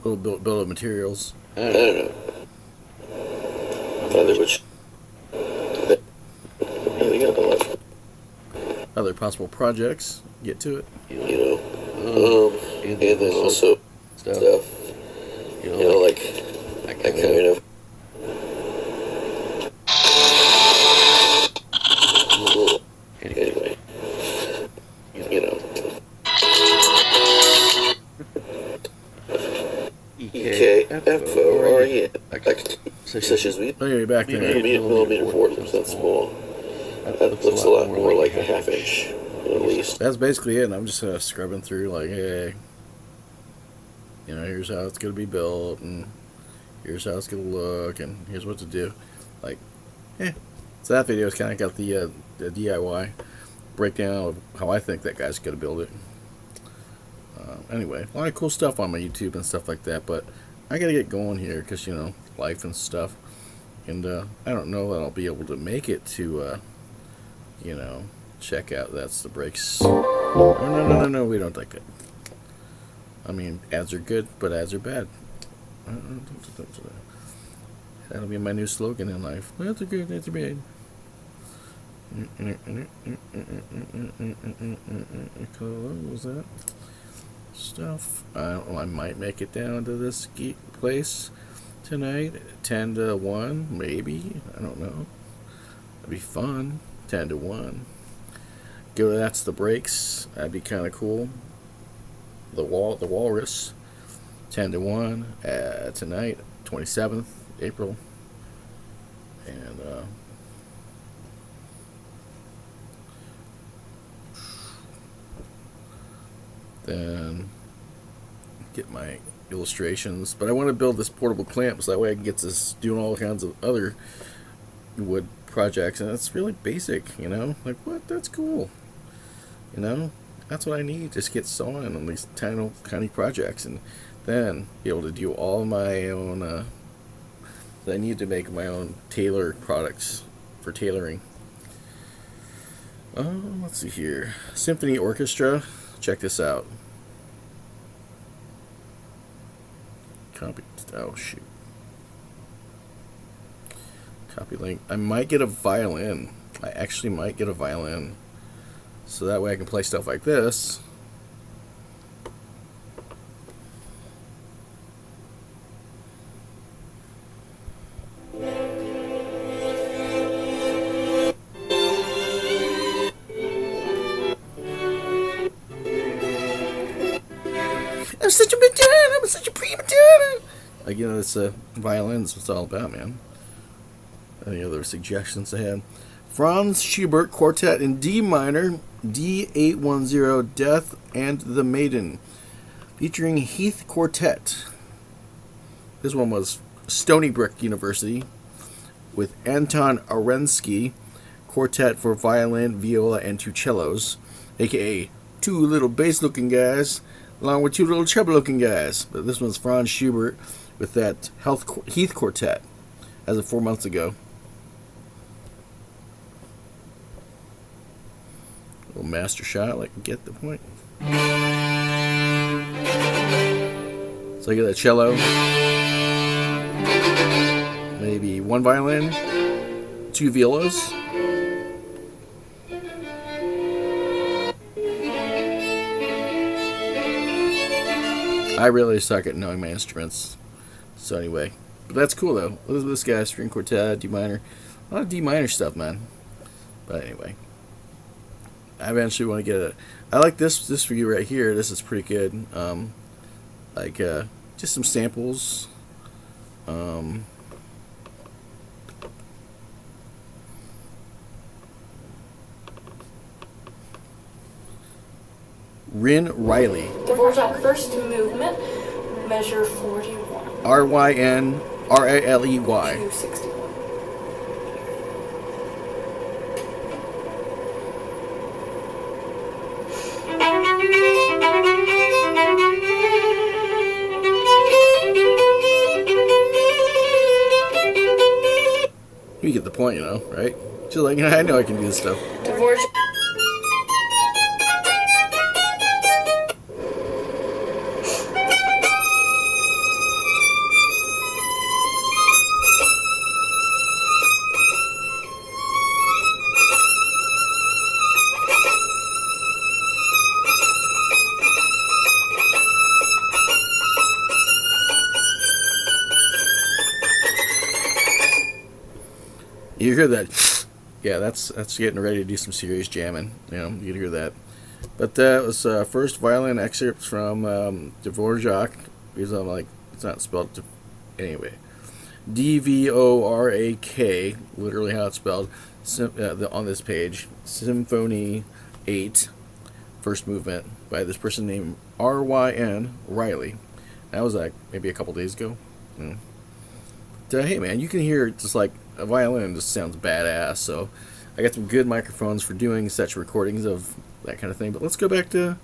Little bill of materials. I don't know. Other possible projects. Get to it. And then also stuff. Like I kind of. Anyway, EKFORE, such as we back there. millimeter board, that's small. That looks a lot more like a half inch, at least. That's basically it, and I'm just scrubbing through like, hey, here's how it's going to be built, and here's how it's going to look, and here's what to do. Like, so that video is kind of got the DIY breakdown of how I think that guy's going to build it. Anyway, a lot of cool stuff on my YouTube and stuff like that, but I got to get going here because, life and stuff. And I don't know that I'll be able to make it to, check out That's the Breaks. Oh, no, we don't like that. I mean, ads are good, but ads are bad. That'll be my new slogan in life. Ads are good, ads are bad. What was that? Stuff. I might make it down to this geek place tonight, 10 to 1, maybe. I don't know. That'd be fun. 10 to 1. Go to That's the Breaks. That'd be kind of cool. The Walrus. 10 to 1 tonight, 27th April. And then get my illustrations, but I want to build this portable clamp so that way I can get this doing all kinds of other wood projects, and it's really basic, like what, that's cool, that's what I need, just get sewing on these tiny projects, and then be able to do all my own I need to make my own tailor products for tailoring. Let's see here. Symphony Orchestra. Check this out. Copy. Oh, shoot. Copy link. I might get a violin. I actually might get a violin. So that way I can play stuff like this. I'm such a Madonna. I'm such a prima donna. Like, you know, it's violins. What it's all about, man. Any other suggestions I had? Franz Schubert Quartet in D minor, D810, Death and the Maiden, featuring Heath Quartet. This one was Stony Brook University with Anton Arensky Quartet for violin, viola, and two cellos, aka two little bass-looking guys, along with two little treble-looking guys. But this one's Franz Schubert with that Heath Quartet, as of 4 months ago. Little master shot, like, get the point. So I get a cello, maybe one violin, two violas. I really suck at knowing my instruments. So anyway, but that's cool though. This guy, string quartet, D minor, a lot of D minor stuff, man. But anyway, I eventually want to get it. I like this for you right here. This is pretty good. Like just some samples. Ryn Riley. Dvorak first movement, measure 41. R-Y-N R-A-L-E-Y. 261. You get the point, you know, right? Just like, I know I can do this stuff. Dvorak. You hear that? Yeah, that's getting ready to do some serious jamming. You know, you can hear that. But that was first violin excerpts from Dvorak. Because I'm like, it's not spelled anyway. D-V-O-R-A-K, literally how it's spelled on this page. Symphony 8, first movement by this person named R-Y-N Riley. That was like maybe a couple days ago. Hey man, you can hear just like a violin just sounds badass. So I got some good microphones for doing such recordings of that kind of thing. But let's go back to,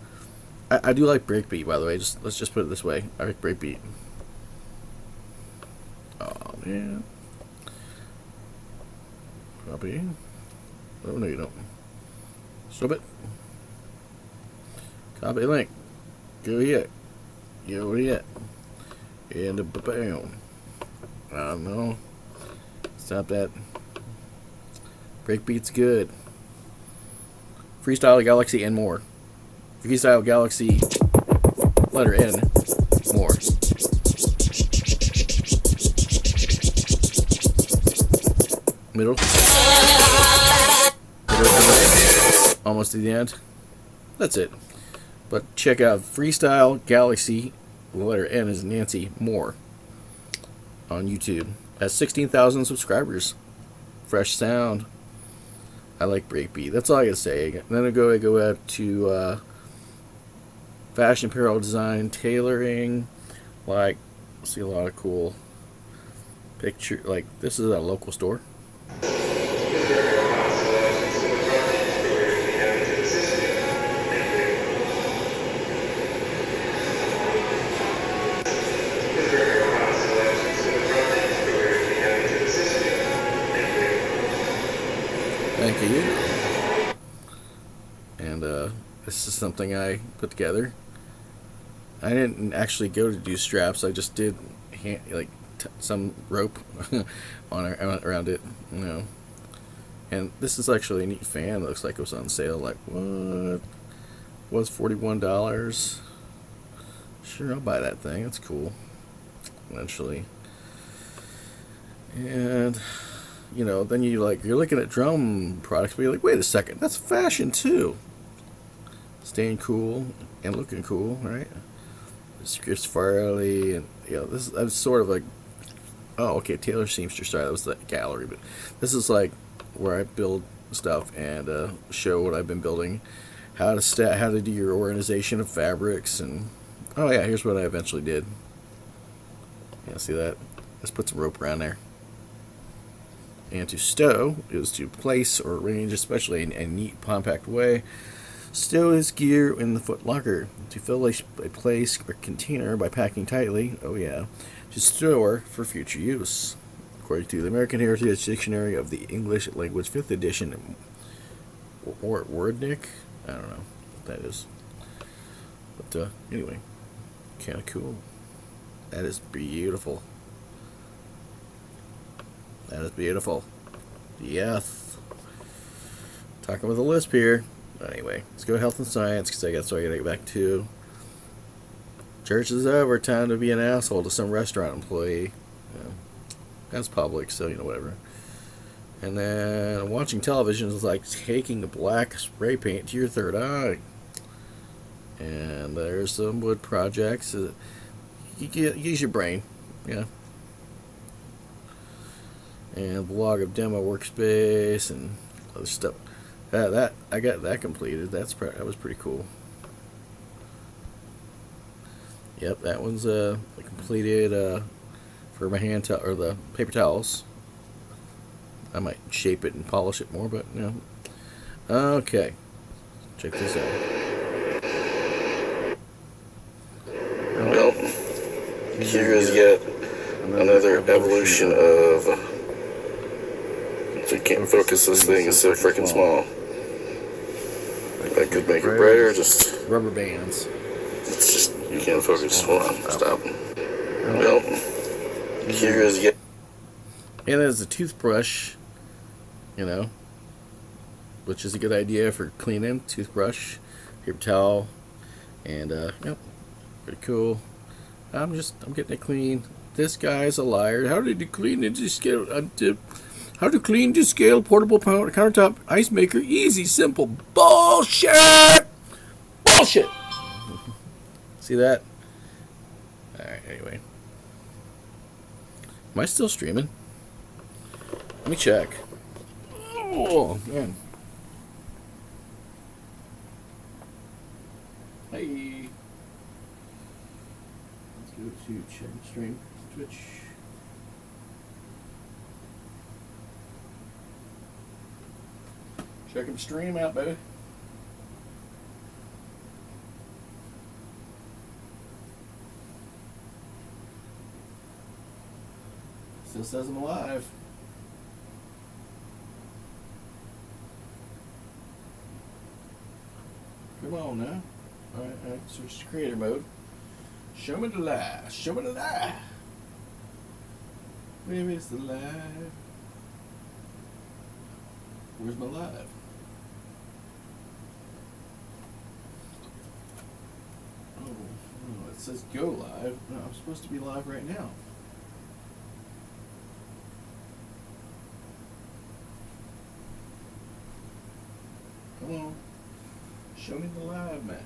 I do like breakbeat, by the way. Let's just put it this way. I like breakbeat. Oh man. Copy. Oh no, you don't. Stop it. Copy link. Go here. Go here. And bam. I don't know. Stop that. Breakbeat's good. Freestyle Galaxy and more. Freestyle Galaxy, letter N, more. Middle. Almost to the end. That's it. But check out Freestyle Galaxy, the letter N is Nancy, more. On YouTube. Has 16,000 subscribers. Fresh sound. I like breakbeat. That's all I gotta say. Then I go out to fashion, apparel design, tailoring. Like, see a lot of cool picture. Like, this is a local store. SKU. And this is something I put together. I didn't actually go to do straps. I just did some rope around it, you know. And this is actually a neat fan. It looks like it was on sale. Like, what? Was $41? Sure, I'll buy that thing. It's cool. Eventually. And, you know, then you're looking at drum products, but you're like, wait a second, that's fashion too. Staying cool and looking cool, right? It's Chris Farley, and this is sort of like, oh, okay, Taylor Seamster. Sorry, that was the gallery, but this is like where I build stuff and show what I've been building, how to do your organization of fabrics, and oh yeah, here's what I eventually did. Yeah, see that? Let's put some rope around there. And to stow is to place or arrange, especially in a neat, compact way. Stow his gear in the foot locker. To fill a place or container by packing tightly, oh yeah, to store for future use. According to the American Heritage Dictionary of the English Language, 5th edition, or Wordnik? I don't know what that is. But anyway, kind of cool. That is beautiful. That is beautiful. Yes. Talking with a lisp here. Anyway, let's go to health and science, because that's what I gotta get back to. Church is over. Time to be an asshole to some restaurant employee. Yeah. That's public, so whatever. And then watching television is like taking a black spray paint to your third eye. And there's some wood projects. Use your brain, yeah. And blog of demo workspace and other stuff. That I got that completed. That was pretty cool. Yep, that one's completed for my hand towel or the paper towels. I might shape it and polish it more, but Okay, check this out. Well, here is yet another evolution of. I can't focus this thing. It's so freaking small. I could make it brighter. Just rubber bands. It's just you can't focus. Hold on, stop. Well, here is yet. And there's a toothbrush, which is a good idea for cleaning. Toothbrush, paper towel, and yep, pretty cool. I'm getting it clean. This guy's a liar. How did you clean it? How to clean to scale portable countertop ice maker? Easy, simple. Bullshit! Bullshit! See that? Alright, anyway. Am I still streaming? Let me check. Oh, man. Hey. Let's go to check stream. Twitch. Check him stream out, baby. Still says I'm alive. Come on now. Alright, switch to creator mode. Show me the live. Show me the live. Where is the live? Where's my live? Oh, it says go live. No, I'm supposed to be live right now. Come on. Show me the live, man.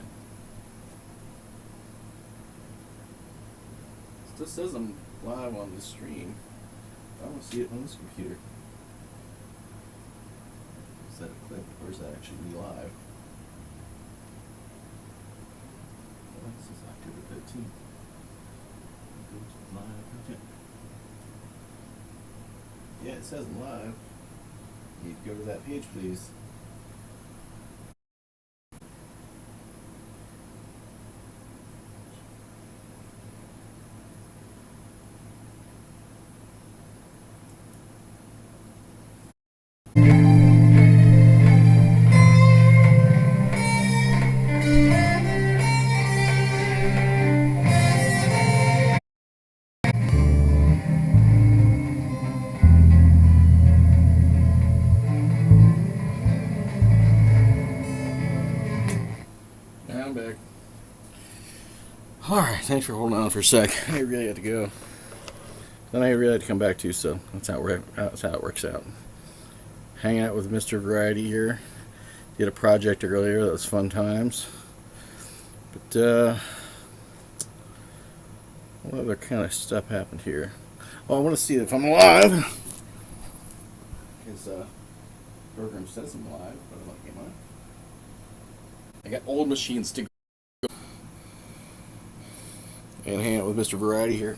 It still says I'm live on the stream. I don't see it on this computer. Is that a clip or is that actually live? Oh, this is October 13th. Go to live content. Yeah, it says I'm live. You go to that page, please. I'm back. Alright, thanks for holding on for a sec. I really had to go. Then I really had to come back too, so that's how it works out. Hanging out with Mr. Variety here. Did a project earlier, that was fun times. But, what other kind of stuff happened here? Oh, I want to see if I'm live. Because, program says I'm live, but I'm not getting on. I got old machines to go. And hang out with Mr. Variety here.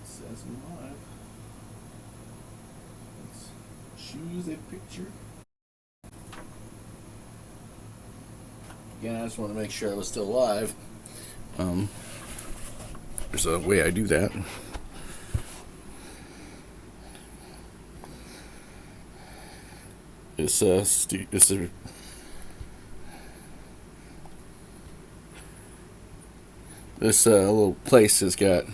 It says I'm live. Let's choose a picture. Again, I just want to make sure I was still live. There's a way I do that. This little place has got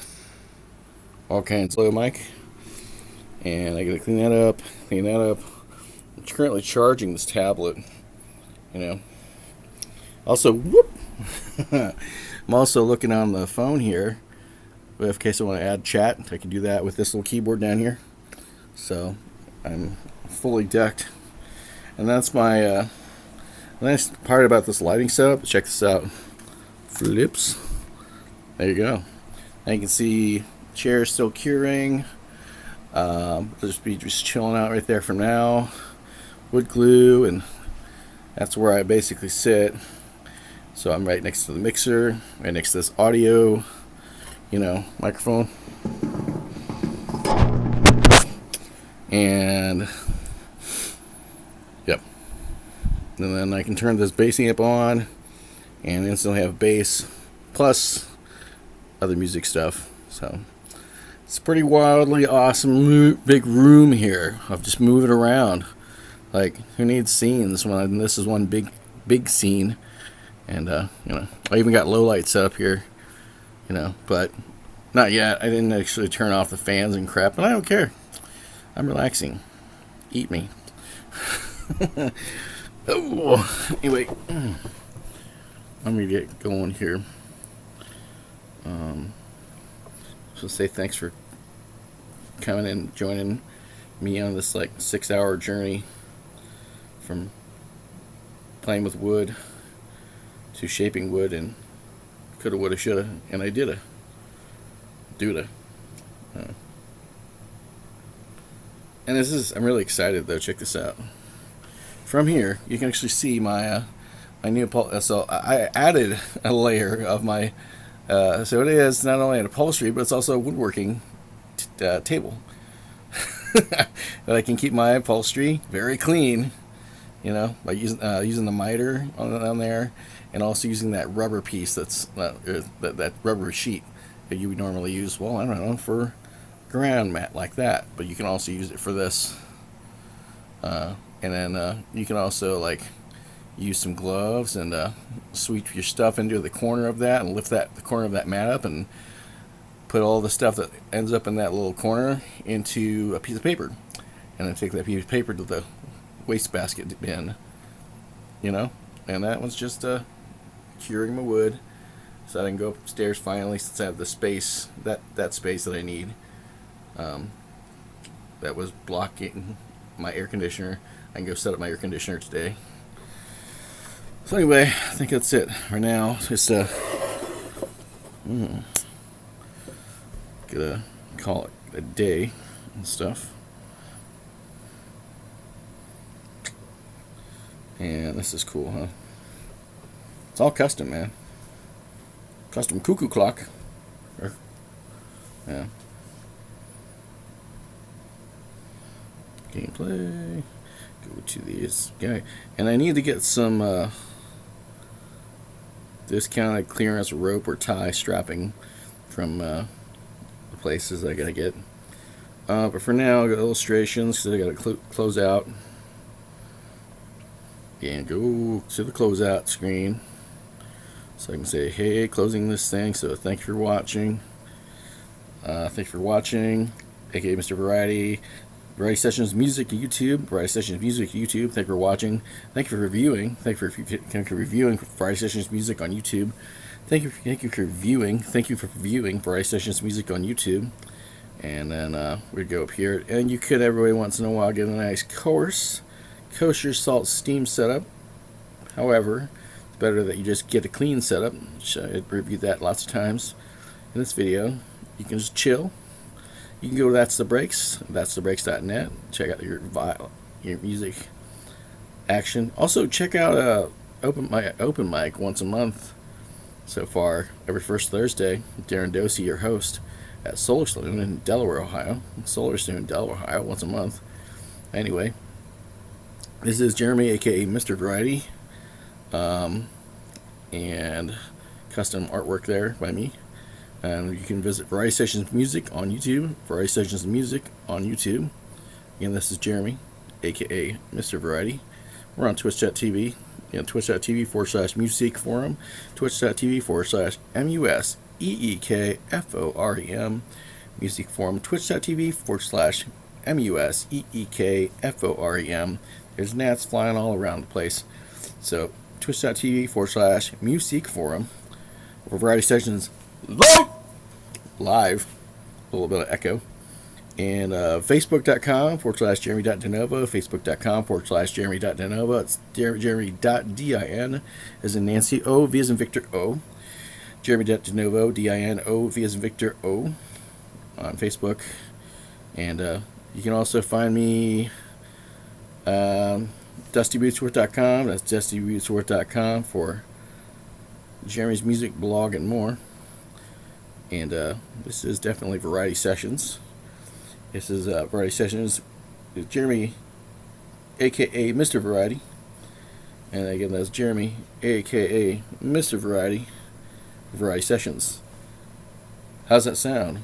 all kinds of mic, and I gotta clean that up. I'm currently charging this tablet, you know. Also, whoop! I'm also looking on the phone here. In case I want to add chat, I can do that with this little keyboard down here. So I'm fully decked, and that's my nice part about this lighting setup. Check this out. Flips. There you go. Now you can see chairs still curing. Just chilling out right there for now. Wood glue, and that's where I basically sit. So I'm right next to the mixer, right next to this audio, microphone. And yep. And then I can turn this bass amp on and instantly have bass plus other music stuff. So it's a pretty wildly awesome big room here of just moving around. Like, who needs scenes when this is one big scene? And I even got low light set up here, but not yet. I didn't actually turn off the fans and crap, and I don't care. I'm relaxing. Eat me. Oh, anyway, let me get going here. So say thanks for coming and joining me on this 6-hour journey from playing with wood to shaping wood, and coulda, woulda, shoulda, and I didda, doulda. And I'm really excited though. Check this out. From here, you can actually see my new so I added a layer of my. So it is not only an upholstery, but it's also a woodworking table. That I can keep my upholstery very clean, by using the miter on there, and also using that rubber piece that rubber sheet that you would normally use. Well, I don't know, for ground mat like that, but you can also use it for this. And then you can also use some gloves and sweep your stuff into the corner of that and lift the corner of that mat up and put all the stuff that ends up in that little corner into a piece of paper, and then take that piece of paper to the wastebasket bin, and that one's just curing my wood so I can go upstairs finally, since I have the space, that space that I need, that was blocking my air conditioner. I can go set up my air conditioner today. So anyway, I think that's it right now. Just gonna call it a day and stuff. And this is cool, huh? It's all custom, man. Custom cuckoo clock. Yeah. Gameplay. Go to this guy. And I need to get some discounted clearance rope or tie strapping from the places I gotta get. But for now, I got illustrations because I gotta close out. And go to the closeout screen so I can say, hey, closing this thing. So thank you for watching. Thank you for watching. AKA Mr. Variety. Variety Sessions Music YouTube. Variety Sessions Music YouTube. Thank you for watching. Thank you for reviewing. Thank you for reviewing Variety Sessions Music on YouTube. Thank you for viewing. Thank you for viewing Variety Sessions Music on YouTube. And then we go up here, and you could every once in a while get a nice kosher salt steam setup. However, it's better that you just get a clean setup. I reviewed that lots of times in this video. You can just chill. You can go to That's the Breaks, that'sthebreaks.net. Check out your music action. Also, check out open mic once a month so far, every first Thursday. Darren Dosey, your host, at Solar Saloon in Delaware, Ohio. Once a month. Anyway, this is Jeremy, aka Mr. Variety, and custom artwork there by me. And you can visit Variety Sessions Music on YouTube. Variety Sessions Music on YouTube. Again, this is Jeremy, aka Mr. Variety. We're on Twitch.tv. Twitch.tv/Music Forum. Twitch.tv/MUSEEKFOREM. Music Forum. Twitch.tv/MUSEEKFOREM. There's gnats flying all around the place. So, Twitch.tv/Music Forum. For Variety Sessions live, a little bit of echo, and Facebook.com/Jeremy.DeNovo, Facebook.com/Jeremy.DeNovo. It's Jeremy.din as in Nancy, O V as in Victor O, Jeremy.DeNovo, DINO V as in Victor O on Facebook. And you can also find me DustyBootsWorth.com. That's DustyBootsWorth.com for Jeremy's music blog and more. And this is definitely Variety Sessions. This is Variety Sessions with Jeremy, aka Mr. Variety. And again, that's Jeremy, aka Mr. Variety, Variety Sessions. How's that sound?